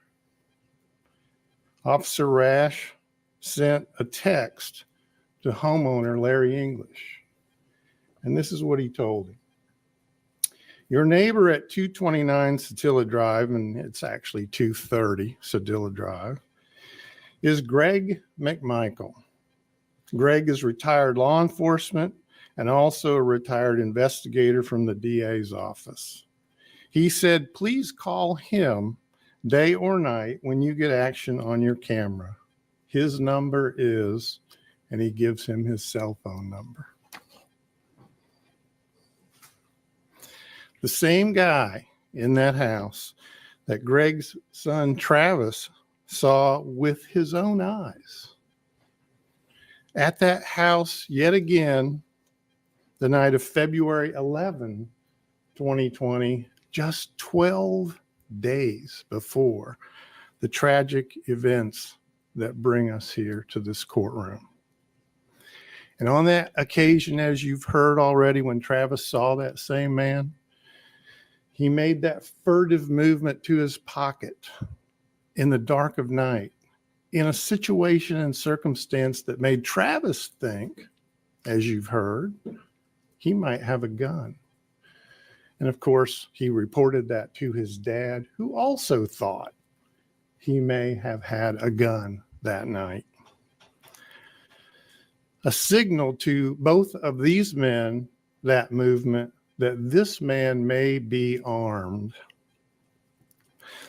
Officer Rash sent a text to homeowner Larry English. And this is what he told him. Your neighbor at 229 Satilla Drive, and it's actually 230 Satilla Drive, is Greg McMichael. Greg is retired law enforcement and also a retired investigator from the DA's office. He said, please call him day or night when you get action on your camera. His number is, and he gives him his cell phone number. The same guy in that house that Greg's son Travis saw with his own eyes. At that house, yet again, the night of February 11, 2020, just 12 days before the tragic events that bring us here to this courtroom. And on that occasion, as you've heard already, when Travis saw that same man, he made that furtive movement to his pocket in the dark of night in a situation and circumstance that made Travis think, as you've heard, he might have a gun. And of course, he reported that to his dad, who also thought he may have had a gun that night. A signal to both of these men, that movement, that this man may be armed.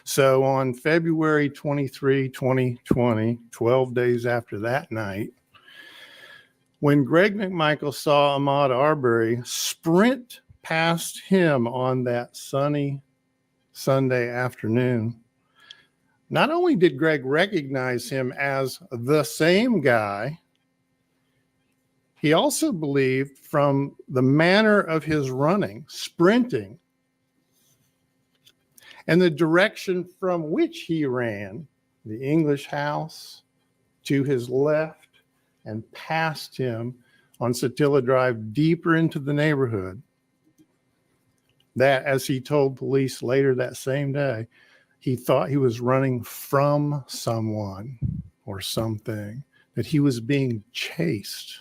So on February 23, 2020, 12 days after that night, when Greg McMichael saw Ahmaud Arbery sprint past him on that sunny Sunday afternoon, not only did Greg recognize him as the same guy, he also believed from the manner of his running, sprinting, and the direction from which he ran, the English house to his left and past him on Satilla Drive deeper into the neighborhood, that, as he told police later that same day, he thought he was running from someone or something, that he was being chased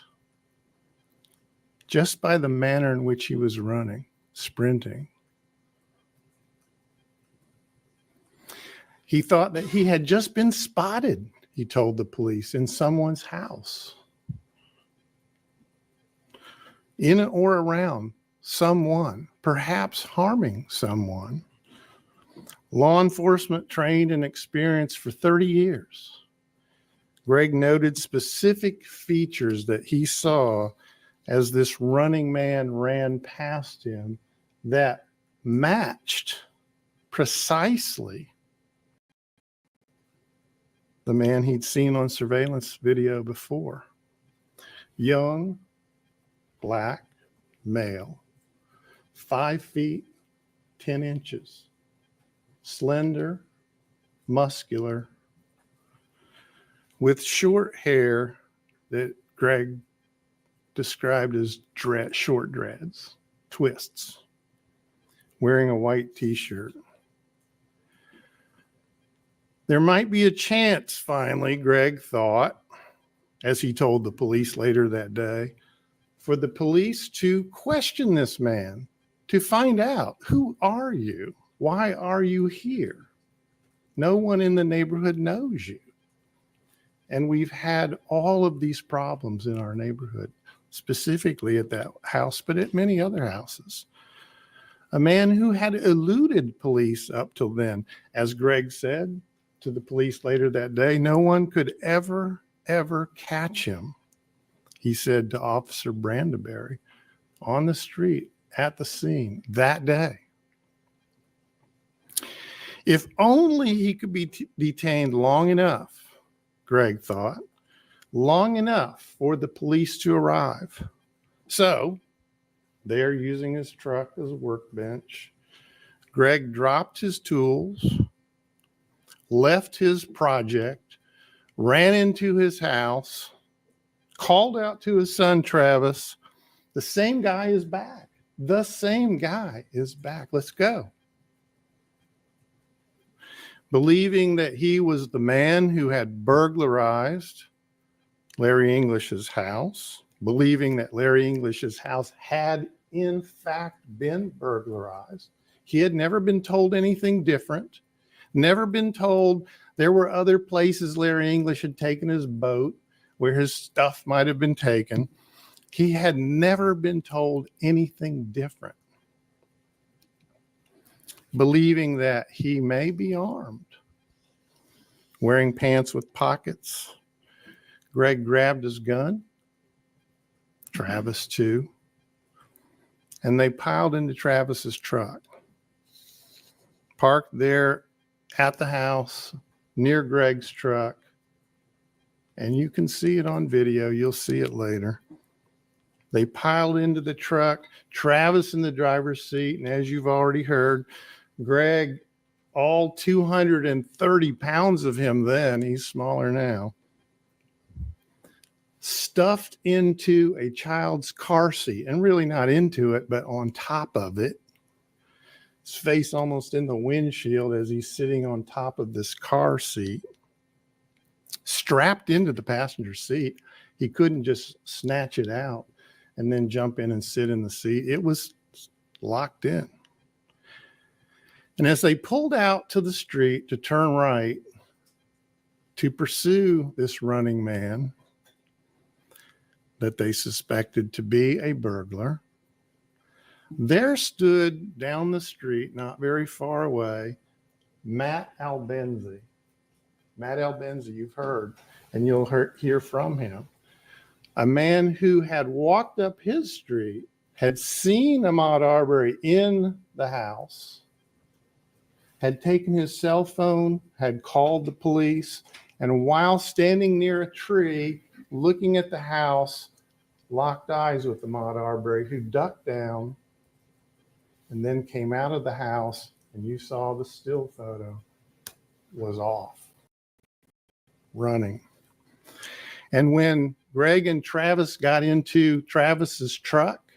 just by the manner in which he was running, sprinting. He thought that he had just been spotted, he told the police, in someone's house, in or around someone, perhaps harming someone. Law enforcement trained and experienced for 30 years. Greg noted specific features that he saw as this running man ran past him that matched precisely the man he'd seen on surveillance video before. Young, black, male, 5 feet, 10 inches, slender, muscular, with short hair that Greg described as short dreads, twists, wearing a white t-shirt. There might be a chance, finally, Greg thought, as he told the police later that day, for the police to question this man, to find out, who are you? Why are you here? No one in the neighborhood knows you. And we've had all of these problems in our neighborhood, specifically at that house, but at many other houses. A man who had eluded police up till then, as Greg said to the police later that day, no one could ever catch him, he said to Officer Brandeberry on the street at the scene that day. If only he could be detained long enough, Greg thought, long enough for the police to arrive. So, there, using his truck as a workbench, Greg dropped his tools, left his project, ran into his house, called out to his son Travis, the same guy is back. The same guy is back. Let's go. Believing that he was the man who had burglarized Larry English's house, believing that Larry English's house had in fact been burglarized. He had never been told anything different, never been told there were other places Larry English had taken his boat where his stuff might have been taken. He had never been told anything different. Believing that he may be armed, wearing pants with pockets, Greg grabbed his gun, Travis too, and they piled into Travis's truck, parked there at the house near Greg's truck. And you can see it on video. You'll see it later. They piled into the truck, Travis in the driver's seat. And as you've already heard, Greg, all 230 pounds of him then, he's smaller now, stuffed into a child's car seat, and really not into it, but on top of it. His face almost in the windshield as he's sitting on top of this car seat, strapped into the passenger seat. He couldn't just snatch it out and then jump in and sit in the seat. It was locked in. And as they pulled out to the street to turn right to pursue this running man that they suspected to be a burglar, there stood down the street, not very far away, Matt Albenzi. Matt Albenzi, you've heard, and you'll hear from him. A man who had walked up his street, had seen Ahmaud Arbery in the house, had taken his cell phone, had called the police, and while standing near a tree, looking at the house, locked eyes with Ahmaud Arbery, who ducked down and then came out of the house, and you saw the still photo, was off, running. And when Greg and Travis got into Travis's truck,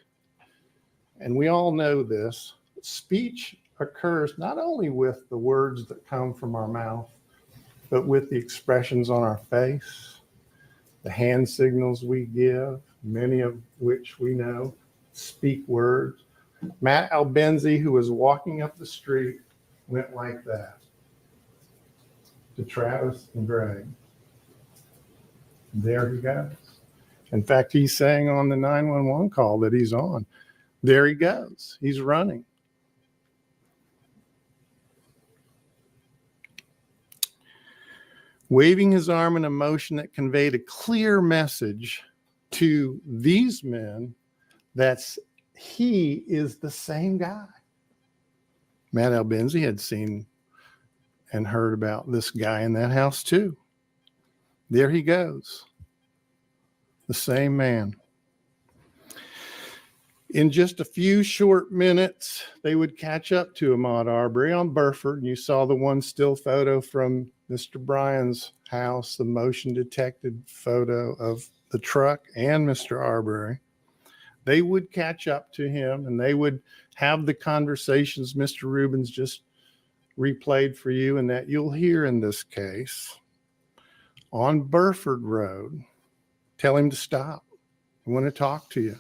and we all know this, speech occurs not only with the words that come from our mouth, but with the expressions on our face, the hand signals we give, many of which we know speak words. Matt Albenzi, who was walking up the street, went like that to Travis and Greg. There he goes. In fact, he's saying on the 911 call that he's on, there he goes. He's running. Waving his arm in a motion that conveyed a clear message to these men that he is the same guy. Matt Albenzi had seen and heard about this guy in that house too. There he goes. The same man. In just a few short minutes, they would catch up to Ahmaud Arbery on Burford. And you saw the one still photo from Mr. Bryan's house, the motion detected photo of the truck and Mr. Arbery. They would catch up to him and they would have the conversations Mr. Rubens just replayed for you and that you'll hear in this case. On Burford Road, tell him to stop. I want to talk to you.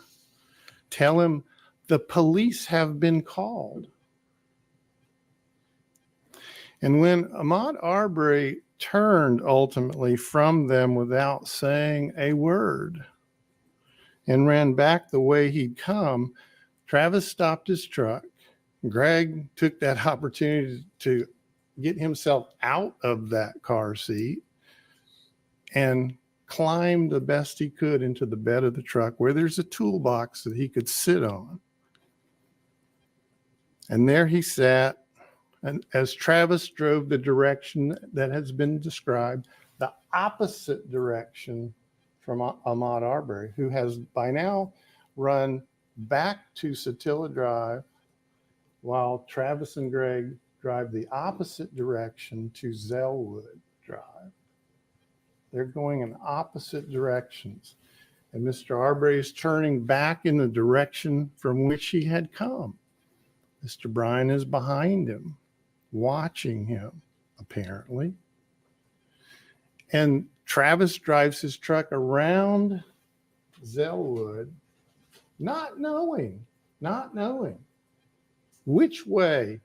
Tell him the police have been called. And when Ahmaud Arbery turned ultimately from them without saying a word and ran back the way he'd come, Travis stopped his truck. Greg took that opportunity to get himself out of that car seat and climbed the best he could into the bed of the truck where there's a toolbox that he could sit on. And there he sat. And as Travis drove the direction that has been described, the opposite direction from Ahmaud Arbery, who has by now run back to Satilla Drive while Travis and Greg drive the opposite direction to Zellwood Drive. They're going in opposite directions. And Mr. Arbery is turning back in the direction from which he had come. Mr. Bryan is behind him, watching him, apparently. And Travis drives his truck around Zellwood, not knowing which way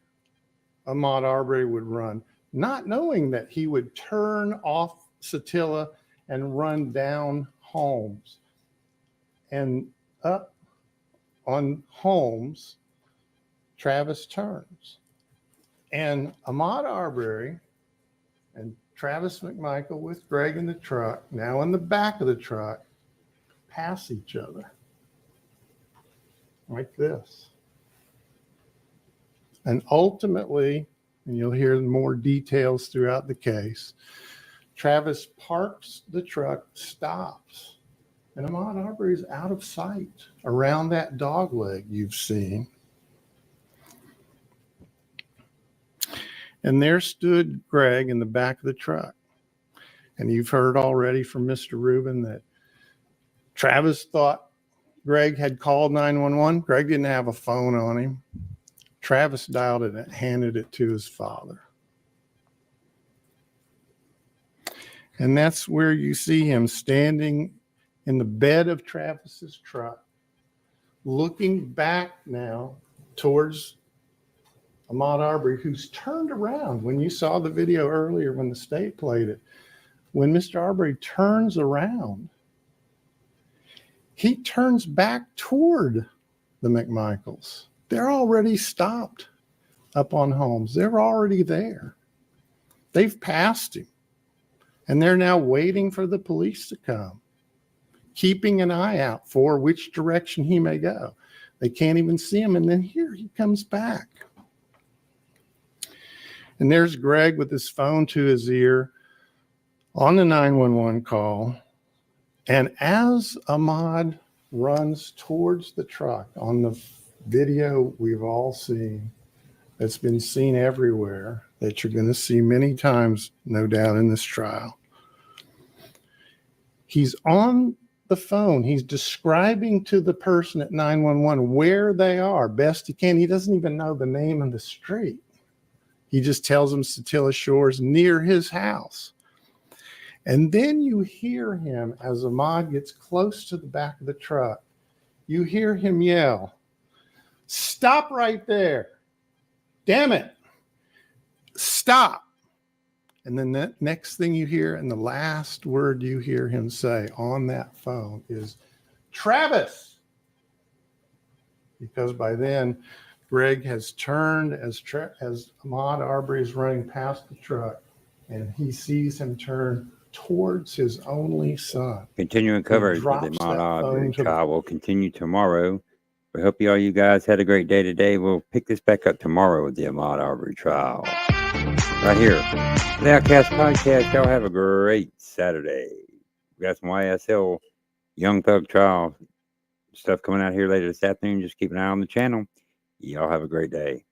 Ahmaud Arbery would run, not knowing that he would turn off Satilla and run down Holmes and up on Holmes. Travis turns, and Ahmaud Arbery and Travis McMichael with Greg in the truck, now in the back of the truck, pass each other like this. And ultimately, and you'll hear more details throughout the case, Travis parks the truck, stops, and Ahmaud Arbery is out of sight around that dog leg you've seen. And there stood Greg in the back of the truck. And you've heard already from Mr. Rubin that Travis thought Greg had called 911. Greg didn't have a phone on him. Travis dialed it and handed it to his father. And that's where you see him standing in the bed of Travis's truck, looking back now towards Ahmaud Arbery, who's turned around. When you saw the video earlier when the state played it, when Mr. Arbery turns around, he turns back toward the McMichaels. They're already stopped up on Holmes. They're already there. They've passed him. And they're now waiting for the police to come, keeping an eye out for which direction he may go. They can't even see him. And then here he comes back. And there's Greg with his phone to his ear on the 911 call. And as Ahmaud runs towards the truck on the video we've all seen, that's been seen everywhere, that you're going to see many times, no doubt, in this trial, he's on the phone. He's describing to the person at 911 where they are best he can. He doesn't even know the name of the street. He just tells them Satilla Shores near his house. And then you hear him, as Ahmaud gets close to the back of the truck, you hear him yell, "Stop right there. Damn it. Stop." And then the next thing you hear, and the last word you hear him say on that phone is, "Travis." Because by then, Greg has turned as Ahmaud Arbery is running past the truck, and he sees him turn towards his only son. Continuing coverage of the drops Ahmaud that Arbery phone to the- trial will continue tomorrow. We hope all you guys had a great day today. We'll pick this back up tomorrow with the Ahmaud Arbery trial. Right here. The Outcast Podcast. Y'all have a great Saturday. We got some YSL Young Thug trial stuff coming out here later this afternoon. Just keep an eye on the channel. Y'all have a great day.